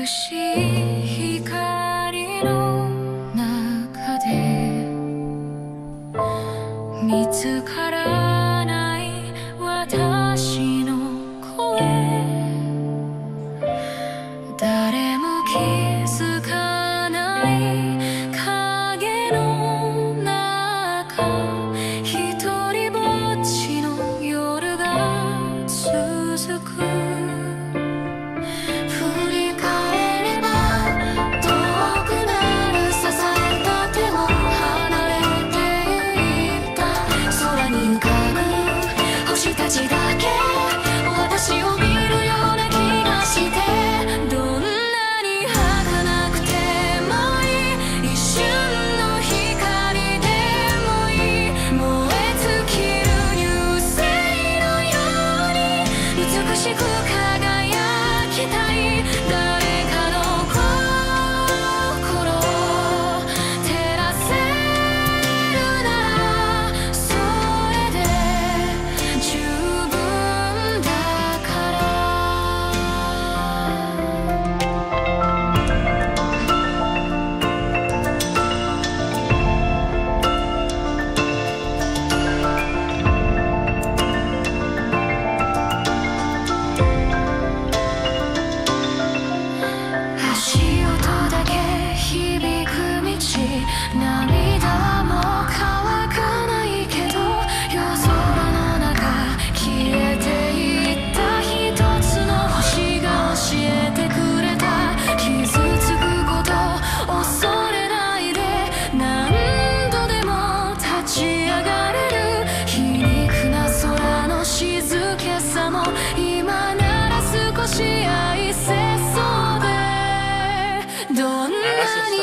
しい光の中で見つからない私の声、誰も気づかない影の中、一人ぼっちの夜が続く。涙も乾かないけど、夜空の中消えていった一つの星が教えてくれた。傷つくこと恐れないで、何度でも立ち上がれる。皮肉な空の静けさも今なら少し愛せそうで、どんなに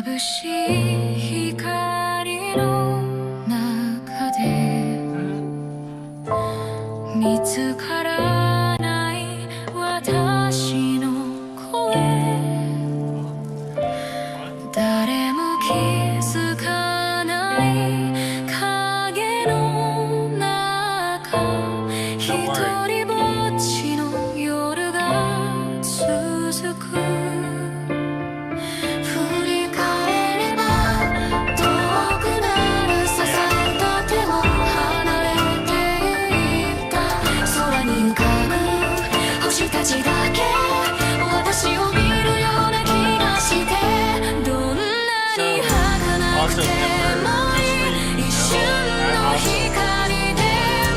眩しい光の中で見つからない私の声、誰も気づかない影の中、一人ぼっちの夜が続く。空に浮かぶちだけ私を見るような気がしてどんなに儚くてもいい一瞬の光で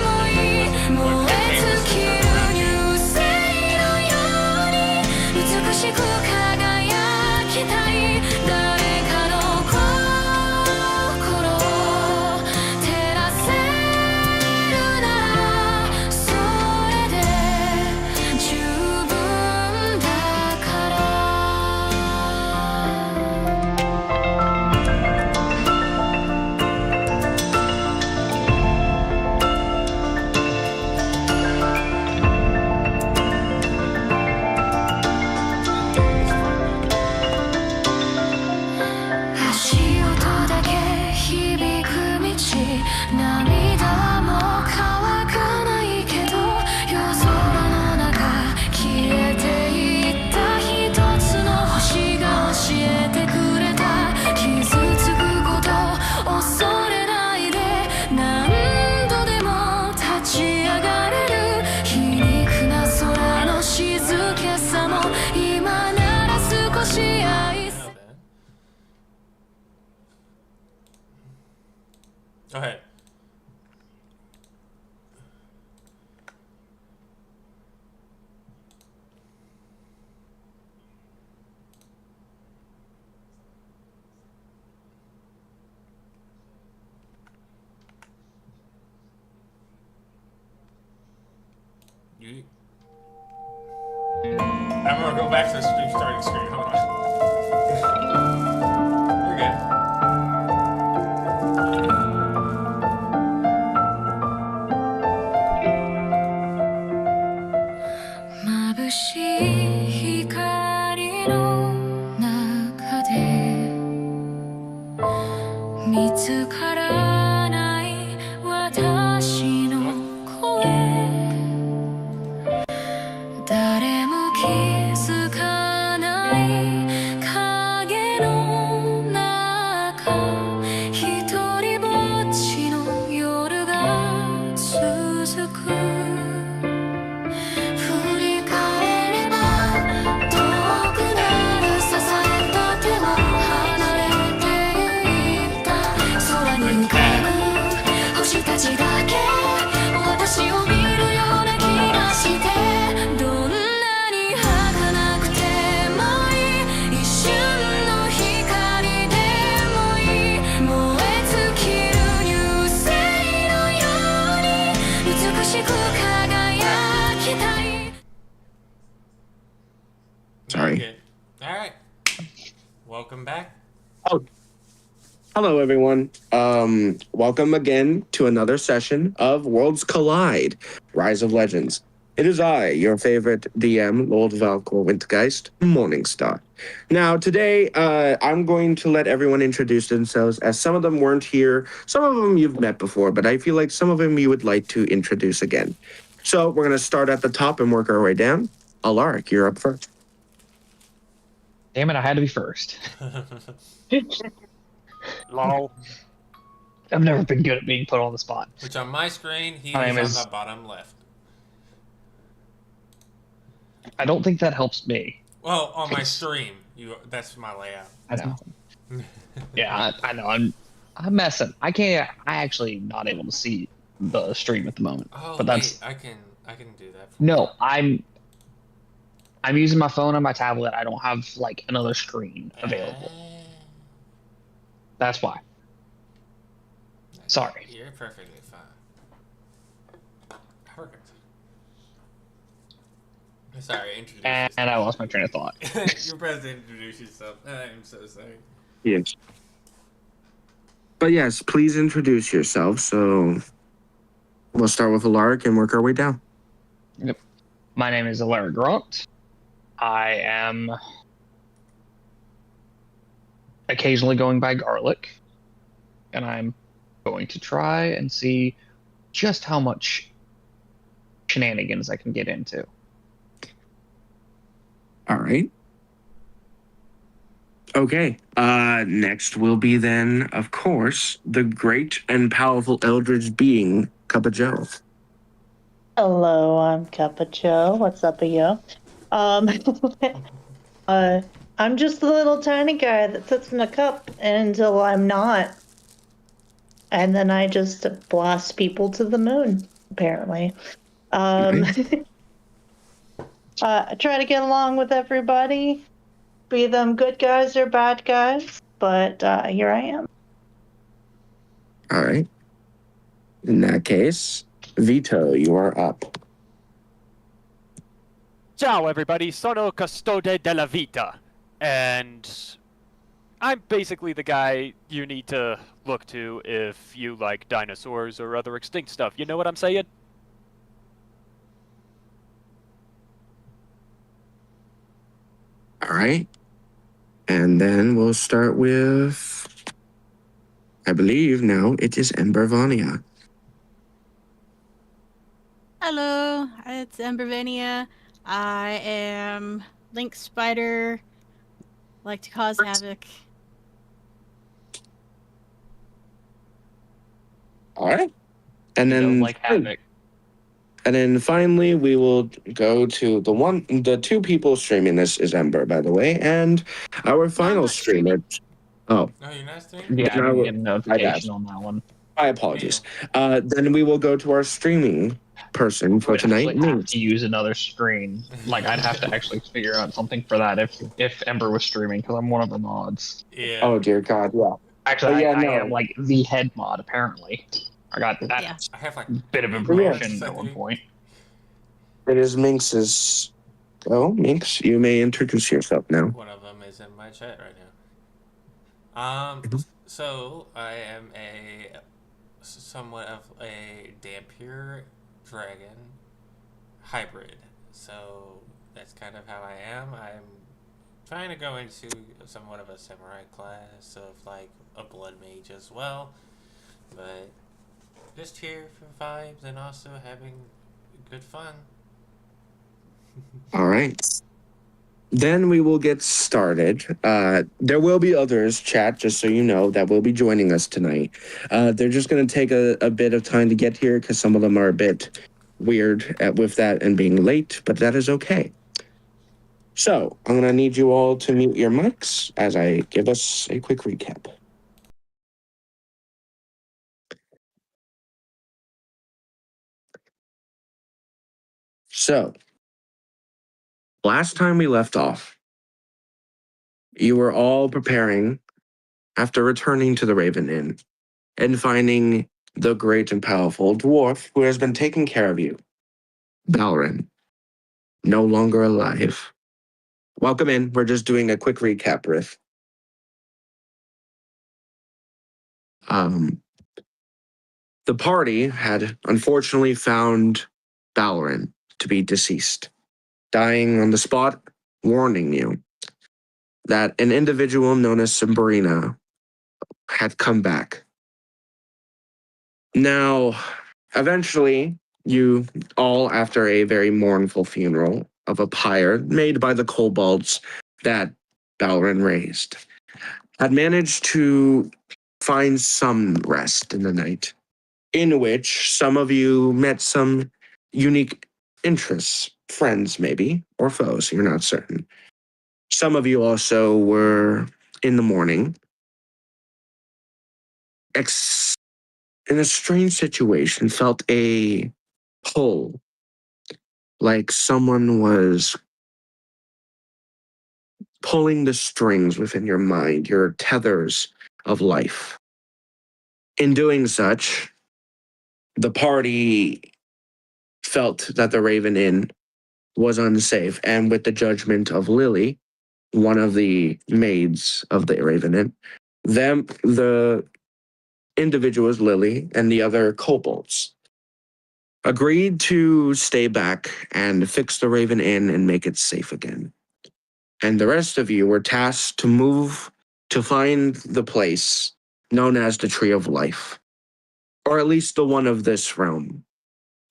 もいい燃え尽きる流星のように美しく輝きたい誰かの心を照らせるならそれで十分だから足音だけ響く道涙も乾かないけど夜空の中消えていった一つの星が教えてくれた傷つくこと恐れないで何度でも立ち上がれる皮肉な空の静けさも今なら少し愛せ Go ahead. I'm gonna go back to the stream starting screen. Hold on. You're good.眩しい光の中で見つからない私の声誰も気づかない影の中一人ぼっちの夜が続く振り返れば遠くなる支えた手も離れていった空に浮かぶ星たちだけ私を見るような気がしてどんなに儚くてもいい一瞬の光でもいい燃え尽きる流星のように美しく輝きたい Very Sorry. good. All right. Welcome back. Oh, hello, everyone. Welcome again to another session of Worlds Collide, Rise of Legends. It is I, your favorite DM, Lord Valkor Wintergeist, Morningstar. Now, today, I'm going to let everyone introduce themselves, as some of them weren't here. Some of them you've met before, but I feel like some of them you would like to introduce again. So we're going to start at the top and work our way down. Alaric, you're up first. Damn it, I had to be first. Lol. I've never been good at being put on the spot. Which on my screen, he My is name on is- the bottom left. I don't think that helps me. Well, on my stream, that's my layout. I know. Yeah, I know. I'm messing. I actually not able to see the stream at the moment. Oh, but that's wait, I can do that. For no. I'm using my phone on my tablet. I don't have like another screen you. available. That's why. Sorry. You're perfectly fine. Perfect. Sorry, introduce yourself. And I lost my train of thought. You're supposed to introduce yourself. I'm so sorry. Yes. But yes, please introduce yourself. So we'll start with Alaric and work our way down. My name is Alaric Grunt. I am occasionally going by Garlic, and I'm going to try and see just how much shenanigans I can get into. All right. Okay. Next will be then, of course, the great and powerful Eldritch being, Cup of Joe. Hello, I'm Capacho. What's up, yo? Um, I'm just a little tiny guy that sits in a cup until I'm not, and then I just blast people to the moon. Apparently, Nice. I try to get along with everybody, be them good guys or bad guys. But here I am. All right. In that case, Vito, you are up. Ciao, everybody. Sono Custode della Vita. And I'm basically the guy you need to look to if you like dinosaurs or other extinct stuff. You know what I'm saying? All right. And then we'll start with, I believe now it is Embervania. Hello, it's Embervania. I am Link Spider. Like to cause havoc. All right. And He does then like havoc. And then finally, we will go to the two people streaming this is Ember, by the way, and our final not streamer. Oh, No, you're not streaming? Yeah, I Then I didn't will- get a notification on that one. my apologies. Then we will go to our streaming person I for would tonight. actually have to use another screen. Like, I'd have to actually figure out something for that if Ember was streaming, because I'm one of the mods. Yeah. Oh dear God, yeah. Actually, yeah, I no. am like the head mod, apparently. I got that Yeah. I have like bit of 3 information mods, I at one think. point. It is Minx's. Oh, Minx, you may introduce yourself now. One of them is in my chat right now. So I am somewhat of a Dampier dragon hybrid. So that's kind of how I am. I'm trying to go into somewhat of a samurai class of like a blood mage as well, but just here for vibes and also having good fun. All right. Then we will get started. There will be others, chat, just so you know, that will be joining us tonight. They're just going to take a bit of time to get here because some of them are a bit weird with that and being late, but that is okay. So I'm going to need you all to mute your mics as I give us a quick recap. So, last time we left off, you were all preparing after returning to the Raven Inn and finding the great and powerful dwarf who has been taking care of you, Balrin, no longer alive. Welcome in. We're just doing a quick recap, Riff. The party had unfortunately found Balrin to be deceased, dying on the spot, warning you that an individual known as Sabrina had come back. Now, eventually, you all, after a very mournful funeral of a pyre made by the kobolds that Balrin raised, had managed to find some rest in the night, in which some of you met some unique interests, friends maybe, or foes, you're not certain. Some of you also were, in the morning, in a strange situation, felt a pull, like someone was pulling the strings within your mind, your tethers of life. In doing such, the party felt that the Raven Inn was unsafe, and with the judgment of Lily, one of the maids of the Raven Inn, the individuals, Lily and the other kobolds, agreed to stay back and fix the Raven Inn and make it safe again. And the rest of you were tasked to move to find the place known as the Tree of Life, or at least the one of this realm,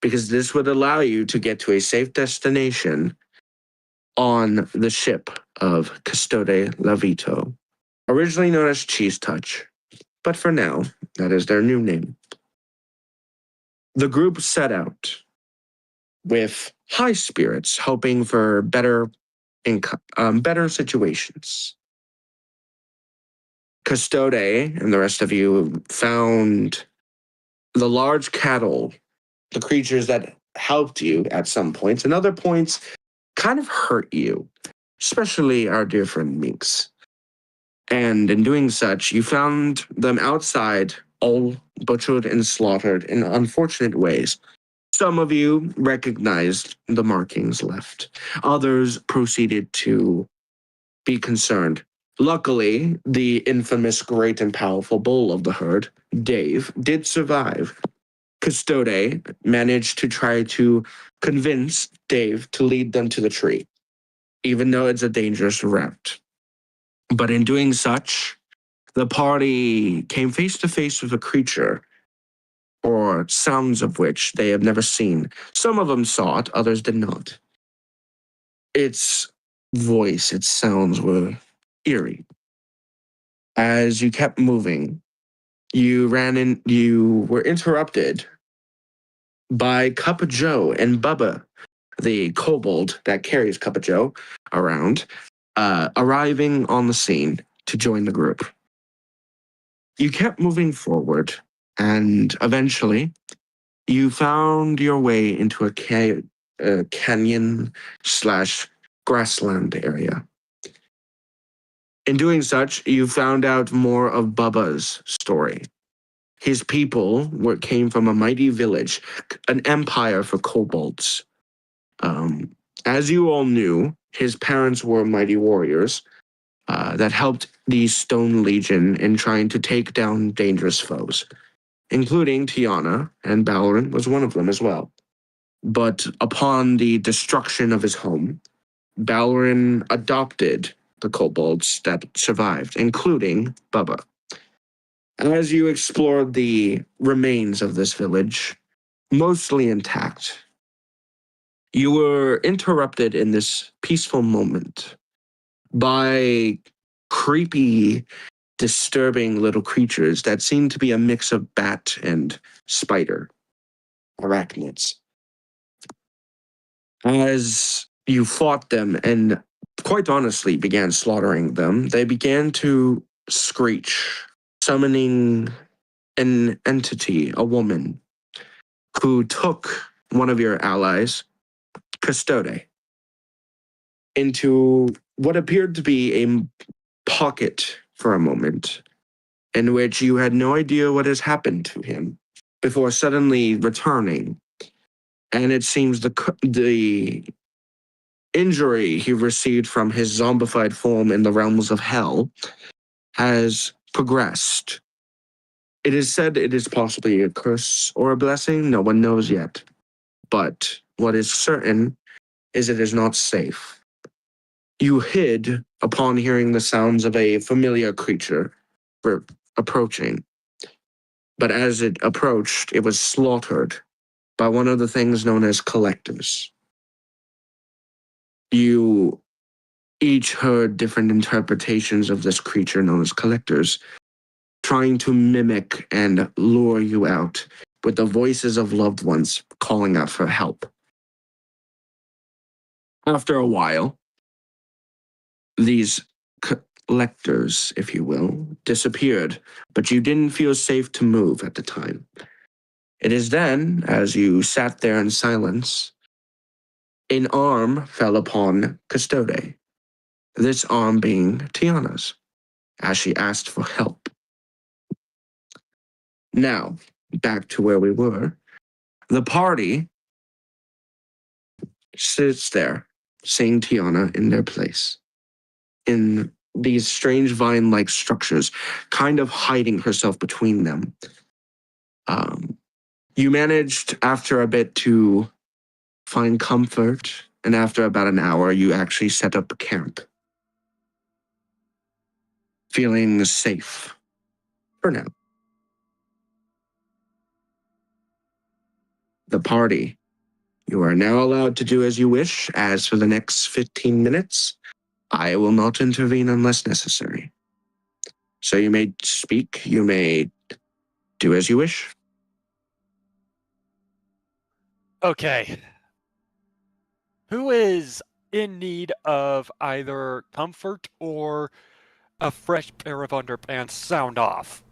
because this would allow you to get to a safe destination on the ship of Custode Lavito, originally known as Cheese Touch, but for now, that is their new name. The group set out with high spirits, hoping for better better situations. Custode and the rest of you found the large cattle, the creatures that helped you at some points, and other points kind of hurt you, especially our dear friend Minx. And in doing such, you found them outside, all butchered and slaughtered in unfortunate ways. Some of you recognized the markings left. Others proceeded to be concerned. Luckily, the infamous great and powerful bull of the herd, Dave, did survive. Custode managed to try to convince Dave to lead them to the tree, even though it's a dangerous route. But in doing such, the party came face to face with a creature, or sounds of which they have never seen. Some of them saw it, others did not. Its voice, its sounds were eerie. As you kept moving, you were interrupted by Cup of Joe and Bubba, the kobold that carries Cup of Joe around, arriving on the scene to join the group. You kept moving forward, and eventually you found your way into a canyon / grassland area. In doing such, you found out more of Bubba's story. His people came from a mighty village, an empire for kobolds. As you all knew, his parents were mighty warriors that helped the Stone Legion in trying to take down dangerous foes, including Tiana, and Balrin was one of them as well. But upon the destruction of his home, Balrin adopted the kobolds that survived, including Bubba. As you explored the remains of this village, mostly intact, you were interrupted in this peaceful moment by creepy, disturbing little creatures that seemed to be a mix of bat and spider, arachnids. As you fought them and quite honestly began slaughtering them, they began to screech, summoning an entity, a woman, who took one of your allies, Custode, into what appeared to be a pocket for a moment, in which you had no idea what has happened to him, before suddenly returning. And it seems the injury he received from his zombified form in the realms of hell has progressed. It is said it is possibly a curse or a blessing. No one knows yet. But what is certain is it is not safe. You hid upon hearing the sounds of a familiar creature approaching. But as it approached, it was slaughtered by one of the things known as collectors. You each heard different interpretations of this creature known as collectors, trying to mimic and lure you out with the voices of loved ones calling out for help. After a while, these collectors, if you will, disappeared, but you didn't feel safe to move at the time. It is then, as you sat there in silence, an arm fell upon Custode, this arm being Tiana's, as she asked for help. Now, back to where we were. The party sits there, seeing Tiana in their place, in these strange vine-like structures, kind of hiding herself between them. You managed, after a bit, to find comfort, and after about an hour, you actually set up a camp, feeling safe for now. The party. You are now allowed to do as you wish. As for the next 15 minutes, I will not intervene unless necessary. So you may speak, you may do as you wish. Okay. Who is in need of either comfort or a fresh pair of underpants? Sound off.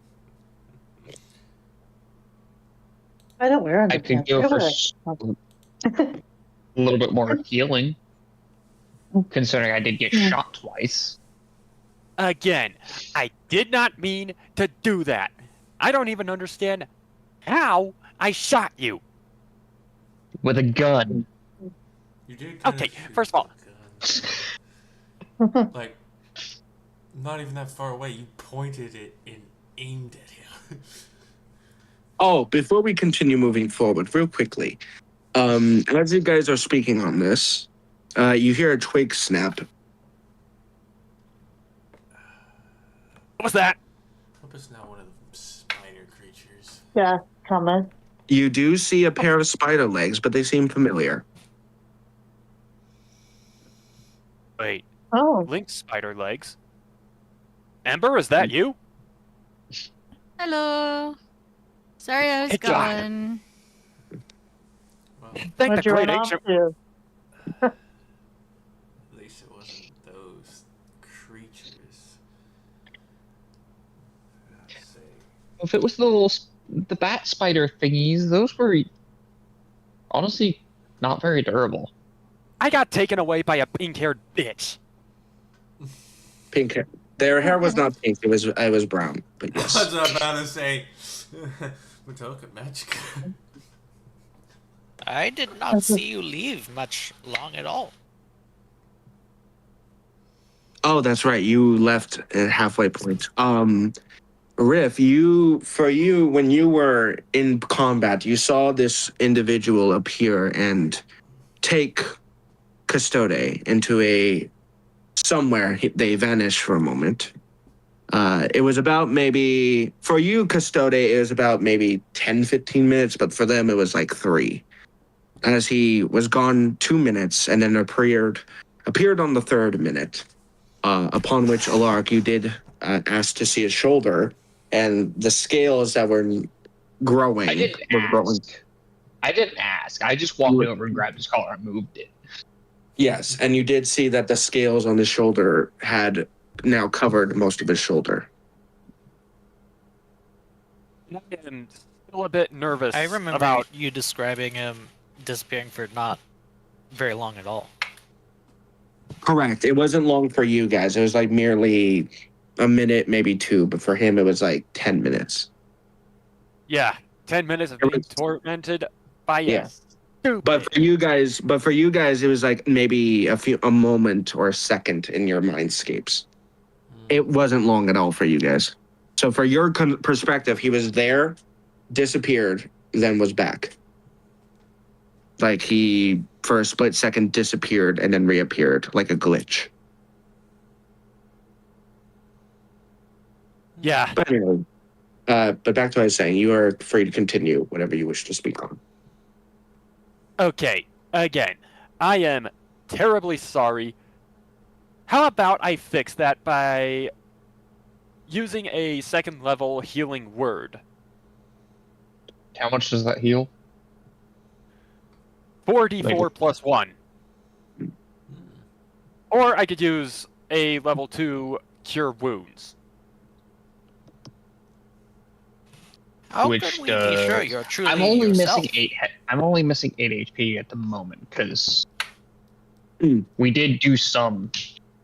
I don't wear I could underpants. go I for wear- a little bit more healing, considering I did get shot twice. Again, I did not mean to do that. I don't even understand how I shot you. With a gun. You did kind Okay, of shoot first of all, the gun. Like, not even that far away. You pointed it and aimed at him. Oh, before we continue moving forward, real quickly, as you guys are speaking on this, you hear a twig snap. what was that? Hope it's not one of the spider creatures. Yeah, coming. You do see a pair of spider legs, but they seem familiar. Wait, Oh, Link's spider legs. Ember, is that you? Hello. Sorry I was It's Ryan. gone. Well, Thank the what'd you great run off ancient. to? at least it wasn't those creatures. For God's sake. If it was the bat spider thingies, those were honestly not very durable. I got taken away by a pink-haired bitch. Pink hair. Their hair was not pink; it was brown. But I yes. was about to say, Metallica Magic. I did not see you leave much long at all. Oh, that's right. You left at halfway point. Riff, when you were in combat, you saw this individual appear and take Custode into a somewhere. They vanished for a moment. It was about maybe, for you, Custode, it was about maybe 10, 15 minutes, but for them, it was like 3. As he was gone 2 minutes and then appeared on the 3rd minute, upon which, Alark, you did ask to see his shoulder, and the scales that were growing. I didn't ask. I didn't ask. I just walked over and grabbed his collar and moved it. Yes, and you did see that the scales on his shoulder had now covered most of his shoulder. I am still a bit nervous I remember about. you describing him disappearing for not very long at all. Correct. It wasn't long for you guys. It was like merely a minute, maybe 2, but for him, it was like 10 minutes. Yeah, 10 minutes of being tormented by Yeah. stupid. But for you guys, it was like maybe a moment or a second in your mindscapes. It wasn't long at all for you guys. So for your perspective, he was there, disappeared, then was back. Like he, for a split second, disappeared and then reappeared like a glitch. Yeah. But anyway, but back to what I was saying. You are free to continue whatever you wish to speak on. Okay, again, I am terribly sorry. How about I fix that by using a 2nd level healing word? How much does that heal? 4d4 plus 1. Or I could use a level 2 cure wounds. How Which can we be sure does- you're truly I'm only yourself? missing 8. I'm only missing 8 HP at the moment because Hmm. we did do some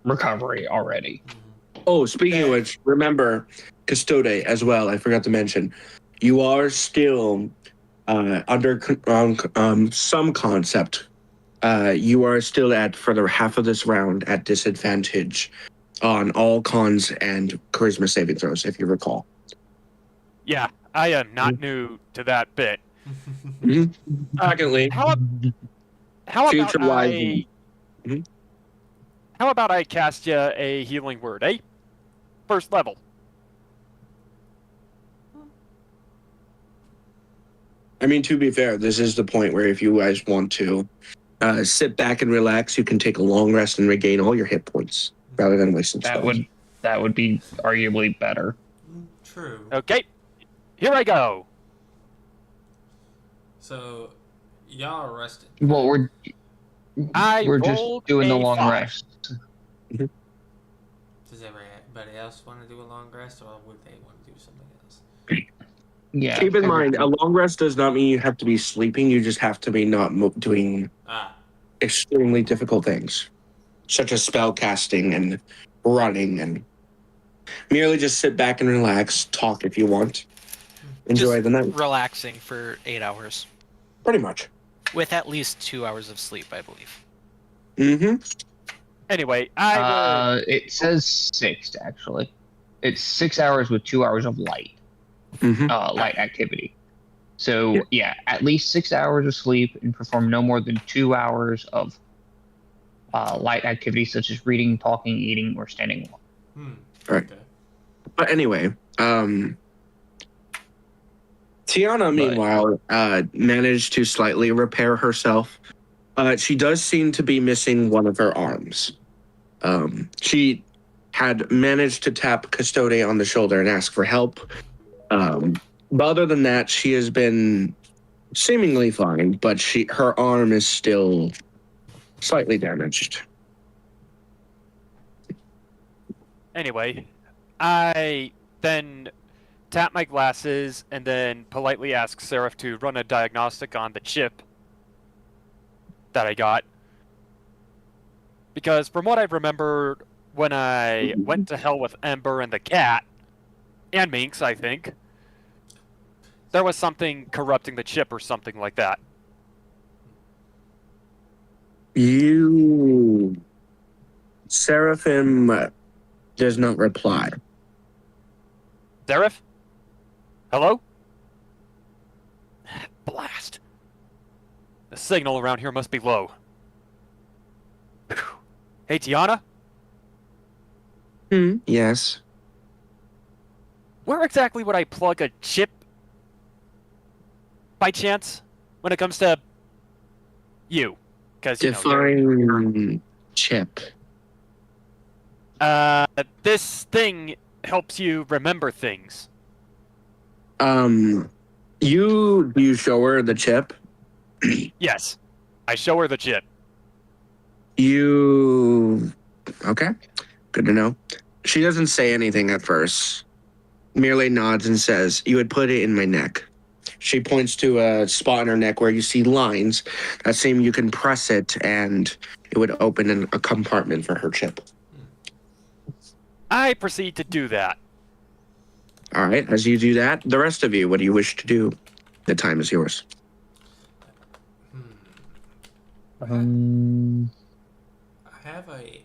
recovery already. Oh, speaking of which, remember Custode as well. I forgot to mention, you are still under some concept. You are still for the half of this round at disadvantage on all cons and charisma saving throws, if you recall. Yeah, I am not new to that bit. Secondly, How about Future wise. I... Mhm. How about I cast you a healing word, eh? 1st level. I mean, to be fair, this is the point where if you guys want to sit back and relax, you can take a long rest and regain all your hit points rather than wasting spells. That would be arguably better. True. Okay, here I go. So, y'all are rested. Well, We're just rolled doing the a long 5. rest. Does everybody else want to do a long rest, or would they want to do something else? Yeah. Keep in figured mind, a we- long rest does not mean you have to be sleeping. You just have to be not doing extremely difficult things, such as spell casting and running, and merely just sit back and relax, talk if you want, enjoy Just the night. relaxing for 8 hours. Pretty much. With at least 2 hours of sleep, I believe. Mm-hmm. Anyway, I would. It says 6 actually. It's 6 hours with 2 hours of light. Mm-hmm. Light activity. So yeah, at least 6 hours of sleep and perform no more than 2 hours of light activity such as reading, talking, eating, or standing alone. Right. Okay. But anyway, Tiana, meanwhile, managed to slightly repair herself. She does seem to be missing one of her arms. She had managed to tap Custode on the shoulder and ask for help. But other than that, she has been seemingly fine, but her arm is still slightly damaged. Anyway, I then tap my glasses and then politely ask Seraph to run a diagnostic on the chip that I got. Because from what I remember when I went to hell with Ember and the cat, and Minx, I think, there was something corrupting the chip or something like that. Seraphim does not reply. Seraph? Hello? Blast. The signal around here must be low. Hey, Tiana? Yes. Where exactly would I plug a chip, by chance, when it comes to you? Because Define chip. this thing helps you remember things. You show her the chip? Yes, I show her the chip. Okay, good to know. She doesn't say anything at first, merely nods and says, "You would put it in my neck." She points to a spot in her neck where you see lines that seem you can press it and it would open a compartment for her chip. I proceed to do that. All right, as you do that, the rest of you, what do you wish to do? The time is yours. I have a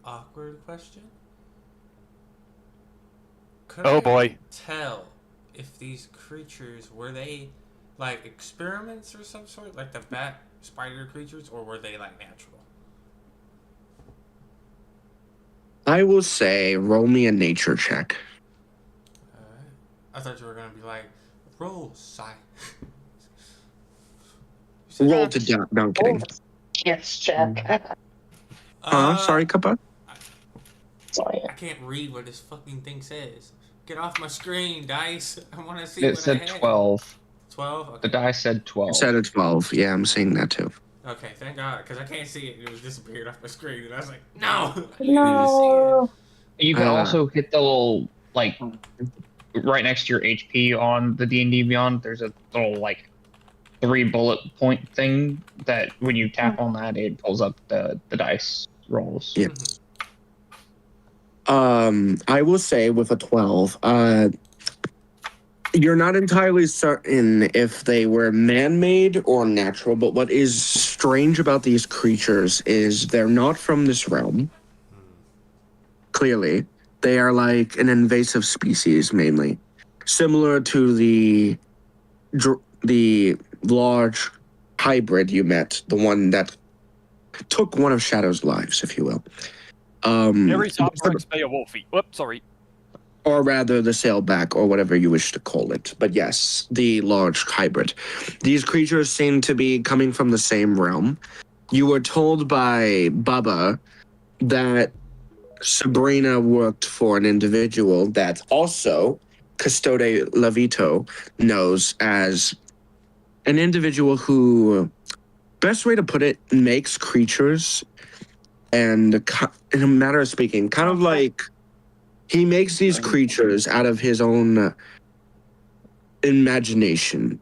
awkward question. Could Oh I boy. tell if these creatures were they like experiments or some sort, like the bat spider creatures, or were they like natural? I will say, roll me a nature check. Alright. I thought you were gonna be like, roll, sigh. Roll to down. No, I'm kidding. Yes, Jack. Sorry, Kappa. Sorry. I can't read what this fucking thing says. Get off my screen, dice. I want to see It what I said had. 12. 12? Okay. The die said 12. It said a 12. Yeah, I'm seeing that too. Okay, thank God, because I can't see it. It was disappeared off my screen, and I was like, no! I need No. You can also hit the little, like, right next to your HP on the D&D Beyond, there's a little, like, 3 bullet point thing that when you tap on that, it pulls up the dice rolls. Yeah. I will say with a 12, you're not entirely certain if they were man-made or natural, but what is strange about these creatures is they're not from this realm. Clearly. They are like an invasive species, mainly. Similar to the large hybrid you met, the one that took one of Shadow's lives, if you will. Ares Operax Beowulfi. Whoops, sorry. Or rather the sailback, or whatever you wish to call it. But yes, the large hybrid. These creatures seem to be coming from the same realm. You were told by Bubba that Sabrina worked for an individual that also Custode Lavito knows as an individual who best way to put it, makes creatures, and in a matter of speaking, kind of like he makes these creatures out of his own imagination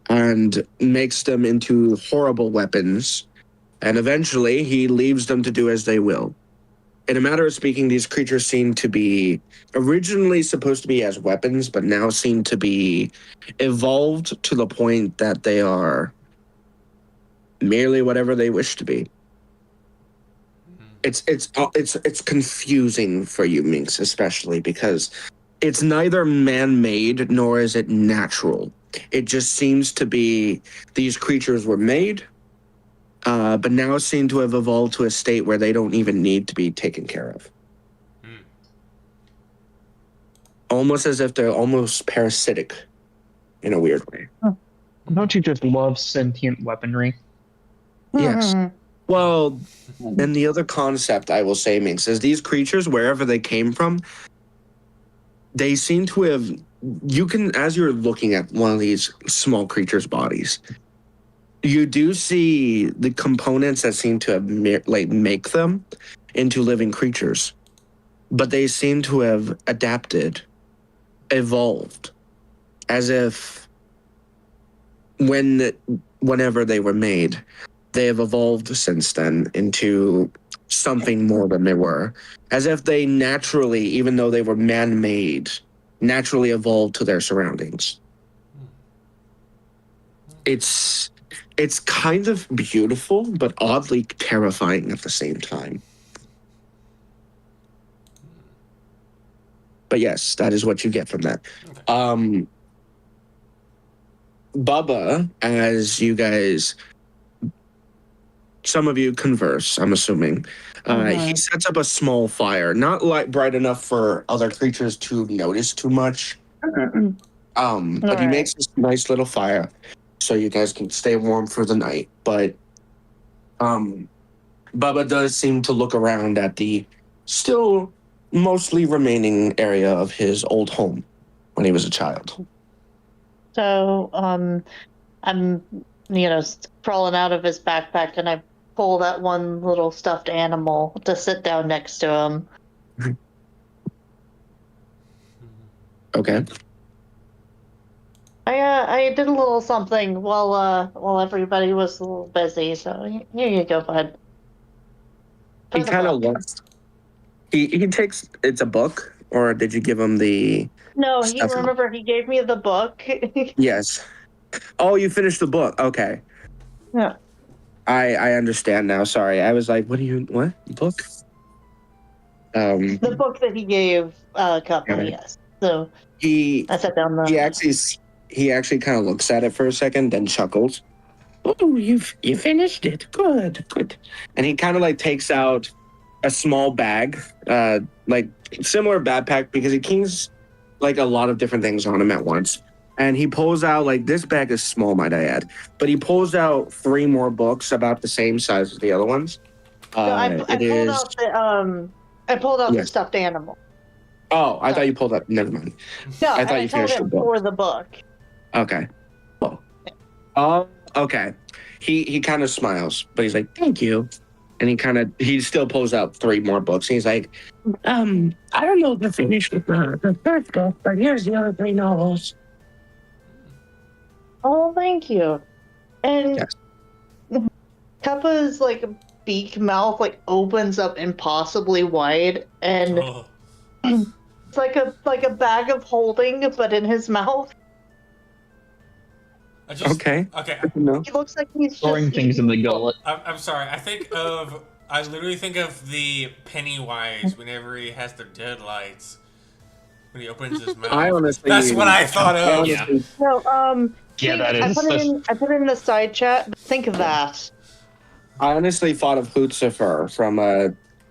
and makes them into horrible weapons, and eventually he leaves them to do as they will. In a matter of speaking, these creatures seem to be originally supposed to be as weapons, but now seem to be evolved to the point that they are merely whatever they wish to be. It's confusing for you, Minx, especially because it's neither man-made nor is it natural. It just seems to be these creatures were made, but now seem to have evolved to a state where they don't even need to be taken care of. Almost as if they're almost parasitic in a weird way. Don't you just love sentient weaponry? Yes. Well, and the other concept I will say, Minx, is these creatures, wherever they came from, they seem to have, you can, as you're looking at one of these small creatures' bodies, you do see the components that seem to have make them into living creatures, but they seem to have adapted, evolved, as if whenever they were made, they have evolved since then into something more than they were, as if they naturally, even though they were man-made, naturally evolved to their surroundings. It's kind of beautiful, but oddly terrifying at the same time. But yes, that is what you get from that. Bubba, as you guys, some of you converse, I'm assuming, he sets up a small fire, not like bright enough for other creatures to notice too much. But he makes this nice little fire so you guys can stay warm for the night. But Bubba does seem to look around at the still mostly remaining area of his old home when he was a child. So, I'm, crawling out of his backpack, and I pull that one little stuffed animal to sit down next to him. Okay. I did a little something while everybody was a little busy. So here you go, bud. He kind of looks. He takes. It's a book, or did you give him the? No, he gave me the book. Yes. Oh, you finished the book. Okay. Yeah. I understand now. Sorry, I was like, what book? The book that he gave company. Yes. So I sat down. He actually kind of looks at it for a second, then chuckles. Oh, you finished it. Good. And he kind of like takes out a small bag, like similar backpack, because he carries like a lot of different things on him at once. And he pulls out, like, this bag is small, might I add, but he pulls out 3 more books about the same size as the other ones. I pulled out the stuffed animal. Oh, I thought you pulled out. Never mind. No, I thought you finished the book. For the book. Okay. Oh, okay. He kind of smiles, but he's like, thank you. And he still pulls out 3 more books. And he's like, I don't know if I finished with the first book, but here's the other 3 novels. Oh, thank you. And Yes. Kappa's like beak mouth like opens up impossibly wide, and it's like a bag of holding, but in his mouth. Okay. He looks like he's throwing things in the gullet. I'm sorry. I literally think of the Pennywise whenever he has the deadlights. When he opens his mouth. That's what I thought of. No, yeah, that is. I put it in the side chat. Think of that. I honestly thought of Hootsufer from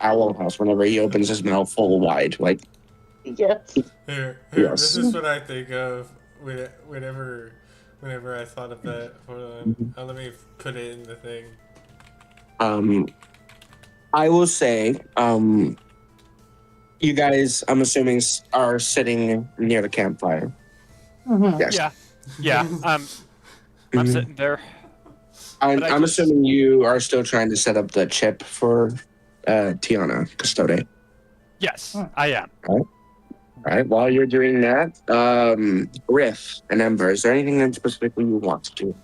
Owl House whenever he opens his mouth full wide, like. Yes. Here, yes. This is what I think of whenever I thought of that. Hold on. Let me put it in the thing. I will say, you guys, I'm assuming, are sitting near the campfire. Mm-hmm. Yes. Yeah. I'm sitting there. I'm assuming you are still trying to set up the chip for Tiana Custode. Yes, I am. All right. While you're doing that, Riff and Ember, is there anything in specifically you want to do?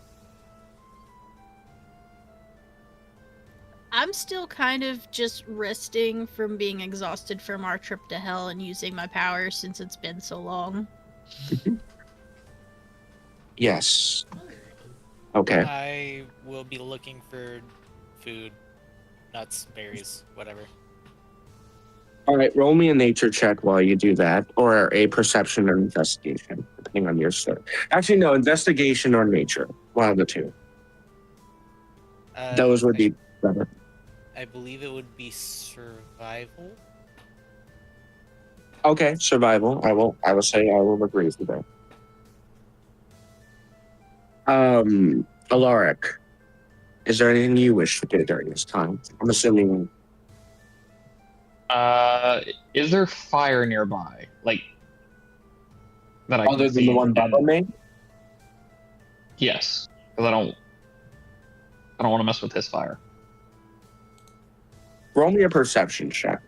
I'm still kind of just resting from being exhausted from our trip to hell and using my powers since it's been so long. Yes. Okay. I will be looking for food, nuts, berries, whatever. All right. Roll me a nature check while you do that, or a perception or investigation, depending on your story. Actually, no, investigation or nature. One of the two. Those would be better. I believe it would be survival. Okay, survival. I will say I will agree with you there. Alaric, is there anything you wish to do during this time? I'm assuming. Is there fire nearby? Like that I Other can than the see? one Bubba made? Yes, because I don't want to mess with his fire. Roll me a perception check.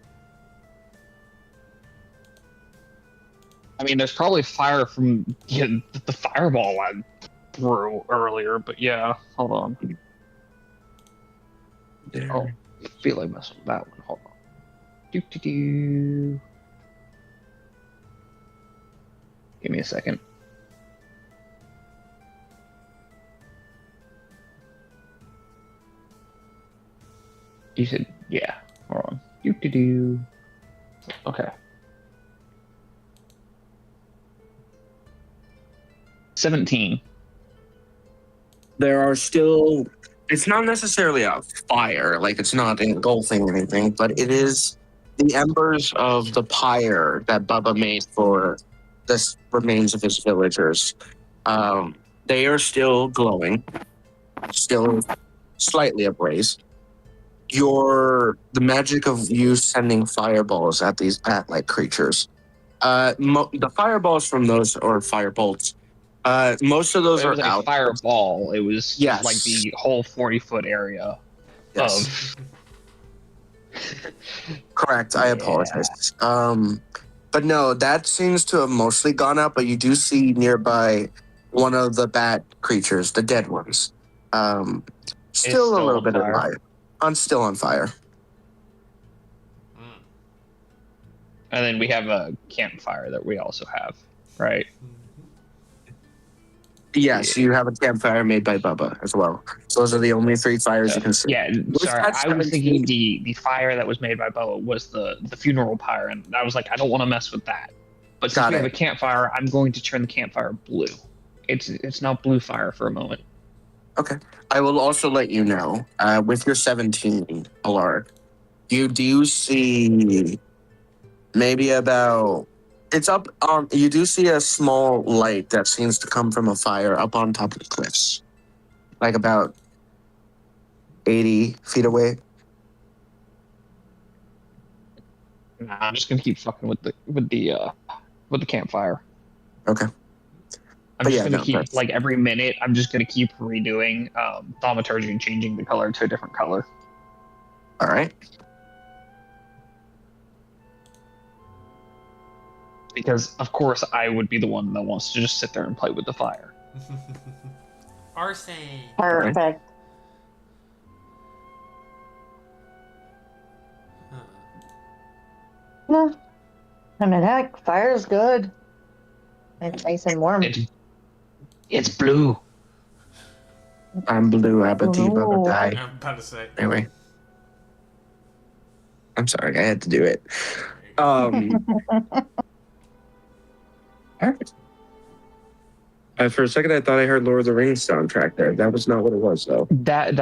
I mean, there's probably fire from the fireball I threw earlier, but yeah, hold on. There. Oh, I feel like messing with that one. Hold on. Do. Give me a second. You said, yeah. Hold on. Do. Okay. 17. There are still. It's not necessarily a fire, like it's not engulfing anything, but it is the embers of the pyre that Bubba made for the remains of his villagers. They are still glowing, still slightly ablaze. The magic of you sending fireballs at these bat-like creatures. The fireballs from those, or firebolts, most of those It are was like out. a fireball. It was Yes. like the whole 40-foot area Yes. of. Correct. I Yeah. apologize. But no, that seems to have mostly gone out. But you do see nearby one of the bat creatures, the dead ones. Still a still little on bit fire. alive. Still on fire. And then we have a campfire that we also have, right? Yes, you have a campfire made by Bubba as well. So those are the only three fires you can see. Yeah, sorry. I was thinking the fire that was made by Bubba was the funeral pyre, and I was like, I don't want to mess with that. But since we have a campfire, I'm going to turn the campfire blue. It's now blue fire for a moment. Okay. I will also let you know, with your 17 alert, you do see maybe about. It's up on. You do see a small light that seems to come from a fire up on top of the cliffs, like about 80 feet away. Nah, I'm just gonna keep fucking with the campfire. Okay. I'm just gonna keep like every minute. I'm just gonna keep redoing thaumaturgy and changing the color to a different color. All right. Because of course I would be the one that wants to just sit there and play with the fire. Arson. Perfect. No. I mean, heck, fire's good. It's nice and warm. It's blue. I'm blue, Abati, Bubba die. I'm about to say. Anyway. I'm sorry, I had to do it. For a second, I thought I heard Lord of the Rings soundtrack there. That was not what it was, though. That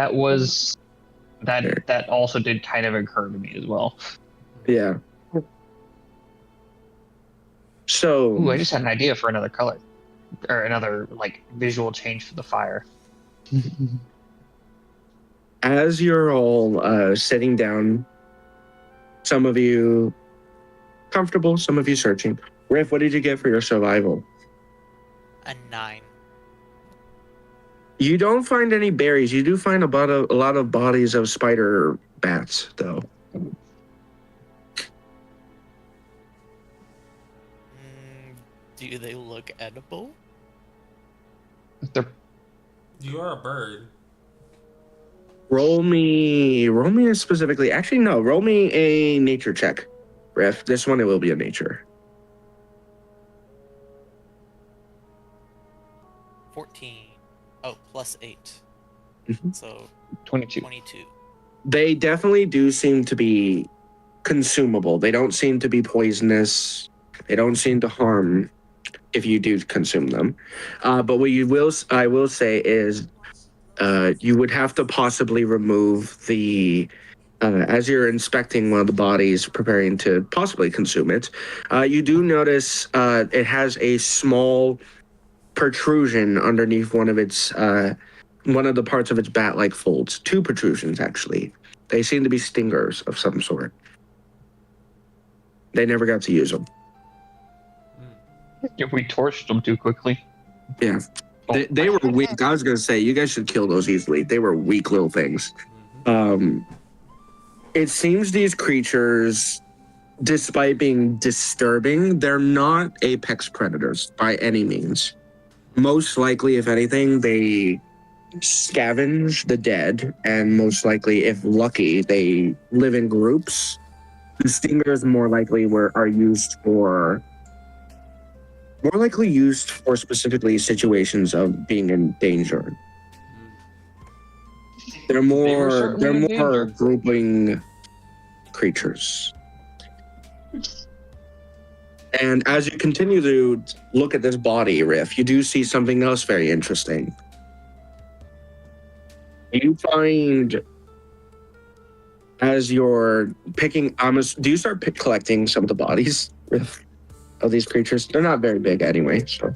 also did kind of occur to me as well. Yeah. So. Ooh, I just had an idea for another color, or another like visual change for the fire. As you're all sitting down, some of you comfortable, some of you searching. Riff, what did you get for your survival? A 9. You don't find any berries. You do find a lot of bodies of spider bats, though. Do they look edible? They're You are a bird. Roll me a specifically. Actually, no. Roll me a nature check, Riff. This one it will be a nature. 14. Oh, plus 8. Mhm. So 22. 22. They definitely do seem to be consumable. They don't seem to be poisonous. They don't seem to harm if you do consume them. But what I will say is, you would have to possibly remove the. As you're inspecting one of the bodies, preparing to possibly consume it, you do notice it has a small protrusion underneath one of the parts of its bat-like folds. Two protrusions, actually. They seem to be stingers of some sort. They never got to use them. If we torched them too quickly. Yeah. They were weak. I was going to say, you guys should kill those easily. They were weak little things. It seems these creatures, despite being disturbing, they're not apex predators by any means. Most likely, if anything, they scavenge the dead, and most likely, if lucky, they live in groups. The stingers more likely are used for specifically situations of being in danger. They're certainly in more danger. grouping creatures. And as you continue to look at this body, Riff, you do see something else very interesting. You find, as you're picking, do you start collecting some of the bodies, Riff, of these creatures? They're not very big anyway, so.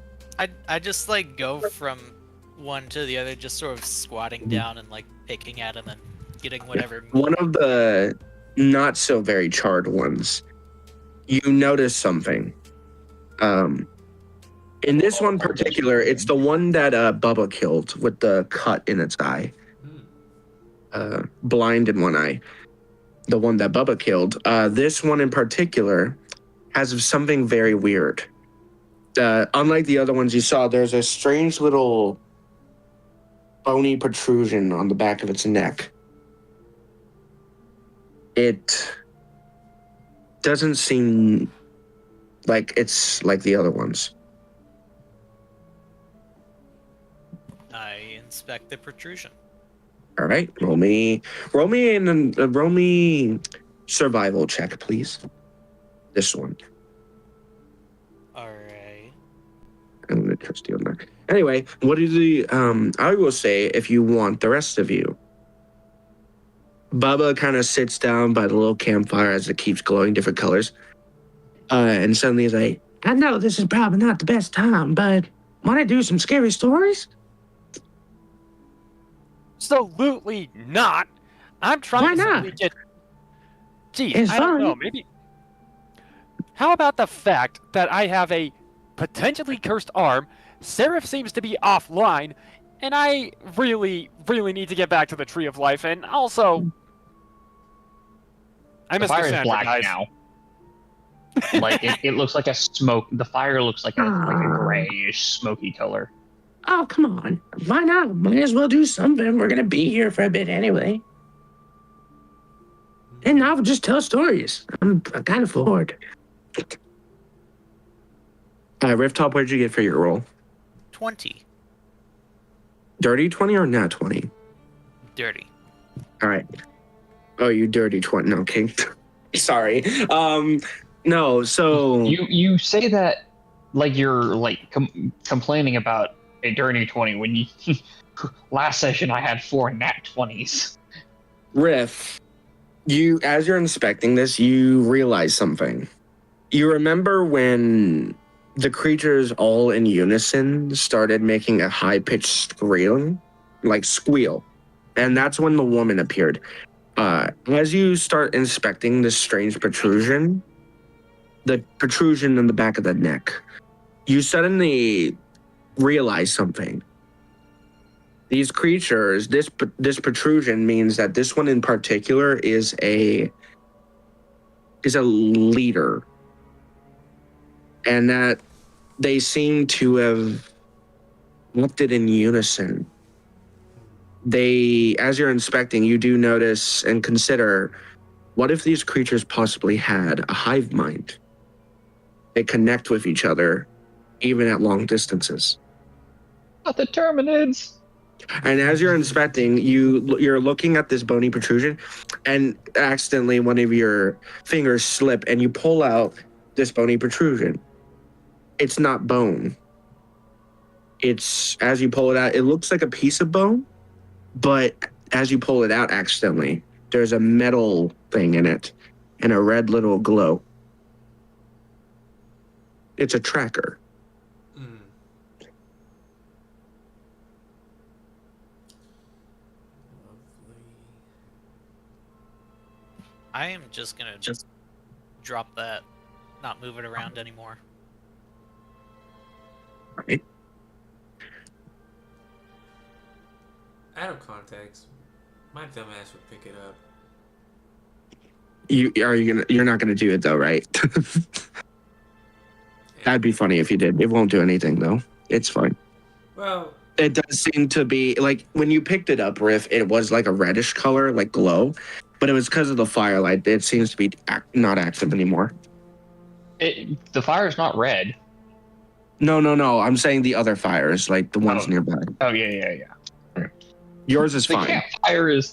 I just like go from one to the other, just sort of squatting down and like picking at them and getting whatever. One of the not so very charred ones, you notice something. In this one particular, it's the one that Bubba killed with the cut in its eye. Blind in one eye. The one that Bubba killed. This one in particular has something very weird. Unlike the other ones you saw, there's a strange little bony protrusion on the back of its neck. It doesn't seem like it's like the other ones. I inspect the protrusion. All right, roll me survival check, please. This one. All right. I'm gonna trust you on that. Anyway, what is I will say, if you want, the rest of you. Bubba kind of sits down by the little campfire as it keeps glowing different colors. And suddenly he's like, I know this is probably not the best time, but want to do some scary stories? Absolutely not. I'm trying Why to not? simply get. Geez, It's I don't fun. know. Maybe. How about the fact that I have a potentially cursed arm? Seraph seems to be offline, and I really, really need to get back to the Tree of Life. And also, I The miss fire is Cassandra, black guys. now. Like it looks like a smoke. The fire looks like a grayish, smoky color. Oh, come on. Why not? Might as well do something. We're going to be here for a bit anyway. And I'll just tell stories. I'm kind of bored. Rifftop, what did you get for your roll? 20. Dirty 20 or nat 20? Dirty. All right. Oh, you dirty 20. No, okay. Sorry. No, so... You say that like you're like complaining about a dirty 20 when you last session I had 4 nat 20s. Riff, as you're inspecting this, you realize something. You remember when the creatures all in unison started making a high-pitched squeal? And that's when the woman appeared. As you start inspecting this strange protrusion, the protrusion in the back of the neck, you suddenly realize something. These creatures, this protrusion means that this one in particular is a leader, and that they seem to have acted in unison. As you're inspecting, you do notice and consider, what if these creatures possibly had a hive mind? They connect with each other, even at long distances. Not the Terminids. And as you're inspecting, you're looking at this bony protrusion, and accidentally one of your fingers slip, and you pull out this bony protrusion. It's not bone. It's, as you pull it out, it looks like a piece of bone, but as you pull it out accidentally, there's a metal thing in it and a red little glow. It's a tracker. Mm. Lovely. I am just gonna drop that, not move it around anymore. Right? Out of context, my dumbass would pick it up. You're not gonna do it though, right? That'd be funny if you did. It won't do anything though. It's fine. Well, It does seem to be like when you picked it up, Riff, it was like a reddish color, like glow, but it was because of the firelight. It seems to be not active anymore. The fire is not red. No. I'm saying the other fires, like the ones nearby. Oh yeah. Yours is The fine.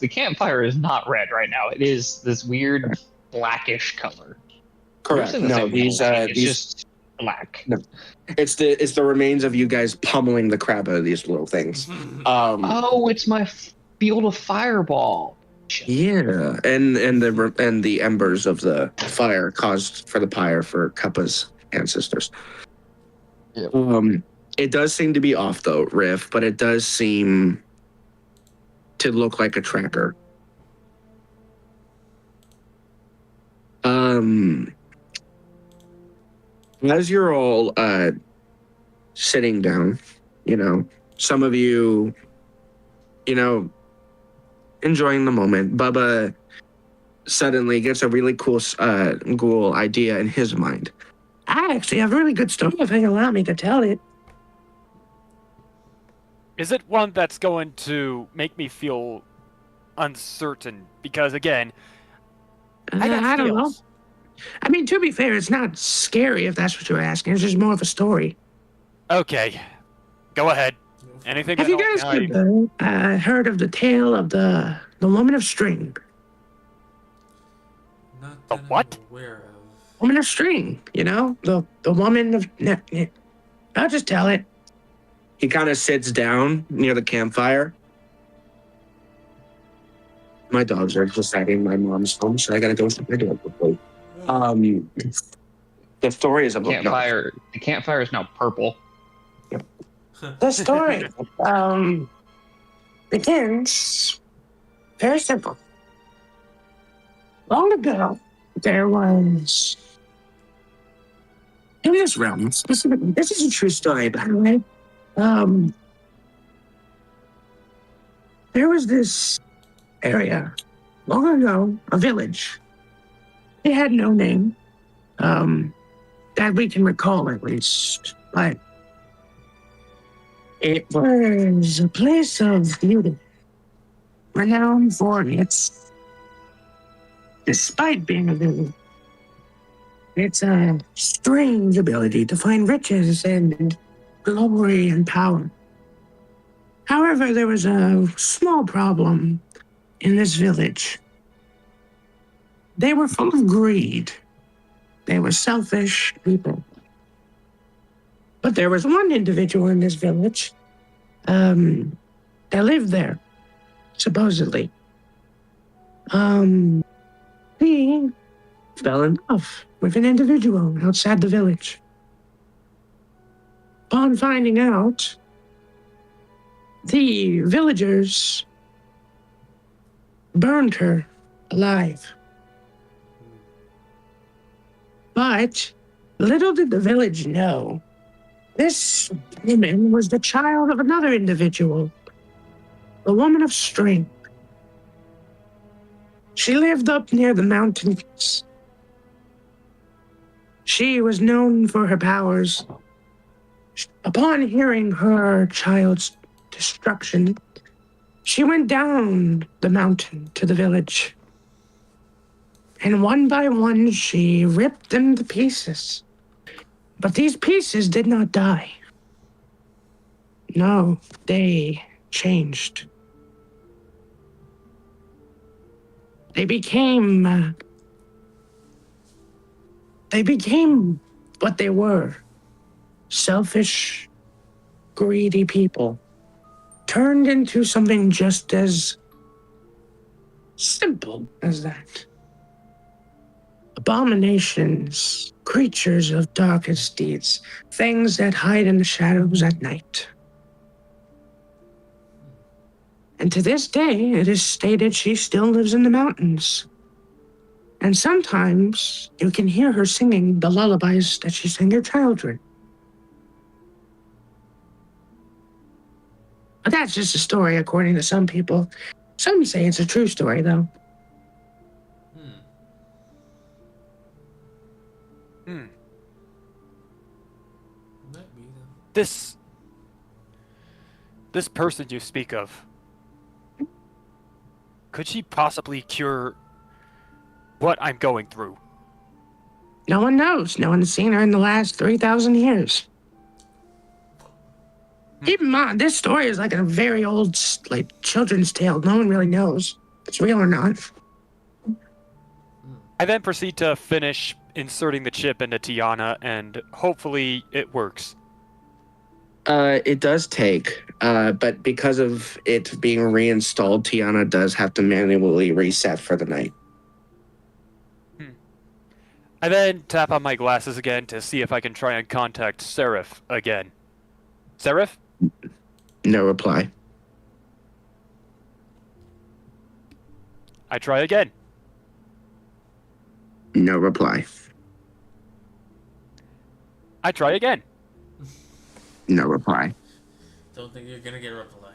campfire is not red right now. It is this weird blackish color. Correct. Yours isn't No, the same these color. It's these just black. No. It's the remains of you guys pummeling the crap out of these little things. Oh, it's my field of fireball. Yeah, and the embers of the fire caused for the pyre for Kappa's ancestors. Yep. It does seem to be off though, Riff, but it does seem to look like a tracker. As you're all sitting down, some of you, enjoying the moment, Bubba suddenly gets a really cool idea in his mind. I actually have a really good story if you allow me to tell it. Is it one that's going to make me feel uncertain? Because again, I got don't know. feels. I mean, to be fair, it's not scary if that's what you're asking. It's just more of a story. Okay, go ahead. Anything? Have you guys heard of the tale of the woman of string? not The that what? I'm aware of. Woman of string, the woman of. I'll just tell it. He kind of sits down near the campfire. My dogs are just at my mom's home, so I gotta go to my dog quickly. The story is about The campfire is now purple. The story begins very simple. Long ago, there was in this realm specifically. This is a true story, by the way. There was this area long ago, a village. It had no name, that we can recall at least, but it was a place of beauty, renowned for its, despite being a village, its strange ability to find riches and glory and power. However, there was a small problem in this village. They were full of greed. They were selfish people. But there was one individual in this village that lived there, supposedly. He fell in love with an individual outside the village. Upon finding out, the villagers burned her alive. But little did the village know, this woman was the child of another individual a woman of strength. She lived up near the mountains. She was known for her powers. Upon hearing her child's destruction, she went down the mountain to the village. And one by one, she ripped them to pieces. But these pieces did not die. No, they changed. They became what they were. Selfish, greedy people. Turned into something just as simple as that. Abominations, creatures of darkest deeds, things that hide in the shadows at night. And to this day, it is stated she still lives in the mountains. And sometimes you can hear her singing the lullabies that she sang her children. But that's just a story according to some people. Some say it's a true story, though. Might be them. This person you speak of, could she possibly cure what I'm going through? No one knows. No one's seen her in the last 3,000 years. Keep in mind, this story is like a very old, like, children's tale. No one really knows if it's real or not. I then proceed to finish inserting the chip into Tiana, and hopefully it works. It does take, but because of it being reinstalled, Tiana does have to manually reset for the night. I then tap on my glasses again to see if I can try and contact Seraph again. Seraph? No reply. I try again. No reply. I try again. No reply. Don't think you're gonna get a reply.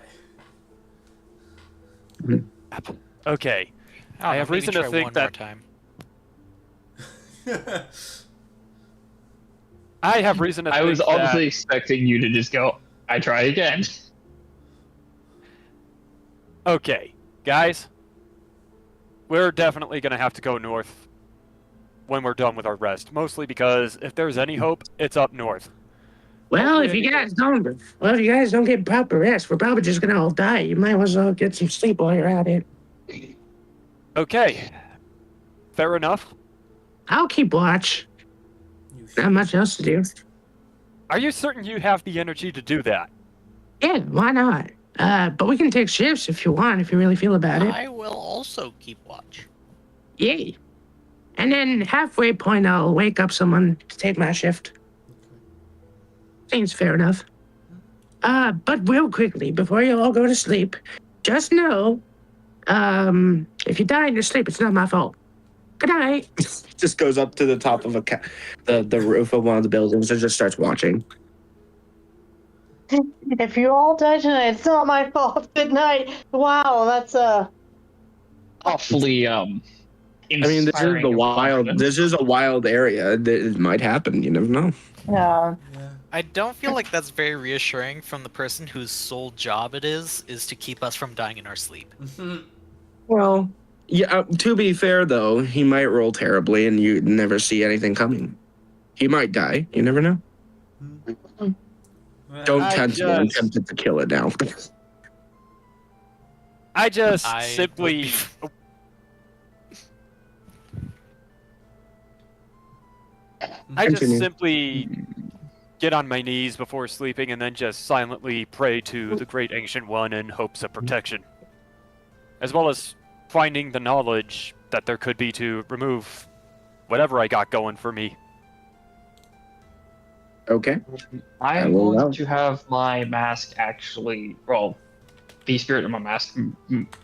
Okay. I have maybe reason to try think one that more time. I have reason to I think was that honestly expecting you to just go, I try again. Okay, guys. We're definitely going to have to go north when we're done with our rest. Mostly because if there's any hope, it's up north. Well, if you guys don't get proper rest, we're probably just gonna all die. You might as well get some sleep while you're at it. Okay. Fair enough. I'll keep watch. Not much else to do. Are you certain you have the energy to do that? Yeah, why not? But we can take shifts if you want, if you really feel about it. I will also keep watch. Yay. And then halfway point, I'll wake up someone to take my shift. Seems fair enough. But real quickly, before you all go to sleep, just know, if you die in your sleep, it's not my fault. Good night. Just goes up to the top of the roof of one of the buildings and just starts watching. If you all die tonight, it's not my fault. Good night. Wow, that's Awfully, I mean, this is the wild. This is a wild area. It might happen. You never know. yeah. I don't feel like that's very reassuring from the person whose sole job it is to keep us from dying in our sleep. Well, yeah. To be fair, though, he might roll terribly, and you never see anything coming. He might die. You never know. Don't tempt to kill it now. I just I simply... I just Continue. simply get on my knees before sleeping and then just silently pray to the great ancient one in hopes of protection. As well as finding the knowledge that there could be to remove whatever I got going for me. Okay. I'm will going know. to have my mask actually, well, the spirit of my mask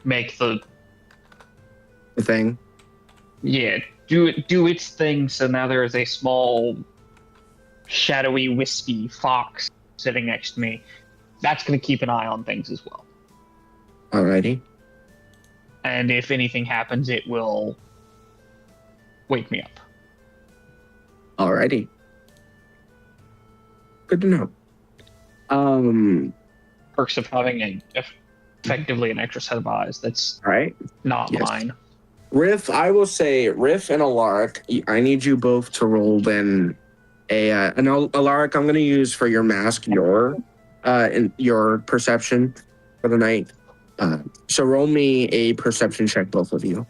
make the, The thing. yeah, do its thing. So now there is a small, shadowy, wispy fox sitting next to me. That's going to keep an eye on things as well. Alrighty. And if anything happens, it will wake me up. Alrighty. Good to know. Perks of having effectively an extra set of eyes. That's Alright. not Yes. mine. Riff, I will say, Riff and Alaric, I need you both to roll then an Alaric, I'm going to use for your mask in your perception for the night. So roll me a perception check, both of you.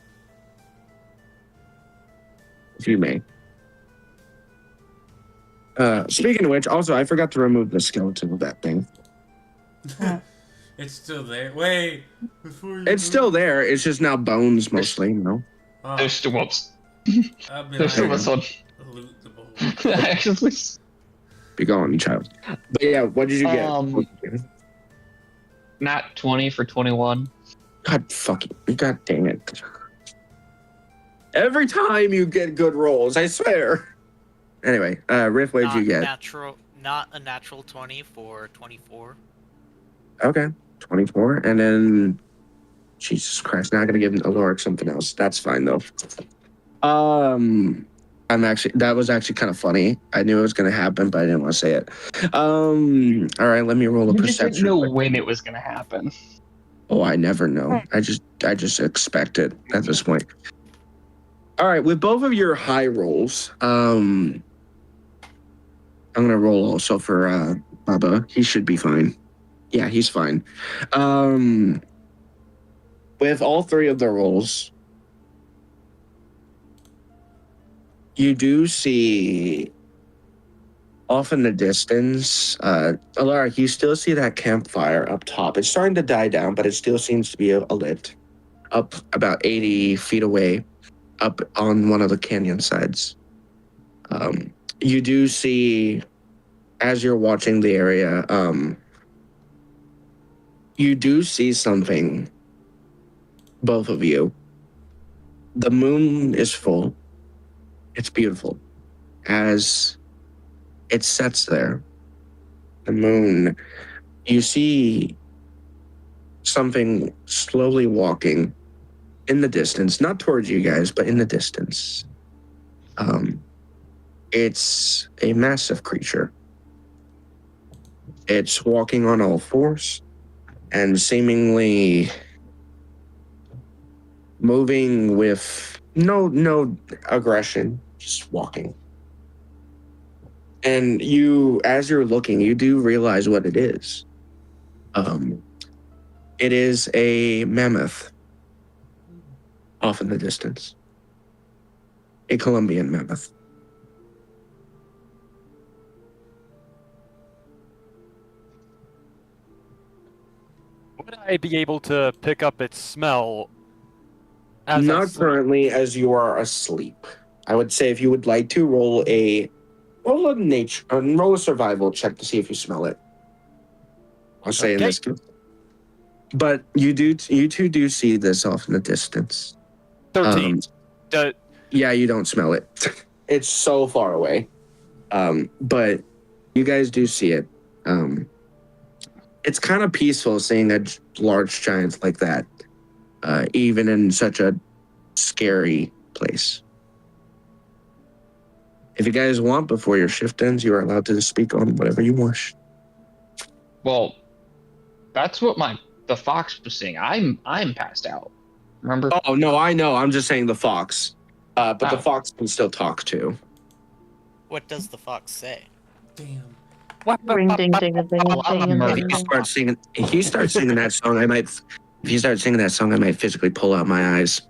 If you may. Speaking of which, also, I forgot to remove the skeleton of that thing. It's still there. Wait. Before you It's still there. It's just now bones mostly, Oh, There's still whoops. I've been There's still like, this one. loot the bowl. Actually, Be gone, child. But yeah, what did you get? nat 20 for 21. God fucking, God dang it. Every time you get good rolls, I swear. Anyway, Riff, what did you get? Not a natural 20 for 24. Okay, 24. And then, Jesus Christ, now I gotta give Alaric something else. That's fine, though. That was actually kind of funny. I knew it was gonna happen, but I didn't want to say it. All right, let me roll a You just perception. didn't know when it was going to happen. Oh, I never know. I just expect it at this point. All right, with both of your high rolls, I'm gonna roll also for Bubba. He should be fine. Yeah, he's fine. With all three of the rolls, you do see off in the distance, Alaric, you still see that campfire up top. It's starting to die down, but it still seems to be lit up about 80 feet away, up on one of the canyon sides. You do see, as you're watching the area, you do see something, both of you. The moon is full. It's beautiful. As it sets there, the moon, you see something slowly walking in the distance, not towards you guys, but in the distance. It's a massive creature. It's walking on all fours and seemingly moving with no aggression, just walking. And you, as you're looking, you do realize what it is. It is a mammoth off in the distance. A Colombian mammoth. Would I be able to pick up its smell? As I Not sleep? currently, as you are asleep. I would say if you would like to roll a survival check to see if you smell it. I'll say in Okay. this case. But you two do see this off in the distance. 13. Yeah, you don't smell it. It's so far away. But you guys do see it. It's kind of peaceful seeing a large giant like that, even in such a scary place. If you guys want, before your shift ends, you are allowed to speak on whatever you wish. Well, that's what the fox was saying. I'm passed out. Remember? Oh no, I know. I'm just saying the fox. But the Oh. fox can still talk too. What does the fox say? Damn. Ring ding ding ding ding ding If ding. you start singing that song, I might. If you start singing that song, I might physically pull out my eyes.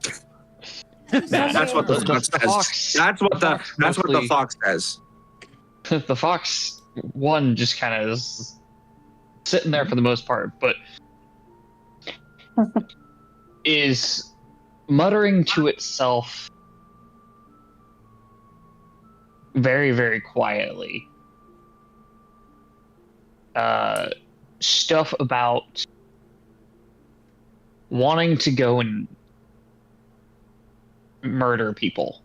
That's what the fox says. That's what the fox says. The fox one just kind of is sitting there for the most part, but is muttering to itself very, very quietly. Stuff about wanting to go and murder people.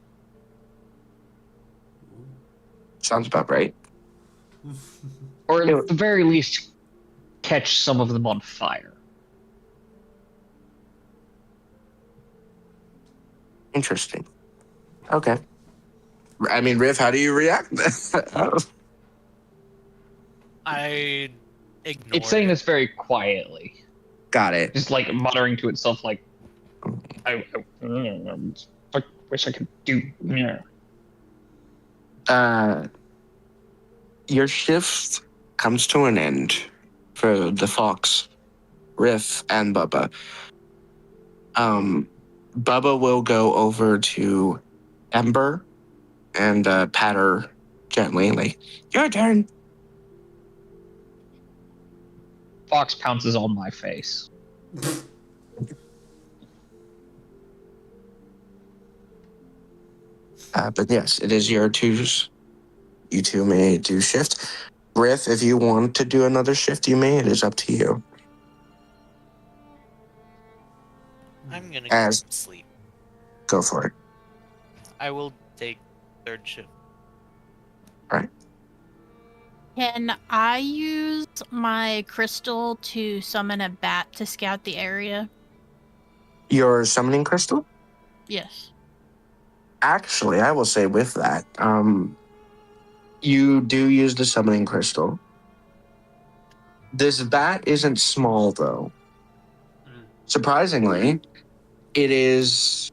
Sounds about right. Or at the very least, catch some of them on fire. Interesting. Okay. I mean, Riff, how do you react? I ignore It's saying it. this very quietly, Got it. just like muttering to itself, like, I wish I could do. Yeah. Your shift comes to an end for the Fox, Riff, and Bubba. Bubba will go over to Ember and pat her gently, like, your turn. Fox pounces on my face. But yes, it is your twos. You two may do shift. Riff, if you want to do another shift, you may. It is up to you. I'm gonna As- sleep. Go for it. I will take third shift. Can I use my crystal to summon a bat to scout the area? Your summoning crystal? Yes. Actually, I will say with that, you do use the summoning crystal. This bat isn't small, though. Surprisingly, it is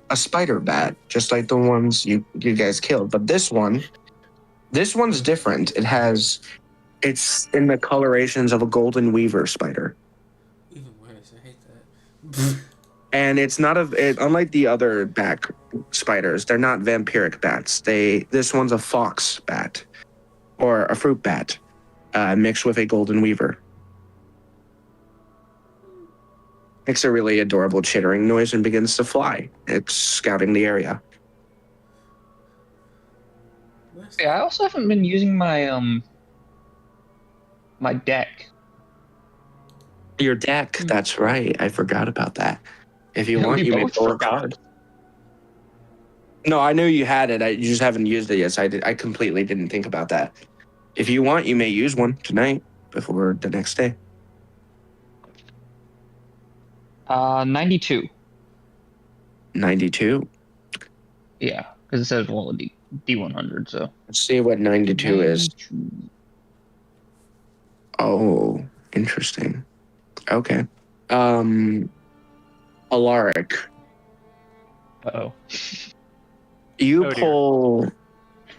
a spider bat, just like the ones you guys killed. But this one's different. It's in the colorations of a golden weaver spider. Even worse, I hate that. And it's not unlike the other bat spiders, they're not vampiric bats. This one's a fox bat or a fruit bat mixed with a golden weaver. Makes a really adorable chittering noise and begins to fly. It's scouting the area. Yeah, I also haven't been using my my deck. Your deck, that's right. I forgot about that. If you Yeah, want, we you may both pull a forgot. card. No, I knew you had it. You just haven't used it yet. So I completely didn't think about that. If you want, you may use one tonight before the next day. 92. 92. Yeah, because it says roll a D100. So Let's see what 92 is. 92. Oh, interesting. Okay. Alaric, Uh-oh. you Oh,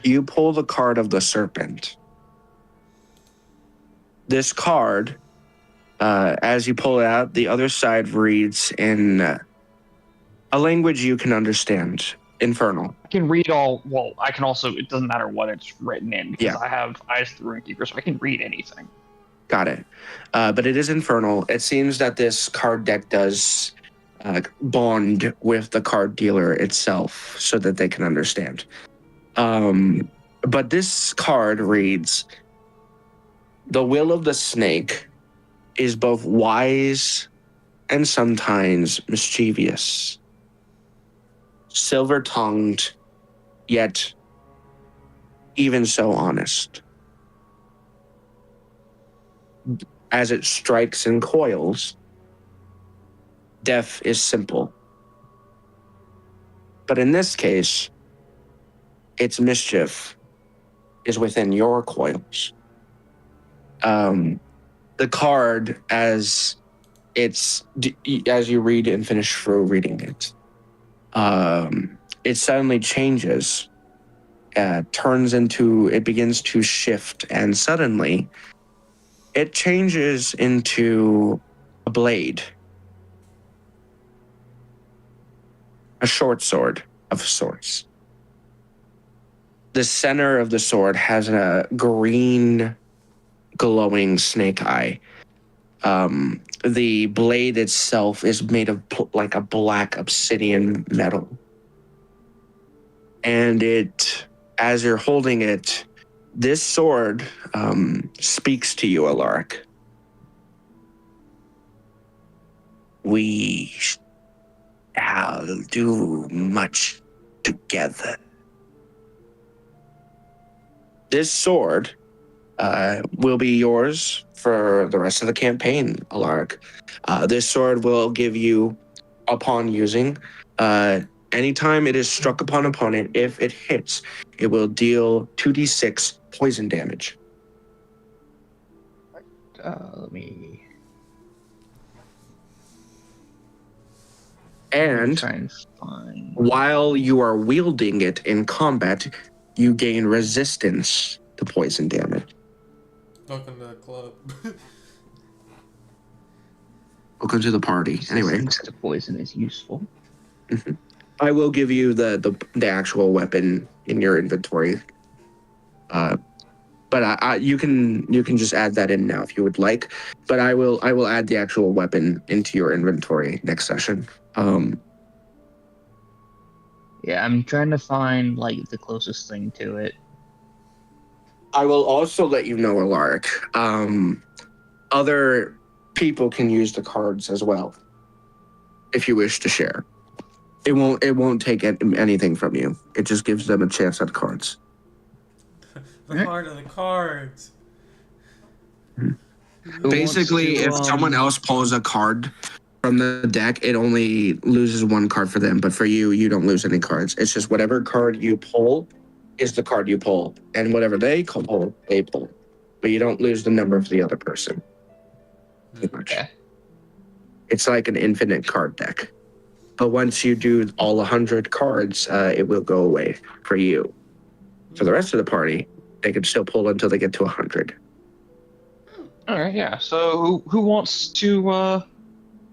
dear. pull the card of the serpent. This card, as you pull it out, the other side reads in a language you can understand, Infernal. I can read all. Well, I can also. It doesn't matter what it's written in because Yeah. I have Eyes to the Runekeeper, so I can read anything. Got it. But it is Infernal. It seems that this card deck does bond with the card dealer itself so that they can understand. But this card reads, the will of the snake is both wise and sometimes mischievous. Silver-tongued, yet even so honest. As it strikes and coils, death is simple. But in this case, its mischief is within your coils. The card, as you read and finish through reading it, it suddenly changes, it begins to shift, and suddenly it changes into a blade. A short sword of sorts. The center of the sword has a green glowing snake eye. The blade itself is made of like a black obsidian metal. And as you're holding it, this sword speaks to you, Alaric. We shall do much together. This sword will be yours for the rest of the campaign, Alaric. This sword will give you, upon using, Anytime it is struck upon opponent, if it hits, it will deal 2d6 poison damage. Let me And try and find. while you are wielding it in combat, you gain resistance to poison damage. Welcome to the club. Welcome to the party. Anyway, Resistance to poison is useful. I will give you the actual weapon in your inventory. But you can just add that in now if you would like. But I will add the actual weapon into your inventory next session. Yeah, I'm trying to find like the closest thing to it. I will also let you know, Alaric. Other people can use the cards as well, if you wish to share. It won't take anything from you. It just gives them a chance at cards. The heart of the cards. Basically, to, if someone else pulls a card from the deck, it only loses one card for them. But for you, you don't lose any cards. It's just whatever card you pull is the card you pull, and whatever they pull, they pull. But you don't lose the number of the other person. Pretty much. Okay. It's like an infinite card deck. But once you do all 100 cards, it will go away for you. For the rest of the party, they can still pull until they get to 100. All right, yeah. So who wants to?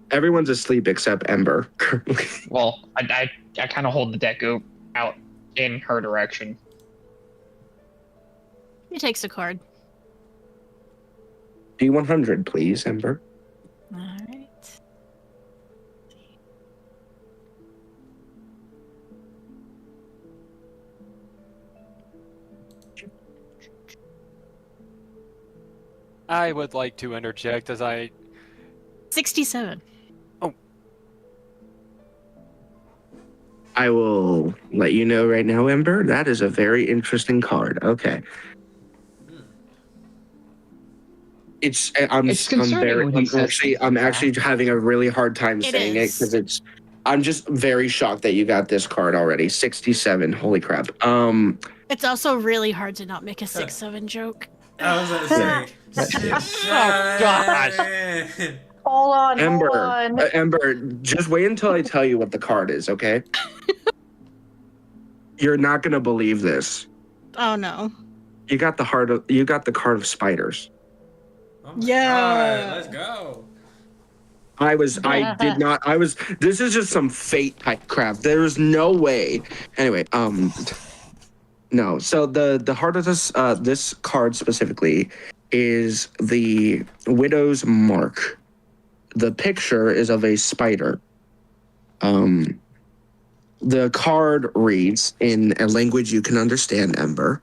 Everyone's asleep except Ember. Well, I kind of hold the deck out in her direction. He takes a card. D100, please, Ember. All right. I would like to interject as I 67. I will let you know right now, Ember. That is a very interesting card. Okay. I'm concerning when he says I'm actually having a really hard time It saying is. it because I'm just very shocked that you got this card already. 67. Holy crap. It's also really hard to not make a 6-7 joke. I was gonna say. Oh, gosh. Hold on, Ember, hold on. Ember, just wait until I tell you what the card is, okay? You're not gonna believe this. Oh no. You got the card of spiders. Oh my Yeah. God, let's go. This is just some fate type crap. There's no way. Anyway, no. So the heart of this card specifically is the Widow's Mark. The picture is of a spider. The card reads in a language you can understand, Ember.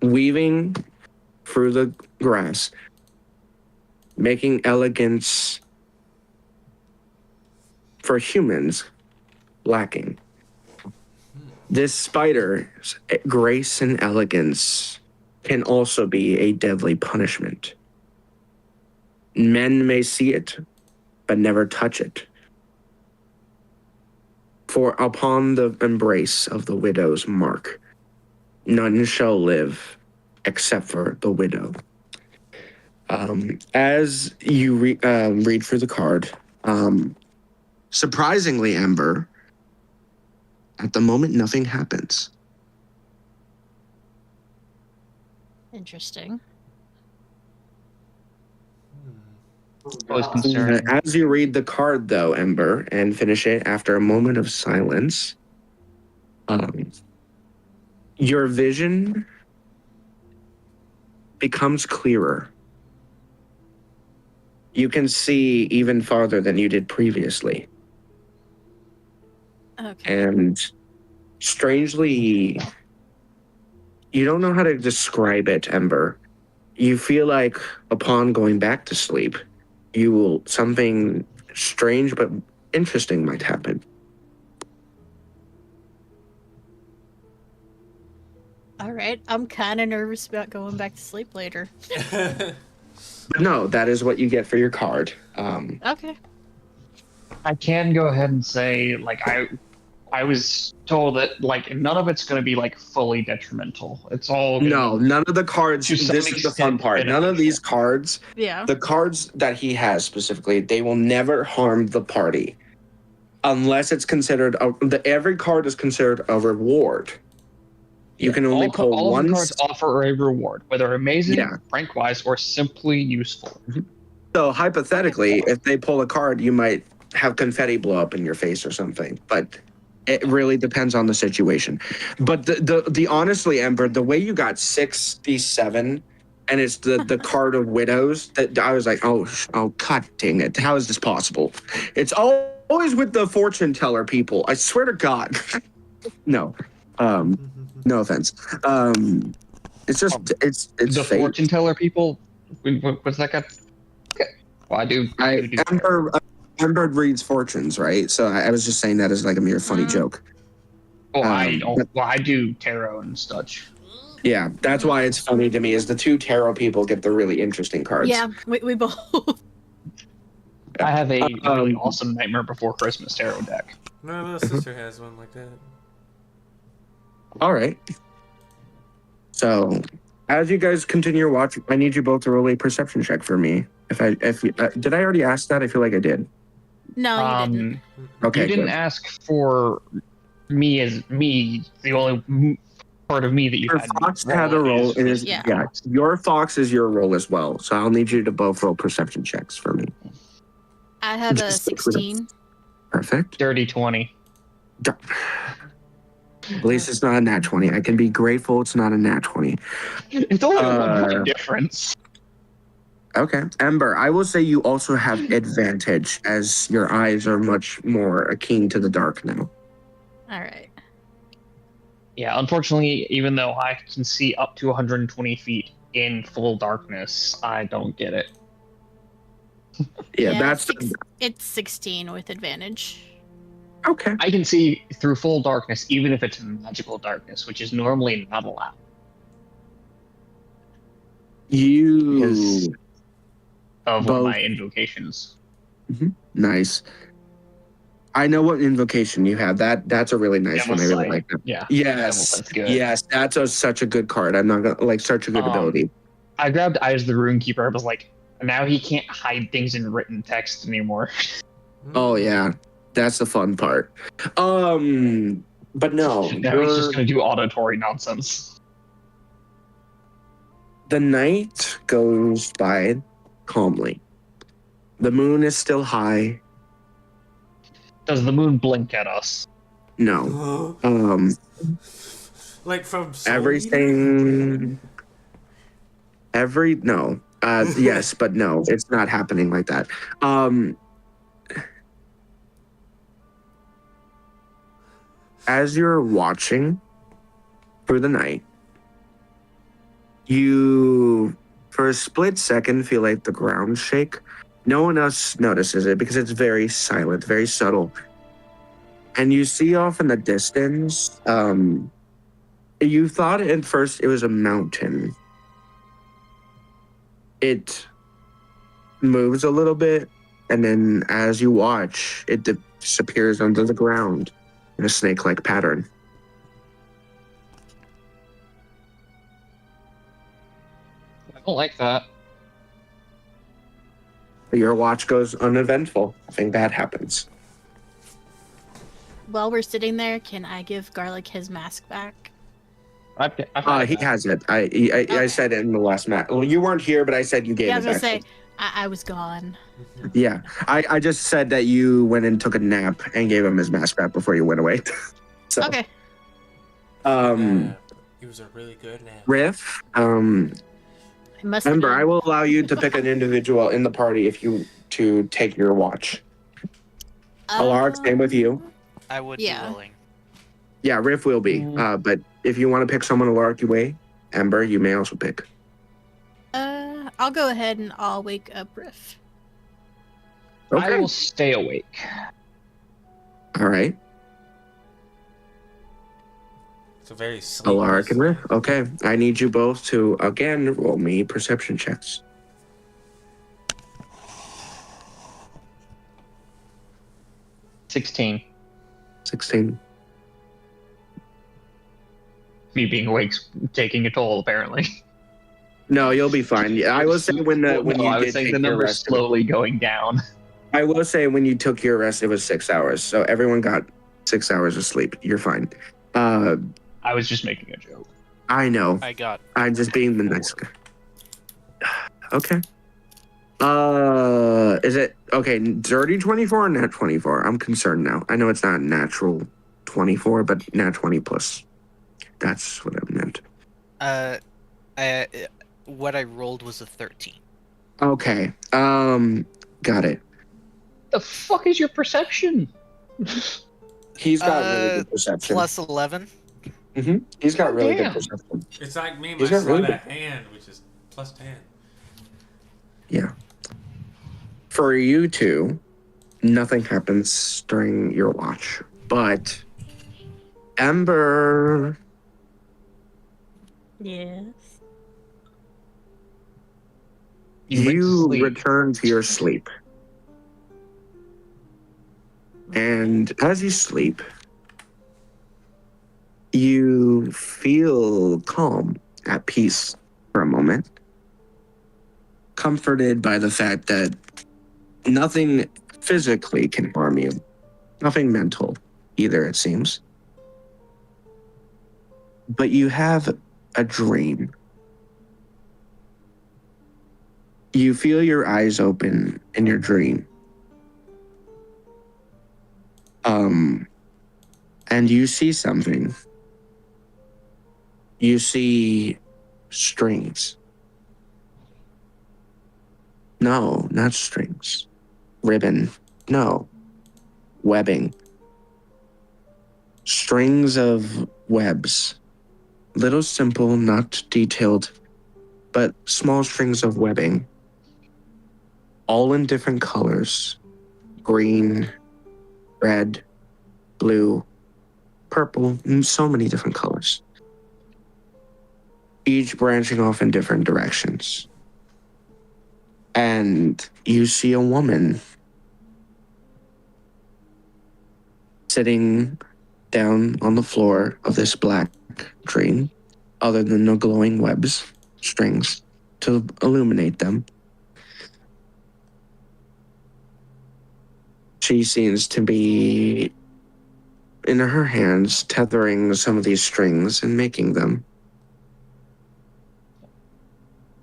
Weaving through the grass, making elegance for humans lacking. This spider's grace and elegance can also be a deadly punishment. Men may see it, but never touch it. For upon the embrace of the widow's mark, none shall live except for the widow. As you read through the card, surprisingly, Ember, at the moment, nothing happens. Interesting. Always concerning. As you read the card, though, Ember, and finish it after a moment of silence, your vision becomes clearer. You can see even farther than you did previously. Okay. And strangely, you don't know how to describe it, Ember. You feel like upon going back to sleep, something strange but interesting might happen. All right. I'm kind of nervous about going back to sleep later. But no, that is what you get for your card. Okay. I can go ahead and say, like, I was told that like none of it's going to be like fully detrimental. It's all gonna No, be, none of the cards. to some This is the fun extent, part. None of these beneficial. cards, Yeah. the cards that he has specifically, they will never harm the party unless it's considered every card is considered a reward. You can only pull all of the once. cards offer a reward, whether amazing, Yeah. rank wise, or simply useful. So hypothetically, if they pull a card, you might have confetti blow up in your face or something. But it really depends on the situation. But the honestly, Ember, the way you got 67, and it's the card of widows, that I was like, oh, god dang it, how is this possible? It's always with the fortune teller people. I swear to God. No, no offense. It's just it's The fate. fortune teller people. What's that guy? Okay. Well, I do. Ember reads fortunes, right? So I was just saying that as like a mere funny joke. Well, I don't. Well, I do tarot and such. Yeah, that's why it's funny to me is the two tarot people get the really interesting cards. Yeah, we both. I have a really awesome Nightmare Before Christmas tarot deck. My little sister has one like that. All right. So, as you guys continue watching, I need you both to roll a perception check for me. Did I already ask that? I feel like I did. No, you didn't. Okay. You didn't good. ask for me as me. The only part of me that you Your had. fox had a roll. It is Yeah. Your fox is your roll as well. So I'll need you to both roll perception checks for me. I have a Just- 16. Perfect. Dirty 20. At least it's not a nat 20. I can be grateful it's not a nat 20. It's only a 1 point difference. Okay. Ember, I will say you also have advantage as your eyes are much more keen to the dark now. All right. Yeah, unfortunately, even though I can see up to 120 feet in full darkness, I don't get it. Yeah, that's it's 16 with advantage. okay. I can see through full darkness, even if it's magical darkness, which is normally not allowed. You Because of both. my invocations. Nice. I know what invocation you have. That's a really nice one. I really like that. Yeah. Yes. That's good. Yes, that's such a good card. I'm not gonna like such a good ability. I grabbed Eyes the Runekeeper. I was like, now he can't hide things in written text anymore. Oh yeah. That's the fun part. But no. Now he's just gonna do auditory nonsense. The night goes by calmly. The moon is still high. Does the moon blink at us? No. Like from Everything. No. Yes, but no, it's not happening like that. As you're watching through the night, you, for a split second, feel like the ground shake. No one else notices it because it's very silent, very subtle. And you see off in the distance, you thought at first it was a mountain. It moves a little bit, and then as you watch, it disappears under the ground in a snake-like pattern. I don't like that. Your watch goes uneventful. Nothing bad happens. While we're sitting there, can I give Garlic his mask back? He has it. I said it in the last match. Well, you weren't here, but I said you gave Yeah, I it was gonna back. say, I was gone. Yeah, I just said that you went and took a nap and gave him his mask back before you went away. So, Okay. He was a really good nap. Riff, I must remember, have I will allow you to pick an individual in the party to take your watch. Alark, same with you. I would Yeah. be willing. Yeah, Riff will be. But if you want to pick someone Alark you way, Ember, you may also pick. I'll go ahead and I'll wake up Riff. Okay. I will stay awake. All right. It's a very sleepy. Alark and Riff. Okay. I need you both to, again, roll me perception checks. 16. 16. Me being awake's taking a toll, apparently. No, you'll be fine. Yeah, I will say when I you was did saying take the your number's rest. slowly going down. I will say when you took your rest, it was 6 hours. So everyone got 6 hours of sleep. You're fine. I was just making a joke. I know. I got. I'm just being the nice guy. Okay. Is it okay? Dirty 24 or nat 24? I'm concerned now. I know it's not natural 24, but nat 20 plus. That's what I meant. What I rolled was a 13. Okay. Got it. The fuck is your perception? He's got really good perception. Plus 11. He's got really good Damn. perception. It's like me, my He's got sleight really of hand, which is plus 10. Yeah. For you two, nothing happens during your watch, but Ember, Yes. you sleep. return to your sleep. And as you sleep, you feel calm, at peace for a moment, comforted by the fact that nothing physically can harm you, nothing mental either, it seems. But you have a dream. You feel your eyes open in your dream. And you see something. You see strings. No, not strings. Ribbon. No. Webbing. Strings of webs. Little simple, not detailed, but small strings of webbing. All in different colors. Green, red, blue, purple, and so many different colors. Each branching off in different directions. And you see a woman sitting down on the floor of this black dream, other than the glowing webs, strings, to illuminate them. She seems to be, in her hands, tethering some of these strings and making them.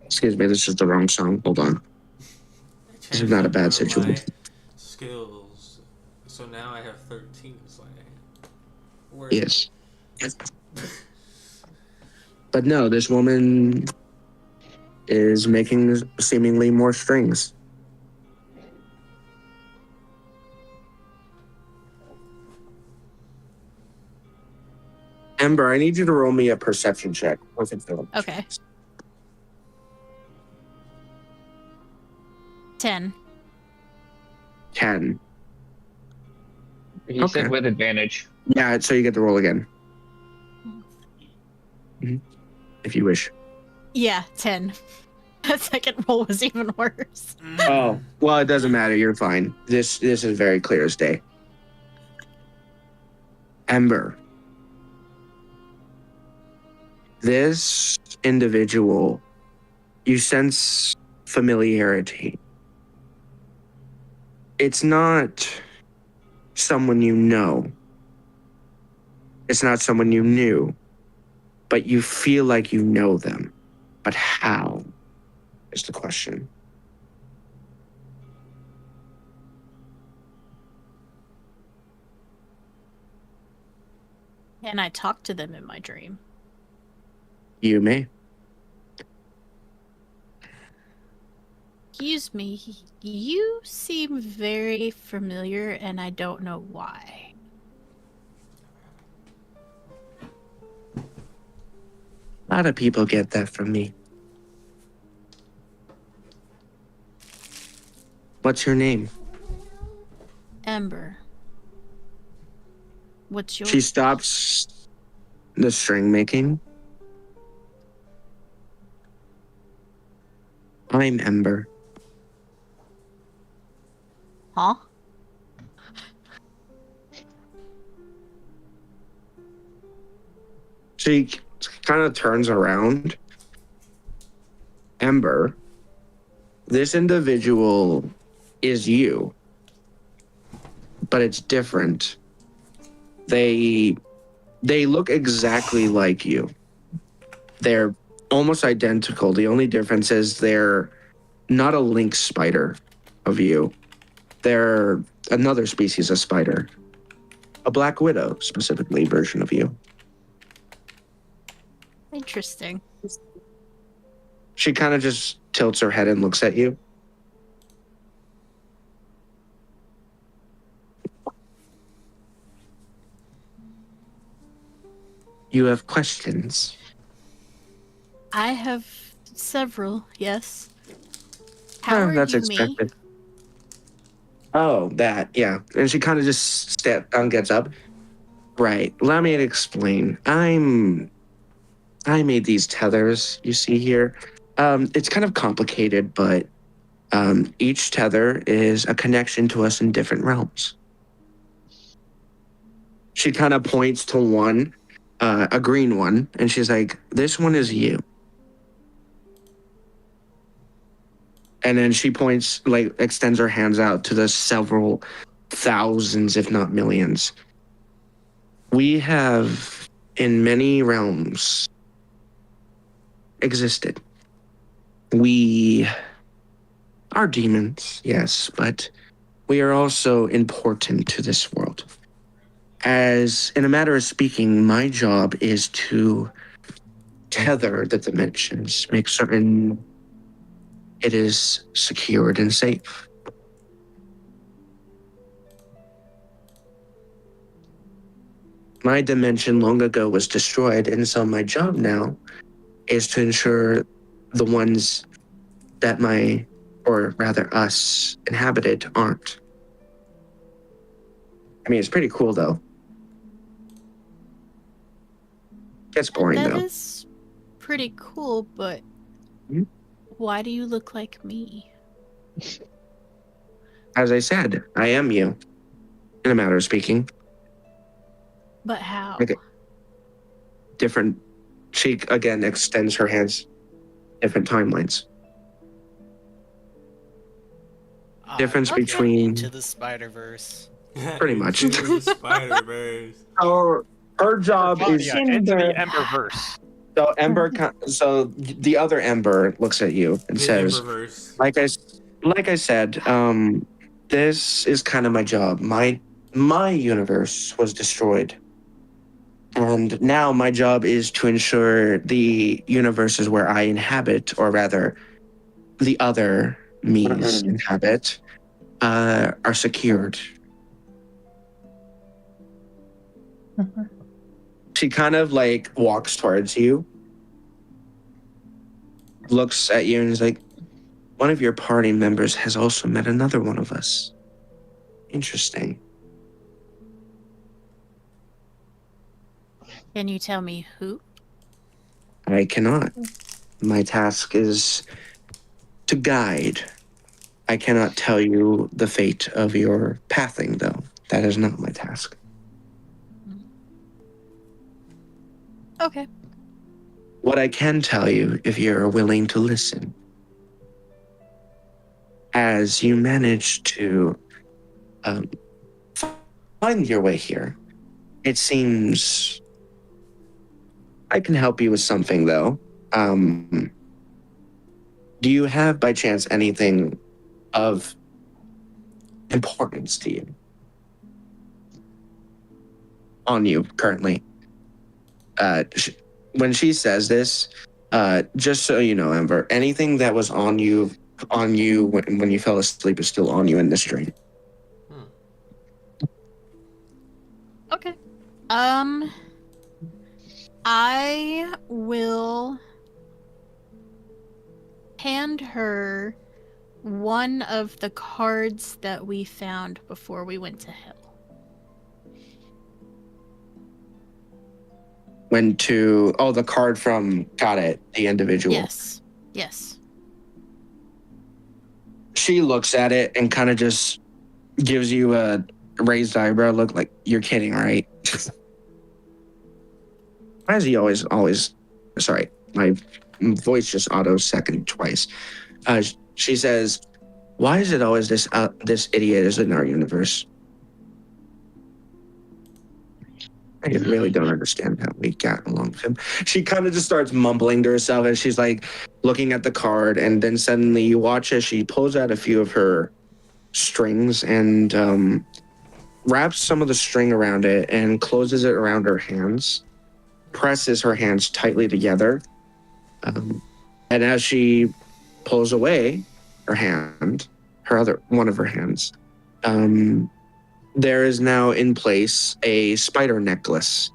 Excuse me, this is the wrong song. Hold on. This is not a bad situation. Skills. So now I have 13 sleight of hand. Yes. But no, this woman is making seemingly more strings. Ember, I need you to roll me a perception check. Okay. 10. 10. He said with advantage. Yeah, so you get to roll again. If you wish. Yeah, 10. That second roll was even worse. Oh, well, it doesn't matter. You're fine. This is very clear as day. Ember. This individual, you sense familiarity. It's not someone you know. It's not someone you knew. But you feel like you know them. But how is the question. And I talked to them in my dream. You may. Excuse me, you seem very familiar and I don't know why. A lot of people get that from me. What's your name? Ember. What's your... She stops the string making. I'm Ember. Huh? She kind of turns around. Ember, this individual is you, but it's different. They look exactly like you. They're almost identical. The only difference is they're not a lynx spider of you. They're another species of spider. A black widow, specifically, version of you. Interesting. She kind of just tilts her head and looks at you. You have questions? I have several, yes. How are That's you expected. me? Oh, that, yeah. And she kind of just gets up. Right. Allow me to explain. I made these tethers you see here. It's kind of complicated, but each tether is a connection to us in different realms. She kind of points to one, a green one, and she's like, "This one is you." And then she points, like, extends her hands out to the several thousands, if not millions. We have, in many realms, existed. We are demons, yes, but we are also important to this world. As, in a matter of speaking, my job is to tether the dimensions, make certain it is secured and safe. My dimension long ago was destroyed, and so my job now is to ensure the ones that or rather us, inhabited aren't. I mean, it's pretty cool, though. Gets boring, That though. is pretty cool, but Hmm? why do you look like me? As I said, I am you, in a matter of speaking. But how? Okay. Different. She, again, extends her hands. Different timelines. Difference Okay. between... Into the Spider-Verse. Pretty much. Into the Spider-Verse. Her job is... Yeah, into the Ember. Emberverse. So so the other Ember looks at you and The says, Emberverse. like I said, this is kind of my job. My universe was destroyed. And now my job is to ensure the universes where I inhabit, or rather, the other me's inhabit, are secured. She kind of like walks towards you, looks at you, and is like, "One of your party members has also met another one of us. Interesting." Can you tell me who? I cannot. My task is to guide. I cannot tell you the fate of your pathing, though. That is not my task. Okay. What I can tell you, if you're willing to listen, as you manage to find your way here, it seems I can help you with something, though. Do you have, by chance, anything of importance to you on you currently? When she says this, just so you know, Ember, anything that was on you when you fell asleep is still on you in this dream. Okay. I will hand her one of the cards that we found before we went to hell. The card from, got it, the individual. Yes. Yes. She looks at it and kind of just gives you a raised eyebrow look, like, you're kidding, right? Why is he always? Sorry, my voice just auto second twice. She says, "Why is it always this idiot is in our universe? I really don't understand how we got along with him." She kind of just starts mumbling to herself as she's like looking at the card, and then suddenly you watch as she pulls out a few of her strings and wraps some of the string around it and closes it around her hands, presses her hands tightly together. And as she pulls away her hand, one of her hands, there is now in place a spider necklace,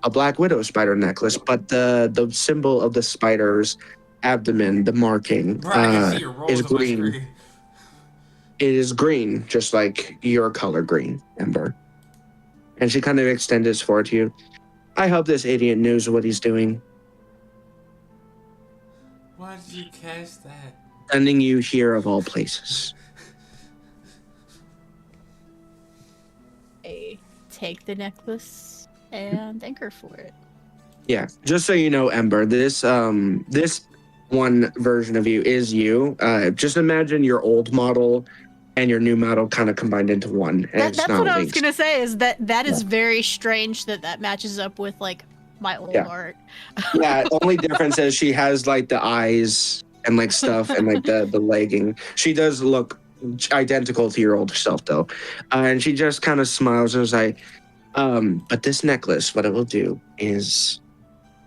a Black Widow spider necklace, but the symbol of the spider's abdomen, the marking, Bro, I can see your rolls is on my green. screen. It is green, just like your color green, Ember. And she kind of extends this forward to you. I hope this idiot knows what he's doing. Why did you cast that? Sending you here of all places. I take the necklace and thank her for it. Yeah, just so you know, Ember, this one version of you is you. Just imagine your old model and your new model kind of combined into one. And That's what I was gonna say. Is that is very strange that matches up with like my old art. Yeah, only difference is she has like the eyes and like stuff and like the legging. She does look identical to your older self though, and she just kind of smiles and is like, "But this necklace, what it will do is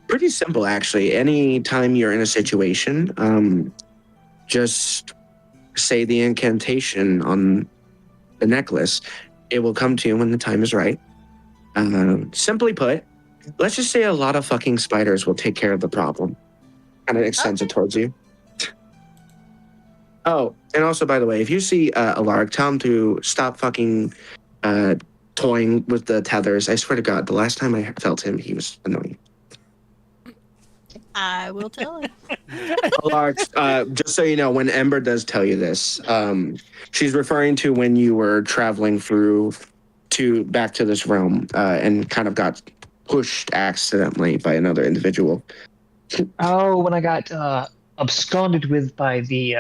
pretty simple actually. Anytime you're in a situation, just say the incantation on the necklace. It will come to you when the time is right. Simply put, let's just say a lot of fucking spiders will take care of the problem." And it extends it towards you. Oh, and also, by the way, if you see Alaric, tell him to stop fucking toying with the tethers. I swear to God, the last time I felt him, he was annoying. I will tell him. Alaric, just so you know, when Ember does tell you this, she's referring to when you were traveling back to this realm and kind of got pushed accidentally by another individual. Oh, when I got absconded with by the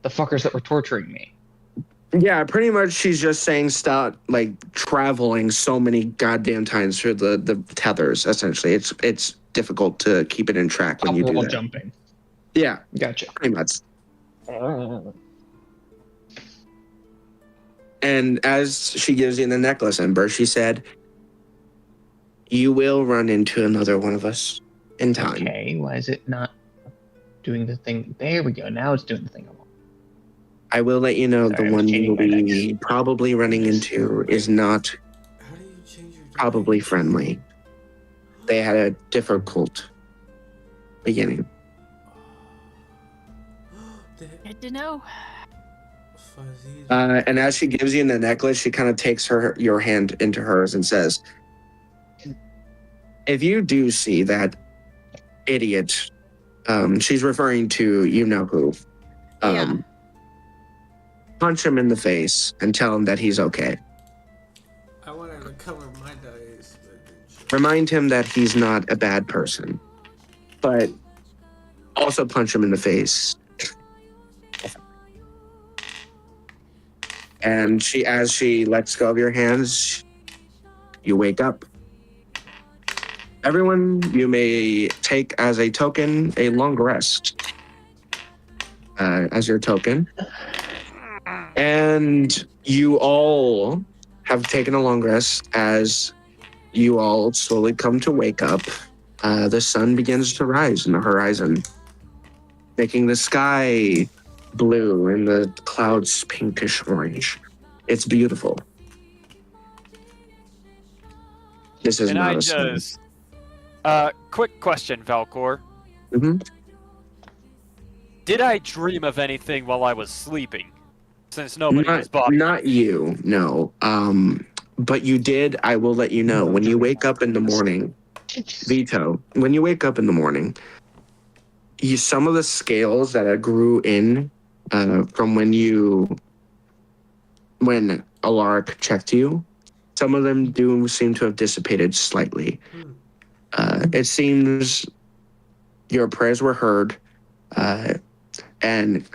fuckers that were torturing me. Yeah, pretty much she's just saying stop like traveling so many goddamn times through the tethers, essentially. It's difficult to keep it in track when you do that. Jumping. Yeah. Gotcha. Pretty much. And as she gives you the necklace, Ember, she said, "You will run into another one of us in time." Okay, why is it not doing the thing? There we go. Now it's doing the thing I want. I will let you know Sorry, the I'm one changing you'll my be probably running into is not How do you change your probably friendly. They had a difficult beginning. Good to know. Fuzzy. And as she gives you the necklace, she kind of takes your hand into hers and says, "If you do see that idiot," she's referring to you know who, Yeah. punch him in the face and tell him that he's okay. I wanted to cover my dice. Remind him that he's not a bad person, but also punch him in the face. And as she lets go of your hands, you wake up. Everyone, you may take as a token a long rest as your token. And you all have taken a long rest as you all slowly come to wake up. The sun begins to rise in the horizon, making the sky blue and the clouds pinkish orange. It's beautiful. This is And not I a sun. just quick question, Valcor. Mm-hmm. Did I dream of anything while I was sleeping? Since nobody was bothering. Not you, no. But you did, I will let you know, when you wake up in the morning, Vito, when you wake up in the morning, some of the scales that grew in from when Alaric checked you, some of them do seem to have dissipated slightly. It seems your prayers were heard, and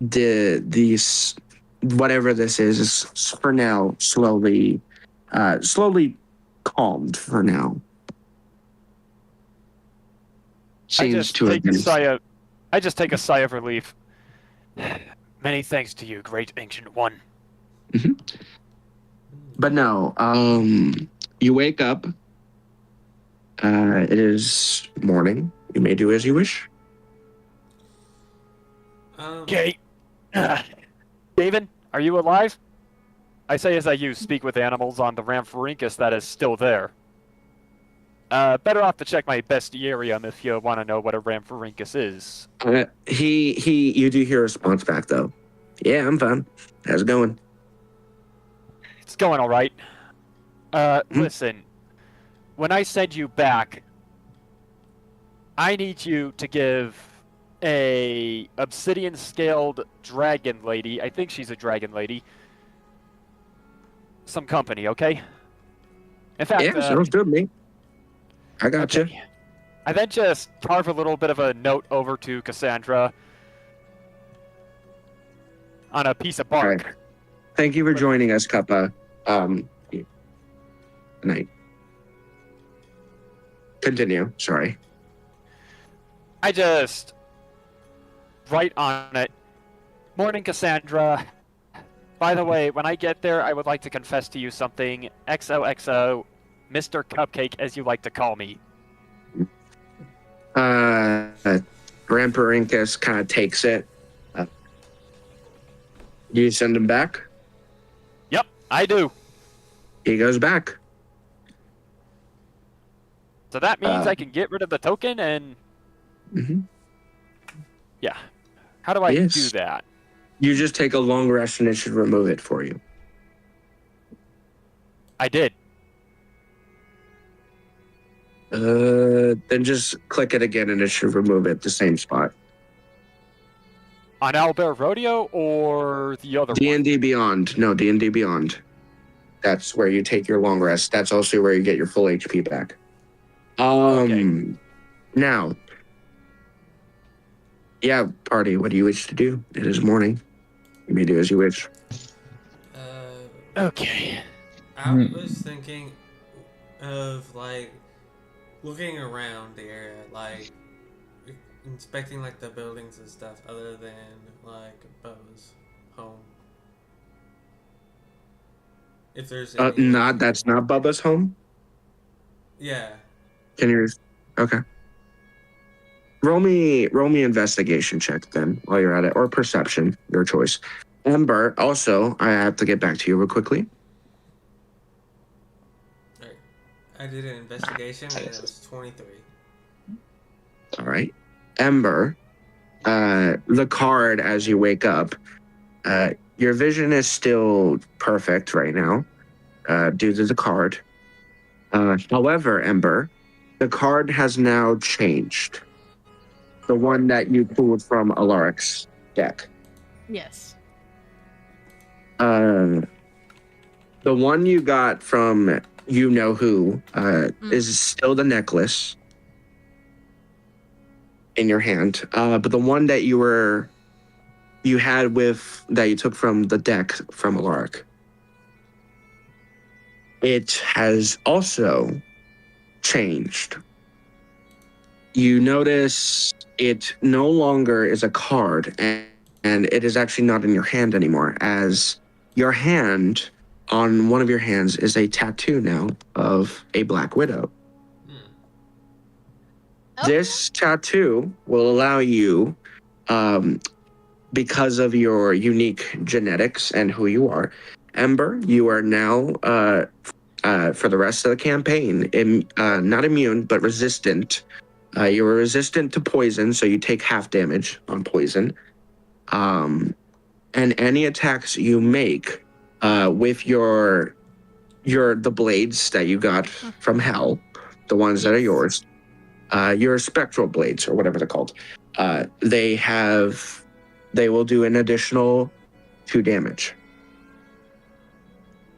these whatever this is for now slowly calmed for now. Seems to have been. I just take a sigh of relief. Many thanks to you, great ancient one. But no, you wake up. It is morning. You may do as you wish. Okay. David, are you alive? I say as I speak with animals on the Ramphorhynchus that is still there. Better off to check my bestiarium if you want to know what a Ramphorhynchus is. You do hear a response back though. Yeah, I'm fine. How's it going? It's going all right. Listen, when I send you back, I need you to give a obsidian-scaled dragon lady, I think she's a dragon lady, some company, okay? In fact, yeah, sounds good to me. I got you. Okay. I then just carve a little bit of a note over to Cassandra on a piece of bark. Right. Thank you for joining us, Kappa. Good night. Continue. Sorry. I just write on it, "Morning, Cassandra. By the way, when I get there, I would like to confess to you something. XOXO, Mr. Cupcake, as you like to call me." Ramphorhynchus kind of takes it. Do you send him back? Yep, I do. He goes back. So that means I can get rid of the token and... Mm-hmm. Yeah. How do I do that? You just take a long rest and it should remove it for you. I did. Then just click it again and it should remove it the same spot. On Owlbear Rodeo or the other one? D&D Beyond. No, D&D Beyond. That's where you take your long rest. That's also where you get your full HP back. Okay. Now. Yeah, party, what do you wish to do? It is morning. You may do as you wish. Okay. I was thinking of, like, looking around the area, like, inspecting, like, the buildings and stuff, other than, like, Bo's home. If there's any... That's not Bubba's home? Yeah. Can you... Okay. Roll me investigation check then while you're at it, or perception, your choice. Ember, also, I have to get back to you real quickly. Right. I did an investigation and it was 23. All right. Ember, the card as you wake up, your vision is still perfect right now due to the card. However, Ember, the card has now changed. The one that you pulled from Alaric's deck. Yes. The one you got from you know who is still the necklace in your hand. But the one that you took from the deck from Alaric, it has also changed. You notice it no longer is a card, and it is actually not in your hand anymore, as your hand, on one of your hands, is a tattoo now of a Black Widow. This tattoo will allow you, because of your unique genetics and who you are, Ember, you are now, for the rest of the campaign, not immune, but resistant. You are resistant to poison, so you take half damage on poison. And any attacks you make with the blades that you got from Hell, the ones that are yours, your spectral blades or whatever they're called, they will do an additional 2 damage.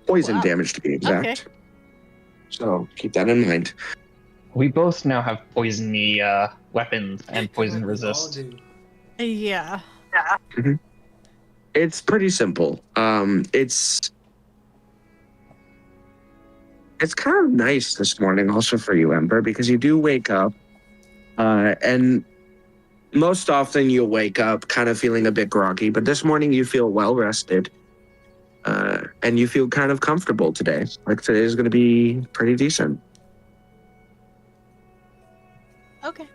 Poison damage to be exact. Okay. So keep that in mind. We both now have poisony weapons and poison resist. Yeah. It's pretty simple. It's kind of nice this morning also for you, Ember, because you do wake up, and most often you'll wake up kind of feeling a bit groggy, but this morning you feel well rested, and you feel kind of comfortable today. Like today is going to be pretty decent. Okay.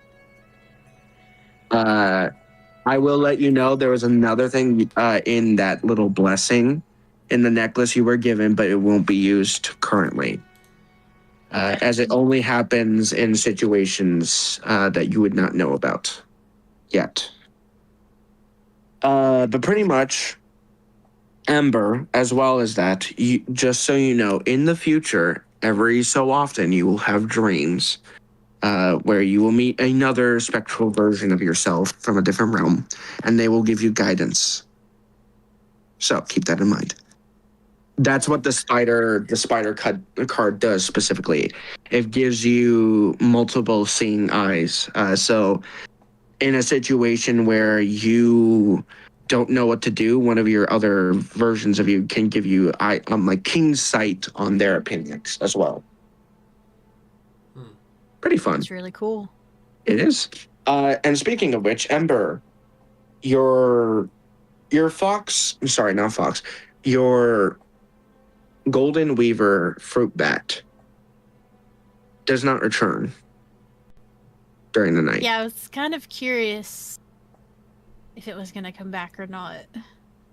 I will let you know there was another thing in that little blessing in the necklace you were given, but it won't be used currently. As it only happens in situations that you would not know about yet. But pretty much, Ember, as well as that, just so you know, in the future, every so often you will have dreams where you will meet another spectral version of yourself from a different realm, and they will give you guidance. So keep that in mind. That's what the spider card does specifically. It gives you multiple seeing eyes. So in a situation where you don't know what to do, one of your other versions of you can give you like king's sight on their opinions as well. Pretty fun. It's really cool. It is. And speaking of which, Ember, your fox, sorry, not fox, your golden weaver fruit bat does not return during the night. Yeah, I was kind of curious if it was going to come back or not.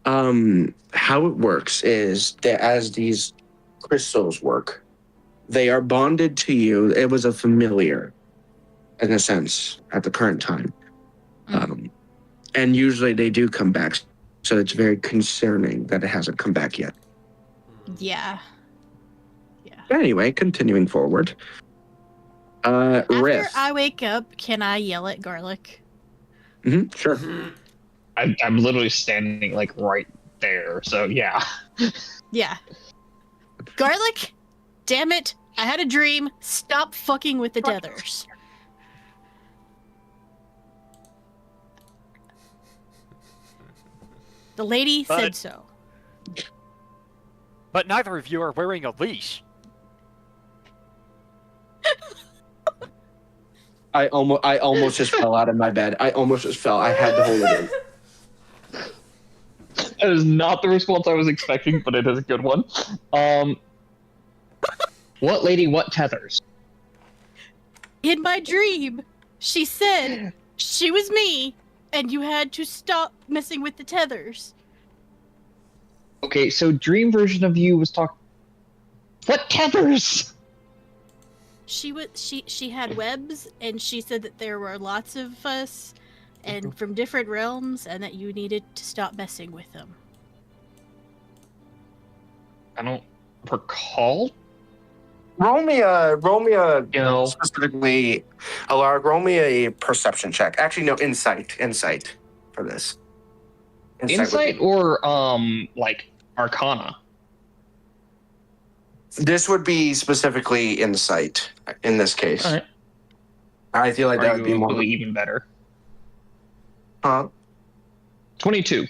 How it works is that as these crystals work, they are bonded to you. It was a familiar, in a sense, at the current time. And usually they do come back. So it's very concerning that it hasn't come back yet. Yeah. But anyway, continuing forward. After Riff. I wake up, can I yell at Garlic? Sure. I'm literally standing like right there, so yeah. Yeah. Garlic, damn it! I had a dream. Stop fucking with the tethers. The lady said so. But neither of you are wearing a leash. I almost just fell out of my bed. I almost just fell. I had to hold it in. That is not the response I was expecting, but it is a good one. What lady, what tethers? In my dream, she said she was me, and you had to stop messing with the tethers. Okay, so dream version of you was talking. What tethers? She had webs, and she said that there were lots of us, and from different realms, and that you needed to stop messing with them. I don't recall. Roll me a No. specifically, Alara, roll me a perception check. Actually, no, insight for this. Insight or like Arcana? This would be specifically insight in this case. All right. I feel like that would be more. Arguably even better. Huh? 22.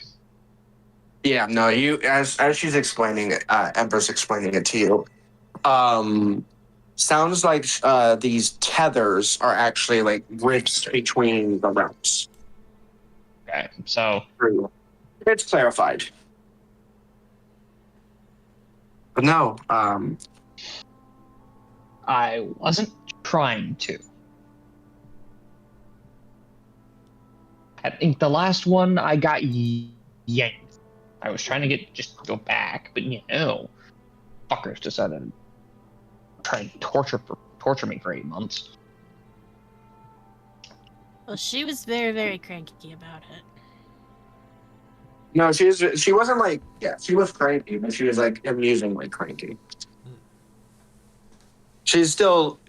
Yeah, no, you as she's explaining it, Ember's explaining it to you. Sounds like these tethers are actually like rifts between the realms. Okay, so It's clarified. But no, I wasn't trying to. I think the last one I got yanked. I was trying to just go back, but fuckers decided to try and torture me for 8 months. Well, she was very, very cranky about it. no, she wasn't like she was cranky, but she was like amusingly cranky. She's still.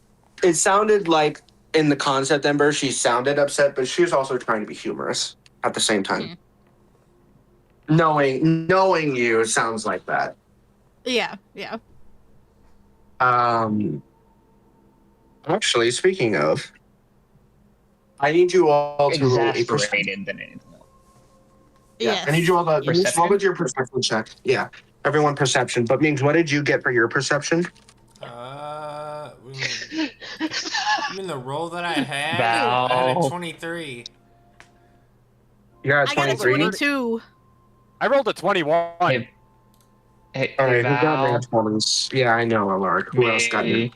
It sounded like in the concept, Ember, she sounded upset, but she was also trying to be humorous at the same time. Knowing you sounds like that. Yeah. Actually, speaking of, I need you all to roll a perception. Exasperated than anything else. Yeah, Yes. I need you all to. Perception? What was your perception check? Yeah, everyone perception. But Mings, what did you get for your perception? You mean the roll that I had? Val. I had a 23. You're at I got a 23. 22. I rolled a 21. Hey, All right, who got Val, nat 20s? Yeah, I know, Alark. Who else got you? me.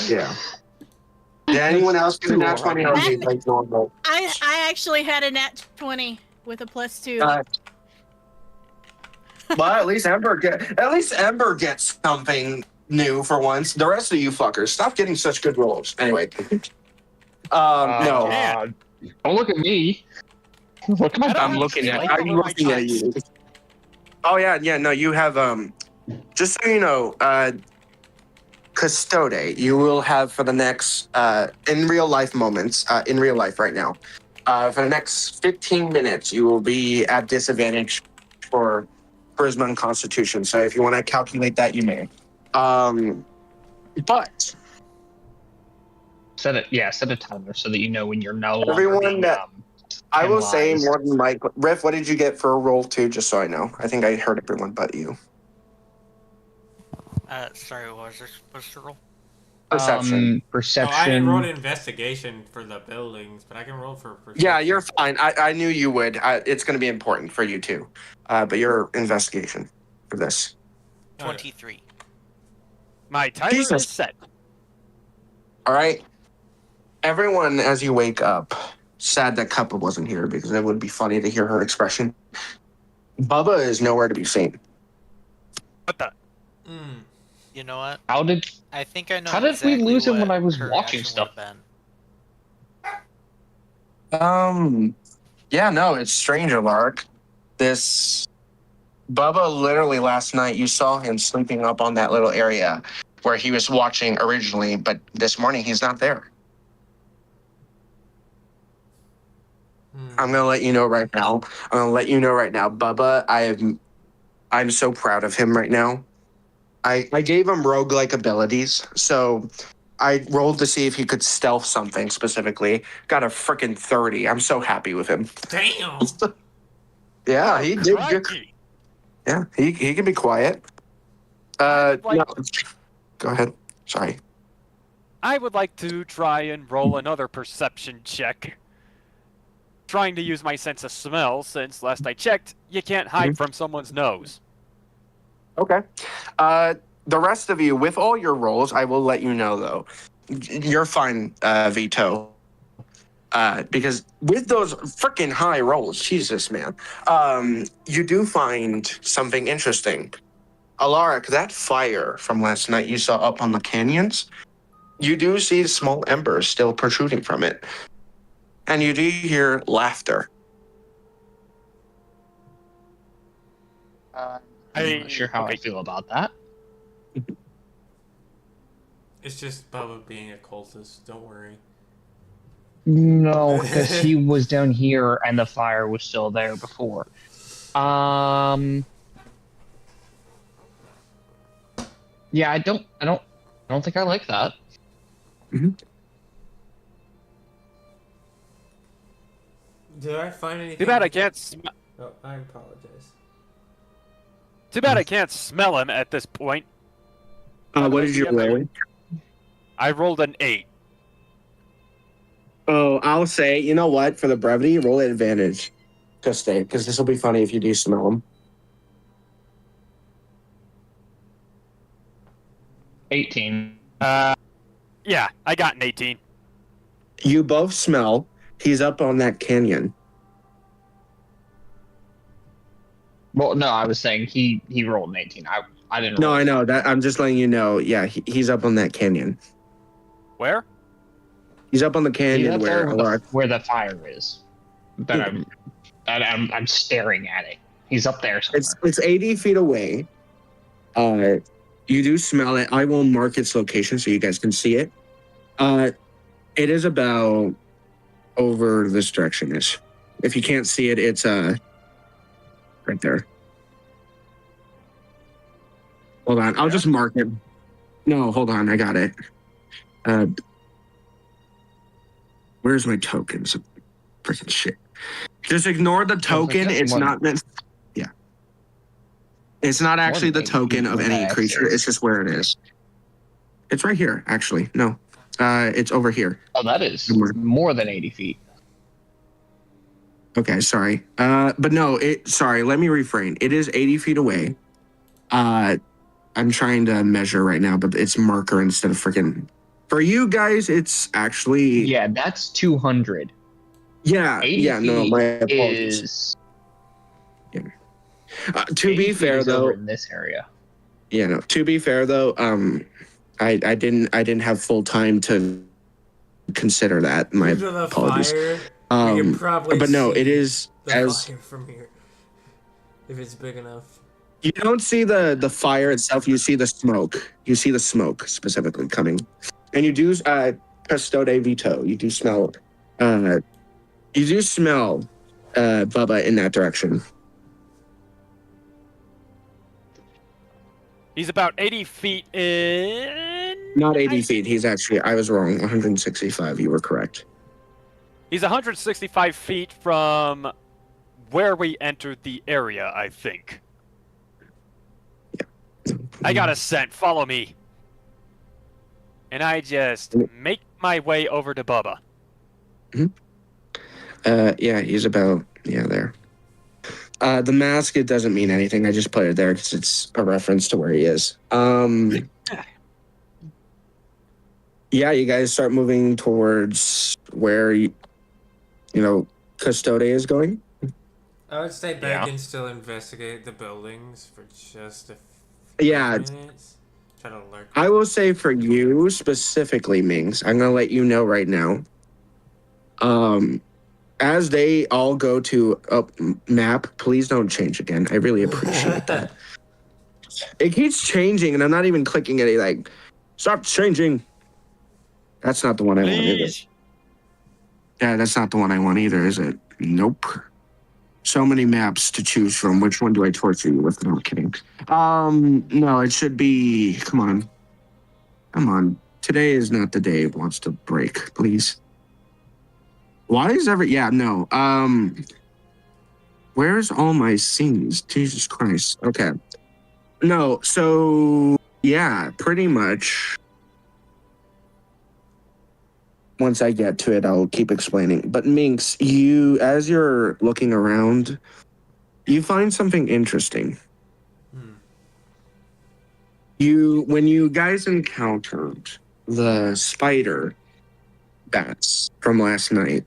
Yeah. Did anyone else get a nat 20 or That- was it like normal? I actually had a nat 20 with a +2. Well, at least Ember gets something new for once. The rest of you fuckers, stop getting such good rolls. Anyway. No. Yeah. Don't look at me. Look at my I don't I'm have looking to at sleep I'm over my looking at chest. you. Oh yeah, no, you have just so you know, Custode, you will have for the next in real life moments, in real life right now. For the next 15 minutes, you will be at disadvantage for charisma and constitution. So if you want to calculate that, you may. But Set a timer so that you know when you're no longer everyone being, that I will say penalized. more than like Riff, what did you get for a roll too? Just so I know. I think I heard everyone but you. Sorry, what was this? What's the roll? Perception. Perception. Oh, I didn't roll an investigation for the buildings, but I can roll for perception. Yeah, you're fine. I knew you would. It's going to be important for you too. But your investigation for this. 23. My timer Jesus. is set. All right. Everyone, as you wake up, sad that Cuppa wasn't here because it would be funny to hear her expression. Bubba is nowhere to be seen. What the? You know what? How did I think I know. How did we exactly lose him when what I was her watching action stuff? would've been. Yeah, no, it's Stranger Lark. This Bubba literally last night you saw him sleeping up on that little area where he was watching originally, but this morning he's not there. I'm gonna let you know right now. Bubba, I'm so proud of him right now. I gave him roguelike abilities, so I rolled to see if he could stealth something specifically. Got a freaking 30. I'm so happy with him. Damn. Yeah, he did. Crikey. Yeah, he can be quiet. I would like- No. Go ahead. Sorry. I would like to try and roll another perception check. Trying to use my sense of smell, since last I checked, you can't hide from someone's nose. Okay. The rest of you, with all your rolls, I will let you know though. You're fine, Vito. Because with those freaking high rolls, Jesus, man, you do find something interesting. Alaric, that fire from last night you saw up on the canyons, you do see small embers still protruding from it. And you do hear laughter. I'm not sure how I feel about that. It's just Bubba being a cultist. Don't worry. No, because he was down here and the fire was still there before. Yeah, I don't think I like that. Did I find anything? Too bad I can't Oh, I apologize. Too bad I can't smell him at this point. What did you roll? I rolled an 8. Oh, I'll say, you know what? For the brevity, roll at advantage. Just stay, because this will be funny if you do smell them. 18. Yeah, I got an 18. You both smell. He's up on that canyon. Well, no, I was saying he rolled an 18. I didn't. No, roll I know that. I'm just letting you know. Yeah, he's up on that canyon. Where? He's up on the He's canyon up there where where the fire is. That I'm staring at it. He's up there somewhere. it's 80 feet away. You do smell it. I will mark its location so you guys can see it. It is about over this direction-ish. If you can't see it, it's right there. Hold on, I'll just mark it. No, hold on, I got it. Uh, where's my tokens? Freaking shit. Just ignore the token. that's It's more- not meant. Yeah. It's not actually the 80 token feet of from any that creature. exit. It's just where it is. It's right here, actually. No. It's over here. Oh, that is more than 80 feet. Okay, sorry. But no, sorry, let me refrain. It is 80 feet away. I'm trying to measure right now, but it's marker instead of freaking. For you guys, it's actually. Yeah, that's 200. Yeah, 80 yeah, no, feet my apologies. is To 80 be feet fair is though, over in this area. yeah, no. To be fair though, I didn't have full time to consider that. My Due to the apologies. fire, we can probably But no, see it is the as fire from here. If it's big enough. you don't see the fire itself. You see the smoke. You see the smoke specifically coming, and you do custode vito. You do smell. Bubba in that direction. He's about 80 feet in. Not 80 feet. He's actually. I was wrong. 165. You were correct. He's 165 feet from where we entered the area, I think. I got a scent. Follow me. And I just make my way over to Bubba. Yeah, he's about there. The mask, it doesn't mean anything. I just put it there because it's a reference to where he is. Yeah, you guys start moving towards where Custode is going. I would stay back and still investigate the buildings for just a few minutes. Try to lurk. I will say for you specifically, Mings, I'm gonna let you know right now. As they all go to map, please don't change again. I really appreciate that. It keeps changing, and I'm not even clicking it. Like, stop changing. That's not the one I want either. Yeah, that's not the one I want either, is it? Nope. So many maps to choose from. Which one do I torture you with? No, I'm kidding. No, it should be. Come on. Today is not the day it wants to break. Please. Why is no. Where's all my scenes? Jesus Christ. Okay. No, so yeah, pretty much. Once I get to it, I'll keep explaining. But Minx, as you're looking around, you find something interesting. When you guys encountered the spider bats from last night,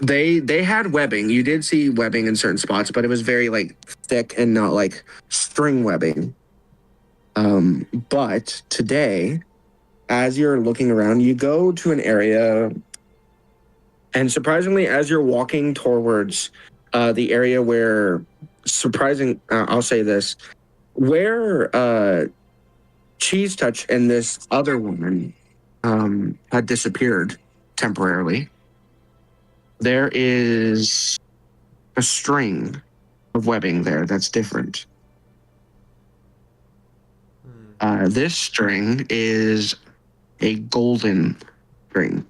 they had webbing. You did see webbing in certain spots, but it was very thick and not like string webbing. But today, as you're looking around, you go to an area, and surprisingly, as you're walking towards the area where, I'll say this, where Cheese Touch and this other woman had disappeared temporarily, there is a string of webbing there that's different. This string is a golden string.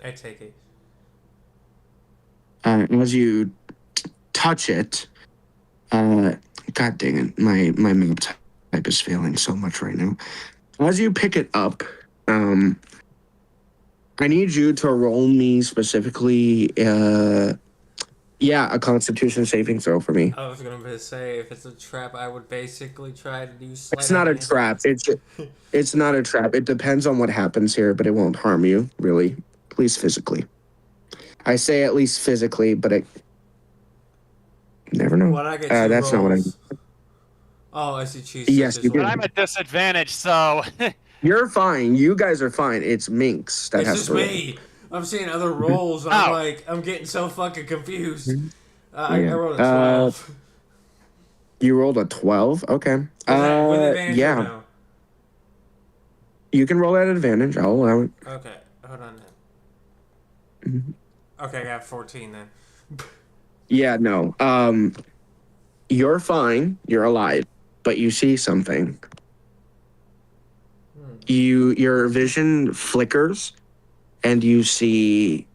I take it. As you touch it, God dang it, my map type is failing so much right now. As you pick it up, I need you to roll me specifically, a Constitution saving throw for me. I was gonna say, if it's a trap, I would basically try to do. It's not a trap. It's not a trap. It depends on what happens here, but it won't harm you, really. At least physically. I say at least physically, but it never know. What I get that's not what I. Oh, I see. Cheese. Yes, you But do. I'm at disadvantage, so. You're fine. You guys are fine. It's Minx that has It's to just roll. me. I'm seeing other rolls. I'm getting so fucking confused. I rolled a 12. You rolled a 12? Okay. With advantage or yeah. no? You can roll at advantage. I'll allow it. Okay, hold on then. Okay, I got 14 then. Yeah, no. You're fine. You're alive. But you see something. Your vision flickers, and you see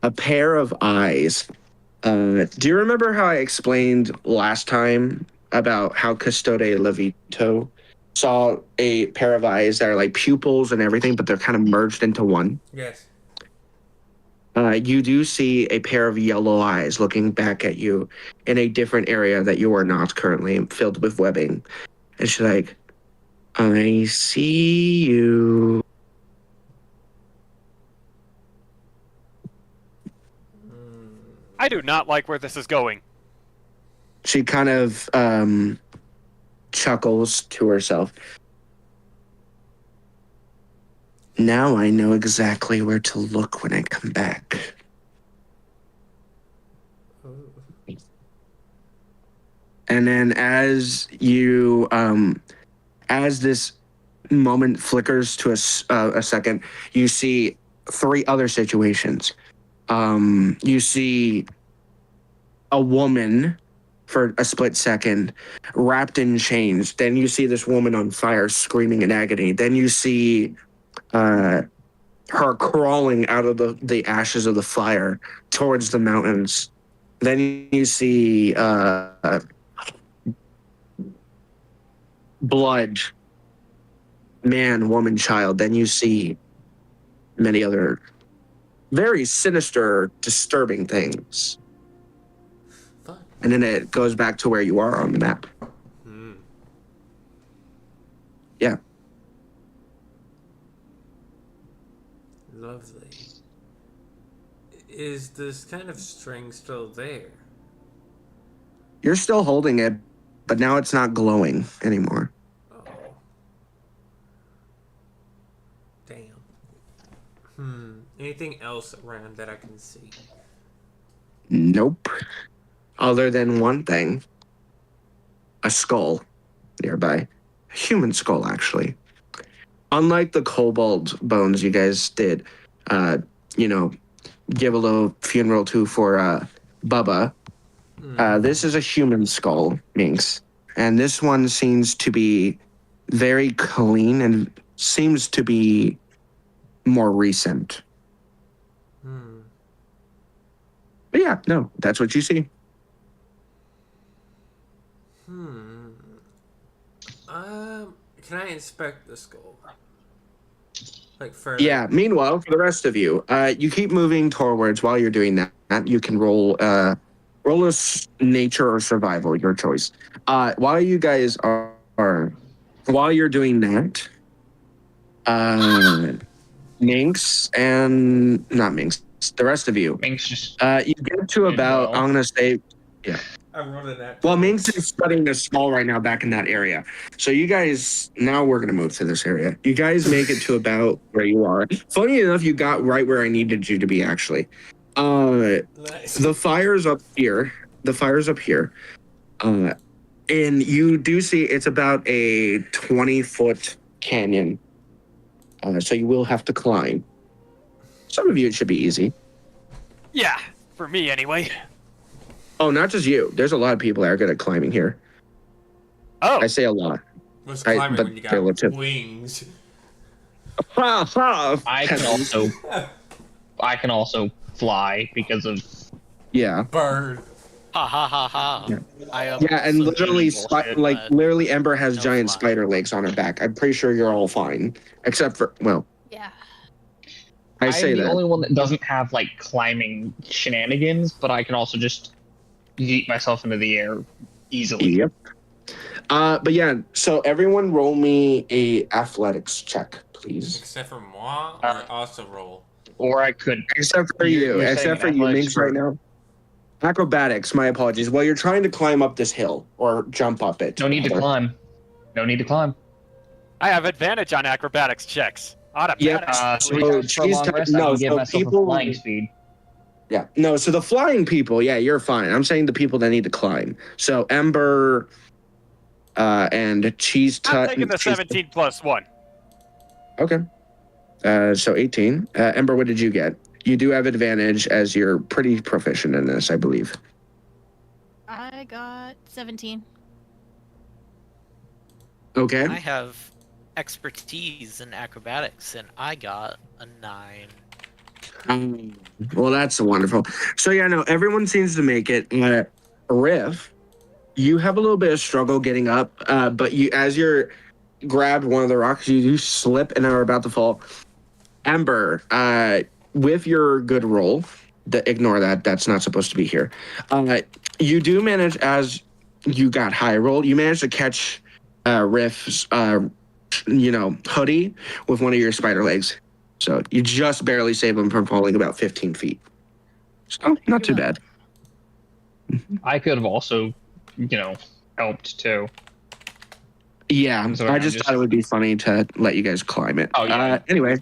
a pair of eyes. Do you remember how I explained last time about how Custode Levito saw a pair of eyes that are like pupils and everything, but they're kind of merged into one? Yes. You do see a pair of yellow eyes looking back at you in a different area that you are not currently, filled with webbing. And she's like, I see you. I do not like where this is going. She kind of chuckles to herself. Now I know exactly where to look when I come back. And then as you, as this moment flickers to a second, you see 3 other situations. You see a woman for a split second wrapped in chains. Then you see this woman on fire screaming in agony. Then you see her crawling out of the ashes of the fire towards the mountains. Then you see blood, man, woman, child. Then you see many other very sinister, disturbing things. Fun. And then it goes back to where you are on the map. Yeah. Lovely. Is this kind of string still there? You're still holding it, but now it's not glowing anymore. Oh. Damn. Anything else around that I can see? Nope. Other than one thing. A skull nearby. A human skull, actually. Unlike the kobold bones you guys did, give a little funeral to for Bubba. This is a human skull, Minx. And this one seems to be very clean and seems to be more recent. But yeah, no, that's what you see. Can I inspect the skull? Like further? Yeah, meanwhile, for the rest of you, you keep moving towards while you're doing that. You can roll nature or survival, your choice. While you guys while you're doing that, Minx and not Minx, the rest of you. Minx just you get to about, well. I'm gonna say, yeah. I'm running that. Well, Minx is studying a skull right now back in that area. So you guys, now we're gonna move to this area. You guys make it to about where you are. Funny enough, you got right where I needed you to be, actually. Nice. The fire's up here. And you do see it's about a 20-foot canyon. So you will have to climb. Some of you, it should be easy. Yeah, for me anyway. Oh, not just you. There's a lot of people that are good at climbing here. Oh, I say a lot. What's climbing but when you they're got legit. wings? Ha ha! I can also fly because of Yeah. Bird. Ha ha ha ha. Yeah. I am Yeah, and also literally, doing bullshit, but literally, Ember has no giant flying. spider legs on her back. I'm pretty sure you're all fine, except for, well, Yeah. I say I'm the that. only one that doesn't have like climbing shenanigans, but I can also just yeet myself into the air easily. Yep. But yeah, so everyone roll me a athletics check, please. Except for moi, or also roll. Or I could. Except for you. You're Except for saying you, athletics Minx, for- right now. Acrobatics, my apologies. Well, you're trying to climb up this hill or jump up it. No need to climb. No need to climb. I have advantage on acrobatics checks. Yep. Automatic. So So for a long she's rest, I no, can give so myself people- a flying speed. Yeah. No, so the flying people, yeah, you're fine. I'm saying the people that need to climb. So Ember and Cheese I'm Tut. taking the 17 plus 1. Okay. So 18. Ember, what did you get? You do have advantage as you're pretty proficient in this, I believe. I got 17. Okay. I have expertise in acrobatics, and I got a 9. Well, that's wonderful. So yeah, no, everyone seems to make it. Riff, you have a little bit of struggle getting up, but you, as you're grabbed one of the rocks, you do slip and are about to fall. Ember, with your good roll, ignore that. That's not supposed to be here. You do manage, as you got high roll, you managed to catch Riff's, hoodie with one of your spider legs. So you just barely save him from falling about 15 feet. So not too bad. I could have also, helped too. Yeah, So I just thought it would be funny to let you guys climb it. Oh, yeah. Anyway,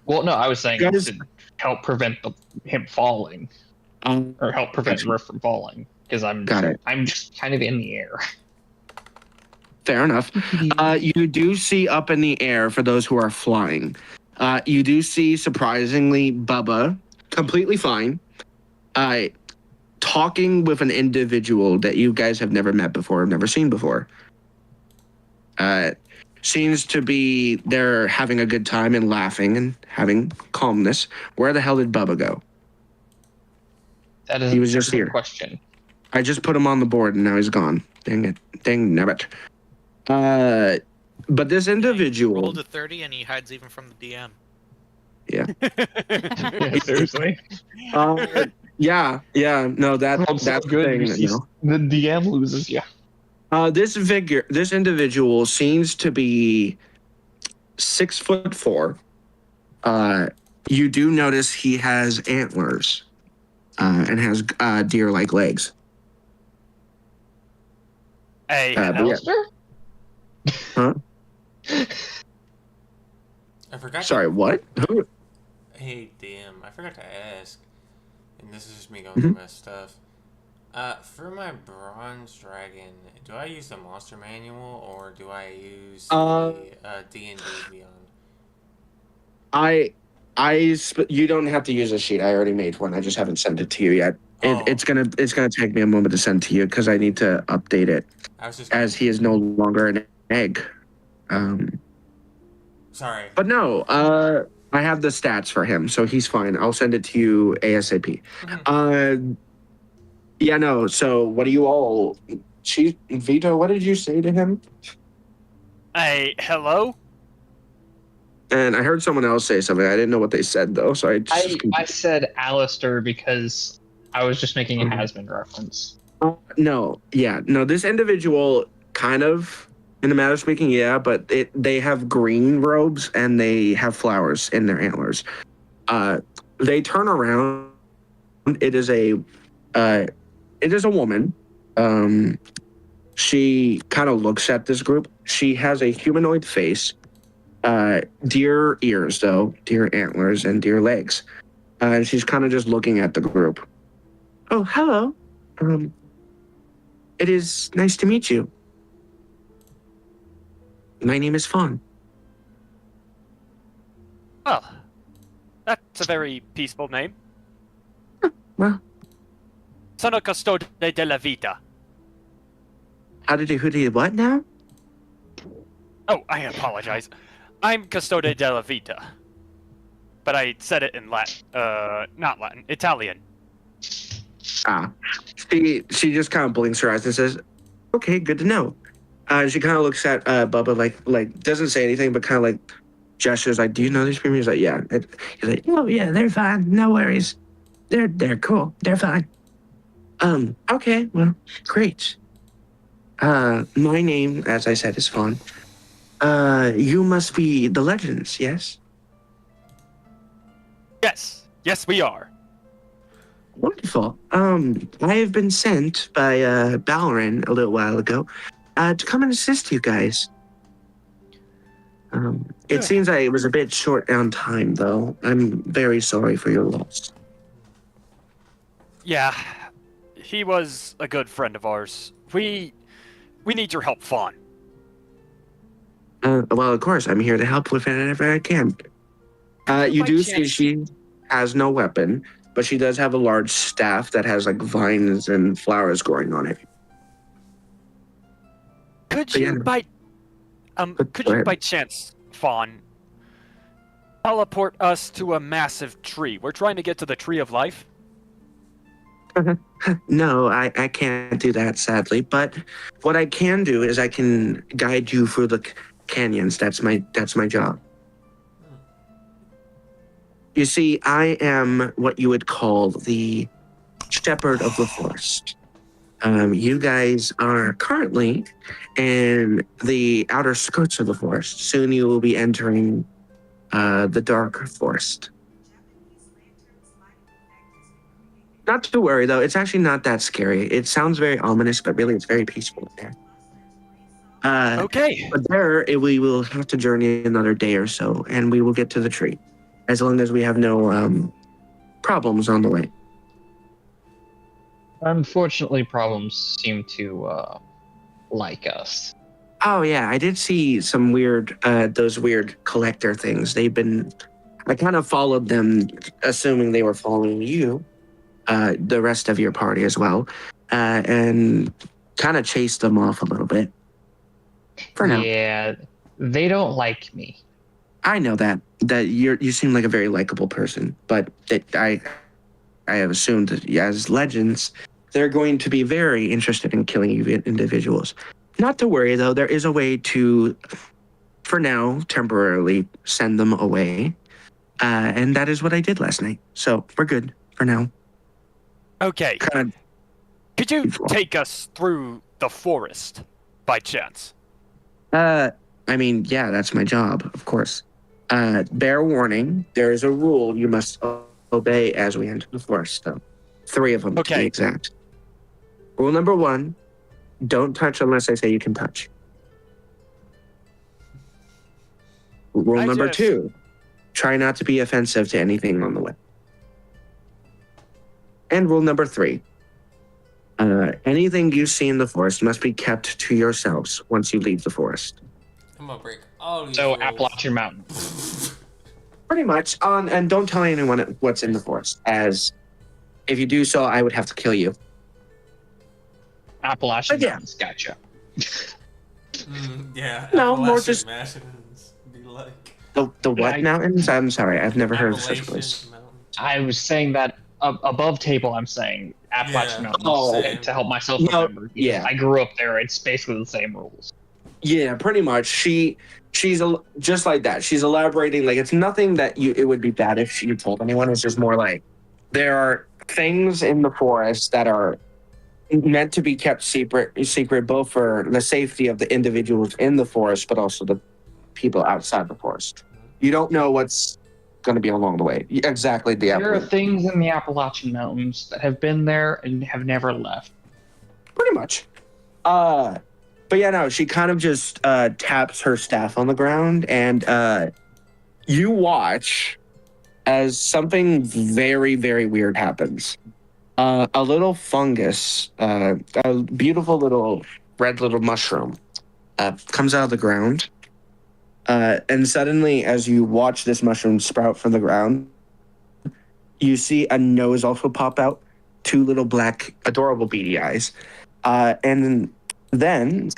Well, no, I was saying Guys- to help prevent him falling, or help prevent Gotcha. Riff from falling, because I'm just kind of in the air. fair enough. You do see up in the air, for those who are flying, you do see, surprisingly, Bubba, completely fine, talking with an individual that you guys have never met before, never seen before. Seems to be they're having a good time and laughing and having calmness. Where the hell did Bubba go? That is He was just a good here. question. I just put him on the board and now he's gone. Dang it. Dang nabbit. But this individual. Rolled a 30 and he hides even from the DM. Yeah. Yeah, seriously. Yeah. No, that's so the good. thing. The DM loses you. This individual seems to be 6'4". You do notice he has antlers, and has deer-like legs. Hey, But yeah. Alistair? Huh? I forgot. Sorry, what? Who? Hey, DM, I forgot to ask, and this is just me going Mm-hmm. through my stuff. For my bronze dragon, do I use the monster manual or do I use the D&D Beyond? You don't have to use a sheet. I already made one. I just haven't sent it to you yet. Oh. It's gonna take me a moment to send to you because I need to update it I was just as he is no longer an egg. sorry. But no, I have the stats for him, so he's fine. I'll send it to you ASAP. Yeah, no. So what do you all? Vito, what did you say to him? hey, hello? And I heard someone else say something. I didn't know what they said though, so I said Alistair because I was just making a has-been reference. No. This individual kind of, in the matter of speaking, yeah, but they have green robes and they have flowers in their antlers. They turn around. It is a woman. She kind of looks at this group. She has a humanoid face, deer ears though, deer antlers, and deer legs. And she's kind of just looking at the group. Oh, hello. It is nice to meet you. My name is Fawn. Well, that's a very peaceful name. Well, Sono Custode della Vita. who did what now? Oh, I apologize. I'm Custode della Vita. But I said it in Latin. Not Latin. Italian. She just kind of blinks her eyes and says, "Okay, good to know." She kind of looks at Bubba like doesn't say anything, but kind of like gestures like, "Do you know these people?" He's like, "Yeah." He's like, "Oh yeah, they're fine. No worries. They're cool. They're fine." Okay, well, great. My name, as I said, is Fawn. You must be the Legends, yes? Yes, we are. Wonderful. I have been sent by Ballerin a little while ago to come and assist you guys. It seems like it was a bit short on time, though. I'm very sorry for your loss. Yeah, he was a good friend of ours. We need your help, Fawn. Well, of course, I'm here to help with whatever I can. You do see she has no weapon, but she does have a large staff that has like vines and flowers growing on it. Could But you, yeah. Could Go you ahead. by chance, Fawn, teleport us to a massive tree? We're trying to get to the Tree of Life. No, I can't do that, sadly. But what I can do is I can guide you through the canyons. That's my job. You see, I am what you would call the shepherd of the forest. You guys are currently in the outer skirts of the forest. Soon you will be entering the dark forest. Not to worry, though. It's actually not that scary. It sounds very ominous, but really it's very peaceful in there. Okay. But there, we will have to journey another day or so, and we will get to the tree, as long as we have no problems on the way. Unfortunately, problems seem to like us. Oh yeah, I did see some weird, those weird collector things. I kind of followed them, assuming they were following you, the rest of your party as well, and kind of chased them off a little bit. For now. Yeah, they don't like me. I know that you seem like a very likable person, but I have assumed that as legends, they're going to be very interested in killing you individuals. Not to worry though, there is a way to, for now, temporarily send them away, and that is what I did last night. So we're good for now. Okay. Kind Could you take us through the forest, by chance? I mean, yeah, that's my job, of course. Bear warning, there is a rule you must obey as we enter the forest, though. 3 of them, to Okay. be exact. Rule number 1, don't touch unless I say you can touch. Rule number 2, try not to be offensive to anything on the way. And rule number 3, anything you see in the forest must be kept to yourselves once you leave the forest. I'm gonna break all these So rules. Appalachian Mountain. Pretty much. And don't tell anyone what's in the forest, as if you do so, I would have to kill you. Appalachian But yeah. Mountains, gotcha. Yeah. No, more Appalachian just- Mountains be like. The what mountains? I'm sorry, I've never heard of such a Appalachian place. Mountains. I was saying that above table. I'm saying Appalachian Yeah. Mountains Oh. to help myself No, remember. yeah. I grew up there. It's basically the same rules. Yeah, pretty much. She's just like that. She's elaborating like it's nothing that it would be bad if she told anyone. It's just more like there are things in the forest that are meant to be kept secret both for the safety of the individuals in the forest, but also the people outside the forest. You don't know what's going to be along the way. Exactly. There are things in the Appalachian Mountains that have been there and have never left. Pretty much. But yeah, no, she kind of just taps her staff on the ground, and you watch as something very, very weird happens. A little fungus, a beautiful little red little mushroom, comes out of the ground. And suddenly, as you watch this mushroom sprout from the ground, you see a nose also pop out, 2 little black, adorable beady eyes, and then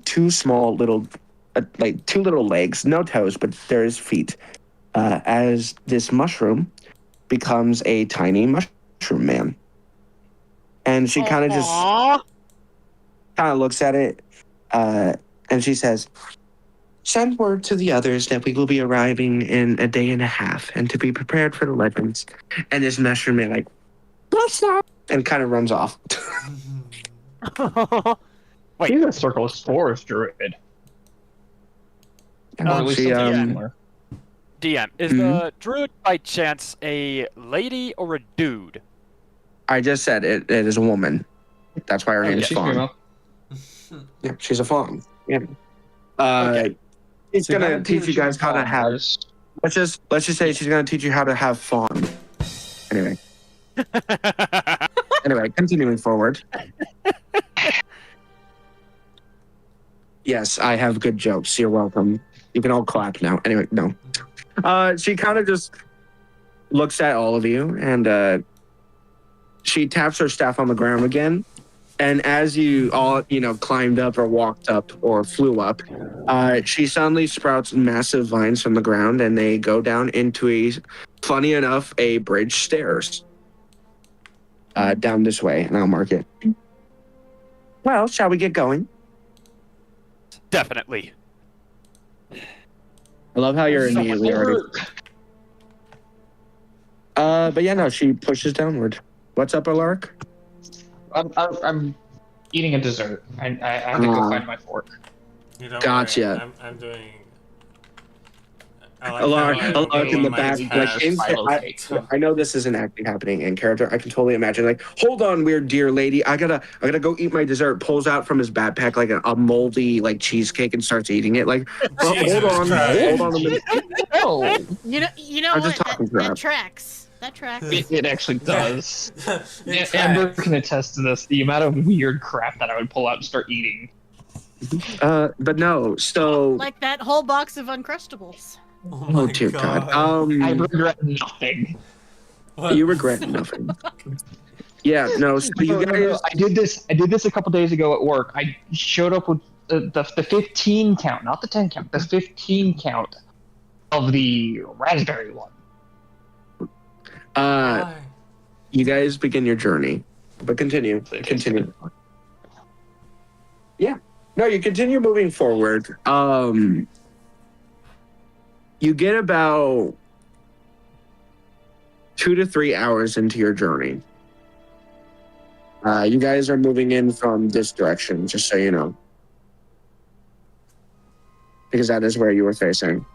two little legs, no toes, but there is feet, as this mushroom becomes a tiny mushroom man. And she kind of looks at it, and she says, "Send word to the others that we will be arriving in a day and a half, and to be prepared for the legends." And this mushroom man "Bless up," and kind of runs off. Wait. He's a Circle Forest druid. Or at least She, something yeah. similar. DM, is the druid by chance a lady or a dude? I just said it is a woman. That's why her name is she's Fawn. female. Yeah, she's a fawn. Yeah. Okay. She's So gonna guarantee teach that you she's guys how to fawn. have. There's- Let's just say she's gonna teach you how to have fawn. Anyway, continuing forward. Yes, I have good jokes. You're welcome. You can all clap now. Anyway, no. She kind of just looks at all of you, and she taps her staff on the ground again, And as you all, climbed up or walked up or flew up, she suddenly sprouts massive vines from the ground and they go down into funny enough, a bridge stairs down this way. And I'll mark it. Well, shall we get going? Definitely. I love how you're immediately already. But yeah, no, she pushes downward. What's up, Alark? I'm eating a dessert. I have to go find my fork. You don't Gotcha. worry. I'm doing. I like Alark in the back. I know this isn't actually happening in character. I can totally imagine. Like, hold on, weird dear lady. I gotta go eat my dessert. Pulls out from his backpack like a moldy like cheesecake and starts eating it. Like, well, hold on a minute. Oh, You know I'm what? just talking That crap. tracks. That tracks. it actually does. It Amber tracks. can attest to this. The amount of weird crap that I would pull out and start eating. But no. So, Like that whole box of Uncrustables. Oh, oh my dear God. I regret nothing. What? You regret nothing. Yeah. No. So you guys. I did this a couple days ago at work. I showed up with the 15 count, not the 10 count, the 15 count of the raspberry one. Why? You guys begin your journey, but continue. Yeah. No, you continue moving forward. You get about 2 to 3 hours into your journey. You guys are moving in from this direction, just so you know. Because that is where you were facing.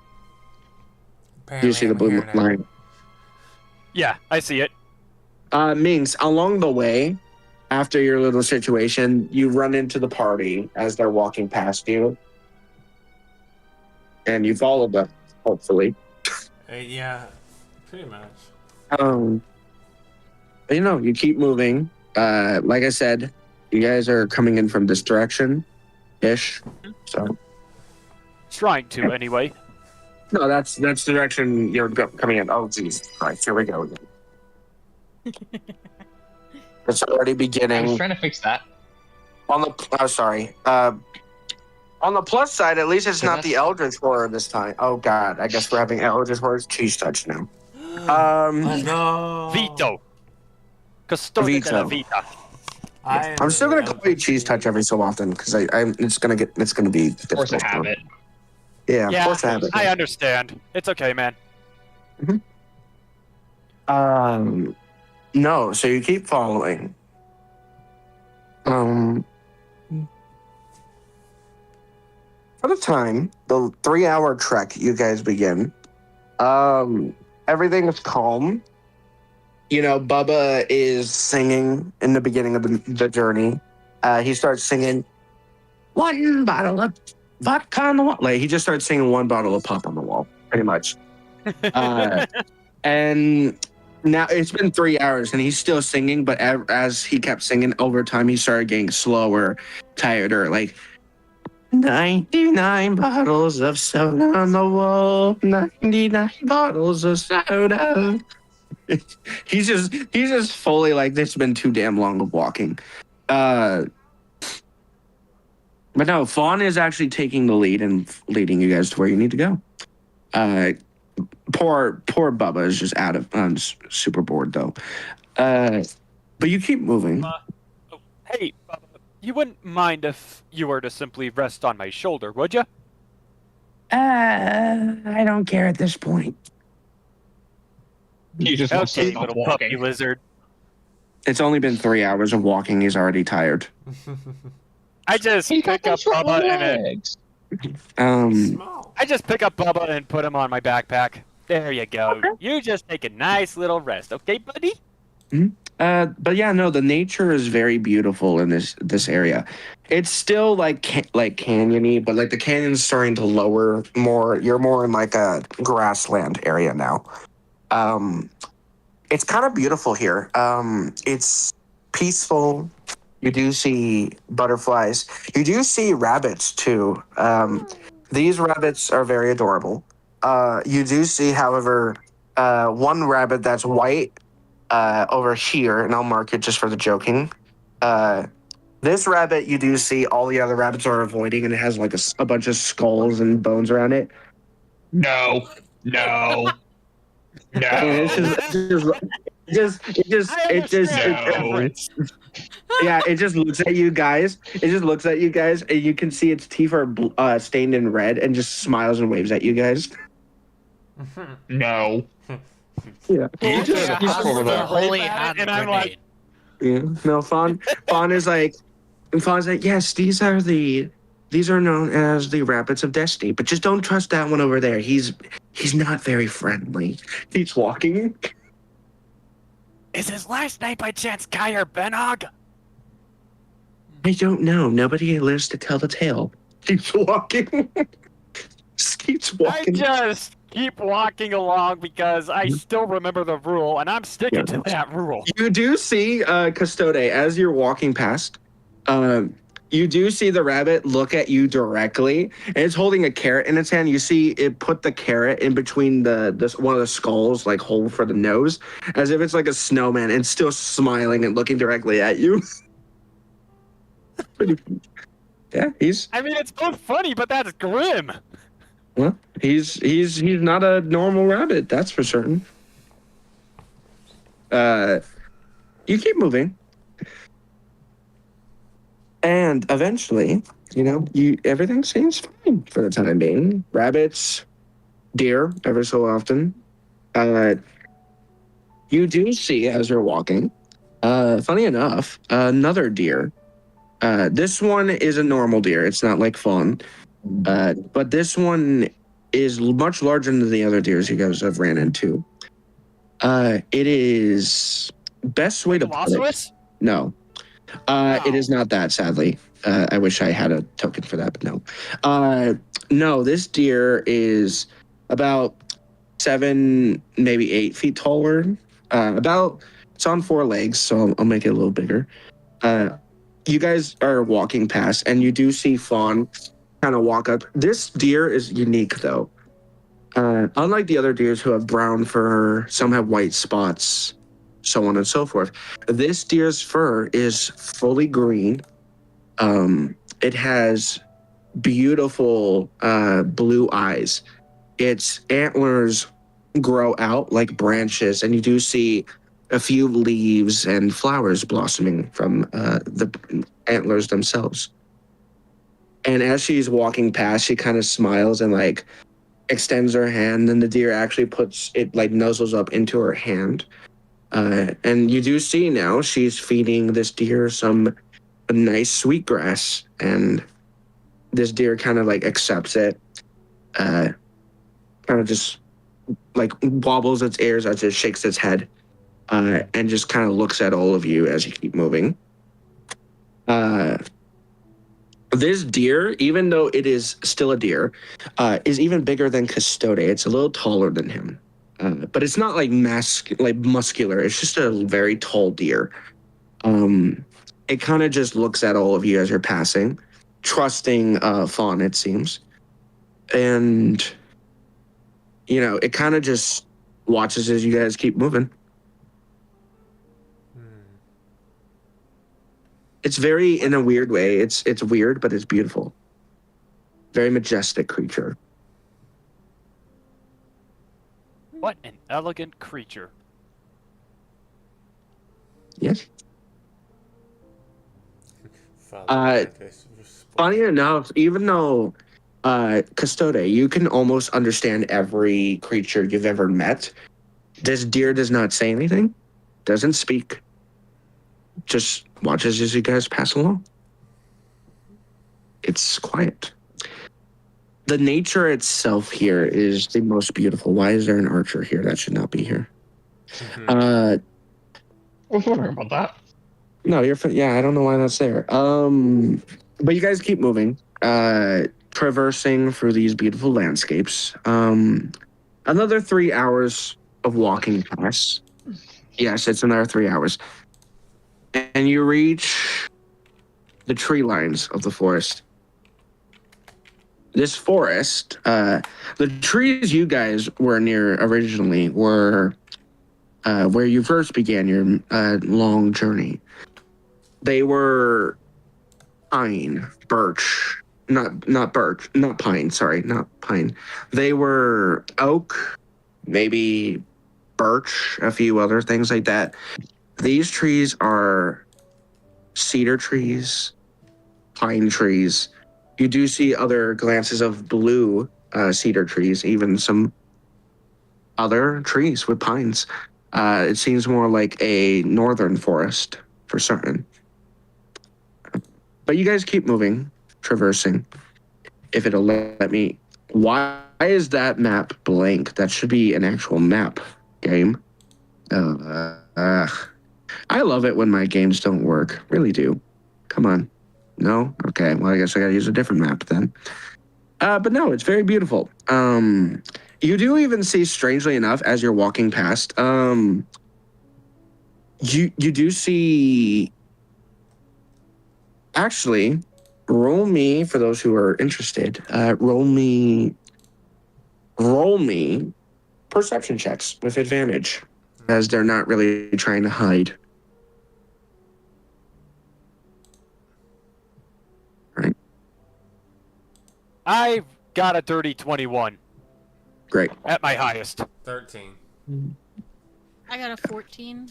Do you see the blue line? Yeah, I see it. Minx, along the way, after your little situation, you run into the party as they're walking past you. And you follow them, hopefully. Yeah, pretty much. But you keep moving. Like I said, you guys are coming in from this direction-ish. So, Trying to, anyway. no, that's the direction you're coming in. Oh, Jesus Christ, here we go again. It's already I was beginning. trying to fix that. On the plus side, at least it's not the Eldritch Horror this time. Oh God, I guess we're having Eldritch Horror's cheese touch now. No. Vito. Custode della vita. I'm still gonna call you cheese touch every so often because it's gonna be Force a habit. Yeah, force a habit. I understand. It's okay, man. No, so you keep following. For the time, the 3-hour trek you guys begin, everything is calm. Bubba is singing in the beginning of the journey. He starts singing, one bottle of vodka on the wall. Like, he just starts singing one bottle of pop on the wall, pretty much. And now it's been 3 hours and he's still singing, but as he kept singing over time, he started getting slower, tireder. Like, 99 bottles of soda on the wall, 99 bottles of soda. He's just fully like, this has been too damn long of walking. But no, Fawn is actually taking the lead and leading you guys to where you need to go. Poor Bubba is just super bored though. But you keep moving. Hey, you wouldn't mind if you were to simply rest on my shoulder, would you? I don't care at this point. You just want to Okay, stop little puppy walking. lizard. It's only been 3 hours of walking. He's already tired. I just He's got pick up those short Bubba legs. Small. I just pick up Bubba and put him on my backpack. There you go. Okay. You just take a nice little rest, okay, buddy? But yeah, no, the nature is very beautiful in this area. It's still like canyony, but like the canyon's starting to lower more. You're more in like a grassland area now. It's kind of beautiful here. It's peaceful. You do see butterflies. You do see rabbits too. These rabbits are very adorable. You do see, however, one rabbit that's white over here, and I'll mark it just for the joking. This rabbit, you do see all the other rabbits are avoiding, and it has like a bunch of skulls and bones around it. No. No. And it's No. I understand the No. difference. yeah, it just looks at you guys. It just looks at you guys, and you can see its teeth are stained in red, and just smiles and waves at you guys. No. Yeah. You just Yeah, you how's over the there. holy At it, hand and I'm grenade? Yeah. No, Fawn is like, and Fawn's like, yes, these are known as the rabbits of destiny, but just don't trust that one over there. He's not very friendly. He's walking. Is his last name by chance Kyer Benog? I don't know. Nobody lives to tell the tale. Keeps walking. Just keeps I walking. just keep walking along because I still remember the rule, and I'm sticking to that rule. You do see Custode as you're walking past. You do see the rabbit look at you directly, and it's holding a carrot in its hand. You see it put the carrot in between the one of the skulls, like hole for the nose, as if it's like a snowman, and still smiling and looking directly at you. Yeah, I mean, it's both funny, but that's grim. well, he's not a normal rabbit, that's for certain. You keep moving. And eventually, everything seems fine for the time being. Rabbits, deer, ever so often. You do see as you're walking, funny enough, another deer. This one is a normal deer. It's not like fawn. But this one is much larger than the other deers you guys have ran into. It is best way to put it. Velociraptor? No. It is not that, sadly. I wish I had a token for that, but no. No, this deer is about 7, maybe 8 feet taller. It's on 4 legs, so I'll make it a little bigger. You guys are walking past, and you do see Fawn kind of walk up. This deer is unique, though. Unlike the other deers who have brown fur, some have white spots, so on and so forth. This deer's fur is fully green. It has beautiful blue eyes. Its antlers grow out like branches, and you do see a few leaves and flowers blossoming from the antlers themselves. And as she's walking past, she kind of smiles and like extends her hand, and the deer actually puts it, like nuzzles up into her hand. And you do see now she's feeding this deer some nice sweet grass, and this deer kind of like accepts it, kind of just like wobbles its ears as it shakes its head, and just kind of looks at all of you as you keep moving. This deer, even though it is still a deer, is even bigger than Custode. It's a little taller than him. But it's not like muscular. It's just a very tall deer. It kind of just looks at all of you as you're passing, trusting Fawn, it seems. And, it kind of just watches as you guys keep moving. It's very, in a weird way, it's weird, but it's beautiful. Very majestic creature. What an elegant creature. Yes. Funny enough, even though Custode, you can almost understand every creature you've ever met, this deer does not say anything, doesn't speak, just watches as you guys pass along. It's quiet. The nature itself here is the most beautiful. Why is there an archer here? That should not be here. I was wondering about that. No, yeah, I don't know why that's there. But you guys keep moving, traversing through these beautiful landscapes. Another 3 hours of walking pass. Yes, it's another 3 hours. And you reach the tree lines of the forest. This forest, the trees you guys were near originally were where you first began your long journey. They were pine, birch, not birch, not pine. Sorry, not pine. They were oak, maybe birch, a few other things like that. These trees are cedar trees, pine trees. You do see other glances of blue cedar trees, even some other trees with pines. It seems more like a northern forest for certain. But you guys keep moving, traversing. If it'll let me. Why is that map blank? That should be an actual map game. I love it when my games don't work. Really do. Come on. No? Okay. Well, I guess I gotta use a different map then. But no, it's very beautiful. You do even see, strangely enough, as you're walking past, you do see. Actually, roll me for those who are interested. Roll me perception checks with advantage, as they're not really trying to hide. Right. I've got a dirty 21 Great. at my highest. 13. I got a 14.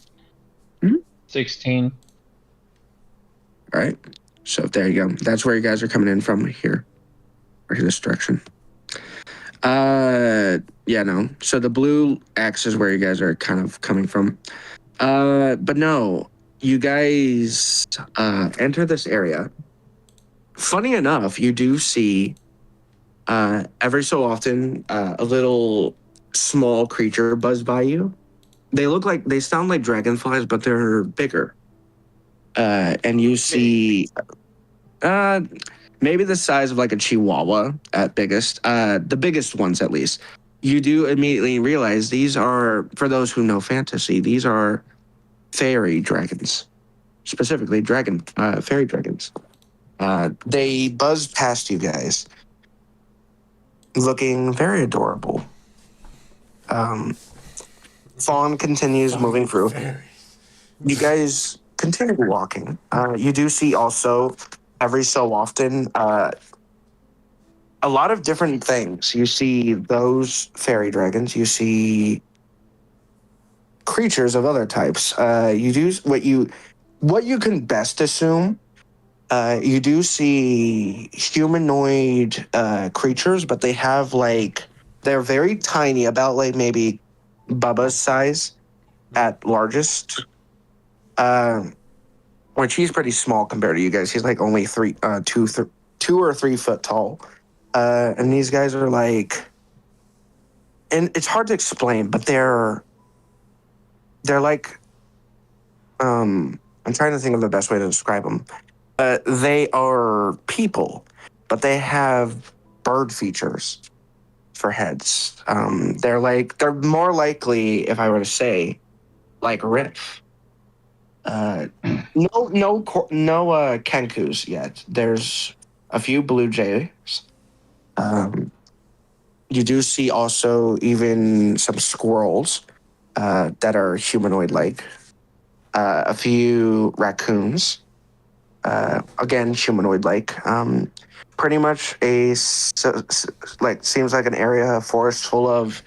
16. All right. So there you go. That's where you guys are coming in from here, or this direction. Yeah, no. So the blue X is where you guys are kind of coming from. But no, you guys enter this area. Funny enough, you do see every so often a little small creature buzz by you. They sound like dragonflies, but they're bigger. And you see maybe the size of like a chihuahua at biggest, the biggest ones at least. You do immediately realize these are, for those who know fantasy, these are fairy dragons, specifically fairy dragons. They buzz past you guys, looking very adorable. Fawn continues moving through. You guys continue walking. You do see also every so often a lot of different things. You see those fairy dragons. You see creatures of other types. You do what you can best assume. You do see humanoid creatures, but they have they're very tiny, about like maybe Bubba's size at largest. Which he's pretty small compared to you guys. He's like only 2 or 3 foot tall. And these guys are like, and it's hard to explain, but they're like, I'm trying to think of the best way to describe them. They are people, but they have bird features for heads. They're more likely, if I were to say, like Riff. No kenkus yet. There's a few blue jays. You do see also even some squirrels that are humanoid-like. A few raccoons, again humanoid-like. Pretty much seems like an area, a forest full of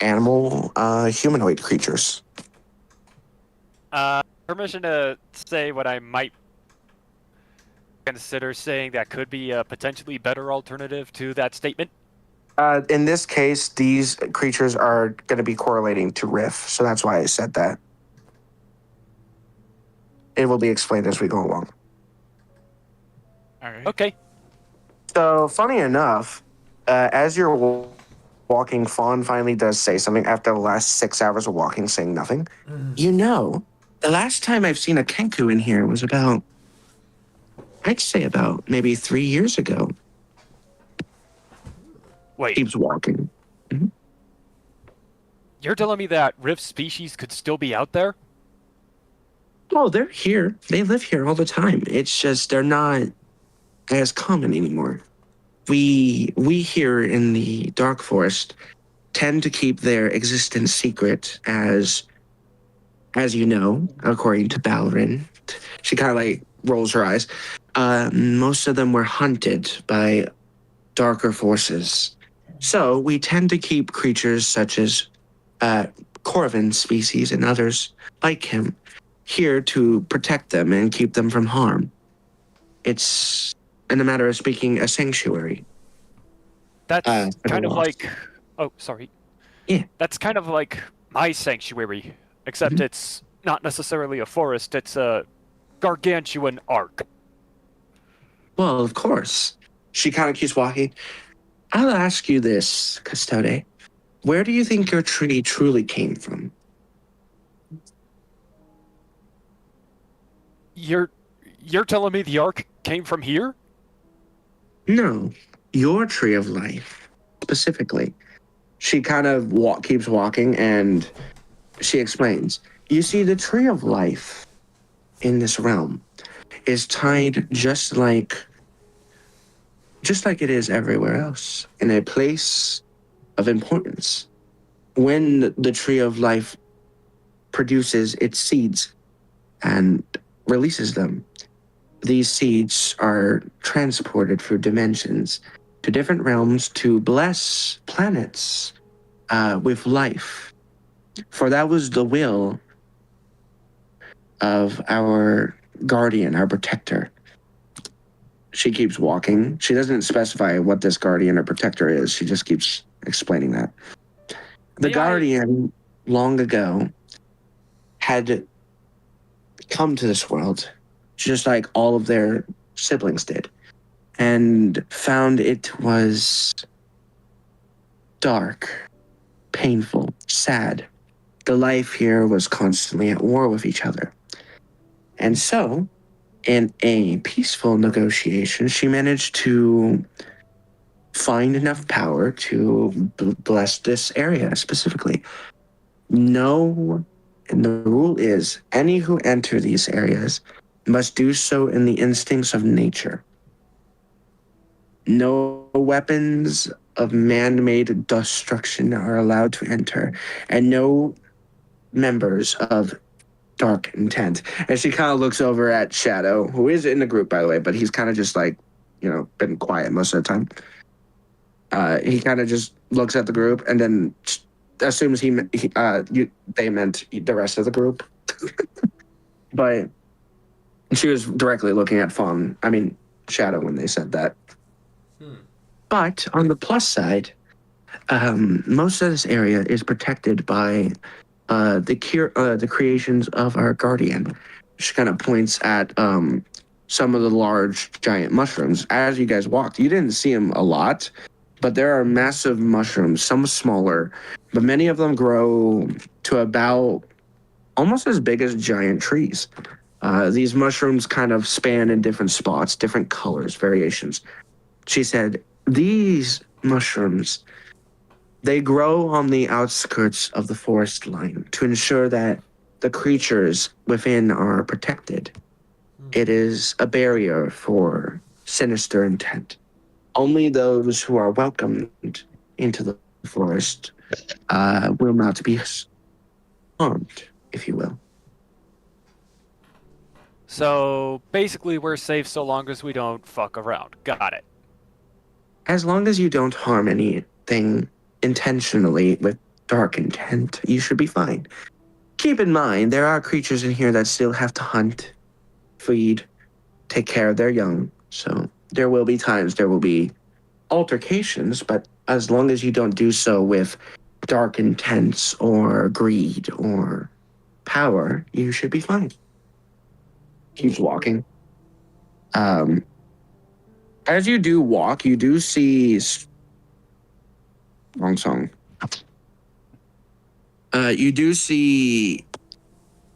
animal humanoid creatures. Permission to say what I might consider saying that could be a potentially better alternative to that statement? In this case, these creatures are going to be correlating to Riff, so that's why I said that. It will be explained as we go along. All right. Okay. So, funny enough, as you're walking, Fawn finally does say something after the last 6 hours of walking, saying nothing. You know, the last time I've seen a Kenku in here was I'd say about maybe 3 years ago. Wait, Keeps walking. Mm-hmm. you're telling me that Rift species could still be out there? Oh, they're here. They live here all the time. It's just they're not as common anymore. We here in the Dark Forest tend to keep their existence secret, as you know, according to Balrin. She kind of like rolls her eyes. most of them were hunted by darker forces. So we tend to keep creatures such as Corvin species and others like him here to protect them and keep them from harm. It's, in a matter of speaking, a sanctuary. That's for the kind of lost. like. Oh, sorry. Yeah. That's kind of like my sanctuary, except Mhm. it's not necessarily a forest, it's a gargantuan ark. Well, of course. She kind of keeps walking. I'll ask you this, Custode. Where do you think your tree truly came from? You're telling me the ark came from here? No, your tree of life, specifically. She kind of keeps walking and she explains. You see, the tree of life in this realm is tied just like it is everywhere else, in a place of importance. When the tree of life produces its seeds and releases them, these seeds are transported through dimensions to different realms to bless planets with life. For that was the will of our guardian, our protector. She keeps walking. She doesn't specify what this guardian or protector is. She just keeps explaining that. The guardian, long ago, had come to this world, just like all of their siblings did, and found it was dark, painful, sad. The life here was constantly at war with each other. And so, in a peaceful negotiation, she managed to find enough power to bless this area specifically. No, and the rule is any who enter these areas must do so in the instincts of nature. No weapons of man-made destruction are allowed to enter, and no members of dark intent. And she kind of looks over at Shadow, who is in the group, by the way, but he's kind of just like, been quiet most of the time. He kind of just looks at the group and then assumes they meant the rest of the group. But she was directly looking at Shadow when they said that. But on the plus side, most of this area is protected by the creations of our guardian. She kind of points at some of the large giant mushrooms. As you guys walked, you didn't see them a lot, but there are massive mushrooms, some smaller, but many of them grow to about almost as big as giant trees. These mushrooms kind of span in different spots, different colors, variations. She said, these mushrooms, they grow on the outskirts of the forest line to ensure that the creatures within are protected. It is a barrier for sinister intent. Only those who are welcomed into the forest will not be harmed, if you will. So basically, we're safe so long as we don't fuck around. Got it. As long as you don't harm anything intentionally with dark intent, you should be fine. Keep in mind, there are creatures in here that still have to hunt, feed, take care of their young. So there will be times there will be altercations, but as long as you don't do so with dark intents or greed or power, you should be fine. Keeps walking. As you do walk, you do see... Wrong song. You do see,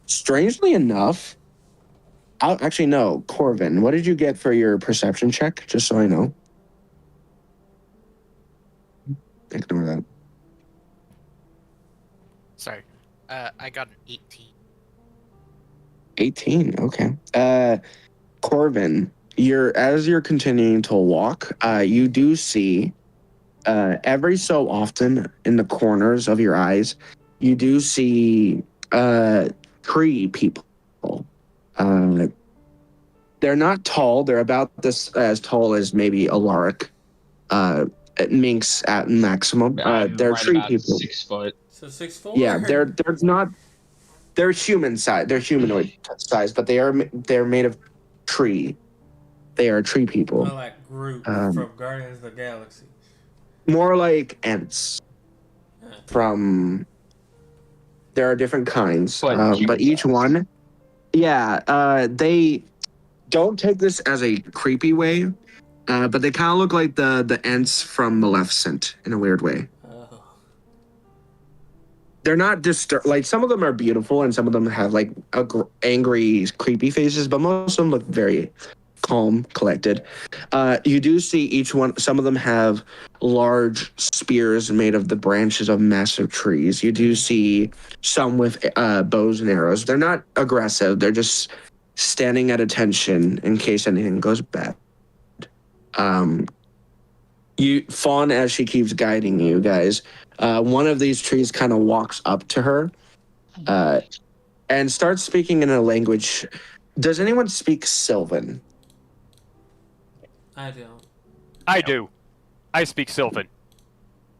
strangely enough, actually, no, Corvin, what did you get for your perception check? Just so I know. Ignore that. Sorry. I got an 18. 18, okay. Corvin, as you're continuing to walk, you do see every so often in the corners of your eyes, you do see tree people. They're not tall. They're about this as tall as maybe a lark. Minks at maximum. I'm They're right tree about people. 6 foot. So 6'4"? Yeah, they're not. They're human size. They're humanoid size, but they're made of tree. They are tree people. Oh, like Groot Um, from Guardians of the Galaxy. More like ants Huh. from. There are different kinds, But but human each size. one, they don't take this as a creepy way, but they kind of look like the ants from Maleficent in a weird way. Oh. They're not like some of them are beautiful and some of them have like angry, creepy faces, but most of them look very calm, collected. You do see each one. Some of them have large spears made of the branches of massive trees. You do see some with bows and arrows. They're not aggressive. They're just standing at attention in case anything goes bad. Fawn, as she keeps guiding you guys, one of these trees kind of walks up to her and starts speaking in a language. Does anyone speak Sylvan? I don't. I do. I speak Sylvan.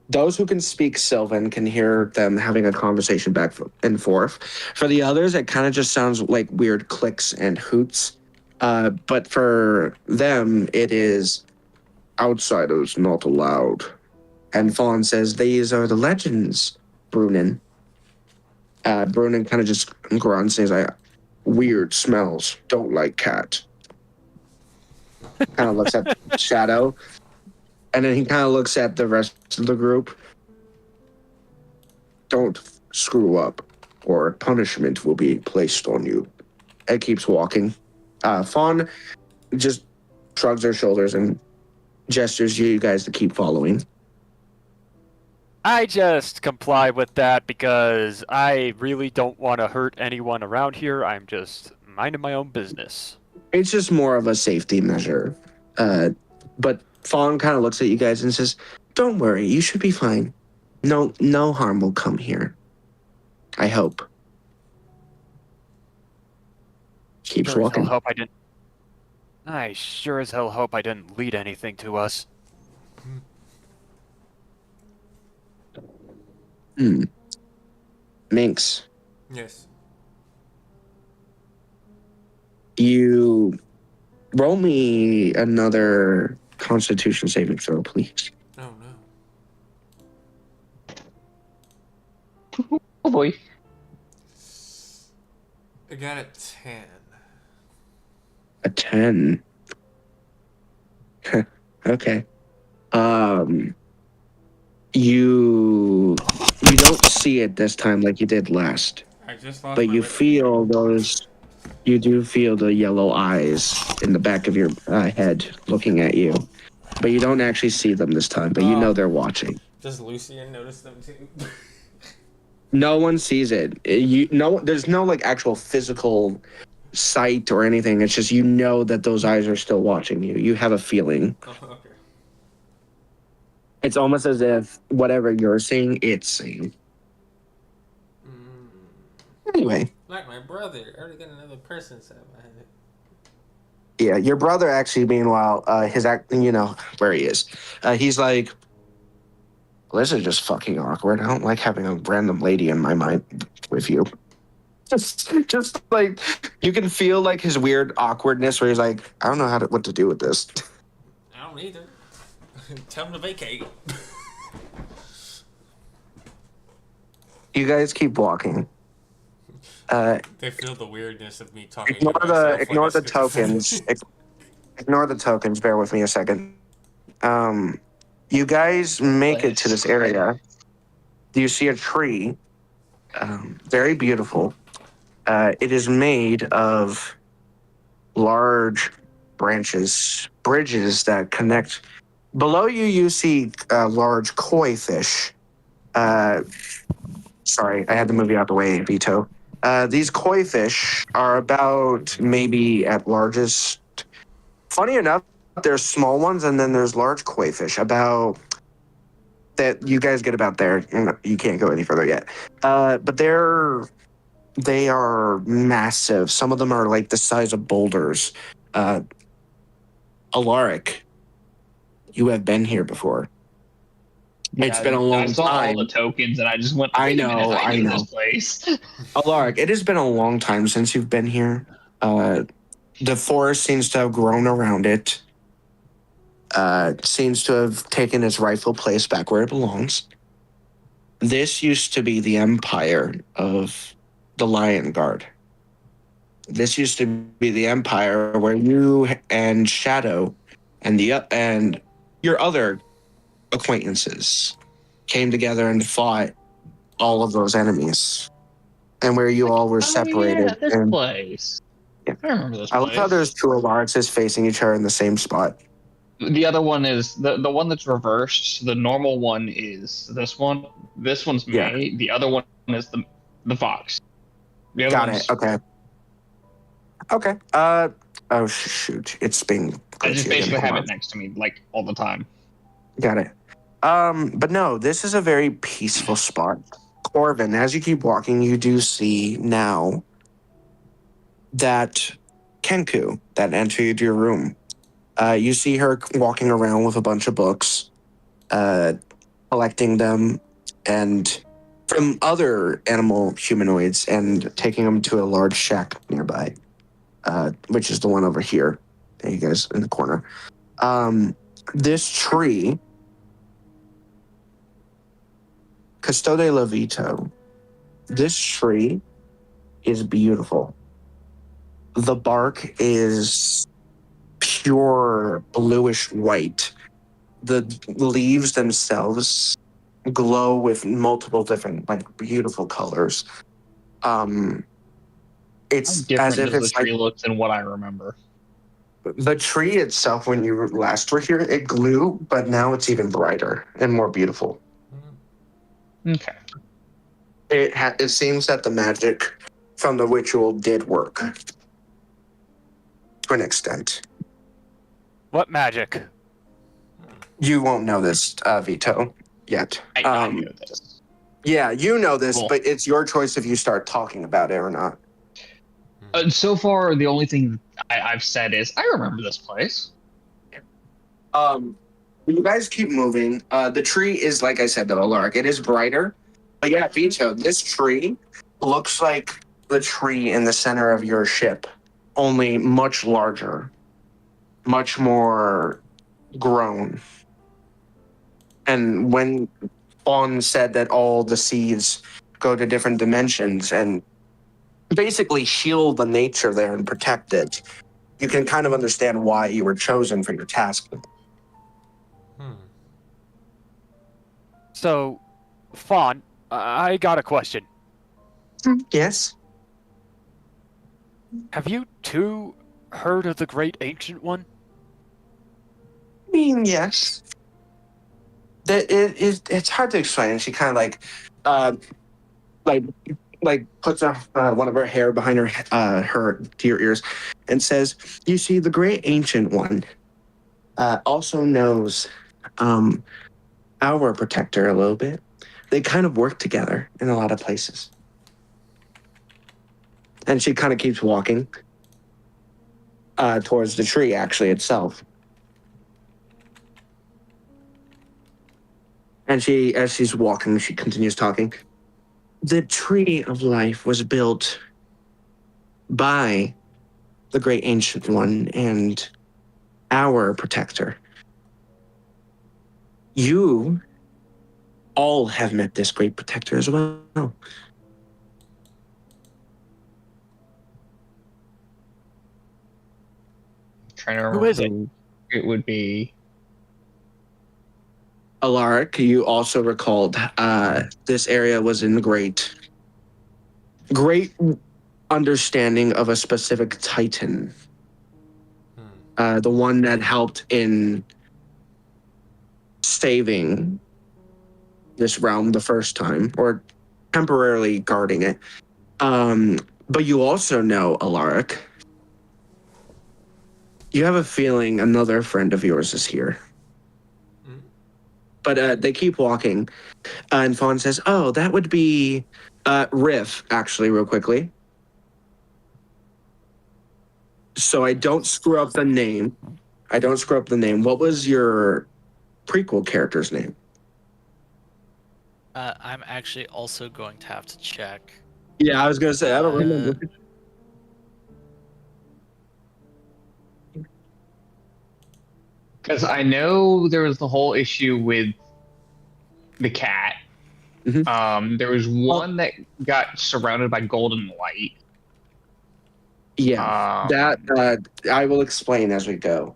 Those who can speak Sylvan can hear them having a conversation back and forth. For the others, it kind of just sounds like weird clicks and hoots. But for them, it is outsiders not allowed. And Fawn says, these are the legends, Brunin. Brunin kind of just grunts and says, weird smells, don't like cat. Kind of looks at Shadow. And then he kind of looks at the rest of the group. Don't screw up, or punishment will be placed on you. And keeps walking. Fawn just shrugs her shoulders and gestures you guys to keep following. I just comply with that because I really don't want to hurt anyone around here. I'm just minding my own business. It's just more of a safety measure. But Fawn kind of looks at you guys and says, don't worry, you should be fine. No harm will come here. I hope. Keeps Sure as walking. hell hope I didn't. I sure as hell hope I didn't lead anything to us. Minx, Yes. you roll me another Constitution saving throw, please. Oh no. Oh boy. I got a 10. A 10. Okay. You don't see it this time like you did last, I just lost but my you weapon. feel those. You do feel the yellow eyes in the back of your head looking at you, but you don't actually see them this time. But you know they're watching. Does Lucian notice them too? No one sees it. There's no like actual physical sight or anything. It's just that those eyes are still watching you. You have a feeling. Oh, okay. It's almost as if whatever you're seeing, it's seeing. Anyway, Like my brother. I already got another person set in my head. yeah, your brother actually, meanwhile, where he is. He's like, well, this is just fucking awkward. I don't like having a random lady in my mind with you. Just like you can feel like his weird awkwardness where he's like, I don't know what to do with this. I don't either. Tell him to vacate. You guys keep walking. They feel the weirdness of me talking. Ignore to the myself ignore like the a schizophrenic. tokens. Ignore the tokens. Bear with me a second. You guys make it to this area. Do you see a tree? Very beautiful. It is made of large bridges that connect. Below you, you see large koi fish. Sorry, I had to move you out the way, Vito. These koi fish are about maybe at largest. Funny enough, there's small ones and then there's large koi fish. About that you guys get about there. You can't go any further yet. But they are massive. Some of them are like the size of boulders. Alaric, you have been here before. It's been a I long saw all the time. tokens and I just went, I wait a minute, know, I know know. this place. Alaric, it has been a long time since you've been here. The forest seems to have grown around it. Seems to have taken its rightful place back where it belongs. This used to be the empire of the Lion Guard. This used to be the empire where you and Shadow and your other acquaintances came together and fought all of those enemies, and where you all were separated. Oh, yeah, this and place. Yeah. I remember this I love place. how there's two Alarics facing each other in the same spot. The other one is the one that's reversed. The normal one is this one. This one's Yeah. May. The other one is the fox. The other Got one's, it. Okay. Okay. Oh shoot! It's being. I just glitchy basically again. have Hold it next to me like all the time. on. Got it. But no, this is a very peaceful spot. Corvin, as you keep walking, you do see now that Kenku that entered your room. You see her walking around with a bunch of books, collecting them, and from other animal humanoids, and taking them to a large shack nearby, which is the one over here. There you guys in the corner. This tree, Custode Levito, this tree is beautiful. The bark is pure bluish white. The leaves themselves glow with multiple different, like, beautiful colors. It's How different as if does the it's like tree look than what I remember? the tree itself. When you last were here, it glowed, but now it's even brighter and more beautiful. Okay. It seems that the magic from the ritual did work to an extent. What magic? You won't know this, Vito, yet. I know this. Yeah, you know this, Cool. but it's your choice if you start talking about it or not. So far, the only thing I've said is I remember this place. You guys keep moving. The tree is, like I said, the Alaric. It is brighter. But yeah, Vito, this tree looks like the tree in the center of your ship, only much larger, much more grown. And when Fawn said that all the seeds go to different dimensions and basically shield the nature there and protect it, you can kind of understand why you were chosen for your task. So, Fawn, I got a question. Yes? Have you two heard of the Great Ancient One? I mean, yes. It's hard to explain. She kind of like puts one of her hair behind her to your ears and says, "You see, the Great Ancient One also knows our protector a little bit. They kind of work together in a lot of places." And she kind of keeps walking towards the tree, actually, itself. And as she's walking, she continues talking. The tree of life was built by the Great Ancient One and our protector. You all have met this great protector as well. Trying to remember Who is it? It would be Alaric, you also recalled this area was in great understanding of a specific titan. The one that helped in saving this realm the first time, or temporarily guarding it. But you also know, Alaric, you have a feeling another friend of yours is here. But they keep walking, and Fawn says, "Oh, that would be Riff." Actually, real quickly, so I don't screw up the name. What was your prequel character's name? I'm actually also going to have to check. Yeah, I was gonna say I don't remember. Because I know there was the whole issue with the cat. Mhm. There was one that got surrounded by golden light. Yeah, that I will explain as we go.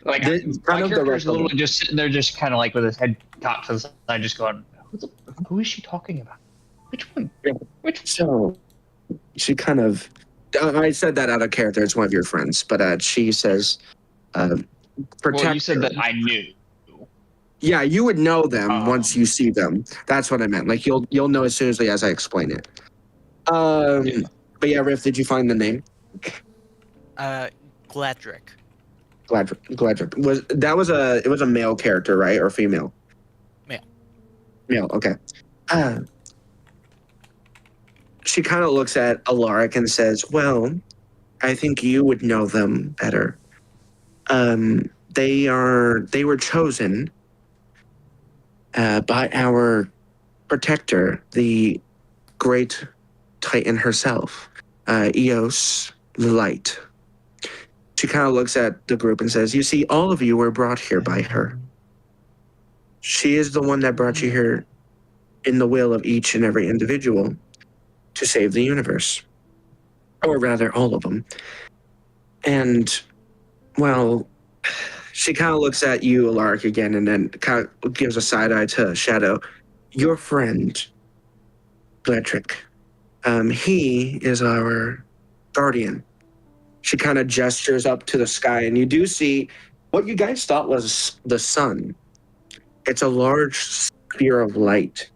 Like This, my kind of the character was rest of literally it. just sitting there, just kind of like with his head cocked to the side, just going, "Who is she talking about? Which one? Which?" So she kind of, I said that out of character. It's one of your friends, but she says, protect Well, you said her. that I knew. Yeah, you would know them Um, once you see them. That's what I meant. Like you'll know as soon as I explain it. Yeah. But yeah, Riff, did you find the name? Gladrick. Gladrick. It was a male character, right? Or female? Male. Male, okay. She kind of looks at Alaric and says, well, I think you would know them better. They were chosen by our protector, the great Titan herself, Eos the Light. She kind of looks at the group and says, you see, all of you were brought here by her. She is the one that brought you here in the will of each and every individual to save the universe. Or rather, all of them. And, well, she kind of looks at you, Alaric, again, and then kind of gives a side eye to Shadow. Your friend, Gladrick, he is our guardian. She kind of gestures up to the sky, and you do see what you guys thought was the sun. It's a large sphere of light,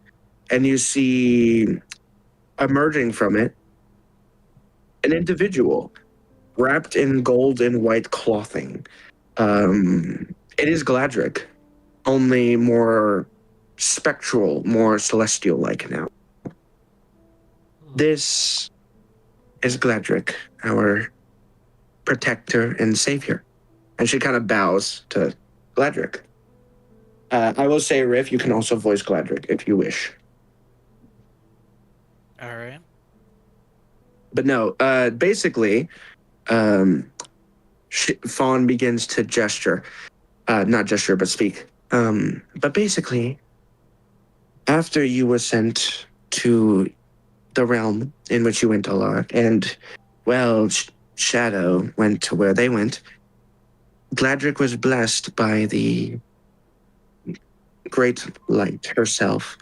and you see emerging from it an individual wrapped in gold and white clothing. It is Gladrick, only more spectral, more celestial-like now. This is Gladrick, our protector and savior. And she kind of bows to Gladrick. I will say, Riff, you can also voice Gladrick if you wish. All right. But no, basically, Fawn begins to gesture. Not gesture, but speak. But basically, after you were sent to the realm in which you went a lot, and, well, Shadow went to where they went, Gladrick was blessed by the great light herself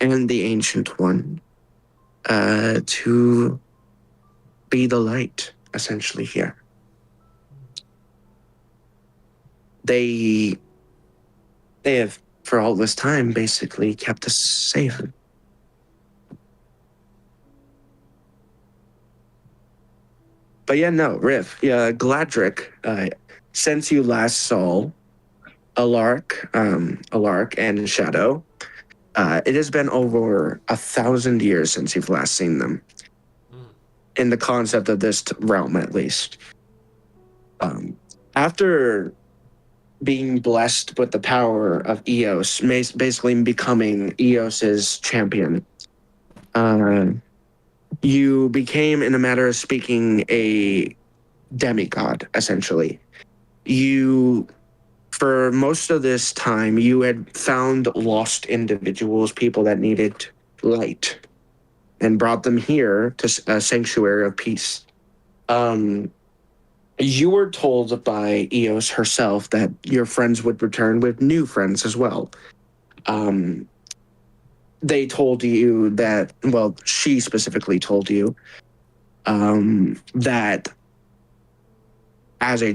and the ancient one to be the light, essentially, here. They have, for all this time, basically kept us safe. But yeah, no, Riff, yeah, Gladrick, since you last saw Alaric and Shadow, it has been over 1,000 years since you've last seen them. In the concept of this realm, at least. After being blessed with the power of Eos, basically becoming Eos's champion, you became, in a matter of speaking, a demigod, essentially. For most of this time, you had found lost individuals, people that needed light, and brought them here to a sanctuary of peace. You were told by Eos herself that your friends would return with new friends as well. They told you that, well, she specifically told you that as a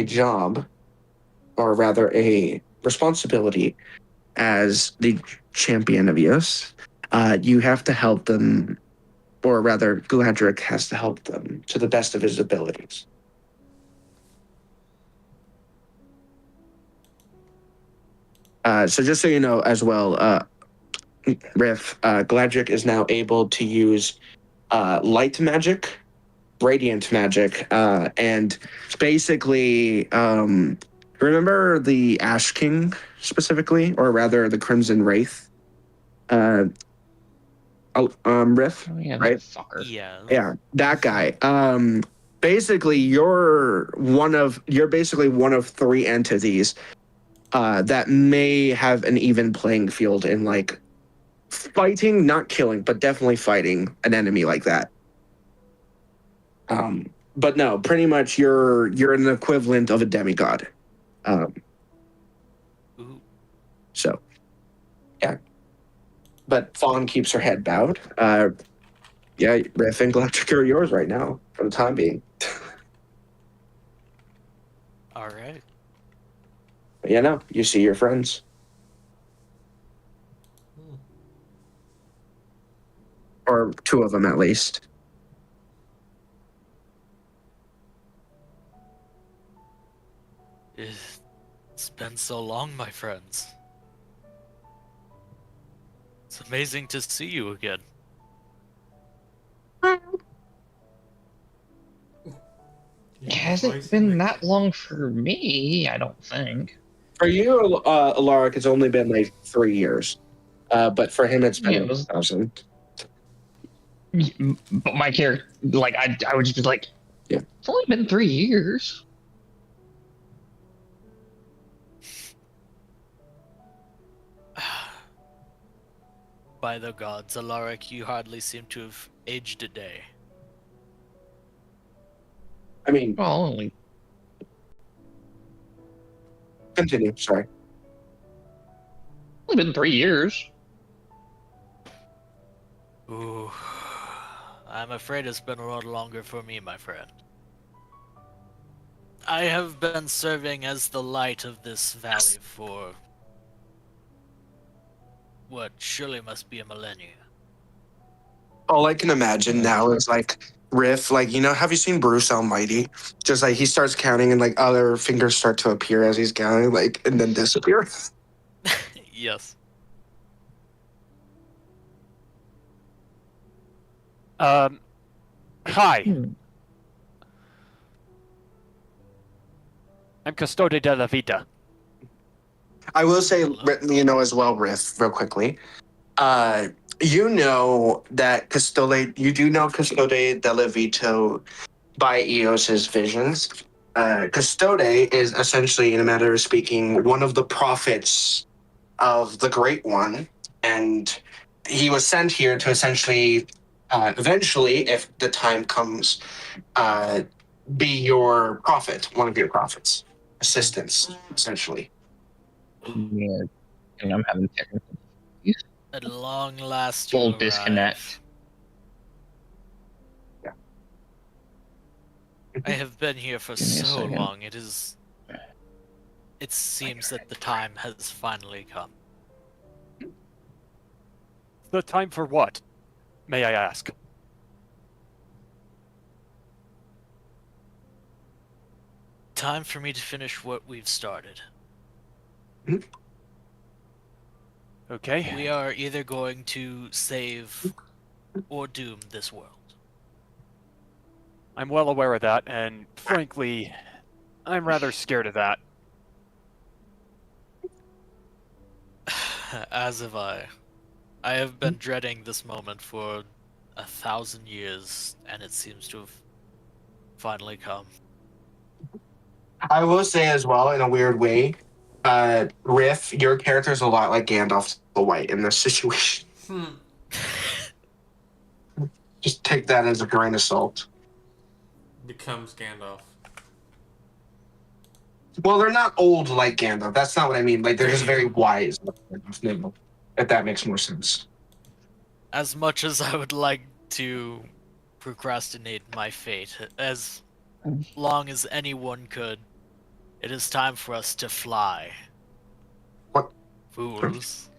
job, or rather a responsibility as the champion of Eos, you have to help them, or rather, Gladrick has to help them to the best of his abilities. So just so you know as well, Riff, Gladrick is now able to use light magic, radiant magic, and basically, remember the Ash King specifically, or rather the Crimson Wraith, Riff, Oh yeah, that right? fucker. Yeah. Yeah, that guy. Basically, you're basically one of three entities that may have an even playing field in like fighting, not killing, but definitely fighting an enemy like that. But no, pretty much you're an equivalent of a demigod. Ooh. So, yeah. But Fawn keeps her head bowed. Yeah, Riff and Galactic are yours right now for the time being. All right. But yeah, no, you see your friends. Or two of them at least. It's been so long, my friends. It's amazing to see you again. It hasn't been that long for me, I don't think. For you, Alaric, it's only been like 3 years. But for him, it's been Yeah, it was- 1,000. But my character, like, I would just be like, Yeah. It's only been 3 years. By the gods, Alaric, you hardly seem to have aged a day. I mean, Well, only continue. Sorry. been 3 years. Ooh. I'm afraid it's been a lot longer for me, my friend. I have been serving as the light of this valley for what surely must be a millennia. All I can imagine now is like Riff, like, have you seen Bruce Almighty? Just like he starts counting and like other fingers start to appear as he's counting, like, and then disappear. Yes. Hi. Hmm. I'm Custode de la Vita. I will say, as well, Riff, real quickly. You know that you do know Custode de la Vito by Eos's visions. Custode is essentially, in a matter of speaking, one of the prophets of the Great One, and he was sent here to essentially, eventually, if the time comes, be your prophet, one of your prophets, assistants, essentially. Yeah, and I'm having technical At long last, full you disconnect. arrive. Yeah. I have been here for Give me a so second. long. It seems that the time has finally come. The time for what? May I ask? Time for me to finish what we've started. Okay. We are either going to save or doom this world. I'm well aware of that, and frankly, I'm rather scared of that. As have I. I have been dreading this moment for 1,000 years, and it seems to have finally come. I will say as well, in a weird way, Riff, your character is a lot like Gandalf the White in this situation. Just take that as a grain of salt. Becomes Gandalf. Well, they're not old like Gandalf. That's not what I mean. Like, they're just very wise. If that makes more sense. As much as I would like to procrastinate my fate, as long as anyone could, it is time for us to fly. What? Fools.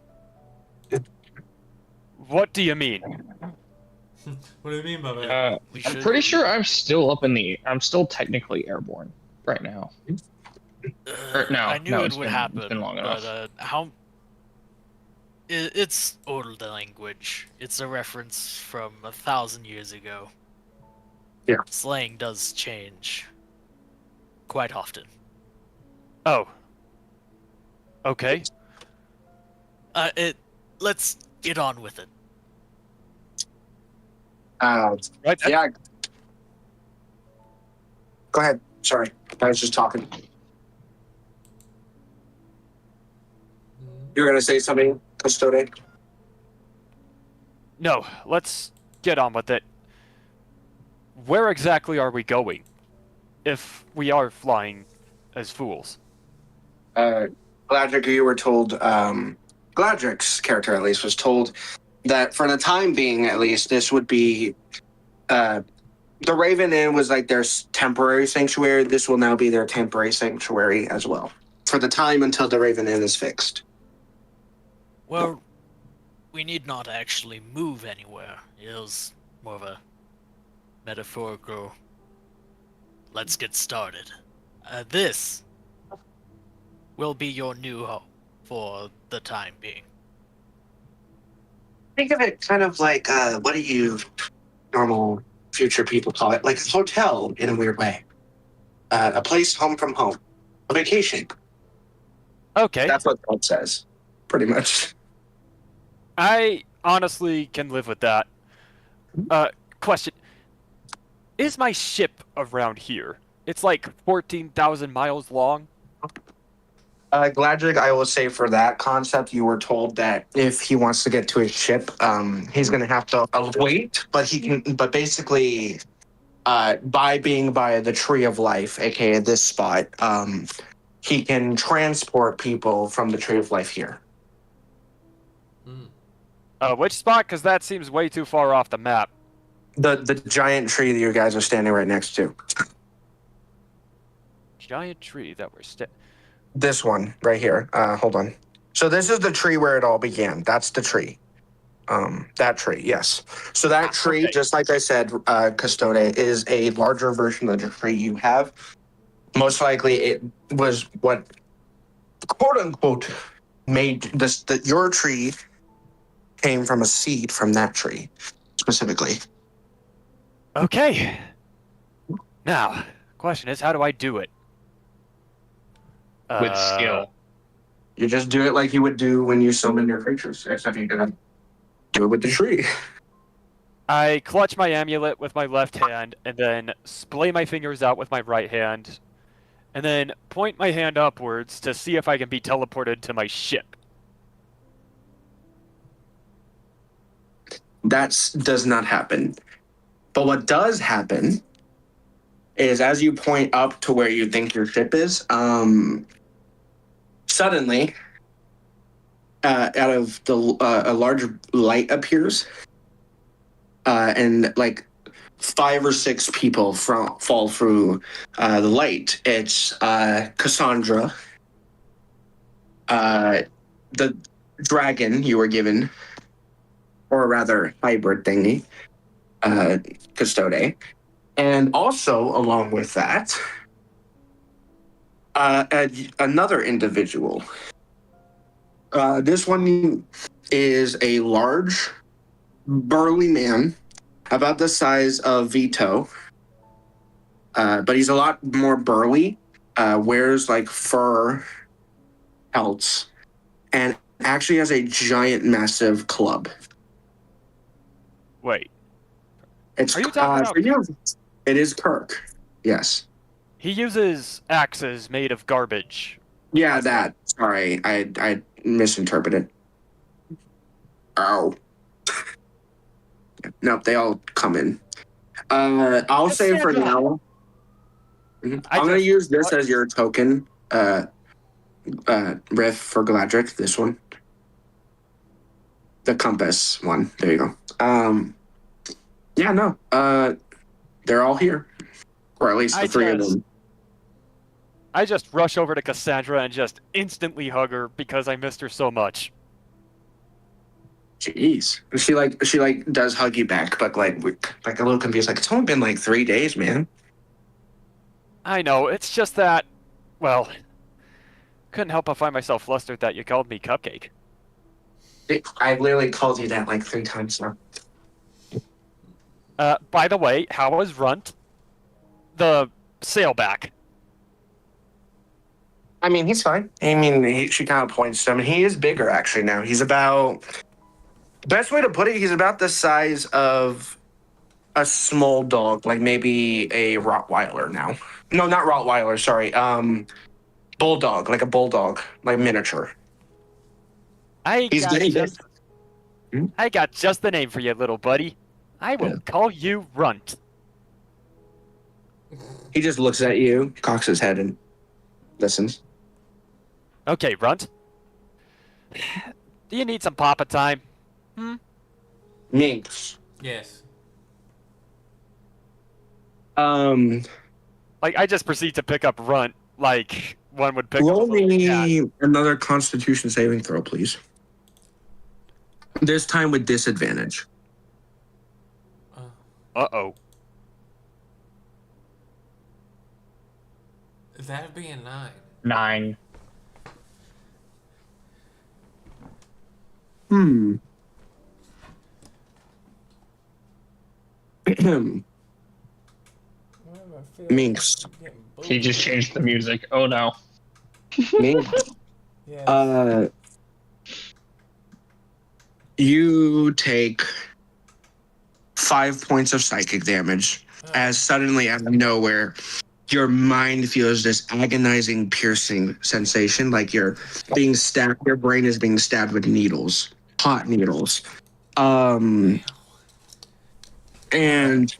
What do you mean? What do you mean by that? We I'm should- pretty sure I'm still technically airborne right now. No, I knew no, it it's would been- happen, it's been long enough. but how? It's old language. It's a reference from 1,000 years ago. Yeah. slang does change quite often. Oh. Okay. Let's get on with it. Right. Yeah. Go ahead. Sorry, I was just talking. You're gonna say something, Custode? No, let's get on with it. Where exactly are we going? If we are flying as fools. Gladrick, you were told, Gladrick's character at least was told that for the time being, at least, this would be, the Raven Inn was like their temporary sanctuary. This will now be their temporary sanctuary as well. For the time until the Raven Inn is fixed. Well, we need not actually move anywhere. It was more of a metaphorical. Let's get started. This will be your new home for the time being. Think of it kind of like, what do you normal future people call it? Like a hotel in a weird way. A place home from home. A vacation. Okay. That's what God says. Pretty much. I honestly can live with that. Question. Is my ship around here? It's like 14,000 miles long. Gladrick, I will say for that concept, you were told that if he wants to get to his ship, he's going to have to wait, but he can, but basically, by being by the Tree of Life, aka this spot, he can transport people from the Tree of Life here. Which spot? Because that seems way too far off the map. The giant tree that you guys are standing right next to. Giant tree that we're This one right here. Hold on. So this is the tree where it all began. That's the tree. That tree, yes. So that tree, okay. just like I said, Custode, is a larger version of the tree you have. Most likely it was what, quote unquote, made this, that your tree came from a seed from that tree, specifically. Okay. Now, question is, how do I do it? With skill. You just do it like you would do when you summon your creatures, except you're gonna do it with the tree. I clutch my amulet with my left hand, and then splay my fingers out with my right hand, and then point my hand upwards to see if I can be teleported to my ship. That does not happen. But what does happen is as you point up to where you think your ship is, suddenly, out of the a large light appears, and like 5 or 6 people fall through the light. It's Cassandra, the dragon you were given, or rather hybrid thingy, Custode, and also along with that, another individual. This one is a large, burly man, about the size of Vito, but he's a lot more burly. Wears like fur pelts, and actually has a giant, massive club. Wait. It's Are you talking about? for you, it is Kirk. Yes. He uses axes made of garbage. Yeah, that. Sorry, I misinterpreted. Oh. Nope, they all come in. I'll say for now. I'm gonna use this as your token. Riff for Gladrick. This one. The compass one. There you go. Yeah, no. They're all here, or at least the 3 of them. I just rush over to Cassandra and just instantly hug her because I missed her so much. Jeez, she like does hug you back, but like a little confused. Like it's only been like 3 days, man. I know. It's just that, well, couldn't help but find myself flustered that you called me Cupcake. I literally called you that like 3 times now. By the way, how was Runt? the sailback. I mean, he's fine. I mean, she kind of points to him. He is bigger, actually, now. He's about... Best way to put it, he's about the size of a small dog, like maybe a Rottweiler now. No, not Rottweiler, sorry. Bulldog, like a bulldog, like miniature. I He's got getting just I got just the name for you, little buddy. I will Yeah. call you Runt. He just looks at you, cocks his head, and listens. Okay, Runt. Do you need some papa time? Minx. Yes. Like, I just proceed to pick up Runt like one would pick up a Roll little cat. me another Constitution saving throw, please. This time with disadvantage. Uh-oh. That'd be a 9. 9. Minx. He just changed the music. Oh no. Minx. Yes. You take 5 points of psychic damage as suddenly out of nowhere your mind feels this agonizing, piercing sensation, like you're being stabbed. Your brain is being stabbed with needles, hot needles. And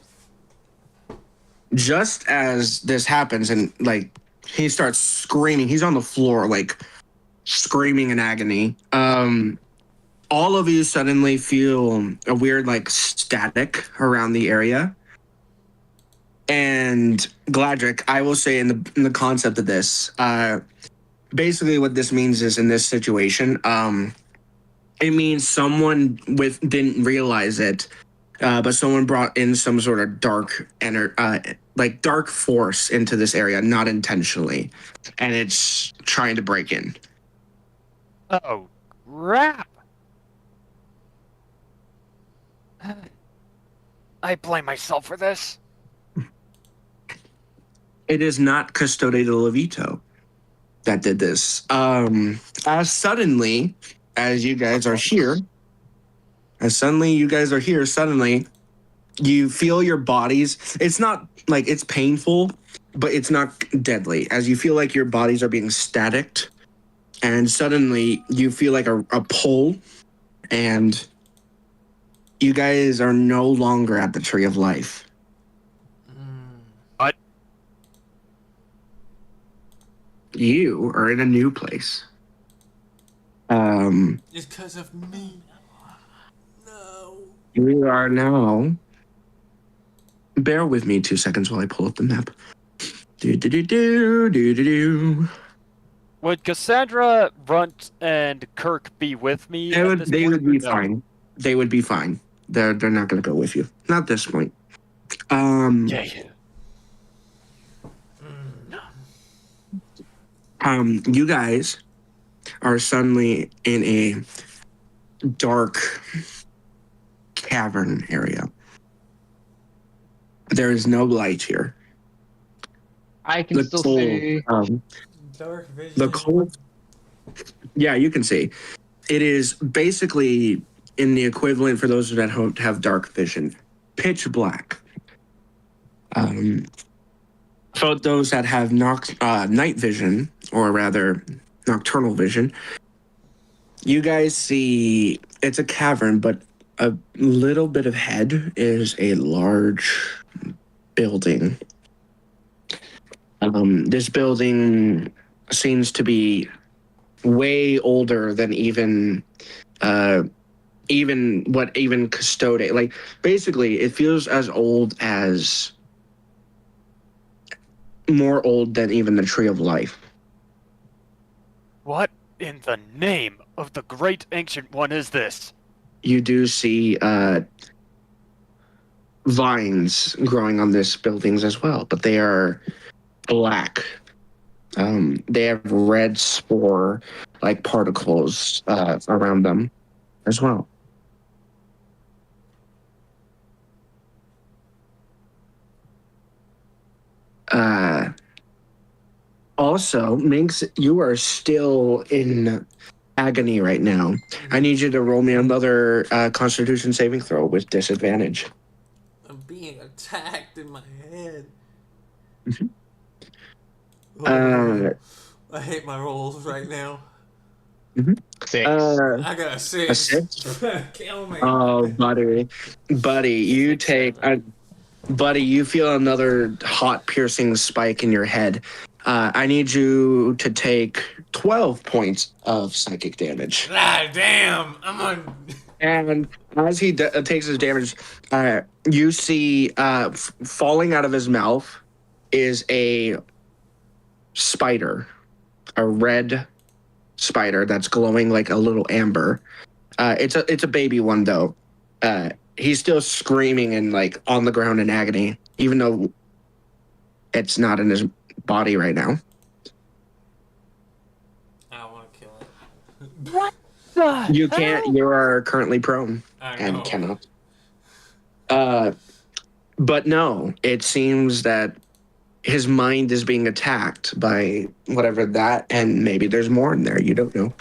just as this happens, and like he starts screaming, he's on the floor, like screaming in agony. All of you suddenly feel a weird, like, static around the area. And Gladrick, I will say in the concept of this, basically what this means is in this situation, it means someone didn't realize it, but someone brought in some sort of dark dark force into this area, not intentionally, and it's trying to break in. Oh, crap! I blame myself for this. It is not Custode de Levito that did this. As suddenly as you guys are here, suddenly you feel your bodies. It's not like it's painful, but it's not deadly. As you feel like your bodies are being staticked, and suddenly you feel like a pull, and you guys are no longer at the Tree of Life. What? You are in a new place. It's because of me. No. We are now. Bear with me 2 seconds while I pull up the map. Do. Would Cassandra, Runt, and Kirk be with me? They would be fine. They would be fine. They're not going to go with you. Not at this point. Okay. You guys are suddenly in a dark cavern area. There is no light here. I can still see. Dark vision. The cold. Yeah, you can see. It is basically in the equivalent for those that have dark vision, pitch black. For those that have night vision, or rather nocturnal vision, you guys see it's a cavern, but a little bit ahead is a large building. This building seems to be way older than even Custode. Like, basically, it feels as old as more old than even the Tree of Life. What in the name of the great ancient one is this? You do see vines growing on this buildings as well, but they are black. They have red spore like particles around them as well. also, Minx, you are still in agony right now. I need you to roll me another Constitution saving throw with disadvantage. I'm being attacked in my head. Uh, I hate my rolls right now. 6. I got a 6. A 6? Kill me. Oh, buddy, you 6, take 7. buddy, you feel another hot piercing spike in your head. I need you to take 12 points of psychic damage. Ah, damn. I'm on. And as he takes his damage, you see falling out of his mouth is a spider, a red spider that's glowing like a little amber. It's a baby one though. He's still screaming and like on the ground in agony, even though it's not in his body right now. I want to kill it. What the You hell? can't. You are currently prone I and know. cannot. But no, it seems that his mind is being attacked by whatever that, and maybe there's more in there. You don't know.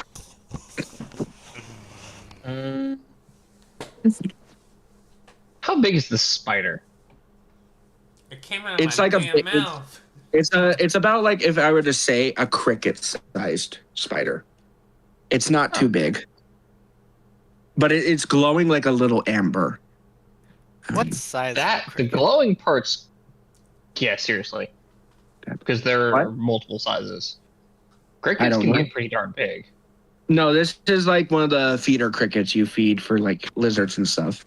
How big is this spider? It came out of It's my like a damn big- mouth. It's about like if I were to say a cricket-sized spider. It's not too big, but it's glowing like a little amber. What size? The glowing parts. Yeah, seriously. Because there are multiple sizes. Crickets don't can know. get pretty darn big. No, this is like one of the feeder crickets you feed for like lizards and stuff.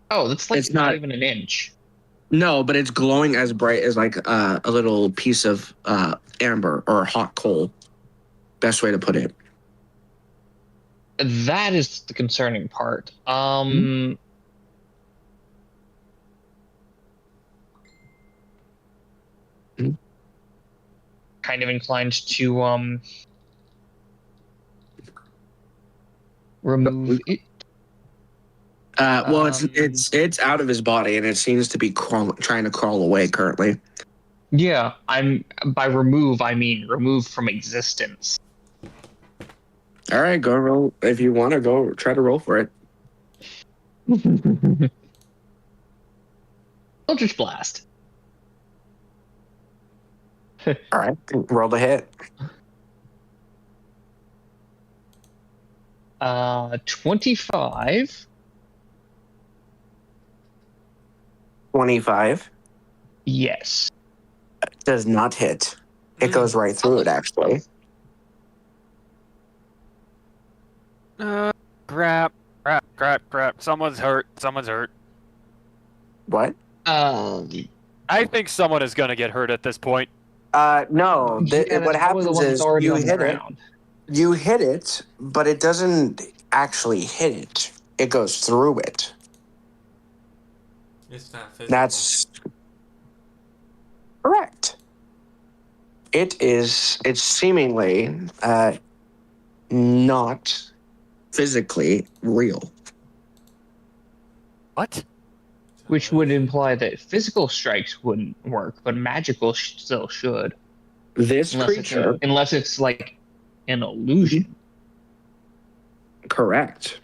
Oh, that's like It's not not- even an inch. No, but it's glowing as bright as like a little piece of amber or hot coal. Best way to put it. That is the concerning part. Mhm. Kind of inclined to remove it. Well, it's out of his body and it seems to be trying to crawl away currently. Yeah, by remove I mean remove from existence. All right, go roll if you want to go try to roll for it. Eldritch Blast. All right, roll the hit. 25. 25 Yes. does not hit. It goes right through it, actually. Crap. Someone's hurt. What? I think someone is gonna get hurt at this point. No. What happens is you hit it. You hit it, but it doesn't actually hit it. It goes through it. It's not physical. That's correct. It's seemingly not physically real. What? Which would imply that physical strikes wouldn't work, but magical still should. This creature, Unless it's like an illusion. correct.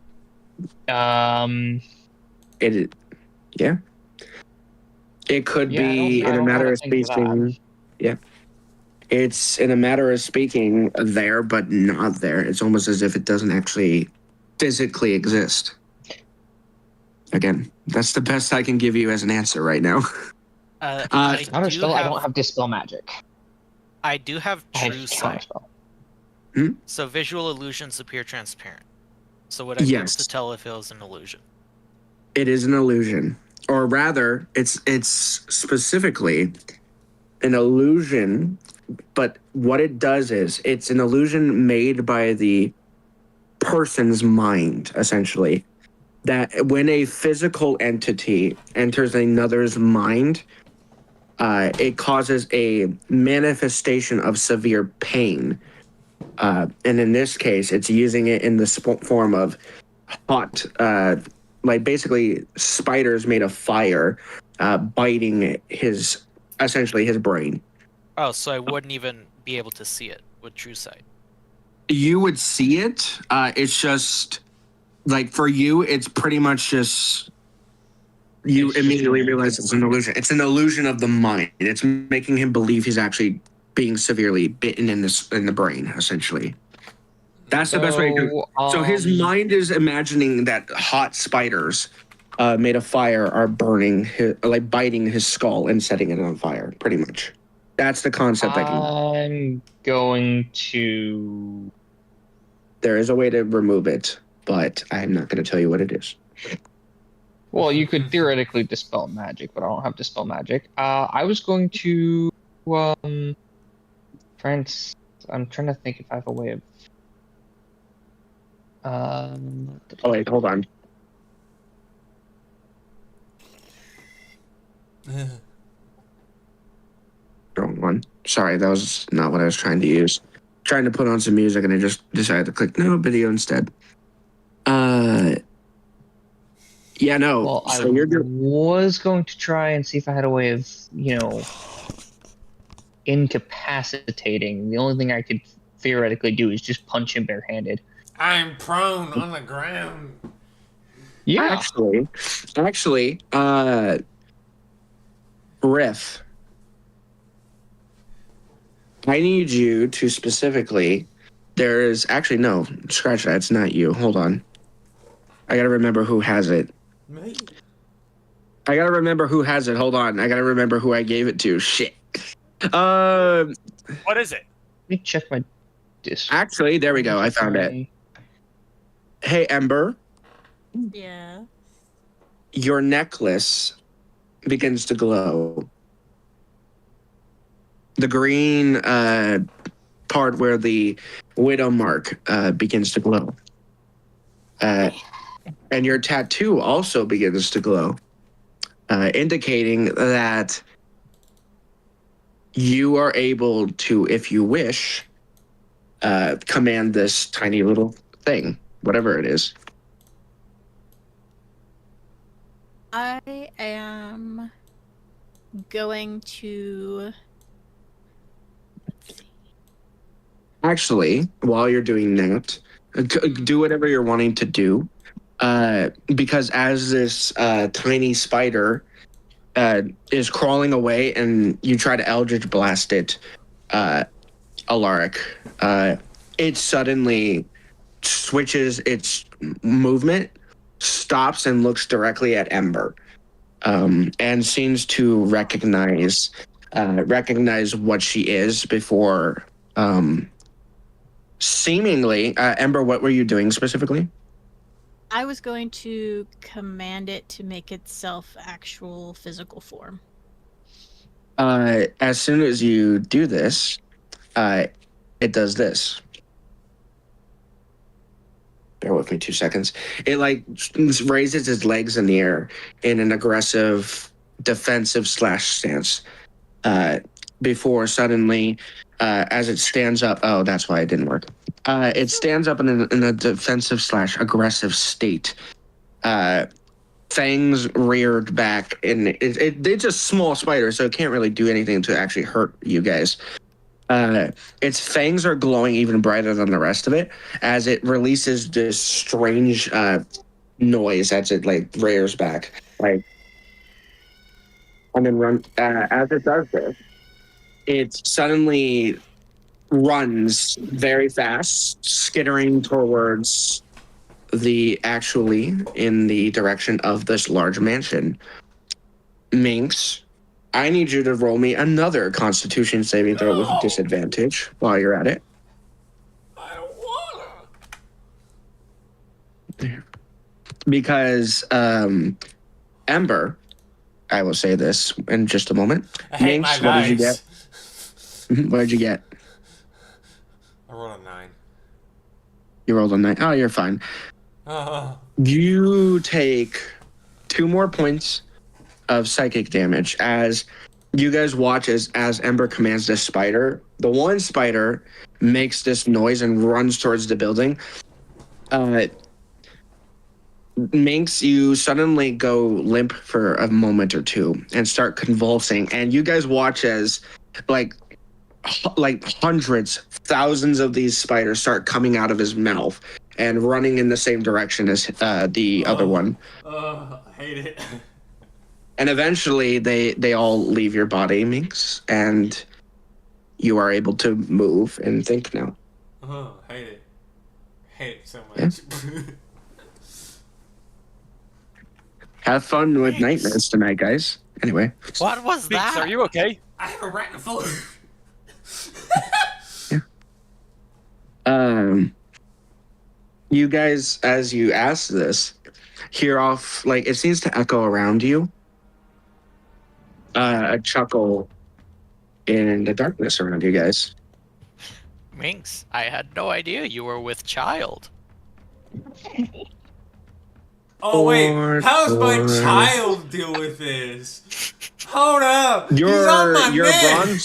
It could Yeah, be I in a don't know matter how of to think of speaking. that. Yeah. It's in a matter of speaking there, but not there. It's almost as if it doesn't actually physically exist. Again, that's the best I can give you as an answer right now. I don't have Dispel Magic. I do have I have True Sight. Counterspell. So visual illusions appear transparent. So would I be able Yes. to tell if it was an illusion? It is an illusion, or rather, it's specifically an illusion. But what it does is it's an illusion made by the person's mind, essentially. That when a physical entity enters another's mind, it causes a manifestation of severe pain. And in this case, it's using it in the form of hot, like basically spiders made of fire, biting essentially his brain. Oh, so I wouldn't even be able to see it with true sight? You would see it. It's just like for you, it's pretty much just you It's just immediately an realize it's an illusion. It's an illusion of the mind. It's making him believe he's actually being severely bitten in the brain, essentially. That's the best way to do it. So his mind is imagining that hot spiders made of fire are burning, like biting his skull and setting it on fire, pretty much. That's the concept. I'm going to. There is a way to remove it, but I'm not going to tell you what it is. Well, you could theoretically dispel magic, but I don't have dispel magic. I was going to. I'm trying to think if I have a way of. Oh wait, hold on. Wrong one. Sorry, that was not what I was trying to use. Trying to put on some music and I just decided to click no video instead. Yeah, no. Well, So I was going to try and see if I had a way of, incapacitating. The only thing I could theoretically do is just punch him barehanded. I'm prone on the ground. Yeah. Actually, Riff, I need you to specifically. There's actually no, scratch that. It's not you. Hold on. I gotta remember who has it. Me? I gotta remember who has it. Hold on. I gotta remember who I gave it to. Shit. What is it? Let me check my disc. Actually, there we go. I found it. Hey, Ember, Yeah. your necklace begins to glow. The green part where the widow mark begins to glow. And your tattoo also begins to glow, indicating that you are able to, if you wish, command this tiny little thing, whatever it is. I am going to. Actually, while you're doing that, do whatever you're wanting to do. Because as this tiny spider is crawling away and you try to Eldritch Blast it, Alaric, it suddenly switches its movement, stops and looks directly at Ember, and seems to recognize what she is before seemingly. Ember, what were you doing specifically? I was going to command it to make itself actual physical form. As soon as you do this, it does this. Bear with me 2 seconds. It raises its legs in the air in an aggressive defensive stance. Before suddenly, as it stands up, oh, that's why it didn't work. It stands up in a defensive / aggressive state. Fangs reared back, and it's a small spider, so it can't really do anything to actually hurt you guys. Its fangs are glowing even brighter than the rest of it as it releases this strange noise as it rears back, and then as it does this, it suddenly runs very fast, skittering towards in the direction of this large mansion. Minx, I need you to roll me another Constitution saving throw with disadvantage while you're at it. I don't wanna. There. Because Ember, I will say this in just a moment. I hate Minx, my what did you dice. get? What did you get? I rolled a 9. You rolled a 9. Oh, you're fine. You take 2 more points of psychic damage as you guys watch as Ember commands this spider. The one spider makes this noise and runs towards the building. Minx, you suddenly go limp for a moment or two and start convulsing. And you guys watch as like hundreds, thousands of these spiders start coming out of his mouth and running in the same direction as the other one. I hate it. And eventually they all leave your body, Minx, and you are able to move and think now. Hate it. Hate it so much. Yeah. Have fun with nightmares tonight, guys. Anyway. What was Binks, that? are you okay? I have a rat in the floor. You guys, as you ask this, hear off, like, it seems to echo around you. A chuckle in the darkness around you guys. Minx, I had no idea you were with child. Oh wait, how's my child deal with this? Hold up, he's on my neck.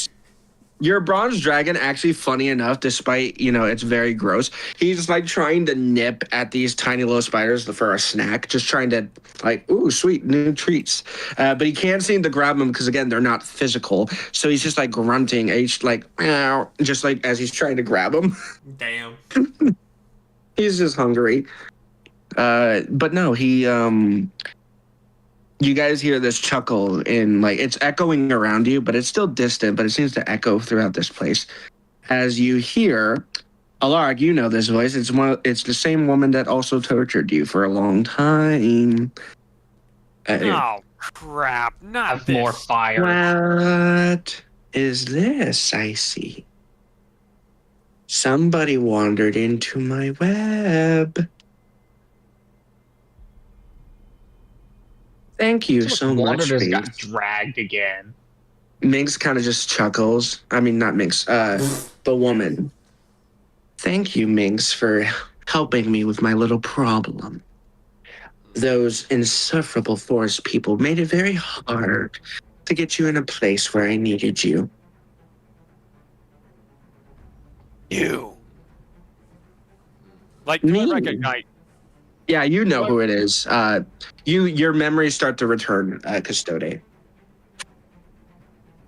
Your bronze dragon, actually, funny enough, despite, it's very gross, he's like trying to nip at these tiny little spiders for a snack, just trying to, like, ooh, sweet new treats. But he can't seem to grab them because, again, they're not physical. So he's just like grunting, he's like, meow, just like as he's trying to grab them. Damn. He's just hungry. But no, you guys hear this chuckle in, like, it's echoing around you, but it's still distant, but it seems to echo throughout this place. As you hear, Alarg, you know this voice. It's the same woman that also tortured you for a long time. Oh, crap. Not Have this. more fire. What is this I see? Somebody wandered into my web. Thank you so much, Water just got Minx. dragged again. Minx kind of just chuckles. I mean, not Minx, the woman. Thank you, Minx, for helping me with my little problem. Those insufferable forest people made it very hard to get you in a place where I needed you. You. Like, do I Me? recognize? Yeah, you know who it is. Your memories start to return, Custode.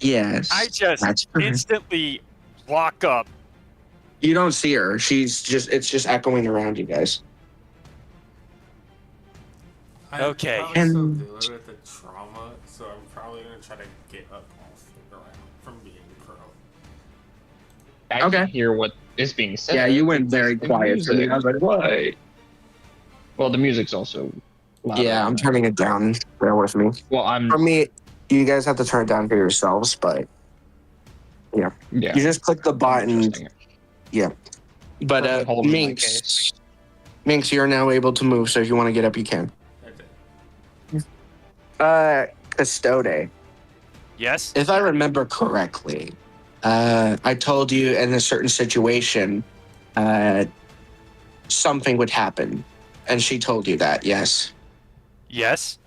Yes. I just that's her. instantly lock up. You don't see her. It's just echoing around you guys. Okay. I'm probably And- still dealing with the trauma, so I'm probably gonna try to get up off the ground from being pro. I Okay. can hear what is being said. Yeah, you went It's very the quiet for me. music. I was like, what? Well, the music's also louder. Yeah, I'm turning it down. Bear with me. Well, For me, you guys have to turn it down for yourselves, but yeah. you just click the button. Interesting. But Perfect hold in my Minx, you're now able to move, so if you want to get up, you can. Custode. Yes? If I remember correctly, I told you in a certain situation, something would happen, and she told you that. Yes. Yes?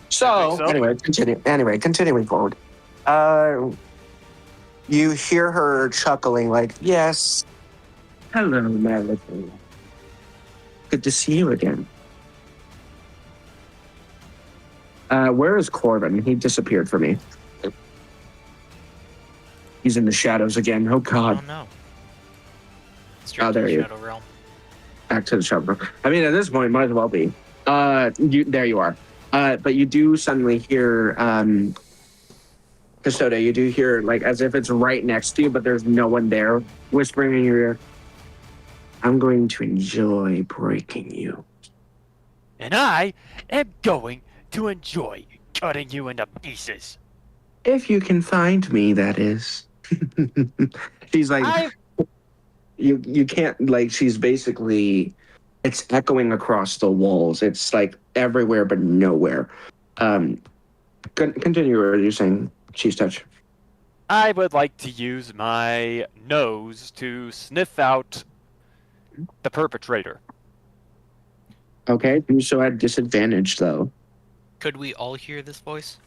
So, so. anyway, continuing forward. You hear her chuckling, like, yes. Hello, Melody. Good to see you again. Where is Corbin? He disappeared from me. He's in the shadows again. Oh, Oh God. no. Straight Oh, to there the you Shadow Realm. Back to the shadow. I mean, at this point, might as well be. There you are. But you do suddenly hear, Custode, you do hear, like, as if it's right next to you, but there's no one there, whispering in your ear, I'm going to enjoy breaking you. And I am going to enjoy cutting you into pieces. If you can find me, that is. She's like, you can't, like, she's basically, it's echoing across the walls. It's like everywhere but nowhere. Continue, what you're saying, Cheese Touch. I would like to use my nose to sniff out the perpetrator. Okay, do so at disadvantage, though. Could we all hear this voice?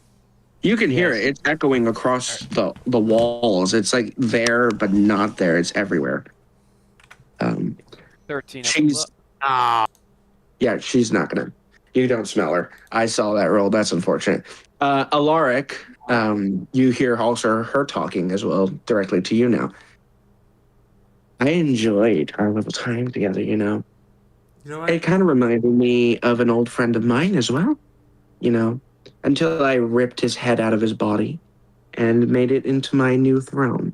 You can hear it. It's echoing across the walls. It's like there, but not there. It's everywhere. 13. She's Ah, yeah, she's not gonna. You don't smell her. I saw that roll. That's unfortunate. Alaric, you hear also her talking as well, directly to you now. I enjoyed our little time together, You know what? It kind of reminded me of an old friend of mine as well, until I ripped his head out of his body and made it into my new throne.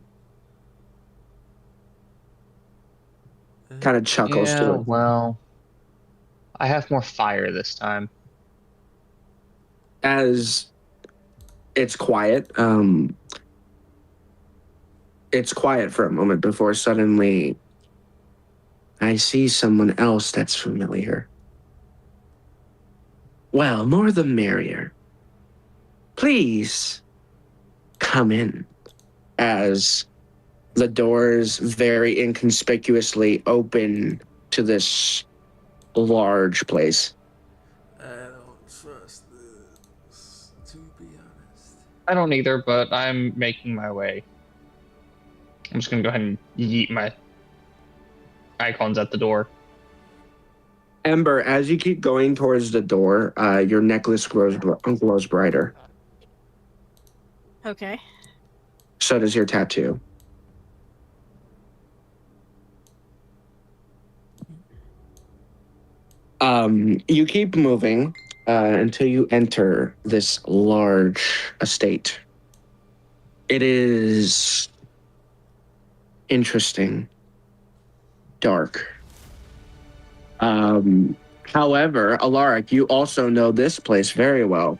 Kind of chuckles to Yeah, it. well, I have more fire this time. As it's quiet, it's quiet for a moment before suddenly I see someone else that's familiar. Well, more the merrier. Please come in. As the doors very inconspicuously open to this large place. I don't trust this, to be honest. I don't either, but I'm making my way. I'm just gonna go ahead and yeet my icons at the door. Ember, as you keep going towards the door, your necklace glows brighter. Okay. So does your tattoo. You keep moving until you enter this large estate. It is interesting, dark. However, Alaric, you also know this place very well.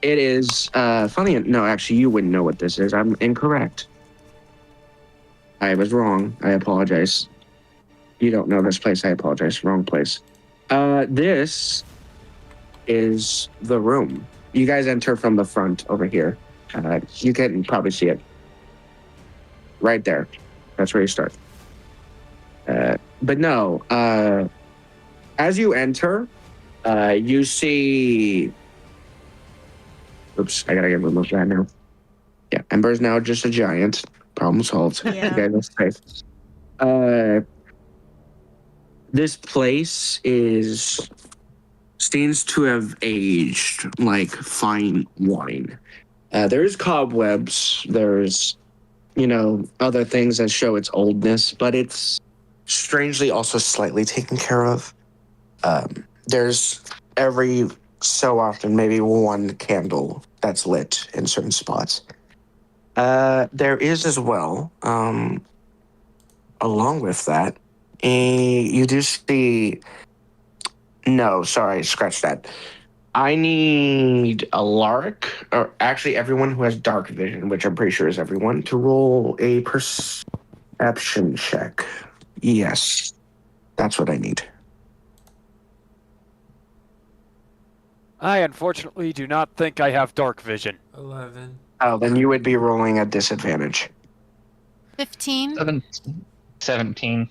It is funny. No, actually, you wouldn't know what this is. I'm incorrect. I was wrong. I apologize. You don't know this place. I apologize. Wrong place. This is the room. You guys enter from the front over here. You can probably see it. Right there. That's where you start. But no, as you enter, you see... Oops, I gotta get rid of that now. Yeah, Ember's now just a giant. Problem solved. Yeah. Okay, that's safe. This place seems to have aged like fine wine. There's cobwebs, there's, other things that show its oldness, but it's strangely also slightly taken care of. There's every so often maybe one candle that's lit in certain spots. There is as well, along with that, you do see... No, sorry, scratch that. I need Alaric, or actually everyone who has dark vision, which I'm pretty sure is everyone, to roll a perception check. Yes, that's what I need. I unfortunately do not think I have dark vision. 11. Oh, then you would be rolling at disadvantage. 15. 17.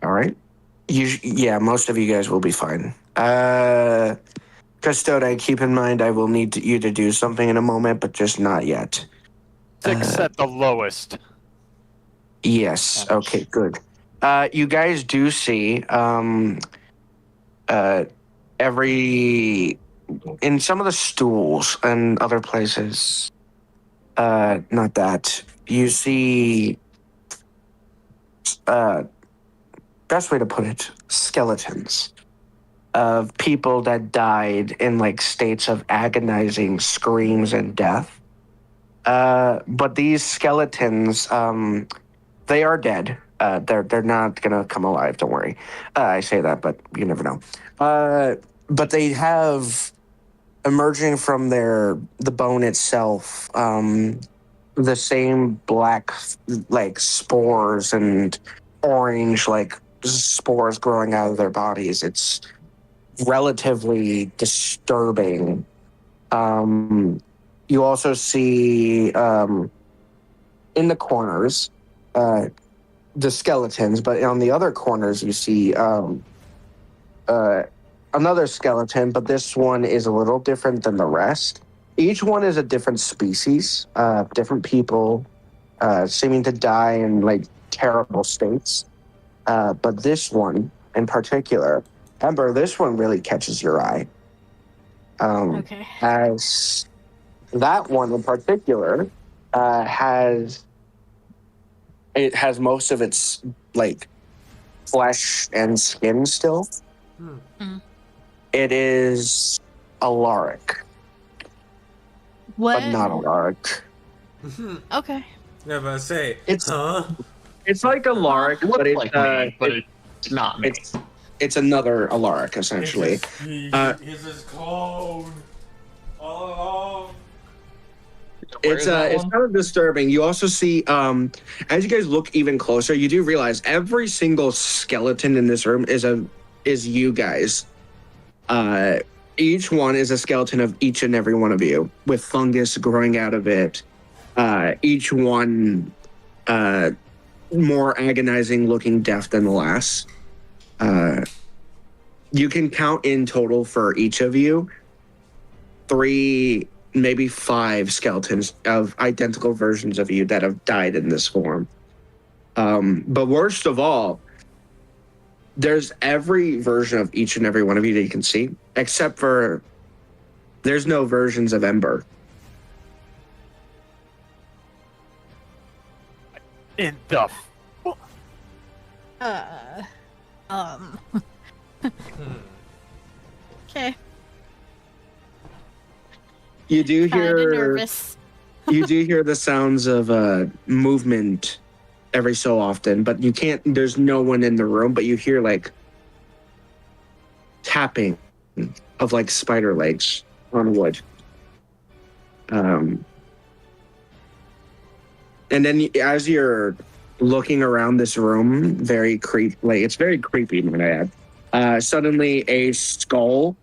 All right. Yeah, most of you guys will be fine. Custode, keep in mind I will need you to do something in a moment, but just not yet. 6 at the lowest. Yes. Okay, good. You guys do see in some of the stools and other places, not that, you see, best way to put it, skeletons of people that died in like states of agonizing screams and death. But these skeletons, they are dead. They're not gonna come alive. Don't worry. I say that, but you never know. But they have emerging from the bone itself, the same black like spores and orange like spores growing out of their bodies. It's relatively disturbing. You also see in the corners the skeletons, but on the other corners you see another skeleton, but this one is a little different than the rest. Each one is a different species, different people, seeming to die in like terrible states. But this one in particular Ember, this one really catches your eye. Okay. As that one in particular has most of its like flesh and skin still. It is Alaric, What? but not Alaric. Okay. Yeah, but I say, It's huh? it's like Alaric, It looks but it's like me, but it's not me. it's another Alaric essentially. It's his clone. All along. It's kind of disturbing. You also see, as you guys look even closer, you do realize every single skeleton in this room is you guys. Each one is a skeleton of each and every one of you, with fungus growing out of it. Each one more agonizing looking death than the last. You can count in total for each of you 3, maybe 5 skeletons of identical versions of you that have died in this form. But worst of all, there's every version of each and every one of you that you can see, except for there's no versions of Ember. In the Okay. You do Kinda hear nervous. you do hear the sounds of movement every so often, but you can't. There's no one in the room, but you hear like tapping of like spider legs on wood. And then as you're looking around this room, it's very creepy, might I add. Suddenly, a skull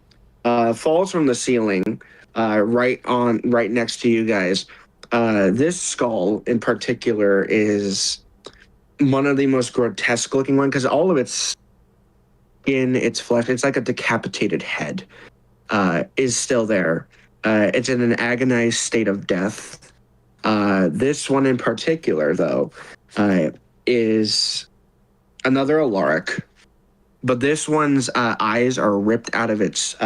falls from the ceiling, right next to you guys. This skull in particular is one of the most grotesque looking one because all of its skin, its flesh, it's like a decapitated head, is still there. It's in an agonized state of death. This one in particular, though, is another Alaric, but this one's eyes are ripped out of its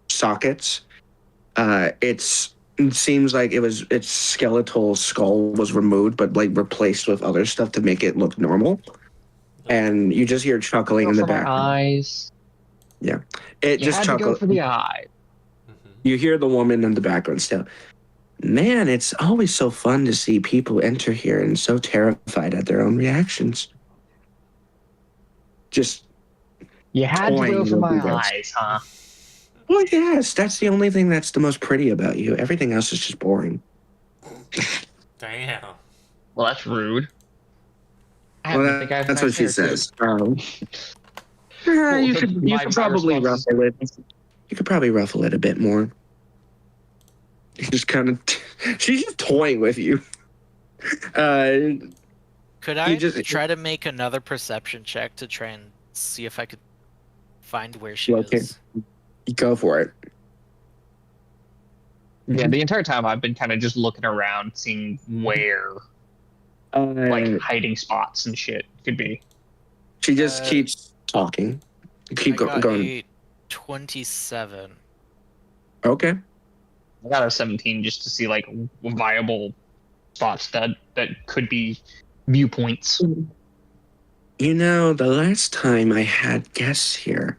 sockets. It seems like its skeletal skull was removed, but like replaced with other stuff to make it look normal. And you just hear chuckling in the back. Eyes. Yeah, it You just had to go chuckles. for the eye. You hear the woman in the background still. Man, it's always so fun to see people enter here and so terrified at their own reactions. Just You had to go toying for with my you guys. eyes, huh? Well, yes, that's the only thing that's the most pretty about you. Everything else is just boring. Damn. Well, that's rude. That's what she says. Well, You could probably response ruffle it. You could probably ruffle it a bit more. You just kind of, she's just toying with you. Could I just- try to make another perception check to try and see if I could find where she Okay. is? Go for it. Yeah, the entire time I've been kind of just looking around, seeing where like hiding spots and shit could be. She just keeps talking. Keep I got going. a 27. Okay. I got a 17 just to see like viable spots that could be viewpoints. You know, the last time I had guests here,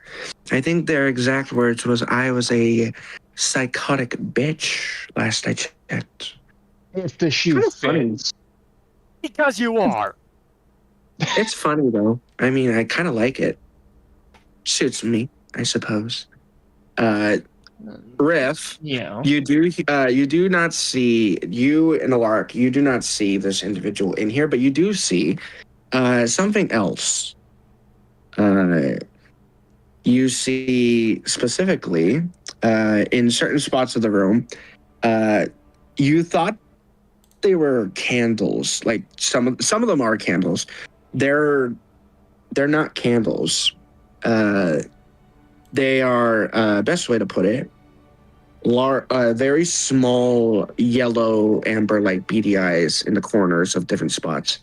I think their exact words was, "I was a psychotic bitch." Last I checked. If the shoe Kinda funny. fits. because you are. It's funny though. I mean, I kind of like it. Suits me, I suppose. Riff, Yeah. you do not see, you and Alaric, you do not see this individual in here, but you do see something else. You see specifically in certain spots of the room, you thought they were candles. Like some of them are candles. They're not candles. They are, best way to put it, very small yellow amber like beady eyes in the corners of different spots,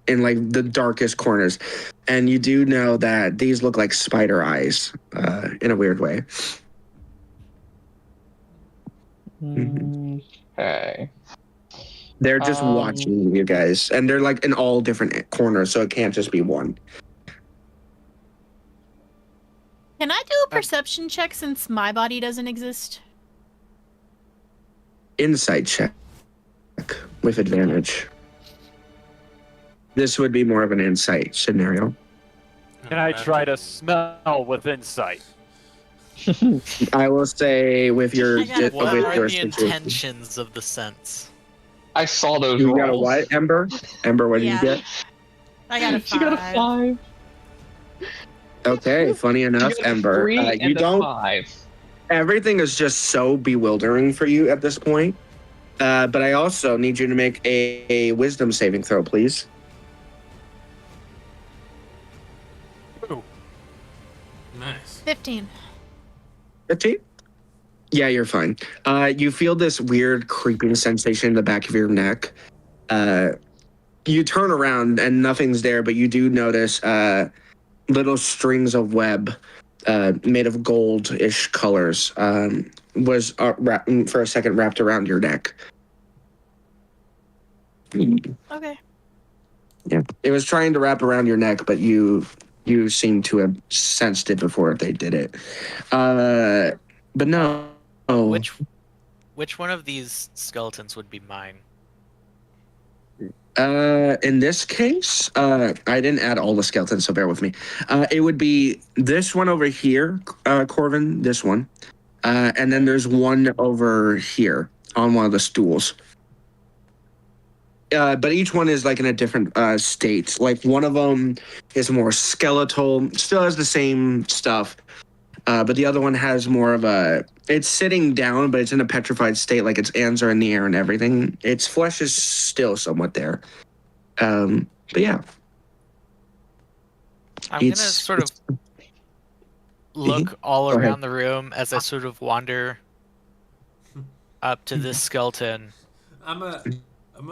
in like the darkest corners. And you do know that these look like spider eyes in a weird way. Okay. They're just watching you guys, and they're like in all different corners, so it can't just be one. Can I do a perception check since my body doesn't exist? Insight check with advantage. This would be more of an insight scenario. Can I try to smell with insight? I will say with your I got a What with are your the situation. intentions of the sense? I saw those You rolls. got a what, Ember? Ember, what did you Yeah. get? I got a 5. She got a 5. Okay, funny enough, She got a Ember. 3 You and a don't. 5. Everything is just so bewildering for you at this point. But I also need you to make a wisdom saving throw, please. Ooh. Nice. 15. 15? Yeah, you're fine. You feel this weird creeping sensation in the back of your neck. You turn around and nothing's there, but you do notice little strings of web made of gold-ish colors was for a second wrapped around your neck. Okay. Yeah, it was trying to wrap around your neck, but you seem to have sensed it before they did it. But no. Which one of these skeletons would be mine? In this case, I didn't add all the skeletons, so bear with me. It would be this one over here, Corvin, this one. And then there's one over here on one of the stools. But each one is like in a different state. Like one of them is more skeletal, still has the same stuff. But the other one has more of a, it's sitting down, but it's in a petrified state, like its hands are in the air and everything. Its flesh is still somewhat there. But yeah. I'm gonna sort of look all Go ahead. around the room as I sort of wander up to this skeleton. I'm gonna make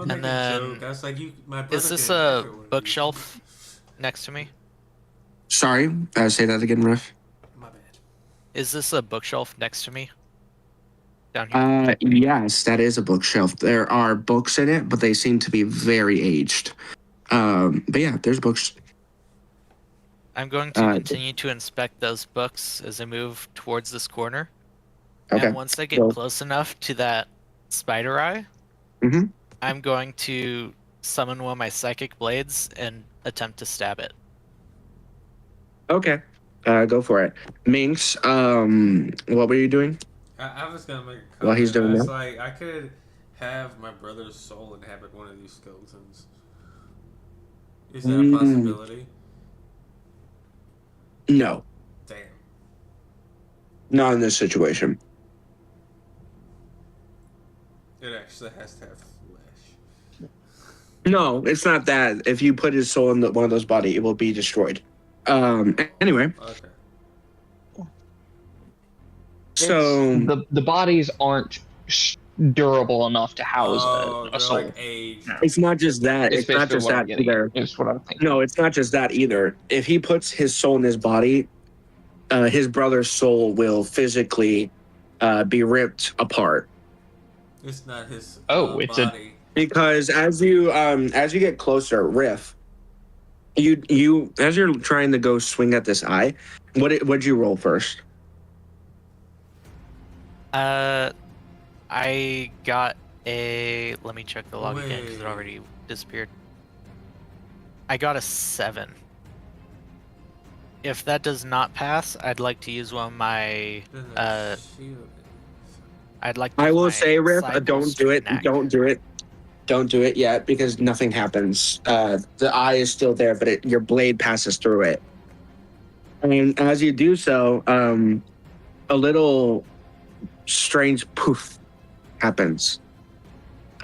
And a then, joke. I was like, my brother is this can a inherit one of these. bookshelf next to me? Sorry, say that again, Riff. My bad. Is this a bookshelf next to me? Down here? Yes, that is a bookshelf. There are books in it, but they seem to be very aged. But yeah, there's books. I'm going to continue to inspect those books as I move towards this corner. Okay. And once I get Well- close enough to that spider eye, Mhm. I'm going to summon one of my psychic blades and attempt to stab it. Okay, go for it. Minx, what were you doing? I was gonna make a comment. While he's doing I was that? like, I could have my brother's soul inhabit one of these skeletons. Is that a possibility? No, Damn. not in this situation. It actually has to have flesh. No, it's not that. If you put his soul in one of those bodies, it will be destroyed. Anyway, Okay. so the bodies aren't durable enough to house a they're soul. like aged. it's not just that. It's not basically just what I'm that getting either. at, is what I'm thinking. No, it's not just that either. If he puts his soul in his body, his brother's soul will physically be ripped apart. It's not his It's a- body. Because as you get closer, Riff, you as you're trying to go swing at this eye, what'd you roll first? I got a. Let me check the log again because it Wait. already disappeared. I got a 7. If that does not pass, I'd like to use one of my. Then the shield. I'd like. To I use will my say, Riff, cycle don't do it. straight Don't do it. Don't do it yet because nothing happens. The eye is still there, but your blade passes through it. And as you do so, a little strange poof happens.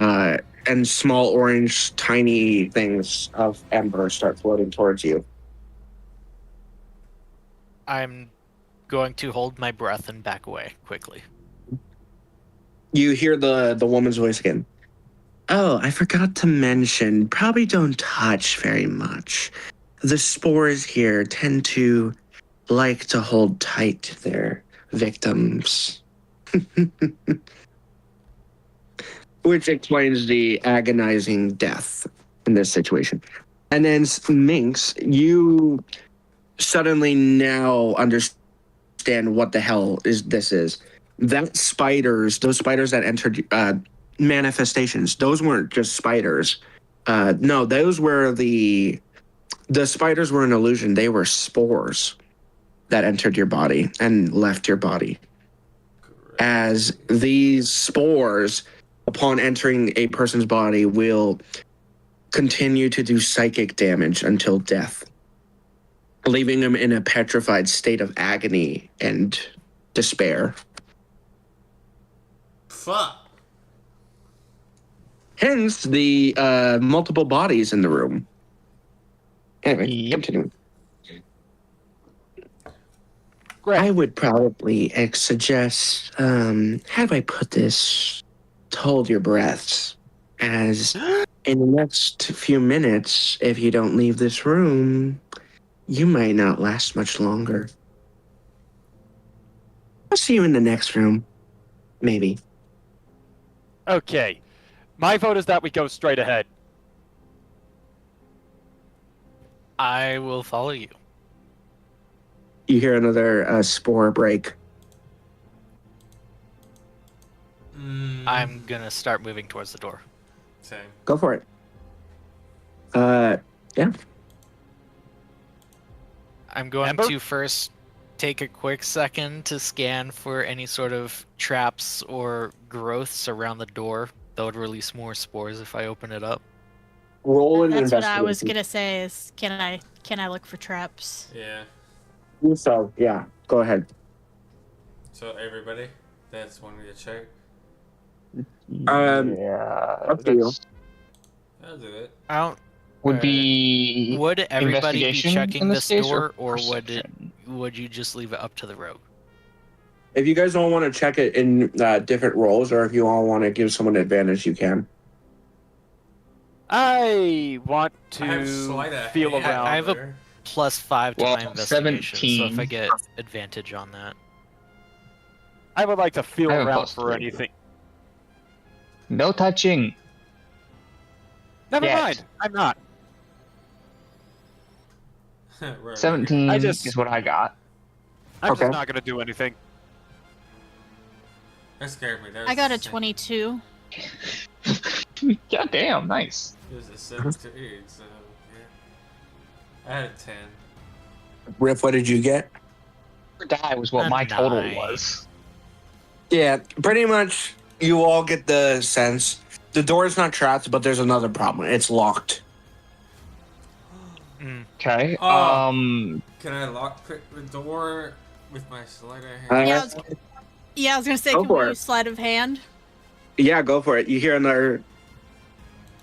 And small orange, tiny things of ember start floating towards you. I'm going to hold my breath and back away quickly. You hear the woman's voice again. Oh, I forgot to mention, probably don't touch very much. the spores here tend to like to hold tight to their victims. Which explains the agonizing death in this situation. And then Minx, you suddenly now understand what the hell this is. Those spiders that entered manifestations, those weren't just spiders. No, those were the spiders were an illusion. They were spores that entered your body and left your body. As these spores, upon entering a person's body, will continue to do psychic damage until death, leaving them in a petrified state of agony and despair. Fuck. Hence the multiple bodies in the room. Anyway, Yep. continuing. Great. I would probably suggest, how do I put this? Hold your breaths, as in the next few minutes, if you don't leave this room, you might not last much longer. I'll see you in the next room. Maybe. Okay. My vote is that we go straight ahead. I will follow you. You hear another spore break. I'm gonna start moving towards the door. Same. Go for it. Yeah. I'm going Amber? to first take a quick second to scan for any sort of traps or growths around the door that would release more spores if I open it up. Roll an That's what I was investigation. gonna say. Is can I look for traps? Yeah. So, yeah, go ahead. So everybody, that's one to check. Yeah. Up to you. that's- I'll do it. I don't. Would be Would everybody be investigation checking in this case, door, or or would perception? you just leave it up to the rogue? If you guys all want to check it in different roles, or if you all want to give someone advantage, you can. I want I have to sleight of feel hand around. I have a- there. +5 to Well, my investigation, so if I 17. get advantage on that. I would like to feel I have a around plus for 3. anything. No touching. Never Yes. mind. I'm not. Right. 17 I just- is what I got. I'm Okay. just not gonna do anything. That scared me. That I got a was 22. God damn, nice. It was a 17, so yeah. I had a 10. Riff, what did you get? Die was what A my total 9. was. Yeah, pretty much you all get the sense. The door is not trapped, but there's another problem. It's locked. Okay. Oh. Can I lockpick the door with my sleight of hand? Yeah, I was gonna say, Go can for we it. use sleight of hand? Yeah, go for it. You hear another...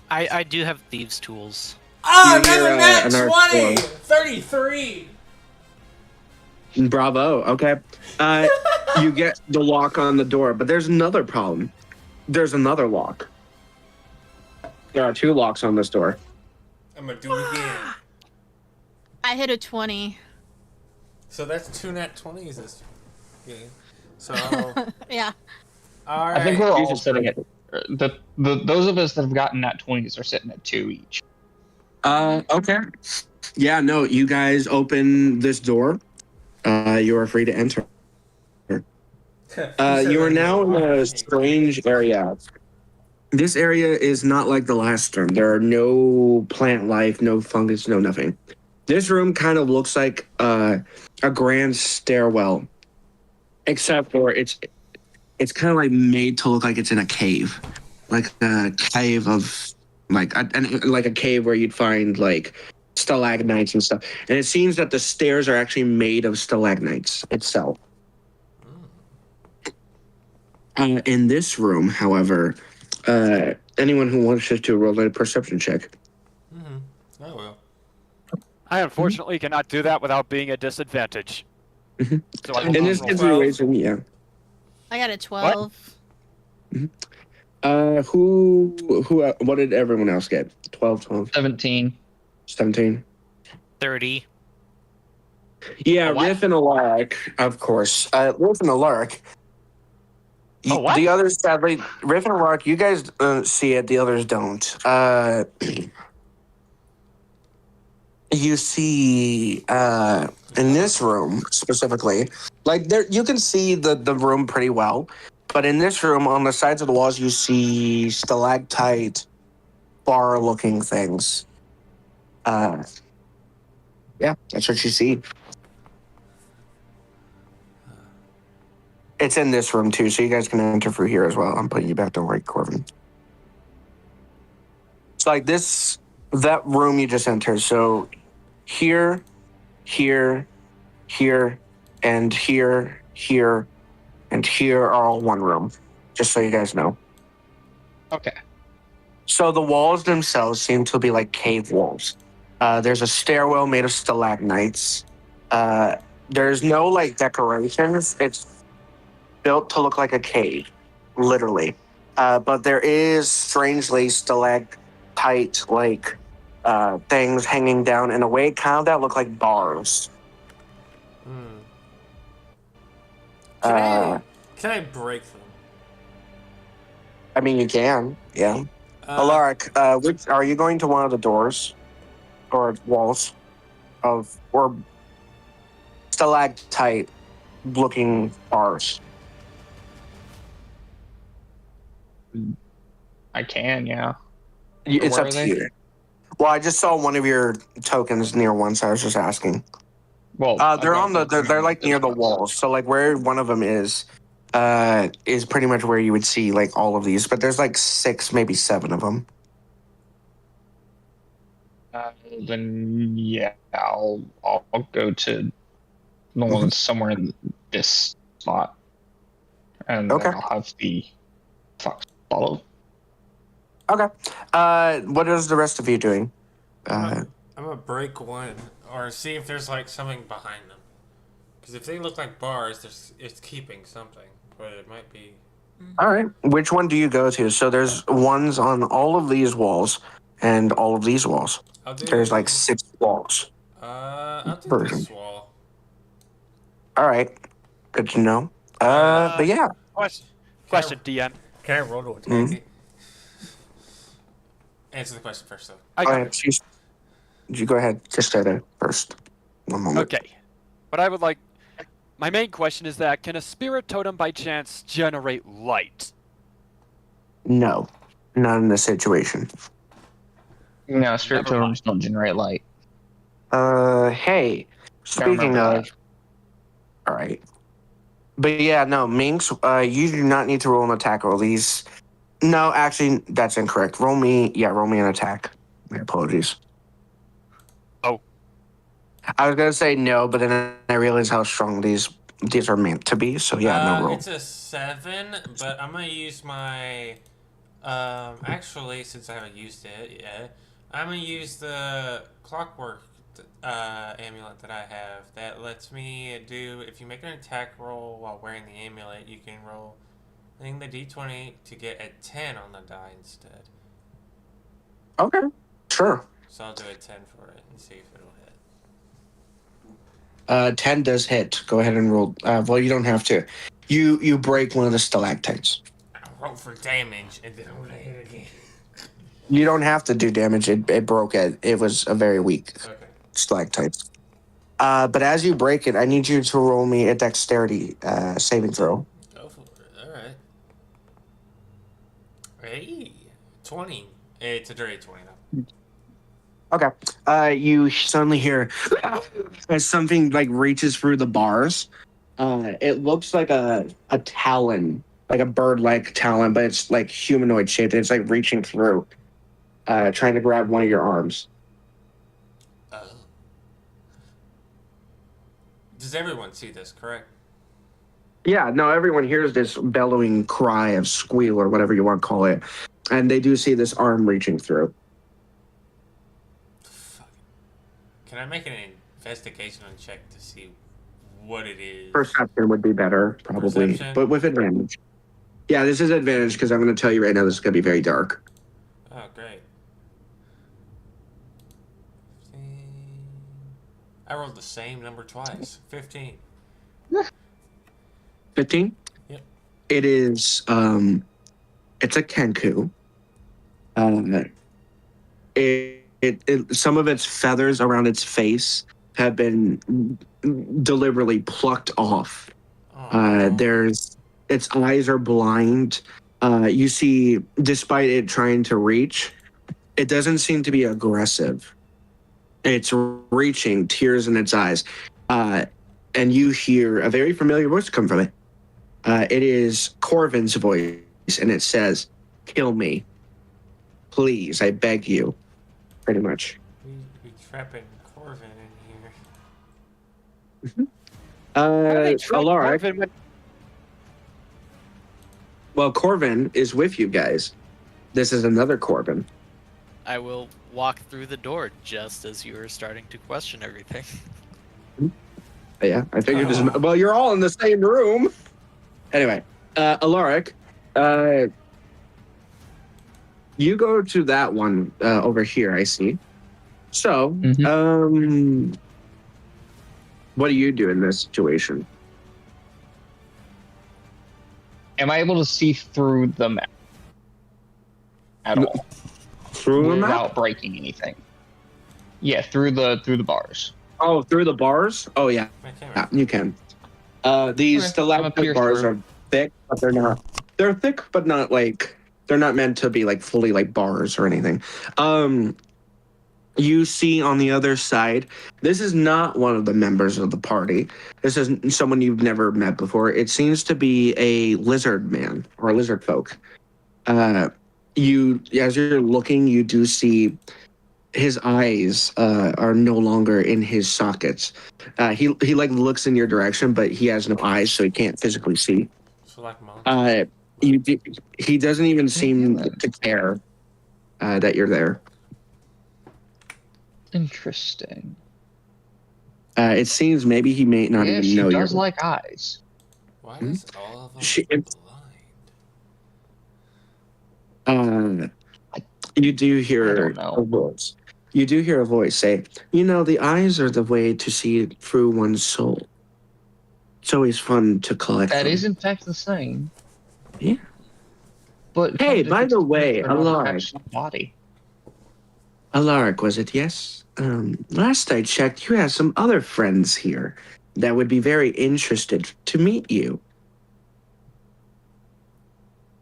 I do have thieves' tools. Oh, You hear, another nat another 20! four. 33! Bravo, okay. You get the lock on the door, but there's another problem. There's another lock. There are 2 locks on this door. I'm gonna do it again. I hit a 20. So that's 2 nat 20s this game. So, Yeah. alright. I think we're all Jesus sitting at those of us that have gotten nat 20s are sitting at 2 each. Okay. Yeah, no, you guys open this door. You are free to enter. You are now in a strange area. This area is not like the last room. There are no plant life, no fungus, no nothing. This room kind of looks like a grand stairwell, except for it's kind of like made to look like it's in a cave, like a cave of like a cave where you'd find like stalagmites and stuff. And it seems that the stairs are actually made of stalagmites itself. In this room, however, anyone who wants to roll a perception check. Mm-hmm. I will. I unfortunately cannot do that without being at disadvantage. Mhm. So I will In not this roll. situation, yeah. I got a 12. What did everyone else get? 12, 17. 17. 30. Yeah, A what? Riff and Alaric, of course. Riff and Alaric. A what? The others, sadly, Riff and Alaric, you guys see it, the others don't. You see in this room specifically, like there, you can see the room pretty well, but in this room, on the sides of the walls, you see stalactite, bar-looking things. Yeah, that's what you see. It's in this room too, so you guys can enter through here as well. I'm putting you back to right, Corvin. It's like this, that room you just entered. So here, here, here, and here, here, and here are all one room, just so you guys know. Okay. So the walls themselves seem to be like cave walls. There's a stairwell made of stalagmites. There's no like decorations. It's built to look like a cave, literally. But there is strangely stalactite like things hanging down in a way kind of that look like bars. Can I break them? I mean, you can, yeah. Alaric, which are you going to one of the doors or walls of or stalactite looking bars? I can, yeah. It's Where up are to they? you. Well, I just saw one of your tokens near one, so I was just asking. Well, They're on they're like near the walls. So like where one of them is pretty much where you would see like all of these. But there's like 6, maybe 7 of them. Then yeah, I'll go to the one that's somewhere in this spot, and Okay. then I'll have the fox follow. Okay. What is the rest of you doing? I'm gonna break one or see if there's like something behind them. Because if they look like bars, it's keeping something, but it might be. All right. Which one do you go to? So there's ones on all of these walls and all of these walls. There's like 6 walls. I'll do Version. this wall. All right. Good to know. But yeah. Question, DM. Can I roll to attack it? Answer the question first, though. I Go got ahead. it. You go ahead. Just stay there first. One moment. Okay. But I would like... My main question is that, can a spirit totem by chance generate light? No. Not in this situation. No, spirit Never totems don't generate light. Hey. Speaking remember of... that. All right. But yeah, no, Minx, you do not need to roll an attack roll. These... No, actually, that's incorrect. Roll me an attack. My apologies. Oh. I was going to say no, but then I realized how strong these are meant to be. So yeah, no roll. It's a 7, but I'm gonna use my. Actually, since I haven't used it yet, I'm gonna use the clockwork amulet that I have. That lets me do. If you make an attack roll while wearing the amulet, you can roll. I think the d20 to get a 10 on the die instead. Okay, sure. So I'll do a 10 for it and see if it'll hit. 10 does hit. Go ahead and roll. Well, you don't have to. You break one of the stalactites. I'll roll for damage and then I'm gonna hit again. You don't have to do damage. It broke it. It was a very weak Okay. stalactite. But as you break it, I need you to roll me a dexterity saving throw. Go for it. Alright. Hey, 20. It's a dirty 20 now. Okay. You suddenly hear as something like reaches through the bars. It looks like a talon, like a bird-like talon, but it's like humanoid shaped. It's like reaching through, trying to grab one of your arms. Does everyone see this, correct? Yeah, no, everyone hears this bellowing cry of squeal or whatever you want to call it. And they do see this arm reaching through. Fuck. Can I make an investigation check to see what it is? Perception would be better, probably, Perception? but with advantage. Yeah, this is advantage because I'm going to tell you right now this is going to be very dark. Oh, great. 15, I rolled the same number twice. 15. 15? Yep. It is, it's a Kenku. Some of its feathers around its face have been deliberately plucked off. Oh. Its eyes are blind. You see, despite it trying to reach, it doesn't seem to be aggressive. It's reaching, tears in its eyes. And you hear a very familiar voice come from it. It is Corvin's voice, and it says, "Kill me. Please, I beg you." Pretty much. We trapping Corvin in here. How do they track Alaric, Corvin when- well, Corvin is with you guys. This is another Corvin. I will walk through the door just as you are starting to question everything. Yeah, I figured this. Well, you're all in the same room. Anyway, Alaric, you go to that one over here, I see. So, what do you do in this situation? Am I able to see through the map at all Through the map? without breaking anything? Yeah, through the bars. Oh, through the bars? Oh, yeah. Yeah, you can. These Okay, stalactite bars are thick, but they're not. They're thick, but not like they're not meant to be like fully like bars or anything. You see on the other side, this is not one of the members of the party. This is someone you've never met before. It seems to be a lizard man or a lizard folk. You, as you're looking, you do see his eyes are no longer in his sockets. He like looks in your direction, but he has no eyes, so he can't physically see. So like monsters. He doesn't even seem to care that you're there. Interesting. It seems maybe he may not Yeah, even she know does you're. like eyes. Why is all of them She- blind? You do I hear don't know. a voice. You do hear a voice say, "You know, the eyes are the way to see through one's soul. It's always fun to collect That them." is in fact the same. Yeah. But Hey, kind of by it's the way, they're not Alaric. attached to the body. Alaric, was it? Yes. Last I checked, you had some other friends here that would be very interested to meet you.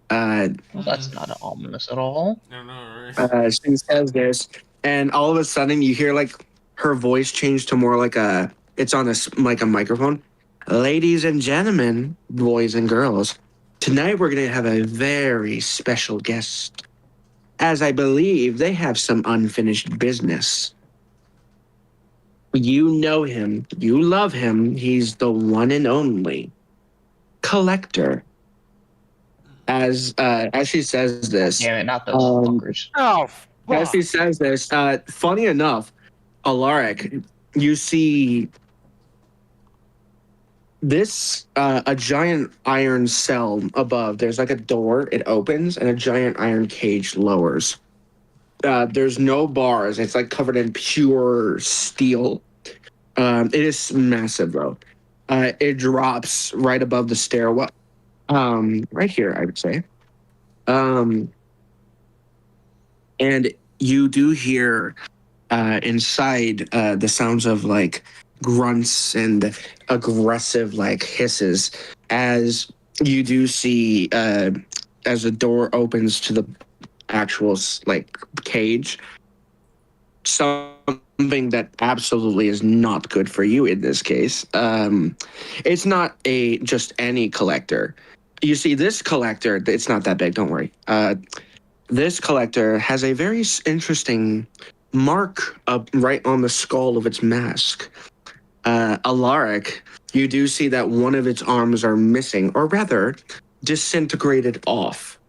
Well, that's not ominous at all. No. She says this, and all of a sudden you hear like her voice change to more like it's on like a microphone. "Ladies and gentlemen, boys and girls, tonight we're going to have a very special guest, as I believe they have some unfinished business. You know him, you love him, he's the one and only Collector." As she says this, Damn it, not those fuckers. Oh, as fuck. she says this, funny enough, Alaric, you see this a giant iron cell above. There's like a door, it opens, and a giant iron cage lowers. There's no bars. It's like covered in pure steel. It is massive, though. It drops right above the stairwell. Right here, I would say. And you do hear inside the sounds of like grunts and aggressive like hisses as you do see as the door opens to the actual like cage, something that absolutely is not good for you in this case. It's not just any collector. You see, this collector, it's not that big, don't worry. This collector has a very interesting mark up right on the skull of its mask. Alaric, you do see that one of its arms are missing, or rather, disintegrated off.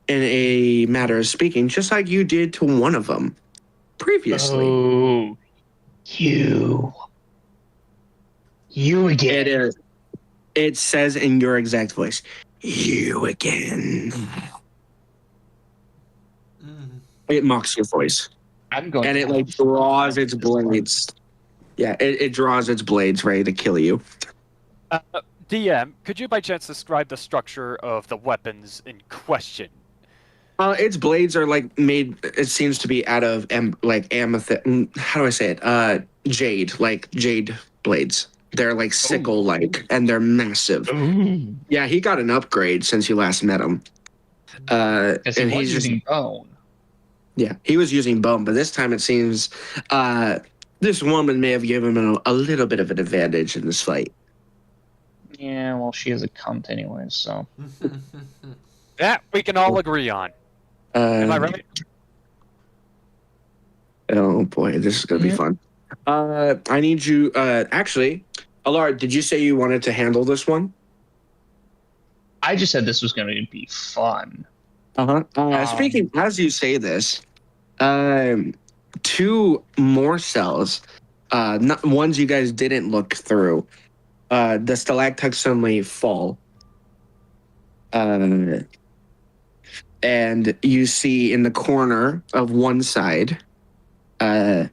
In a matter of speaking, just like you did to one of them previously. Oh, you again. It is. It says in your exact voice, "You again." It mocks your voice. I'm going. And to it like draws its blades. Yeah, it draws its blades ready to kill you. DM, could you by chance describe the structure of the weapons in question? Its blades are like made. It seems to be out of like amethyst. How do I say it? Jade, like jade blades. They're like sickle-like, and they're massive. Ooh. Yeah, he got an upgrade since you last met him. Because he And was he's using bone. yeah, he was using bone, but this time it seems this woman may have given him a little bit of an advantage in this fight. Yeah, well, she is a cunt anyway, so. That we can all agree on. Am I right? Oh boy, this is gonna be fun. I need you. Actually, Alar, did you say you wanted to handle this one? I just said this was going to be fun. Speaking as you say this, two more cells, not ones you guys didn't look through. The stalactites suddenly fall. And you see in the corner of one side a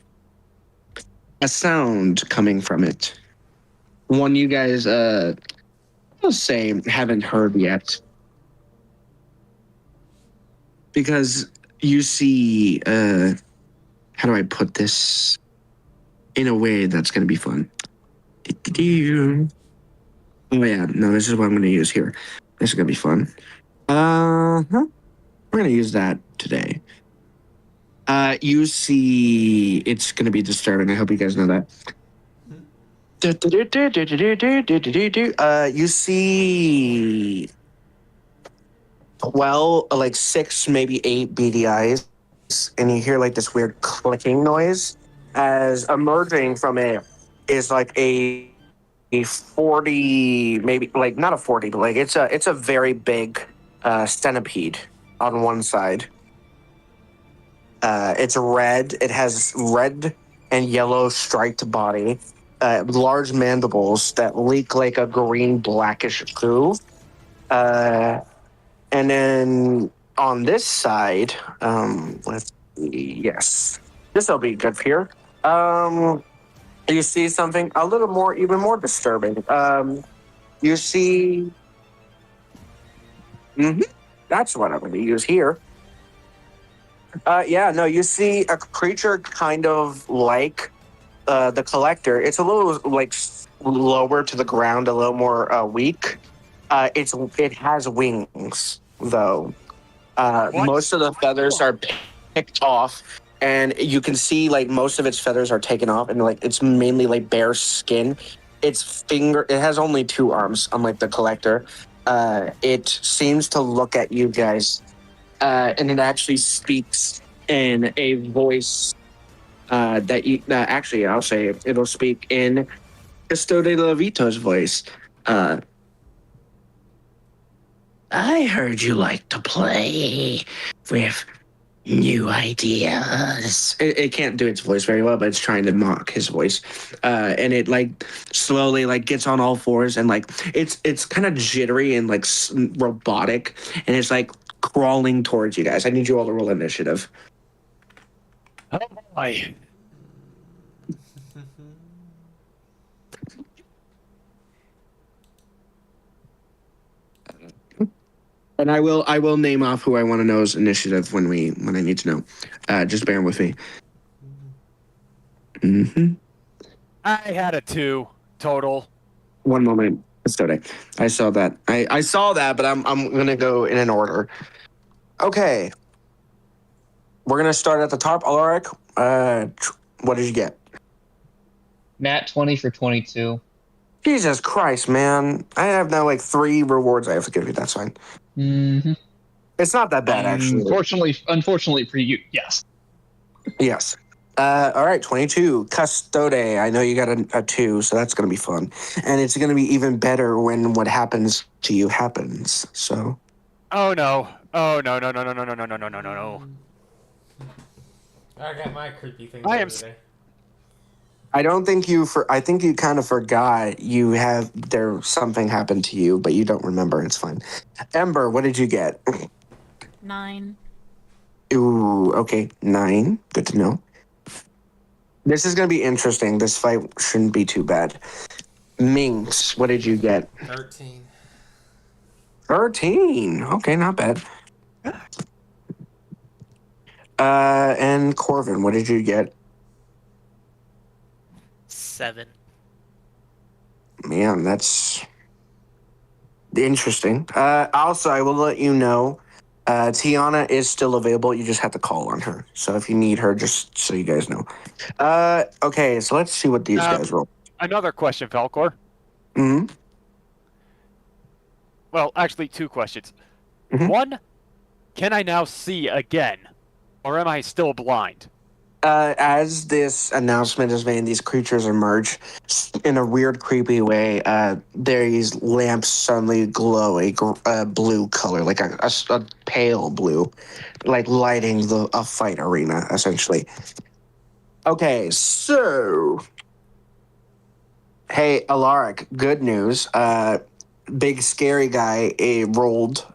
sound coming from it. One you guys, I'll say, haven't heard yet. Because you see, how do I put this in a way that's going to be fun? Oh, yeah. No, this is what I'm going to use here. This is going to be fun. We're going to use that today. You see, it's going to be disturbing. I hope you guys know that. You see 12, like 6, maybe 8 beady eyes, and you hear like this weird clicking noise as emerging from it is like a 40, maybe like not a 40, but like it's a very big centipede on one side. It's red. It has red and yellow striped body, large mandibles that leak like a green blackish goo. And then on this side, let's see, yes, this will be good here. You see something a little more, even more disturbing. You see, that's what I'm going to use here. You see a creature kind of like the collector. It's a little like lower to the ground, a little more weak. It has wings though. Most of the feathers are picked off, and you can see like most of its feathers are taken off, and like it's mainly like bare skin. It has only 2 arms, unlike the collector. It seems to look at you guys, and it actually speaks in a voice actually, I'll say it'll speak in Custo de la Vito's voice. I heard you like to play with new ideas. It can't do its voice very well, but it's trying to mock his voice. And it like slowly like gets on all fours, and like it's kind of jittery and like robotic, and it's like crawling towards you guys. I need you all to roll initiative. Oh boy. And I will name off who I want to know's initiative when I need to know. Just bear with me. I had a 2 total. One moment, Custode. I saw that. I saw that, but I'm gonna go in an order. Okay. We're gonna start at the top. Alaric, what did you get? Nat 20 for 22. Jesus Christ, man! I have now like 3 rewards I have to give you. That's fine. Mm-hmm. It's not that bad, actually. Unfortunately for you, yes. Yes. All right, 22. Custode. I know you got a 2, so that's going to be fun. And it's going to be even better when what happens to you happens, so. Oh no. Oh no. I got my creepy things I am today. I don't think I think you kind of forgot there's something happened to you, but you don't remember. It's fine. Ember, what did you get? 9. Ooh, okay. 9. Good to know. This is going to be interesting. This fight shouldn't be too bad. Minx, what did you get? 13. 13. Okay, not bad. And Corvin, what did you get? 7. Man, that's interesting. Also, I will let you know, Tiana is still available. You just have to call on her. So if you need her, just so you guys know. Okay, so let's see what these guys roll. Another question, Falcor. Hmm. Well, actually, 2 questions. Mhm. 1, can I now see again? Or am I still blind? As this announcement is made, these creatures emerge in a weird, creepy way. These lamps suddenly glow a blue color, like a pale blue, like lighting a fight arena, essentially. Okay, so hey, Alaric, good news. Big scary guy rolled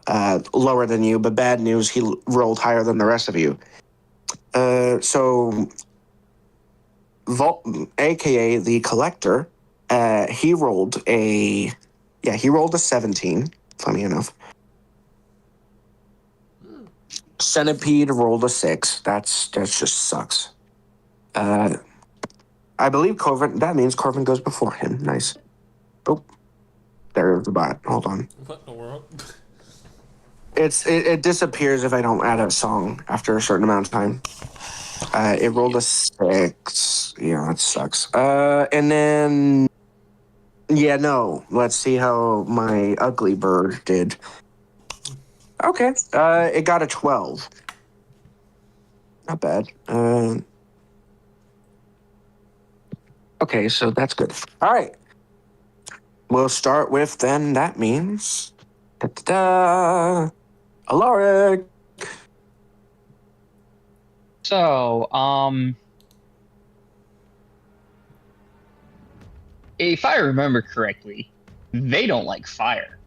lower than you, but bad news, he rolled higher than the rest of you. So aka the collector, he rolled a 17, funny enough. Centipede rolled a 6. That just sucks. I believe Corvin, that means Corvin goes before him. Nice. Oh, there's the bot. Hold on. What in the world? It disappears if I don't add a song after a certain amount of time. It rolled a 6. Yeah, that sucks. And then yeah, no. Let's see how my ugly bird did. Okay. It got a 12. Not bad. Okay, so that's good. All right. We'll start with then. That means Alaric. So, if I remember correctly, they don't like fire.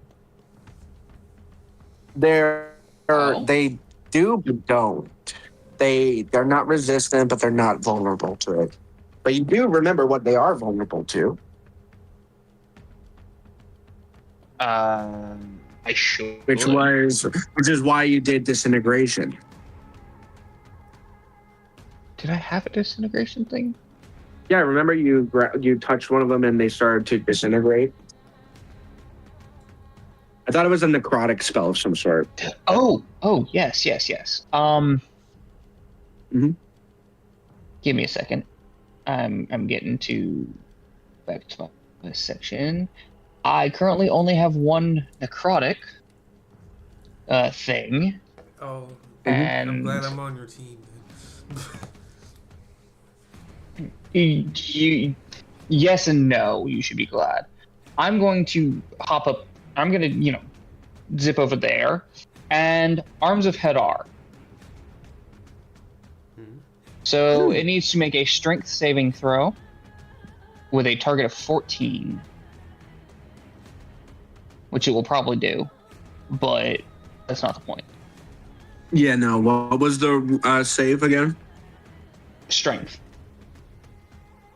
They do but don't. They're not resistant, but they're not vulnerable to it. But you do remember what they are vulnerable to. I should. Which is why you did disintegration. Did I have a disintegration thing? Yeah, remember you touched one of them and they started to disintegrate? I thought it was a necrotic spell of some sort. Oh, yes. Mhm. Give me a second. I'm getting back to my section. I currently only have one necrotic thing. Oh, And I'm glad I'm on your team. Yes and no, you should be glad. I'm going to hop up. I'm going to, zip over there. And Arms of Hadar. So it needs to make a strength saving throw with a target of 14. Which it will probably do. But that's not the point. Yeah, no. What was the save again? Strength.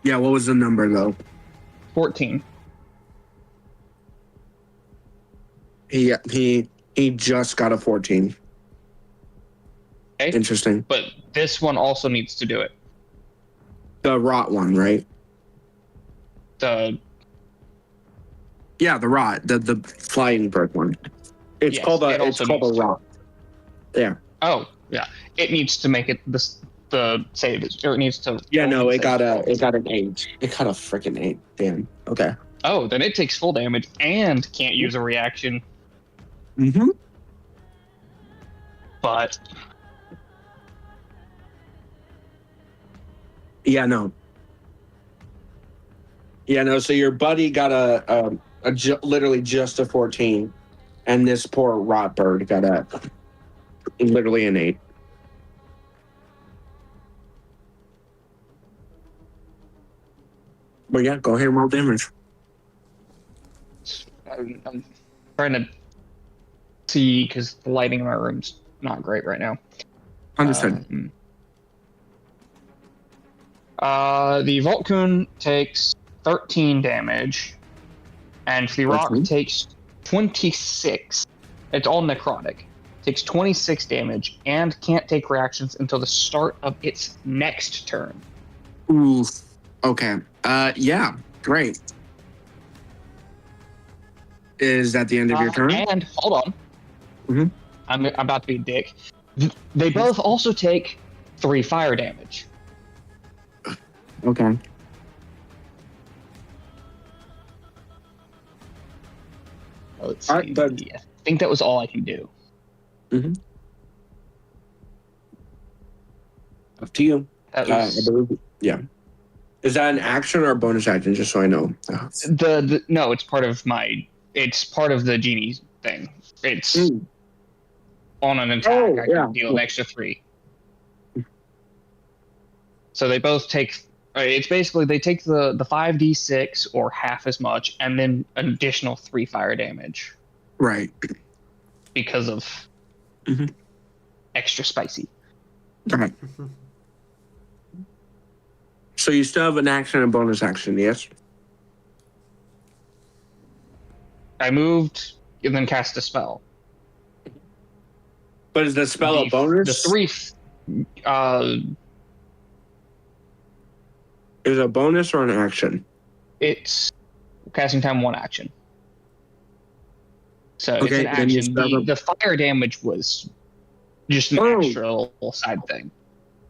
Yeah, what was the number though? 14. He just got a 14. Okay. Interesting. But this one also needs to do it. The rot one, right? The rot, the flying bird one. It's Yes, called it a rot. Yeah. Oh, yeah. It needs to make it the save, or it needs to. Yeah, no, it got an 8. It got a freaking 8. Damn. Okay. Oh, then it takes full damage and can't use a reaction. Mm-hmm. But yeah, no. Yeah, no. So your buddy got literally just a 14, and this poor rot bird got literally an 8. But yeah, go ahead and roll damage. I'm trying to see because the lighting in my room's not great right now. Understood. The Voltcoon takes 13 damage, and the Rock 13? takes 26. It's all necrotic. Takes 26 damage and can't take reactions until the start of its next turn. Oof. Okay. Yeah. Great. Is that the end of your turn? And hold on. Mhm. I'm about to be a dick. They both also take 3 fire damage. Okay. Let's All see. right, but- I think that was all I can do. Up to you. That I was believe, yeah. Is that an action or a bonus action? Just so I know. no. It's part of my. It's part of the genie thing. It's on an attack. Oh, I can yeah. deal an extra 3. So they both take. It's basically they take the 5d6 or half as much, and then an additional 3 fire damage Right. because of Mhm. extra spicy. Okay. So you still have an action and bonus action, yes? I moved and then cast a spell. But is the spell a The bonus? 3. Is it a bonus or an action? It's casting time 1 action. So it's Okay, an then you action. spell The fire damage was just an extra little side thing.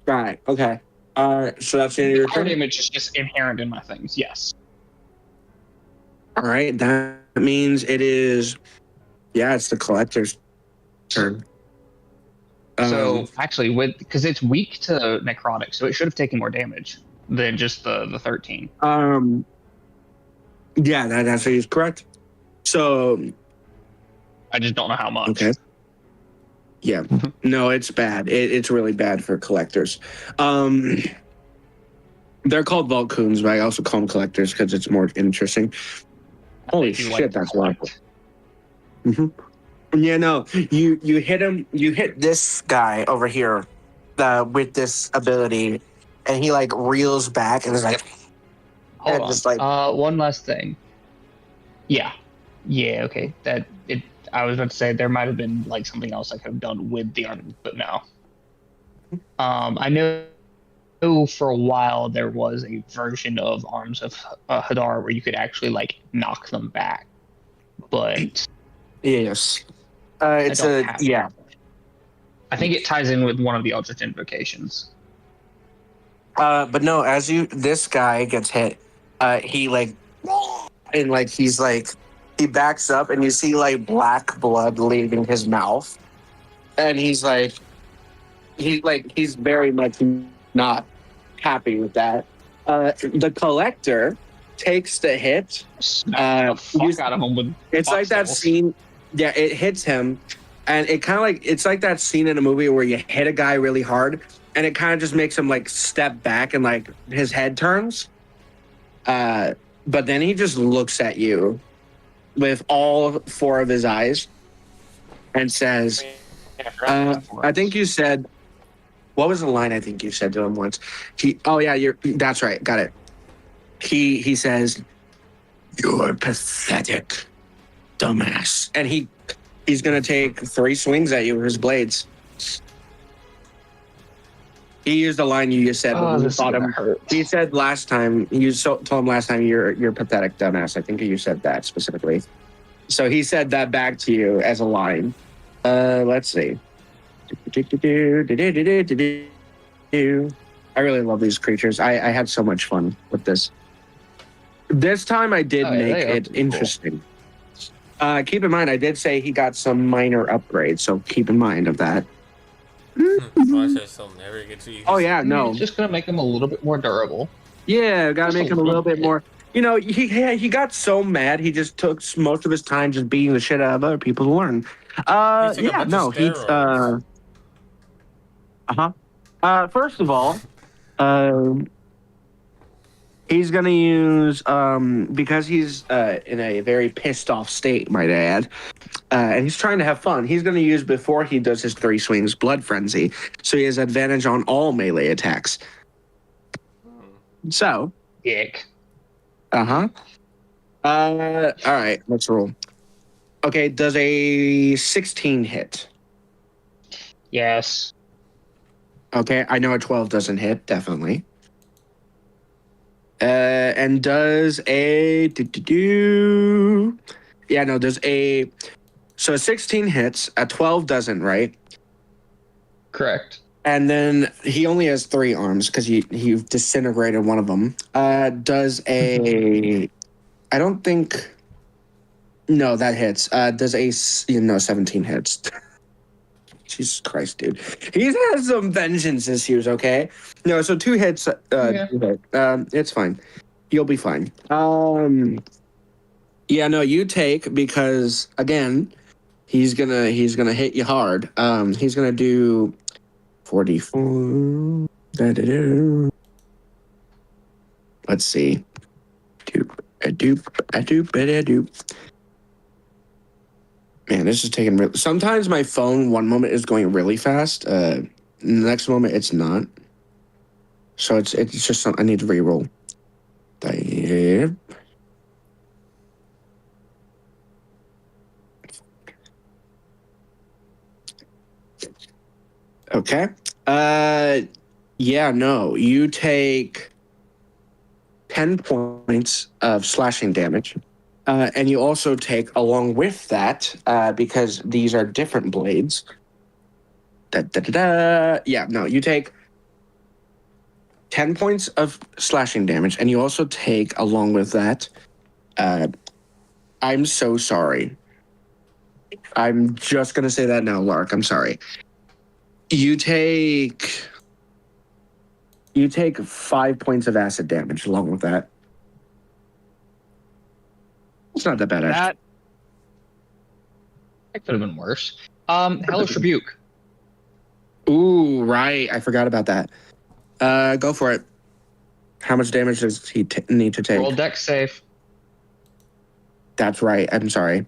Right. Okay. So that's the end of your Fire turn. damage is just inherent in my things. Yes. All right. That means it is. Yeah, it's the collector's turn. So actually, because it's weak to necrotic, so it should have taken more damage than just the 13. Yeah, that actually is correct. So I just don't know how much. okay. Yeah. No, it's bad. It's really bad for collectors. They're called Voltcoons, but I also call them collectors because it's more interesting. Holy If you shit, like to that's collect. wonderful. Yeah, no, you hit him. You hit this guy over here, with this ability, and he like reels back and is like, Hold and on. just like, One last thing. Yeah. Okay. I was about to say there might have been like something else I could have done with the arm, but no. I know for a while there was a version of Arms of Hadar where you could actually like knock them back, but yes, it's I don't a have yeah. it. I think it ties in with one of the Eldritch invocations. But no, as this guy gets hit, he like, and like he's like, he backs up, and you see like black blood leaving his mouth, and he's very much not happy with that. The collector takes the hit. Smack the fuck out of him with It's like that foxtails. scene. Yeah, it hits him, and it kind of like it's like that scene in a movie where you hit a guy really hard, and it kind of just makes him like step back and like his head turns. But then he just looks at you with all 4 of his eyes and says, I think you said, what was the line I think you said to him once? That's right. Got it. He says, "You're pathetic, dumbass." And he's going to take 3 swings at you with his blades. He used the line you just said. When you thought him. He said last time, told him last time, you're pathetic, dumbass. I think you said that specifically. So he said that back to you as a line. Let's see. I really love these creatures. I had so much fun with this. This time I did make it interesting. Keep in mind, I did say he got some minor upgrades, so keep in mind of that. Watch ourselves never get to use. Oh yeah, no. It's just gonna make them a little bit more durable. Yeah, gotta Just make a him a little little bit bit. more. You know, he got so mad he just took most of his time just beating the shit out of other people to learn. He took a bunch of He's steroids. first of all, he's gonna use because he's in a very pissed off state, might I add, and he's trying to have fun. He's gonna use before he does his 3 swings Blood Frenzy, so he has advantage on all melee attacks. So, Dick. all right, let's roll. Okay, does a 16 hit? Yes. Okay, I know a 12 doesn't hit, definitely. And does a yeah, no, there's a so a 16 hits, a 12 doesn't, right? Correct. And then he only has 3 arms because he disintegrated one of them. Does a I don't think no, that hits. Does a 17 hits. Jesus Christ, dude. He's had some vengeance issues, okay? No, so 2 hits. Yeah. It's fine. You'll be fine. Yeah, no, you take because again, he's gonna hit you hard. He's gonna do 44. Let's see. Doop. Man, this is taking real. Sometimes my phone, one moment is going really fast. The next moment it's not. So it's just something I need to re-roll. Okay. Yeah, no. You take 10 points of slashing damage. And you also take, along with that, because these are different blades. Yeah, no, you take 10 points of slashing damage, and you also take, along with that, I'm so sorry. I'm just going to say that now, Lark. I'm sorry. You take 5 points of acid damage along with that. It's not that bad, actually. That could have been worse. Hellish Rebuke. Ooh, right. I forgot about that. Go for it. How much damage does he need to take? Roll dex save. That's right. I'm sorry.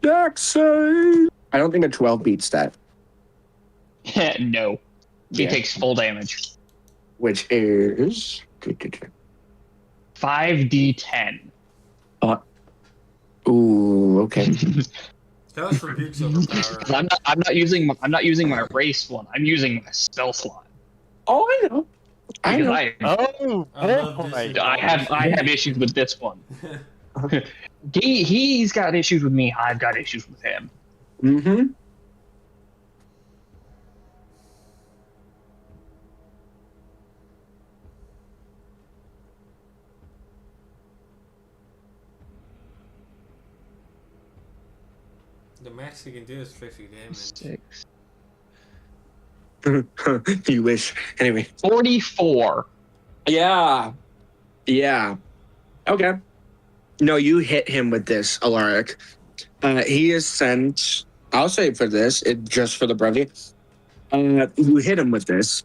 Dex save. I don't think a 12 beats that. No. He Yeah. takes full damage. Which is 5d10. Ooh, okay. Hellish Rebuke's overpowered. I'm not using my race one. I'm using my stealth one. Oh, I know. I Because know. Oh, boy. I have issues with this one. He's got issues with me. I've got issues with him. Mm-hmm. The max he can do is 50 damage. 6. You wish. Anyway. 44. Yeah. Okay. No, you hit him with this, Alaric. He is sent. I'll say for this, just for the brevity. You hit him with this.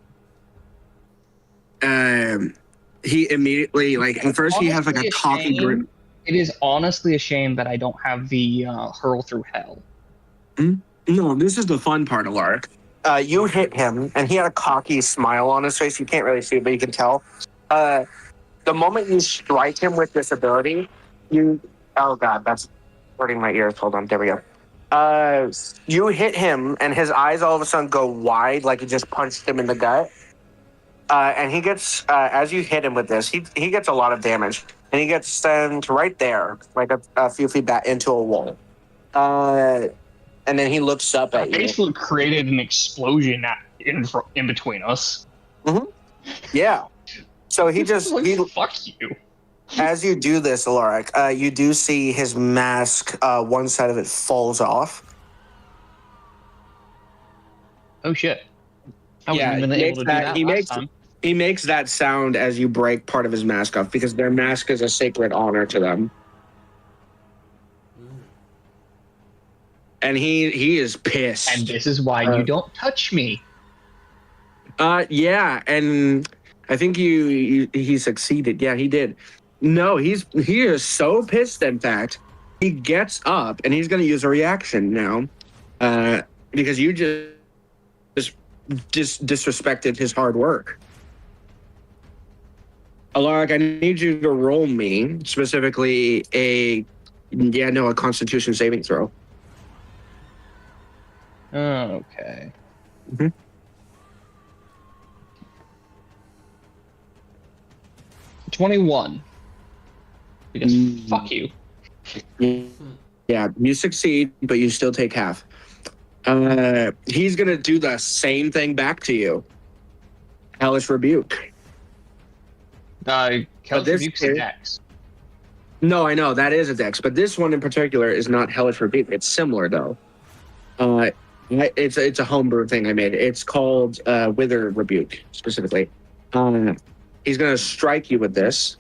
He immediately, at first, he has a cocky grin. It is honestly a shame that I don't have the hurl through hell. No, this is the fun part, Alaric. You hit him, and he had a cocky smile on his face. You can't really see it, but you can tell. The moment you strike him with this ability, oh God, that's hurting my ears. Hold on, there we go. You hit him, and his eyes all of a sudden go wide, like you just punched him in the gut. And he gets, as you hit him with this, he gets a lot of damage, and he gets sent right there, like a few feet back into a wall. And then he looks up at you. Basically created an explosion in between us. Mm-hmm. Yeah. So he just fuck you. As you do this, Alaric, you do see his mask. One side of it falls off. Oh shit! I wasn't even able to do that last time. He makes that sound as you break part of his mask off because their mask is a sacred honor to them. And he is pissed. And this is why you don't touch me. Yeah, and I think he succeeded. Yeah, he did. No, he is so pissed. In fact, he gets up and he's going to use a reaction now, because you just disrespected his hard work. Alaric, I need you to roll me specifically a Constitution saving throw. Okay. Mhm. 21. Because Mm. fuck you. Yeah, you succeed, but you still take half. He's gonna do the same thing back to you. Hellish Rebuke. Kelly this Rebuke's is- Dex. No, I know that is a dex, but this one in particular is not Hellish Rebuke. It's similar though. It's a homebrew thing I made. It's called Wither Rebuke specifically. He's gonna strike you with this.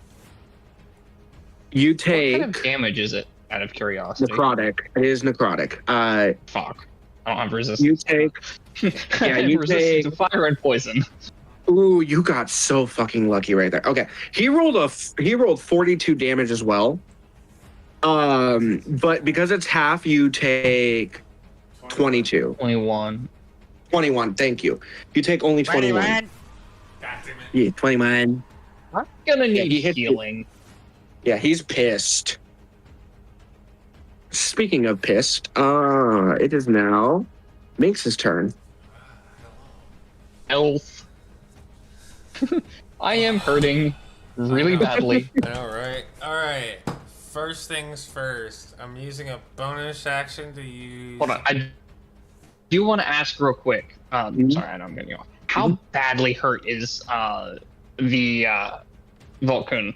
You What take kind of damage is it, out of curiosity? necrotic. It is necrotic. Fuck. I don't have resistance. You take. I Yeah, have you resistance take. to fire and poison. Ooh, you got so fucking lucky right there. Okay, he rolled 42 damage as well. But because it's half, you take 22. 21. 21. Thank you. You take only 21. God damn it. Yeah, 21. I'm gonna Yeah, need he hit you. healing. Yeah, he's pissed. Speaking of pissed, it is now Minx's turn. Health. I am hurting really badly. I know, right? Alright. First things first. I'm using a bonus action to use. Hold on. I do want to ask real quick. Mhm. Sorry, I know I'm getting you off. How badly hurt is the Vulcan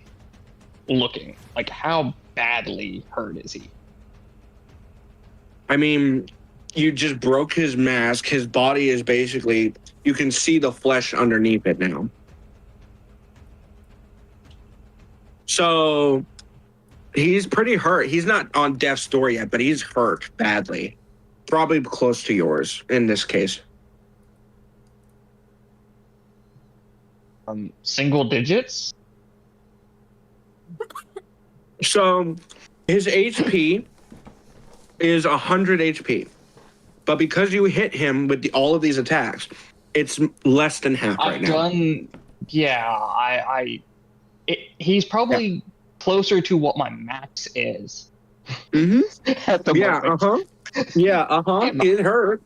looking? Like, how badly hurt is he? I mean, you just broke his mask. His body is basically, you can see the flesh underneath it now. So he's pretty hurt. He's not on death's door yet, but he's hurt badly. Probably close to yours in this case. Single digits? So his HP is 100 HP. But because you hit him with all of these attacks, it's less than half right now. He's probably closer to what my max is. Mm-hmm. At the Yeah, moment. Yeah, It hurt.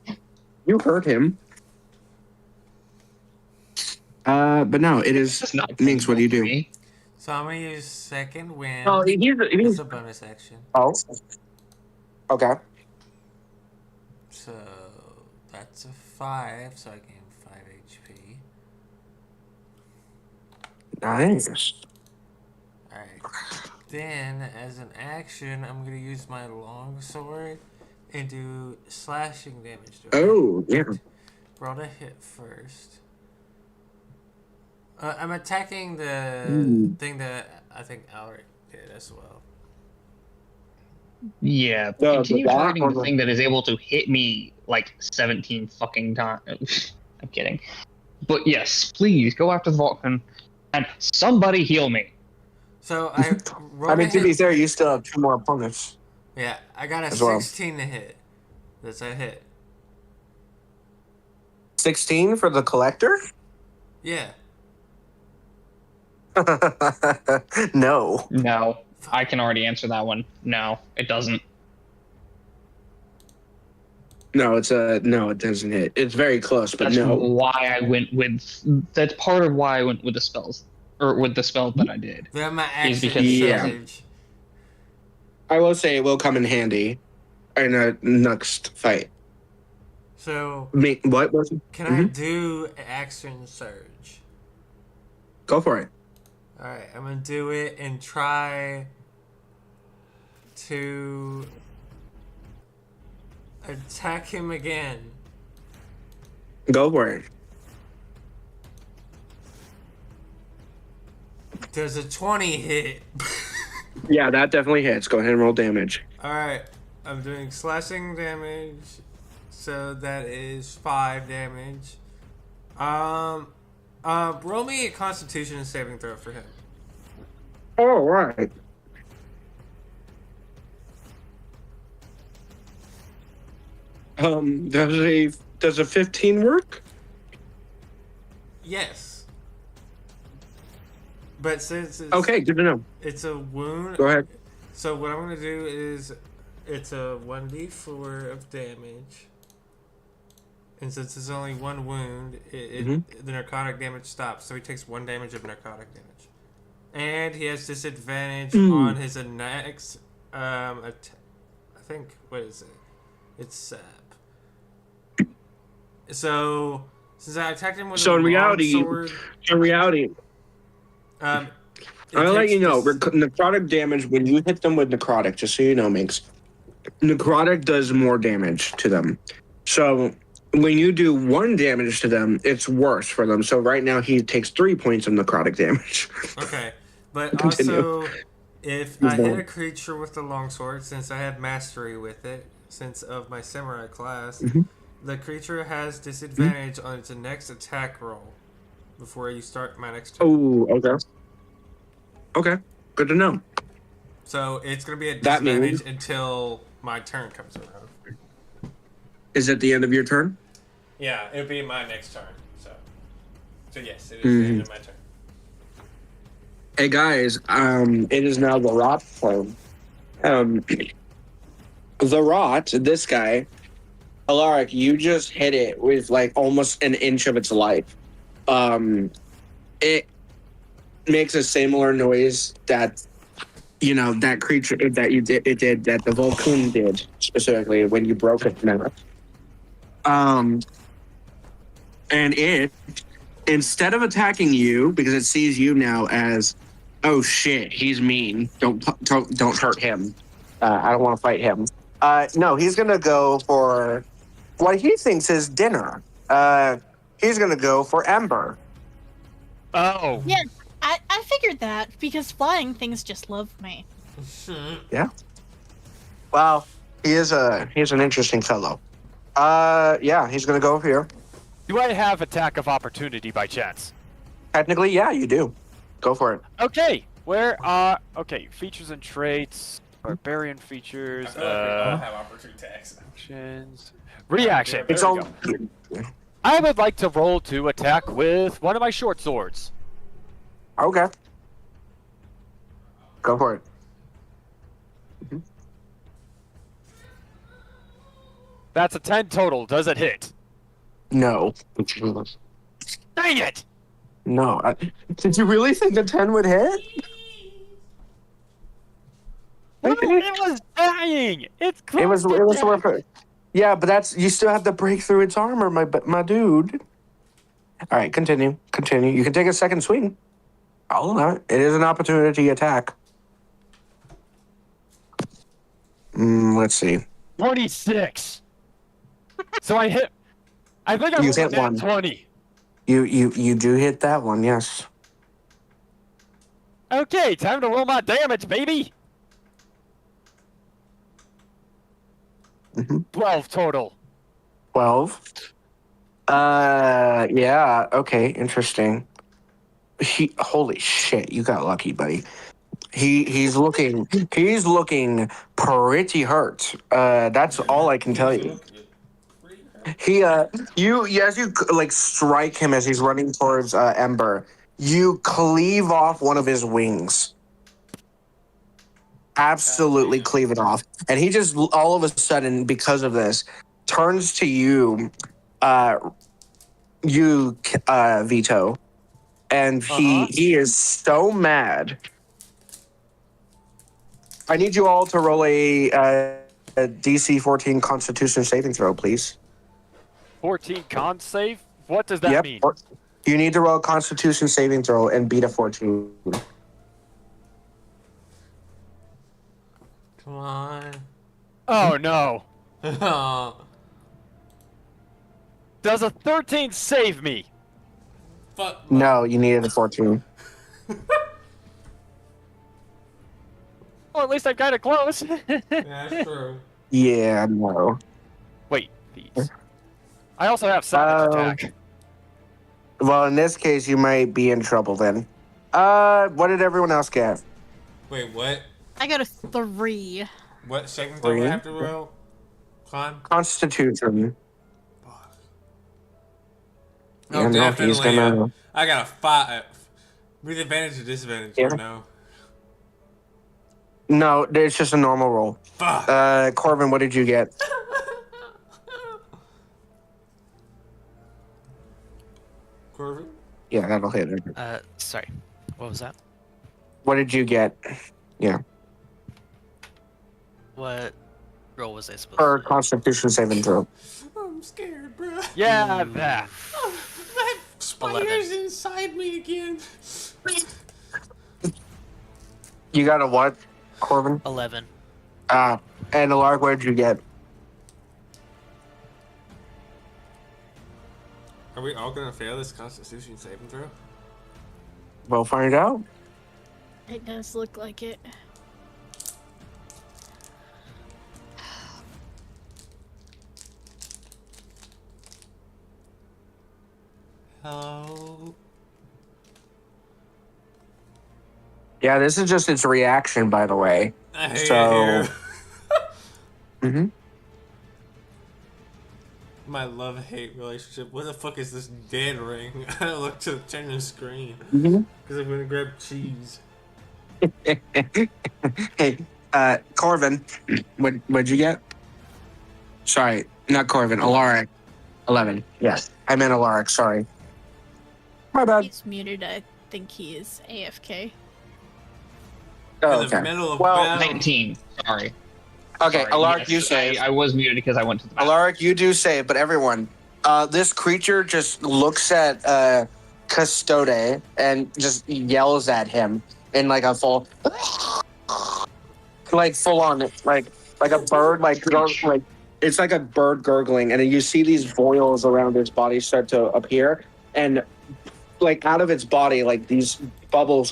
You hurt him. But no, it is. It's not Minx, what do you for do? me. So I'm gonna use second wind. Oh, It's a bonus action. Oh. Okay. So that's a 5, so I gain 5 HP. Nice. Alright. Then, as an action, I'm gonna use my long sword and do slashing damage to it. Oh, yeah. Roll to hit first. I'm attacking the thing that I think Alric did as well. Yeah, The continue rock targeting or the the- thing that is able to hit me like 17 fucking times. I'm kidding. But yes, please go after the Vulcan and somebody heal me. So I rolled I mean, a to be hit. fair, you still have 2 more opponents. Yeah, I got a as well. 16 to hit. That's a hit. 16 for the collector? Yeah. No. No, I can already answer that one. No, it doesn't. No, it doesn't hit. It's very close, but That's no. why I went with. That's part of why I went with the spells, or with the spell that I did. Then my Is action because- Yeah. surge. I will say it will come in handy in a next fight. So What was it? can I do action surge? Go for it. Alright, I'm gonna do it and try to attack him again. Go for it. Does a 20 hit? Yeah, that definitely hits. Go ahead and roll damage. Alright, I'm doing slashing damage. So that is 5 damage. Roll me a Constitution saving throw for him. Oh, right. Does a 15 work? Yes. But since Okay, good to know. it's a wound. Go ahead. So what I'm gonna do is, it's a 1d4 of damage, and since it's only one wound, the narcotic damage stops. So he takes 1 damage of narcotic damage, and he has disadvantage on his next. I think what is it? It's sap. So since I attacked him with So a in reality, longsword, I'll let you know, necrotic damage, when you hit them with necrotic, just so you know, Minx, necrotic does more damage to them. So when you do 1 damage to them, it's worse for them. So right now he takes 3 points of necrotic damage. Okay, but Continue. also, if I hit a creature with the longsword, since I have mastery with it, since of my samurai class, the creature has disadvantage on its next attack roll before you start my next turn. Oh, okay. Okay, good to know. So it's going to be a That disadvantage means- until my turn comes around. Is it the end of your turn? Yeah, it'll be my next turn. So yes, it is the end of my turn. Hey guys, it is now the Rot turn. The Rot, this guy, Alaric, you just hit it with like almost an inch of its life. It makes a similar noise that, you know, that creature that you did, it did, that the Volcoon did specifically when you broke it. And it, instead of attacking you, because it sees you now as, oh shit, he's mean. Don't hurt him. I don't want to fight him. No, he's gonna go for what he thinks is dinner. He's gonna go for Ember. Oh. Yeah, I figured that because flying things just love me. Yeah. Well, he's an interesting fellow. Yeah, he's gonna go over here. Do I have attack of opportunity by chance? Technically, yeah, you do. Go for it. Okay. Where are features and traits, barbarian features, I feel like we all have opportunity attacks. actions, reaction. It's There we all. go. I would like to roll to attack with one of my short swords. Okay. Go for it. That's a 10 total. Does it hit? No. Dang it! No. Did you really think the 10 would hit? No, it was dying. It's close. It was to worth death. it. Yeah, but you still have to break through its armor, my dude. All right, continue. You can take a second swing. I'll allow it. It is an opportunity attack. Let's see. 26. So I hit. I think I You rolled a hit nat one. 20. You do hit that one, yes. Okay, time to roll my damage, baby. 12 total. 12. Yeah, okay, interesting. Holy shit, you got lucky, buddy. He's looking pretty hurt. That's all I can tell you. You as you like strike him as he's running towards Ember, you cleave off one of his wings. Absolutely cleave it off. And he just all of a sudden, because of this, turns to you, Vito. And he is so mad. I need you all to roll a DC 14 Constitution saving throw, please. 14 con save? What does that mean? You need to roll a Constitution saving throw and beat a 14. Come on. Oh no. Oh, Does a 13 save me? fuck. No, you needed a 14. Well, at least I got it close. That's true. Yeah, no. Wait, these. I also have savage attack. Well, in this case, you might be in trouble then. What did everyone else get? Wait, what? I got a 3. What second do I have to roll? Con? Constitution. Oh, Yeah, no, definitely. he's gonna. I got a 5. With advantage or disadvantage, Yeah. or no? No, it's just a normal roll. Fuck. Corbin, what did you get? Corbin? Yeah, that'll hit. Sorry. What was that? What did you get? Yeah, What role was I supposed for to do? Constitution saving throw. I'm scared, bro. Yeah, Ooh. that. That spider's inside me again. You got a what, Corbin? 11. And Alark, what did you get? Are we all gonna fail this Constitution saving throw? We'll find out. It does look like it. Hello. Yeah, this is just its reaction, by the way. I hate So- it here. Mm-hmm. My love-hate relationship. What the fuck is this dead ring? I look to turn the screen Mm-hmm. because I'm gonna grab cheese. Hey, Corvin, what'd you get? Sorry, not Corvin, Alaric. 11. Yes, I meant Alaric, sorry. My bad. He's muted. I think he is AFK. Oh, In the okay. middle of Well, battle. 19. Sorry. Okay, Sorry, Alaric, yes, you save. I was muted because I went to the bathroom. Alaric, you do save, but everyone, this creature just looks at Custode and just yells at him in like a full, like full on, like a bird, like it's like a bird gurgling, and then you see these boils around its body start to appear, and like out of its body, like these bubbles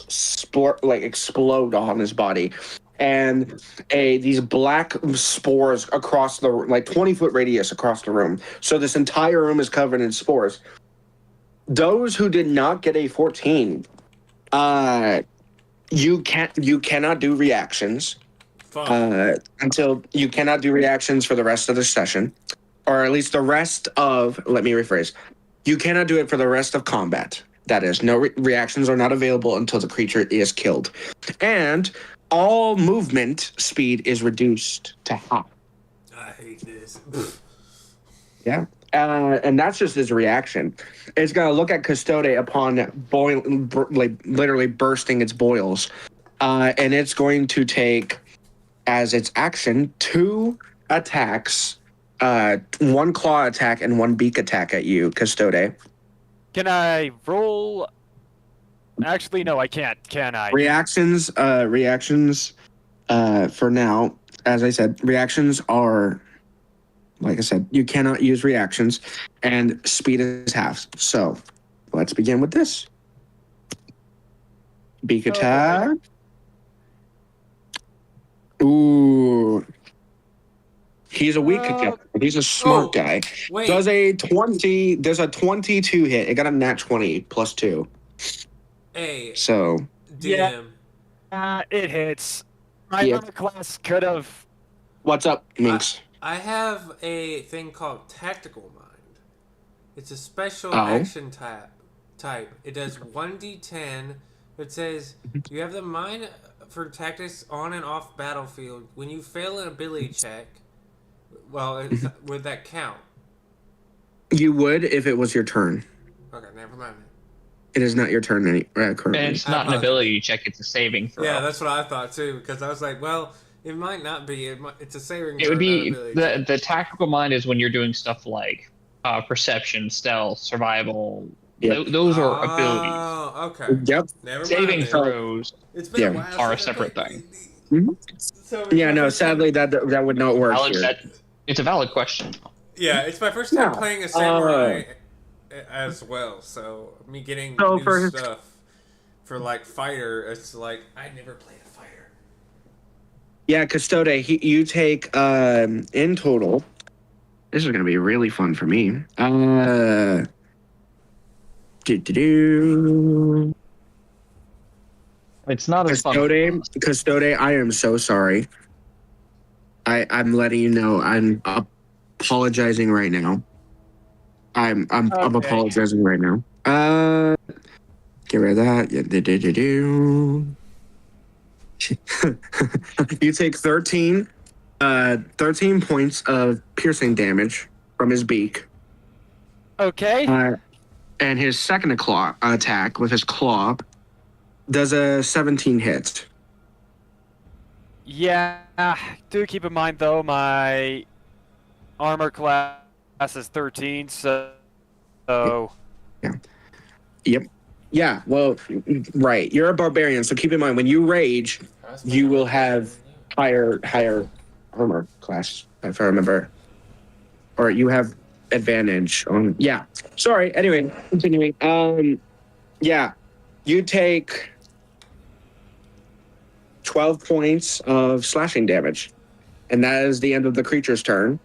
explode on his body. And these black spores across the 20-foot radius across the room. So this entire room is covered in spores. Those who did not get a 14, you cannot do reactions until you cannot do reactions for the rest of the session, or at least the rest of. Let me rephrase. You cannot do it for the rest of combat. That is, no reactions are not available until the creature is killed, and all movement speed is reduced to half. I hate this. Yeah. And that's just his reaction. It's going to look at Custode upon literally bursting its boils. And it's going to take, as its action, 2 attacks, 1 claw attack and 1 beak attack at you, Custode. Can I roll? Actually, no, I can't. Can I? Reactions for now, as I said, reactions are, like I said, you cannot use reactions, and speed is half. So let's begin with this. Beak attack. Ooh. He's a weak attacker. He's a smart guy. Wait. There's a 22 hit. It got a nat 20 plus 2. Hey, So DM. It hits. My Yeah. armor class could have. what's up, Minx? I have a thing called Tactical Mind. It's a special Oh. action type. It does 1d10. It says you have the mind for tactics on and off battlefield. When you fail an ability check, well, would that count? You would if it was your turn. Okay, never mind. It is not your turn currently. And it's not an ability check, it's a saving throw. Yeah, that's what I thought too. Because I was like, well, it might not be. It's a saving. It would be throw, not an ability check. the tactical mind is when you're doing stuff like perception, stealth, survival. Yep. Those are abilities. Oh, okay. Yep. Never mind. Saving then. throws. It's been Yeah. a while Are a since I separate played thing. D&D. So it's Yeah, my no, first time- sadly that would not work Valid, here. it's a valid question. Yeah, it's my first time Yeah. playing a samurai as well. So me getting So new for- stuff for like fighter, it's like I never played a fighter. Yeah, Custode, you take in total. This is gonna be really fun for me. It's not as fun. Custode, I am so sorry. I'm letting you know. I'm apologizing right now. I'm Okay. apologizing right now. Get rid of that. Yeah, do. You take 13 points of piercing damage from his beak. Okay. And his second attack with his claw does a 17 hit. Yeah. Do keep in mind though, my armor class is 13, so. Yep. Yeah, well, right. You're a barbarian, so keep in mind when you rage, you will have higher armor class, if I remember. Or you have advantage on Sorry, anyway, continuing. Yeah. You take 12 points of slashing damage. And that is the end of the creature's turn.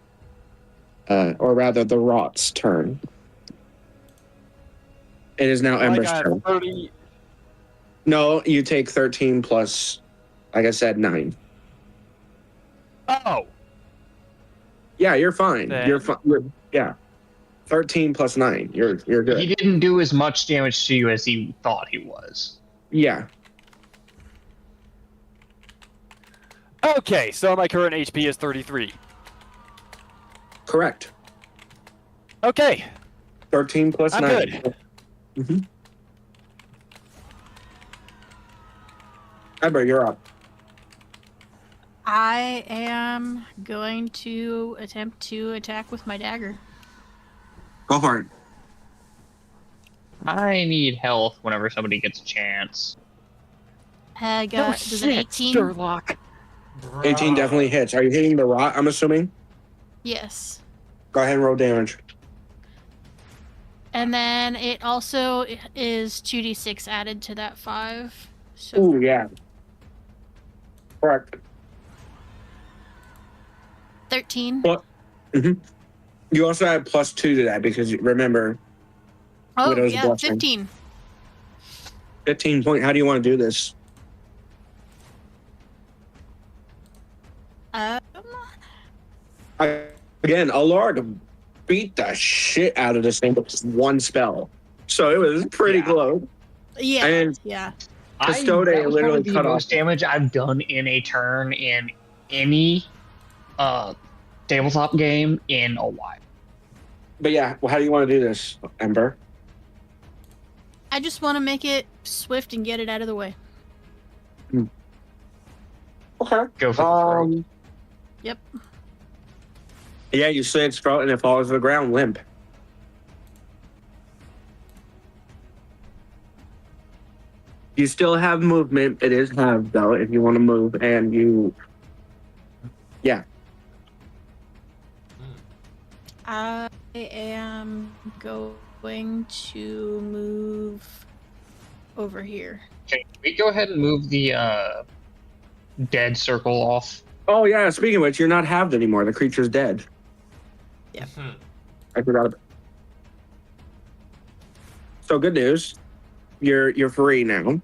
Or rather the rot's turn. It is now Ember's turn. 30. No, you take 13 plus, like I said, 9. Oh. Yeah, you're fine. Then- You're fine. Yeah. 13 plus 9. You're good. He didn't do as much damage to you as he thought he was. Yeah. Okay, so my current HP is 33. Correct. Okay. 13 plus I'm 9. good. Mm-hmm. Ember, you're up. I am going to attempt to attack with my dagger. Go for it. I need health whenever somebody gets a chance. I got does an 18? Sherlock. 18 definitely hits. Are you hitting the rot, I'm assuming? Yes. Go ahead and roll damage. And then it also is 2d6 added to that 5. So Ooh, yeah. Correct. 13. Well, you also add +2 to that because remember, Oh, Widow's yeah, Blessing. 15. 15 point. How do you want to do this? Again, Allard beat the shit out of this thing with just one spell. So it was pretty close. Yeah, And yeah. Custode That was literally one of the cut off. most damage I've done in a turn in any tabletop game in a while. But yeah, well, how do you want to do this, Ember? I just want to make it swift and get it out of the way. Okay. Go for the throat. Yep. Yeah, you say its throat and it falls to the ground limp. You still have movement. It is halved, though, if you want to move, and you... Yeah. I am going to move over here. Okay, can we go ahead and move the dead circle off? Oh, yeah, speaking of which, you're not halved anymore. The creature's dead. Yeah. I forgot about it. So good news. You're free now.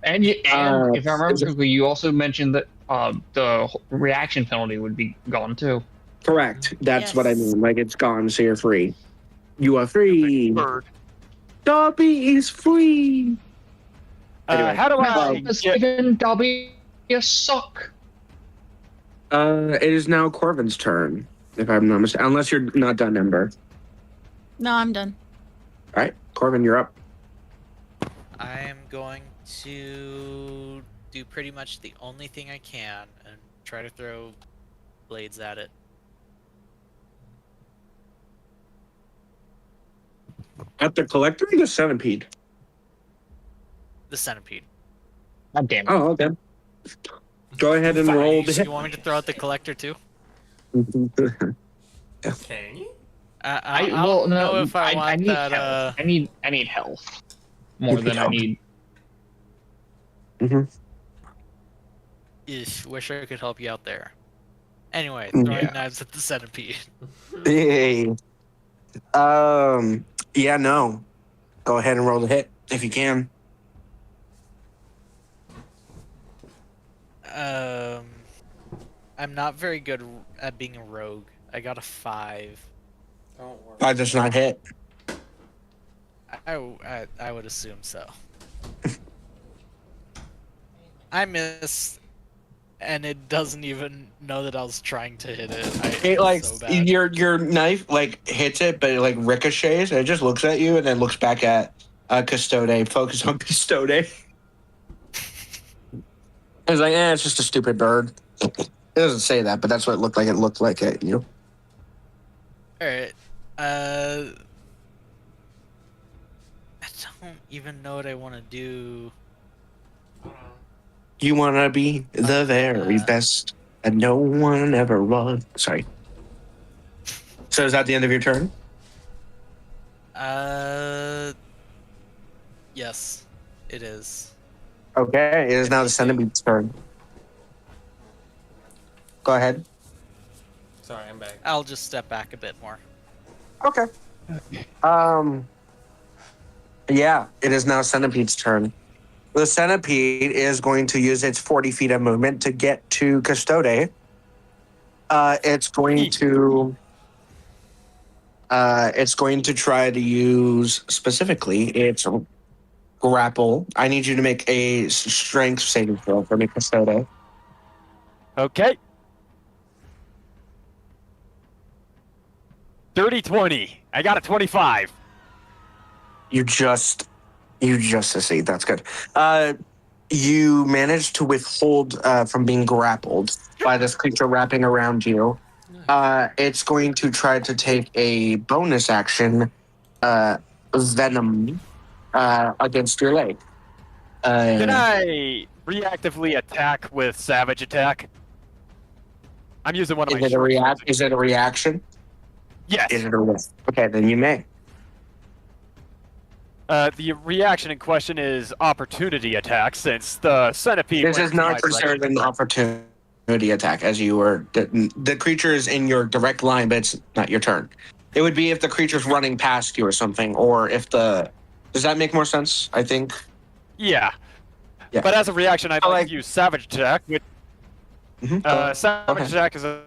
And if I is remember it- correctly, you also mentioned that the reaction penalty would be gone too. Correct. That's what I Yes. mean. Like, it's gone, so you're free. You are free. Bird. Dobby is free. Anyway. How do I get... Steven Dobby, you suck. It is now Corvin's turn, if I'm not mistaken. Unless you're not done, Ember. No, I'm done. All right, Corvin, you're up. I am going to do pretty much the only thing I can and try to throw blades at it. At the collector or the centipede? The centipede. God damn it. Oh, okay. Go ahead and roll. You want me to throw out the collector too? Can you? I don't know if I want need that. health. I need health more than I need. Wish I could help you out there. Anyway, throwing knives at the centipede. Yay. Yeah, no. Go ahead and roll the hit if you can. I'm not very good at being a rogue. I got a 5. Don't worry. I just not hit. I would assume so. I miss, and it doesn't even know that I was trying to hit it. It like so bad. your knife like hits it, but it like ricochets, and it just looks at you, and then looks back at Custode. Focus on Custode. It's like, it's just a stupid bird. It doesn't say that, but that's what it looked like. It looked like it, you know. All right. I don't even know what I want to do. You want to be the very best, and no one ever was. Sorry. So is that the end of your turn? Yes, it is. Okay, it is now the centipede's turn. Go ahead. Sorry, I'm back. I'll just step back a bit more. Okay. Yeah, it is now Centipede's turn. The Centipede is going to use its 40 feet of movement to get to Custode. It's going to try to use specifically its grapple. I need you to make a strength saving throw for me, Custode. Okay. 30-20. I got a 25. You just succeed. That's good. You managed to withhold from being grappled by this creature wrapping around you. It's going to try to take a bonus action, venom, against your leg. Can I reactively attack with Savage Attack? I'm using one of my short swords. Is it a reaction? Yes. Is it a okay, then you may. The reaction in question is opportunity attack, since the centipede. This is not considered an opportunity attack, as you were. The creature is in your direct line, but it's not your turn. It would be if the creature's running past you or something, or if the. Does that make more sense? I think. Yeah. Yeah. But as a reaction, I'd like to use Savage Attack. Which, Savage Attack is a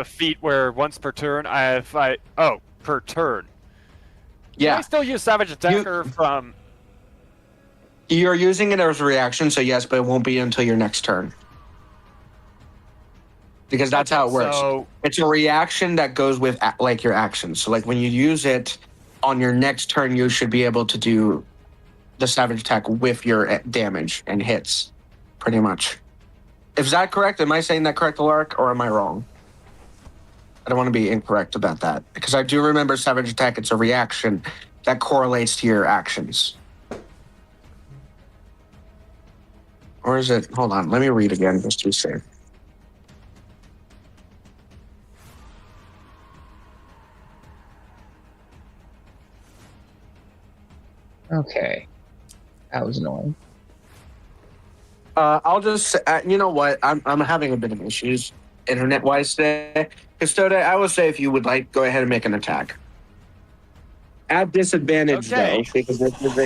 feat where once per turn, per turn. Yeah. Can I still use Savage Attacker from... You're using it as a reaction, so yes, but it won't be until your next turn. Because that's how it works. So, it's a reaction that goes with like your actions. So like when you use it on your next turn, you should be able to do the Savage Attack with your damage and hits, pretty much. Is that correct? Am I saying that correct, Alaric, or am I wrong? I don't want to be incorrect about that, because I do remember Savage Attack, it's a reaction that correlates to your actions. Or is it? Hold on, let me read again just to be safe. Okay. That was annoying. I'll just, you know what? I'm having a bit of issues internet-wise today. Custode, I will say if you would like, go ahead and make an attack. At disadvantage, though, because this is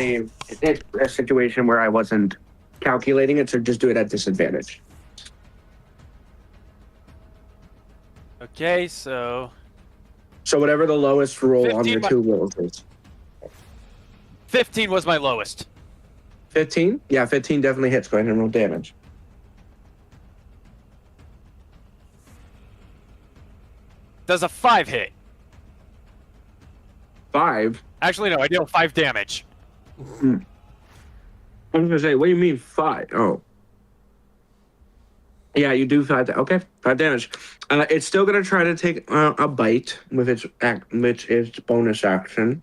a situation where I wasn't calculating it, so just do it at disadvantage. Okay, so... So whatever the lowest roll on your 2 rolls is. 15 was my lowest. 15? Yeah, 15 definitely hits. Go ahead and roll damage. Does a 5 hit? 5? Actually, no, I deal 5 damage. I was going to say, what do you mean 5? Oh. Yeah, you do 5. Okay, 5 damage. It's still going to try to take a bite with its bonus action.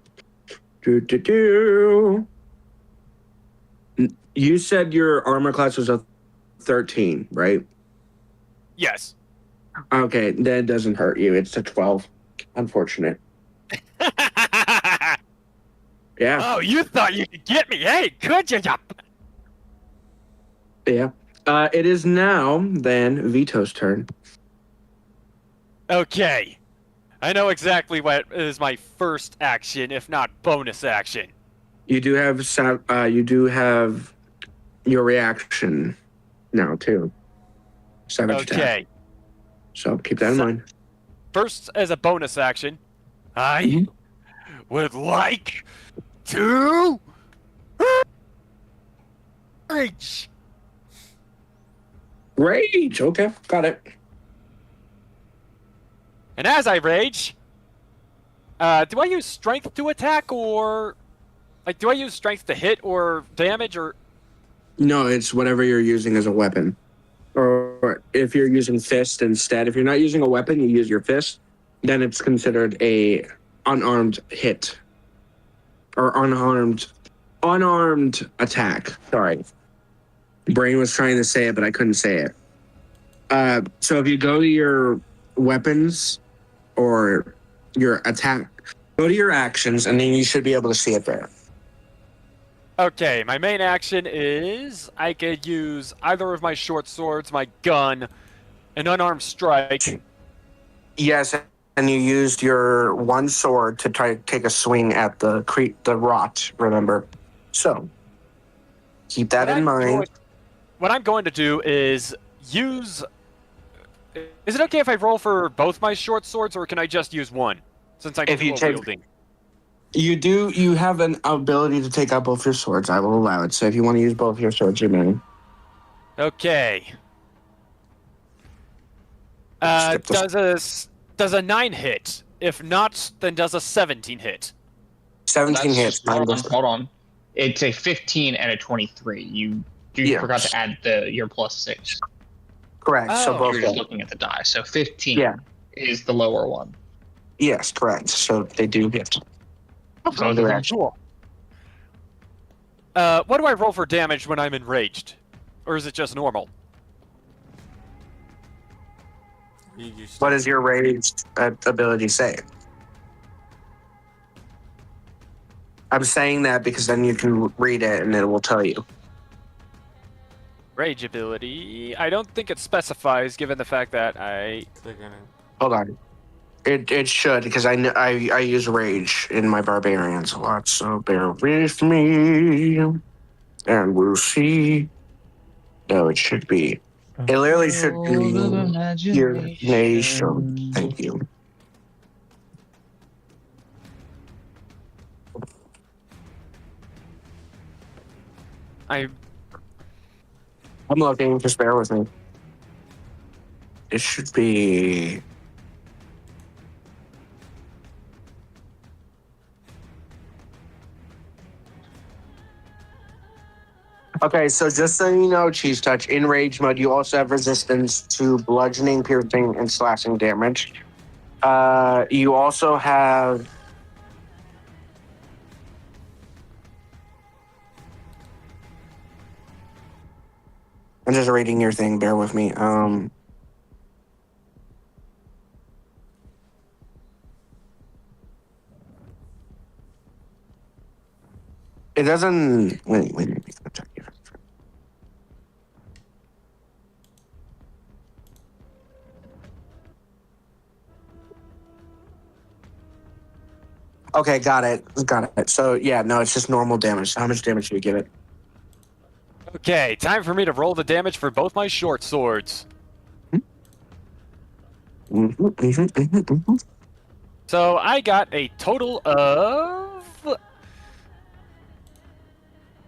You said your armor class was a 13, right? Yes. Okay, that doesn't hurt you. It's a 12. Unfortunate. Yeah. Oh, you thought you could get me, hey? Could you? Yeah. It is now, then, Vito's turn. Okay. I know exactly what is my first action, if not bonus action. You do have your reaction now, too. Savage attack. Okay. So keep that in mind. First, as a bonus action, I would like 2 rage. Rage. Okay, got it. And as I rage, do I use strength to attack, or like do I use strength to hit or damage, or No, it's whatever you're using as a weapon. Or if you're using fist instead. If you're not using a weapon, you use your fist, then it's considered a unarmed hit. Or unarmed attack. Sorry. Brain was trying to say it, but I couldn't say it. So if you go to your weapons or your attack, go to your actions, and then you should be able to see it there. Okay, my main action is I could use either of my short swords, my gun, an unarmed strike. Yes, and you used your one sword to try to take a swing at the rot, remember? So, keep that in mind. What I'm going to do is use... Is it okay if I roll for both my short swords, or can I just use one? Since I'm dual-wielding. You have an ability to take out both your swords. I will allow it. So if you want to use both your swords, you may. Okay. Does a 9 hit? If not, then does a 17 hit? 17 hits. Hold on. It's a 15 and a 23. You forgot to add your +6. Correct. Oh. So both. You're just looking at the die. So 15 is the lower one. Yes, correct. So they do hit. So they're Cool. What do I roll for damage when I'm enraged? Or is it just normal? What does your rage ability say? I'm saying that because then you can read it and it will tell you. Rage ability... I don't think it specifies, given the fact that I... Hold on. It should, because I use rage in my barbarians a lot, so bear with me, and we'll see. No, it should be. It literally should be your nation. Thank you. I'm looking, just bear with me. It should be... Okay, so just so you know, Cheese Touch, in rage mode, you also have resistance to bludgeoning, piercing, and slashing damage. You also have... I'm just reading your thing, bear with me. It doesn't... Wait, let me check here. Okay, got it. So, yeah, no, it's just normal damage. How much damage do you give it? Okay, time for me to roll the damage for both my short swords. So I got a total of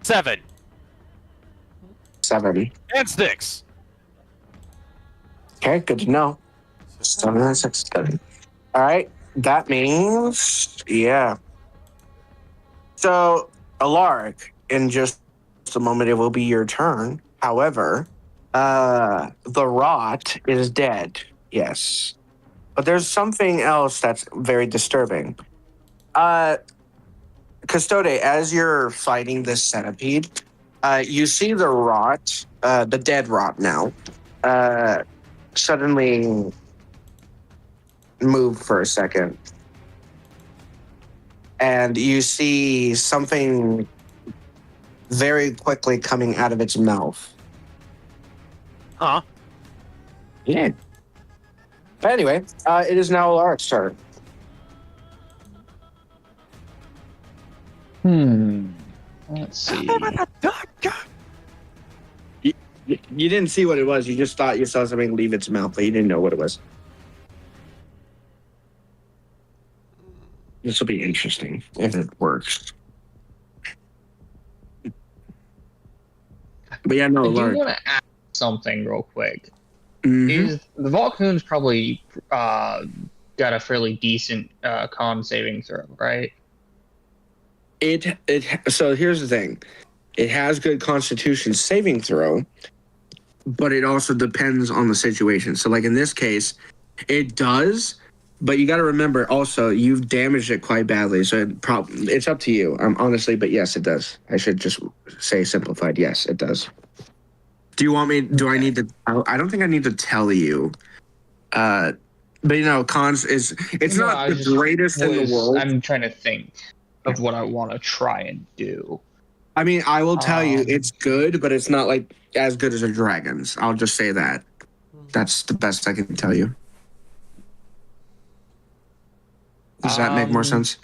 7. 7. And 6. Okay, good to know. 7 and 6. Good. All right, that means, yeah. So, Alaric, in just a moment, it will be your turn. However, the rot is dead. Yes. But there's something else that's very disturbing. Custode, as you're fighting this centipede, you see the rot, the dead rot now, suddenly move for a second. And you see something very quickly coming out of its mouth. Huh? Yeah. But anyway, it is now Alaric's turn. Let's see. You didn't see what it was. You just thought you saw something leave its mouth, but you didn't know what it was. This will be interesting if it works. But yeah, no, I do Lark. want to ask something real quick. Mhm. Is the Volcoon's probably got a fairly decent con saving throw, right? So here's the thing. It has good Constitution saving throw, but it also depends on the situation. So like in this case, it does, but you got to remember also you've damaged it quite badly. So it's up to you. Honestly, but yes, it does. I should just say simplified. Yes, it does. Do you want me? Do I need to? I don't think I need to tell you. But you know, cons is it's No, not I the just greatest in the world. I'm trying to think of what I want to try and do. I mean, I will tell you, Um, it's good, but it's not like as good as a dragon's. I'll just say that. That's the best I can tell you. Does that make more sense?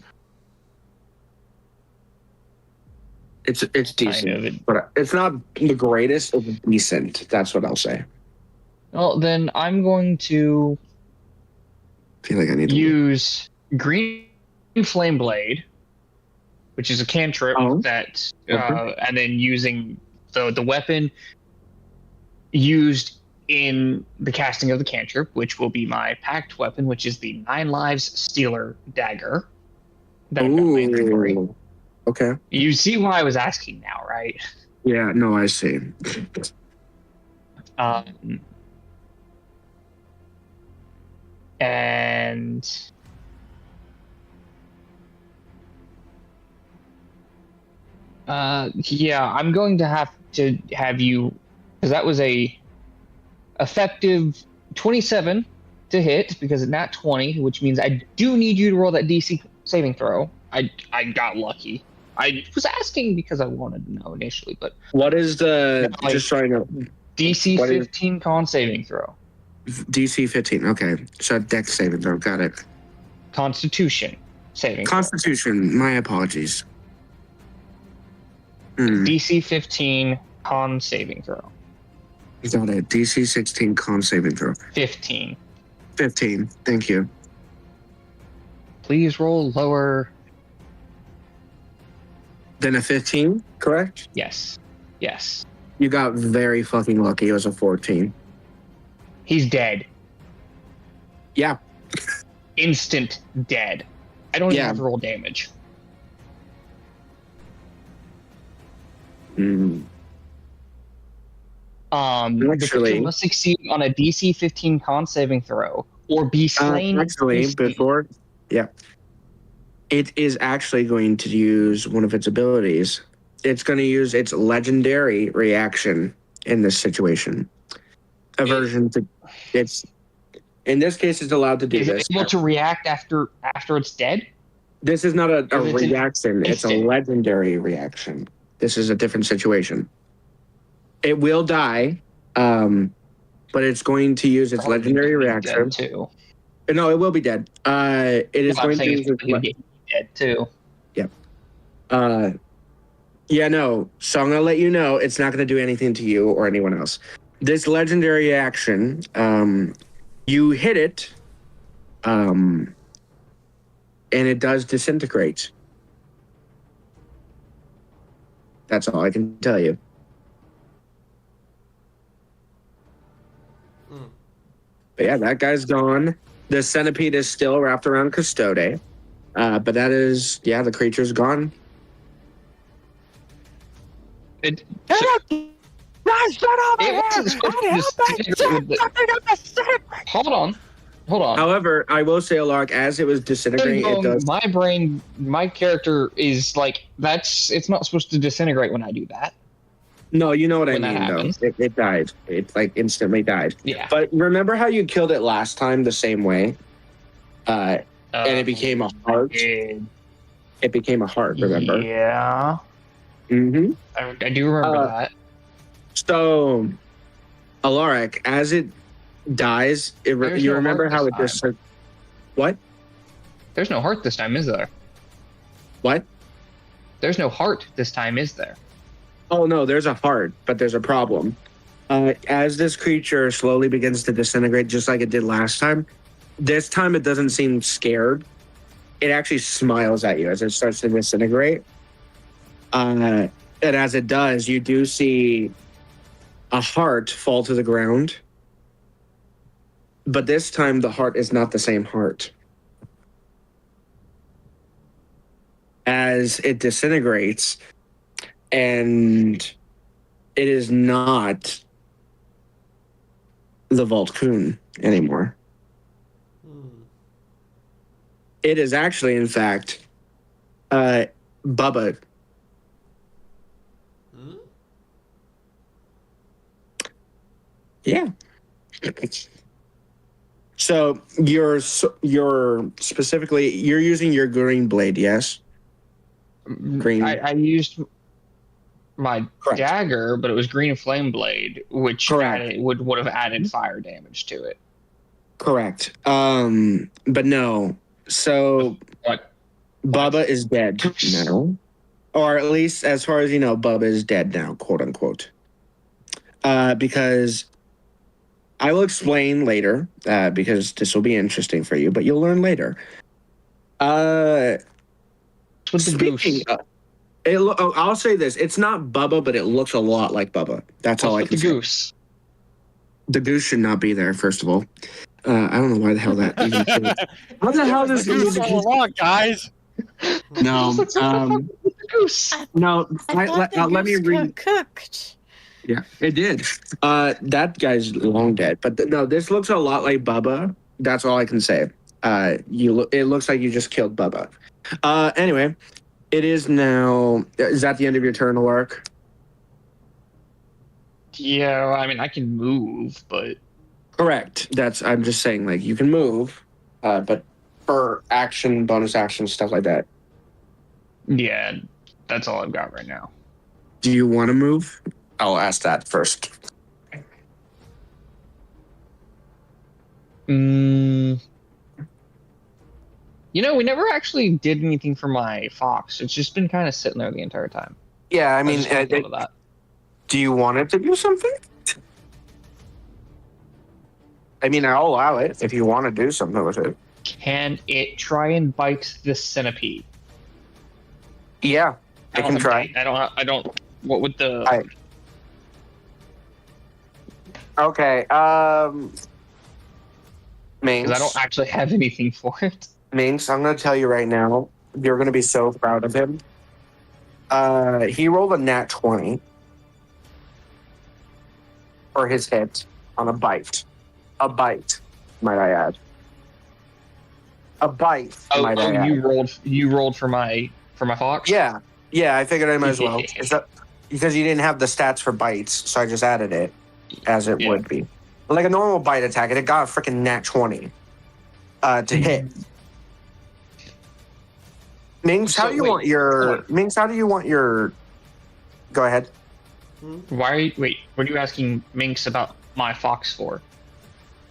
It's decent, kind of. but it's not the greatest. It's decent. That's what I'll say. Well, then I'm going to I feel like I need to use Green Flame Blade, which is a cantrip that, and then using the weapon used in the casting of the cantrip, which will be my packed weapon, which is the 9 Lives Stealer Dagger. That I've got in my inventory. Okay. You see why I was asking now, right? Yeah. No, I see. And yeah, I'm going to have you, because that was a effective 27 to hit because it's not 20, which means I do need you to roll that DC saving throw. I got lucky. I was asking because I wanted to know initially, but what is the just trying to DC 15 con saving throw? DC 15. Okay, so Dex saving throw. Got it. Constitution saving. Constitution. Throw. My apologies. DC 15 con saving throw. Got it. DC 16 con saving throw. 15. 15. Thank you. Please roll lower than a 15, correct? Yes. Yes. You got very fucking lucky. It was a 14. He's dead. Yeah. Instant dead. I don't even have to roll damage. The creature must succeed on a DC 15 con saving throw or be slain. Before, it is actually going to use one of its abilities. It's going to use its legendary reaction in this situation. Aversion to it's. In this case, it's allowed to do this. Is it able to react after it's dead? This is not a reaction. It's a legendary reaction. This is a different situation. It will die, but it's going to use its legendary reaction. Too. No, it will be dead. It is going to use its dead too. Yep. Yeah, no. So I'm going to let you know it's not going to do anything to you or anyone else. This legendary action, you hit it, and it does disintegrate. That's all I can tell you. But yeah, that guy's gone. The centipede is still wrapped around Custode. But that is, the creature's gone. Hold on. However, I will say, Alark, as it was disintegrating, it does. My character is like, it's not supposed to disintegrate when I do that. No, you know what I mean, though. It died. It, like, instantly died. Yeah. But remember how you killed it last time the same way? And it became a heart? It became a heart, remember? Yeah. Mm-hmm. I do remember that. So, Alaric, as it dies, you remember how it just... What? There's no heart this time, is there? What? There's no heart this time, is there? Oh, no, there's a heart, but there's a problem. As this creature slowly begins to disintegrate, just like it did last time, this time it doesn't seem scared. It actually smiles at you as it starts to disintegrate. And as it does, you do see a heart fall to the ground. But this time, the heart is not the same heart. As it disintegrates, and it is not the Vault Coon anymore. It is actually, in fact, Bubba. Yeah. So you're specifically you're using your green blade, yes? Green. I used my Correct. dagger, but it was green flame blade, which Correct. would have added fire damage to it. Correct. But no. So What? Bubba is dead now. Or at least as far as you know, Bubba is dead now, quote unquote. Because I will explain later, because this will be interesting for you, but you'll learn later. With the goose. I'll say this. It's not Bubba, but it looks a lot like Bubba. That's all I With can the say. goose. The goose should not be there, first of all. I don't know why the hell that even How the hell does the goose all along, guys? No, the goose. no. I thought the Let me goose read. cooked. Yeah, it did. That guy's long dead. But no, this looks a lot like Bubba. That's all I can say. It looks like you just killed Bubba. Anyway, it is now. Is that the end of your turn, Alaric? Yeah, I mean, I can move, but Correct. I'm just saying, like, you can move, but for action, bonus action, stuff like that. yeah, that's all I've got right now. Do you want to move? I'll ask that first. You know, we never actually did anything for my fox. It's just been kind of sitting there the entire time. Yeah, I mean, just wanna go to that. do you want it to do something? I mean, I'll allow it if you want to do something with it. Can it try and bite the centipede? Yeah, I can try. I don't. What would the? Okay. Minx. Because I don't actually have anything for it. Minx, I'm going to tell you right now, you're going to be so proud of him. He rolled a nat 20 for his hit on a bite. A bite, might I add. A bite, might I add. You rolled for my fox? Yeah, I figured I might as well. It's because you didn't have the stats for bites, so I just added it as it would be. Like a normal bite attack, it got a freaking nat 20 to hit. Minx, how do you want your... Go ahead. Wait, what are you asking Minx about my fox for?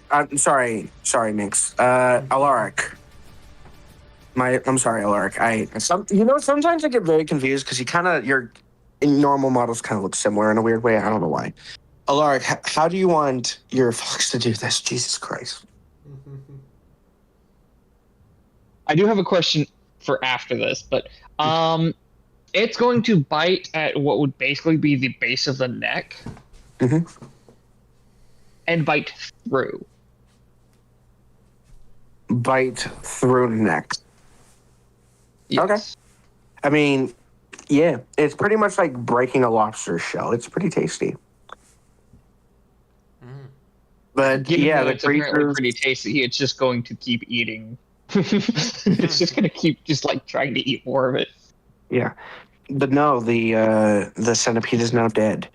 I'm sorry, Minx. Alaric. I'm sorry, Alaric. Sometimes I get very confused because your normal models kind of look similar in a weird way. I don't know why. Alaric, how do you want your fox to do this? Jesus Christ. I do have a question for after this, but it's going to bite at what would basically be the base of the neck and bite through. Bite through the neck. Yes. Okay. I mean, yeah, it's pretty much like breaking a lobster shell. It's pretty tasty. But Given yeah, that the it's apparently creature. pretty tasty, it's just going to keep eating. It's just going to keep just like trying to eat more of it. Yeah, but no, the centipede is now dead.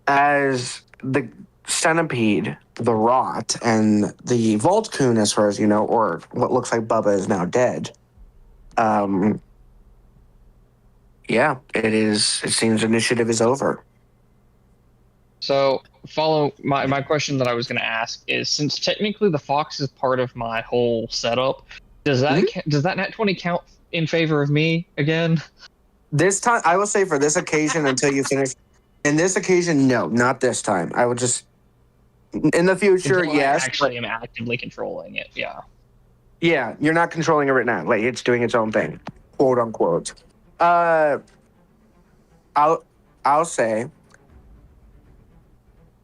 As the centipede, the rot, and the Vault Coon, as far as you know, or what looks like Bubba, is now dead. Yeah, it is. It seems initiative is over. So, my question that I was going to ask is, since technically the fox is part of my whole setup, does that nat 20 count in favor of me again? This time, I will say for this occasion, until you finish. In this occasion, no, not this time. I would just. In the future, Until yes. I actually am actively controlling it. Yeah. Yeah, you're not controlling it right now. Like, it's doing its own thing, quote unquote. I'll say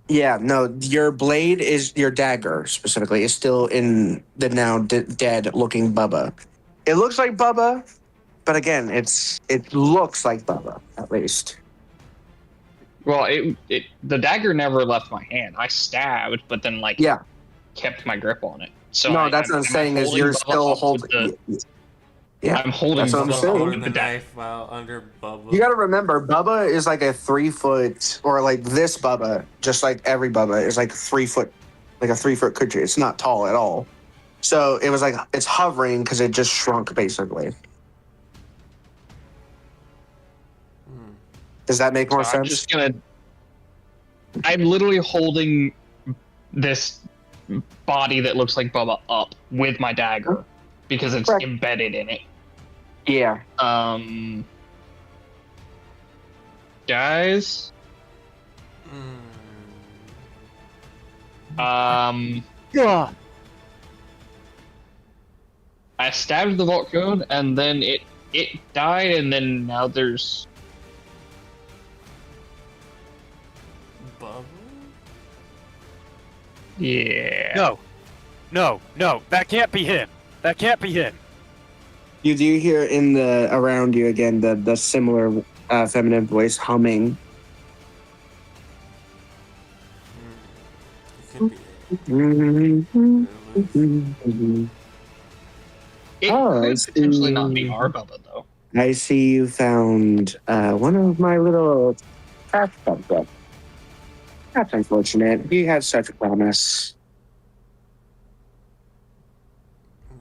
Yeah, no, your blade is your dagger specifically is still in the now dead looking Bubba. It looks like Bubba, but again, it looks like Bubba at least. Well, the dagger never left my hand. I stabbed, but then like Yeah, kept my grip on it. So no, that's what I'm am I saying is holding you're Bubba still up with holding. Yeah, I'm holding that's what I'm Bubba Still up saying. holding with the the dagger. knife while under Bubba. You got to remember, Bubba is like a 3 foot, or like this Bubba, just like every Bubba is like 3 foot, like a 3 foot creature. It's not tall at all. So it was like it's hovering because it just shrunk basically. Hmm. Does that make So more I'm sense? just gonna. I'm literally holding this body that looks like Bubba up with my dagger because it's Correct. embedded in it. Yeah. Guys. Yeah. I stabbed the Vault Code and then it died, and then now there's Bubba? yeah. No, that can't be him. That can't be him. You do hear in the around you again the similar feminine voice humming. It could be. It Oh, I could see. potentially not be our Bubba though. I see you found one of my little trash Bubba. That's unfortunate. He had such a promise.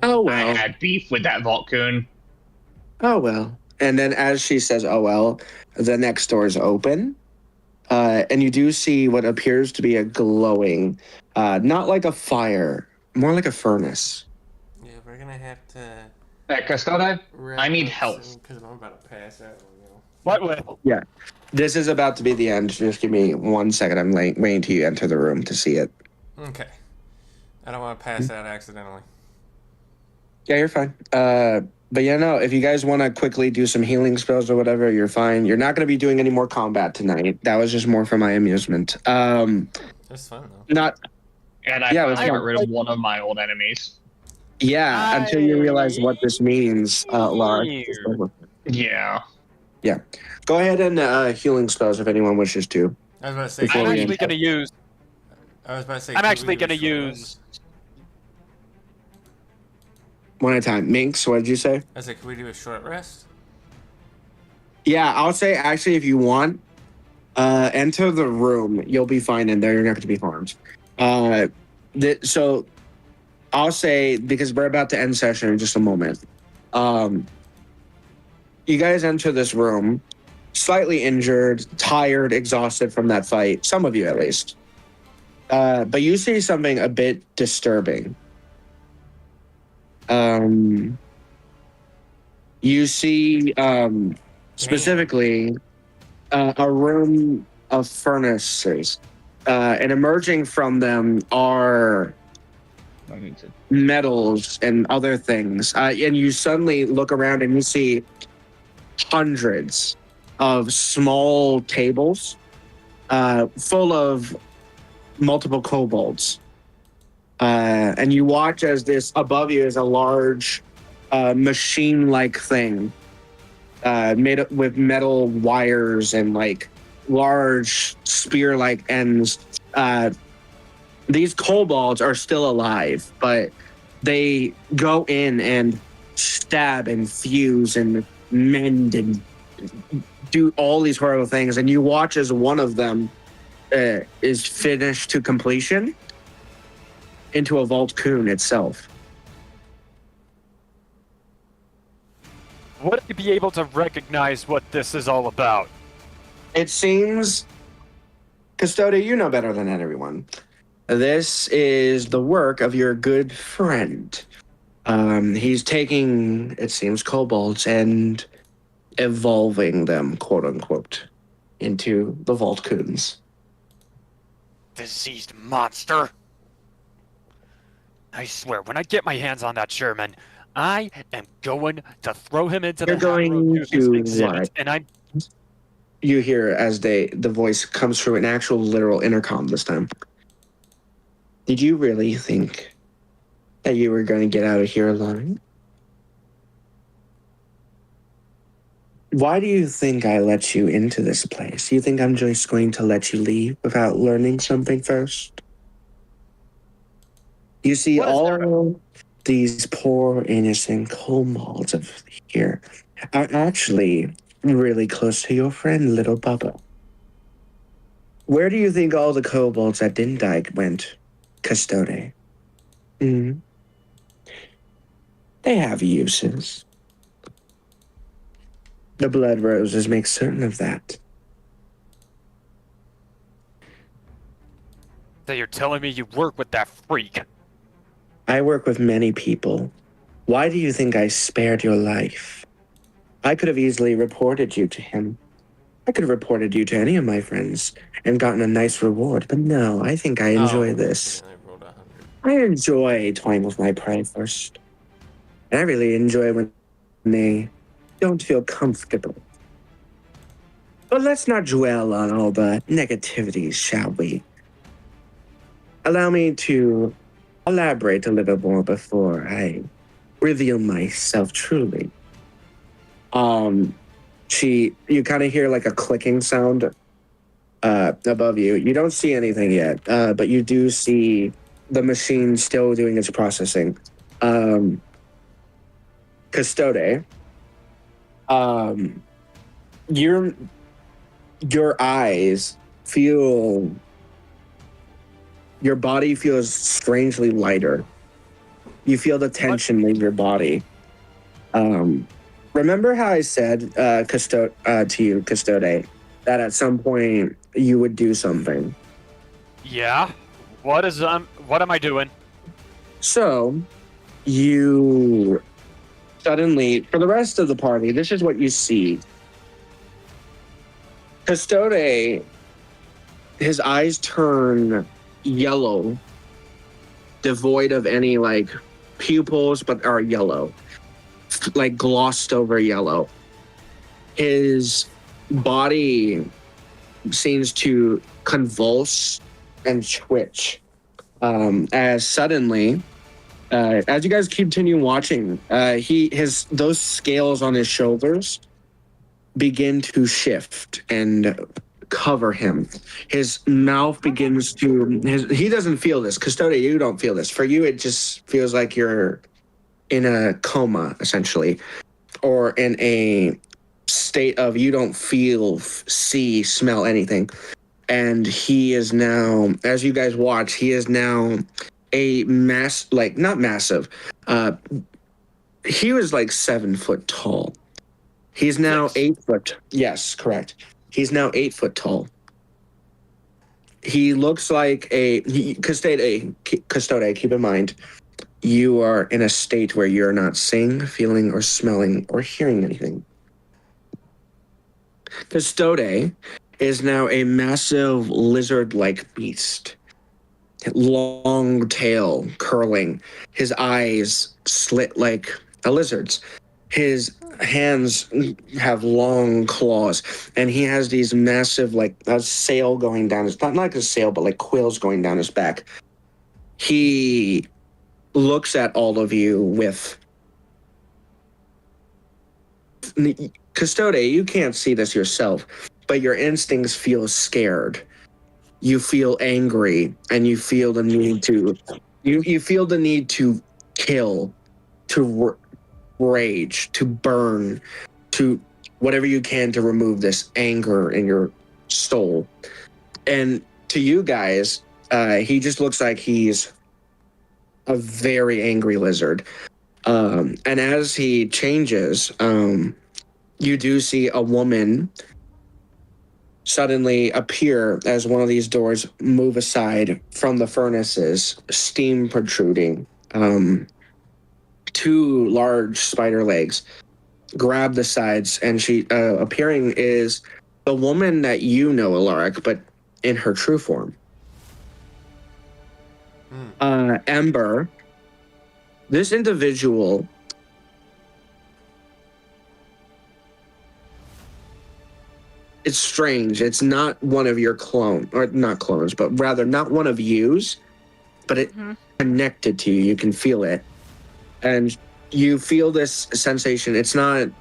Oh well. I had beef with that Vault Coon. Oh well. And then as she says, oh well, the next doors open. And you do see what appears to be a glowing, not like a fire, more like a furnace. Yeah, we're gonna have to. Custode, I need help. Because I'm about to pass out. What way? Yeah. This is about to be the end. Just give me 1 second. I'm waiting till you enter the room to see it. Okay. I don't want to pass out accidentally. Yeah, you're fine. But yeah, no, if you guys want to quickly do some healing spells or whatever, you're fine. You're not going to be doing any more combat tonight. That was just more for my amusement. It's fun though. Not, And I Yeah, finally let's got go. rid of one of my old enemies. yeah, until you realize what this means, Lara. Yeah. Go ahead and healing spells if anyone wishes to. I was about to say. Before I'm we actually end. gonna use. I was about to say. I'm could actually we do a gonna short use. rest? One at a time. Minx, what did you say? I said, can we do a short rest? Yeah, I'll say actually, if you want, enter the room. You'll be fine in there. You're not going to be harmed. So I'll say, because we're about to end session in just a moment. You guys enter this room, slightly injured, tired, exhausted from that fight. Some of you, at least. But you see something a bit disturbing. You see specifically a room of furnaces, and emerging from them are metals and other things. And you suddenly look around and you see hundreds of small tables full of multiple kobolds. And you watch as this above you is a large machine-like thing made up with metal wires and like large spear-like ends. These kobolds are still alive, but they go in and stab and fuse and mend and do all these horrible things. And you watch as one of them is finished to completion into a Vault Coon itself. Would you be able to recognize what this is all about? It seems, Custodia, you know better than everyone. This is the work of your good friend. He's taking, it seems, kobolds and evolving them, quote unquote, into the Vault Coons. Diseased monster. I swear, when I get my hands on that Sherman, I am going to throw him into You're the going Havro to exhibit, what? and I'm you hear as the voice comes through an actual literal intercom this time. Did you really think that you were going to get out of here alive? Why do you think I let you into this place? You think I'm just going to let you leave without learning something first? You see, What is there? all these poor, innocent kobolds of here are actually really close to your friend, little Bubba. Where do you think all the kobolds that didn't die went, Custode? Hmm. They have uses. The blood roses make certain of that. So you're telling me you work with that freak? I work with many people. Why do you think I spared your life? I could have easily reported you to him. I could have reported you to any of my friends and gotten a nice reward, but no, I think I enjoy this. Yeah, I rolled 100. I enjoy toying with my prey first. And I really enjoy when they don't feel comfortable. But let's not dwell on all the negativities, shall we? Allow me to elaborate a little more before I reveal myself truly. You kind of hear like a clicking sound above you. You don't see anything yet, but you do see the machine still doing its processing. Custode, your eyes feel, your body feels strangely lighter. You feel the tension in your body. Remember how I said to you, Custode, that at some point you would do something? Yeah? What am I doing? So, you suddenly, for the rest of the party, this is what you see. Custode, his eyes turn yellow, devoid of any like pupils, but are yellow, like glossed over yellow. His body seems to convulse and twitch as suddenly, as you guys continue watching, those scales on his shoulders begin to shift and cover him. His mouth begins to, he doesn't feel this. Custode, you don't feel this. For you, it just feels like you're in a coma, essentially, or in a state of you don't feel, see, smell anything. And he is now, as you guys watch, he is now a not massive. He was like 7 foot tall. He's now 8 foot. Yes, correct. He's now 8 foot tall. He looks like Custode, keep in mind, you are in a state where you're not seeing, feeling, or smelling, or hearing anything. Custode is now a massive lizard-like beast. Long tail curling, his eyes slit like a lizard's. His hands have long claws, and he has these massive, like a sail going down his, not like a sail, but like quills going down his back. He looks at all of you with, Custode, you can't see this yourself, but your instincts feel scared. You feel angry, and you feel the need to, you feel the need to kill, to rage, to burn, to whatever you can to remove this anger in your soul. And to you guys, he just looks like he's a very angry lizard. And as he changes, you do see a woman suddenly appear as one of these doors move aside from the furnaces, steam protruding. Two large spider legs grab the sides, and she appearing is the woman that you know, Alaric, but in her true form. Ember, this individual it's strange. It's not one of your clone, or not clones, but rather not one of yous, but it connected to you. You can feel it, and you feel this sensation. It's not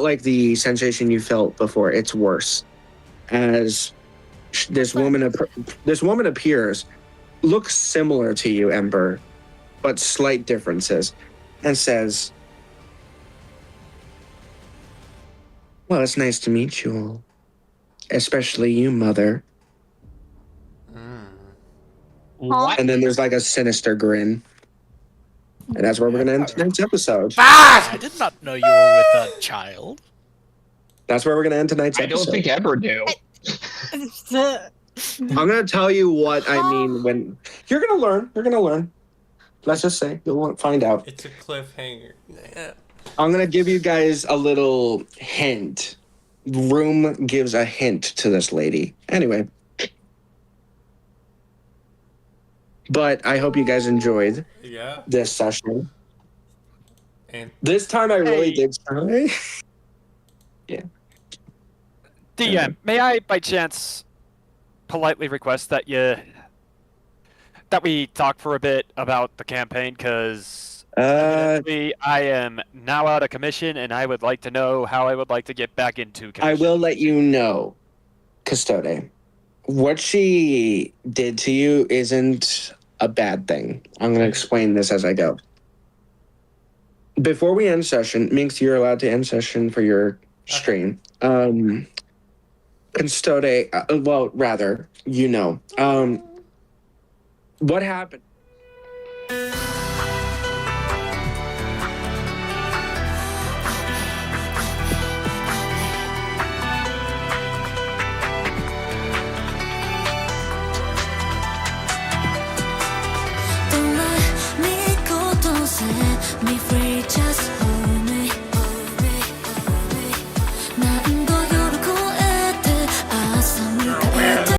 like the sensation you felt before. It's worse. As this woman appears, looks similar to you, Ember, but slight differences, and says, "Well, it's nice to meet you all, especially you, Mother." What? And then there's like a sinister grin. And that's where we're going to end tonight's episode. I did not know you were with a child. That's where we're going to end tonight's I episode. don't think ever do. I'm going to tell you what I mean when... You're going to learn. You're going to learn. Let's just say. You'll find out. It's a cliffhanger. Yeah. I'm going to give you guys a little hint. Room gives a hint to this lady. Anyway. But I hope you guys enjoyed this session. And this time I really did try. Yeah. DM, may I by chance politely request that we talk for a bit about the campaign, because I am now out of commission and I would like to know how I would like to get back into commission. I will let you know, Custode. What she did to you isn't a bad thing. I'm going to explain this as I go. Before we end session, Minx, you're allowed to end session for your stream. Custode, well, rather, what happened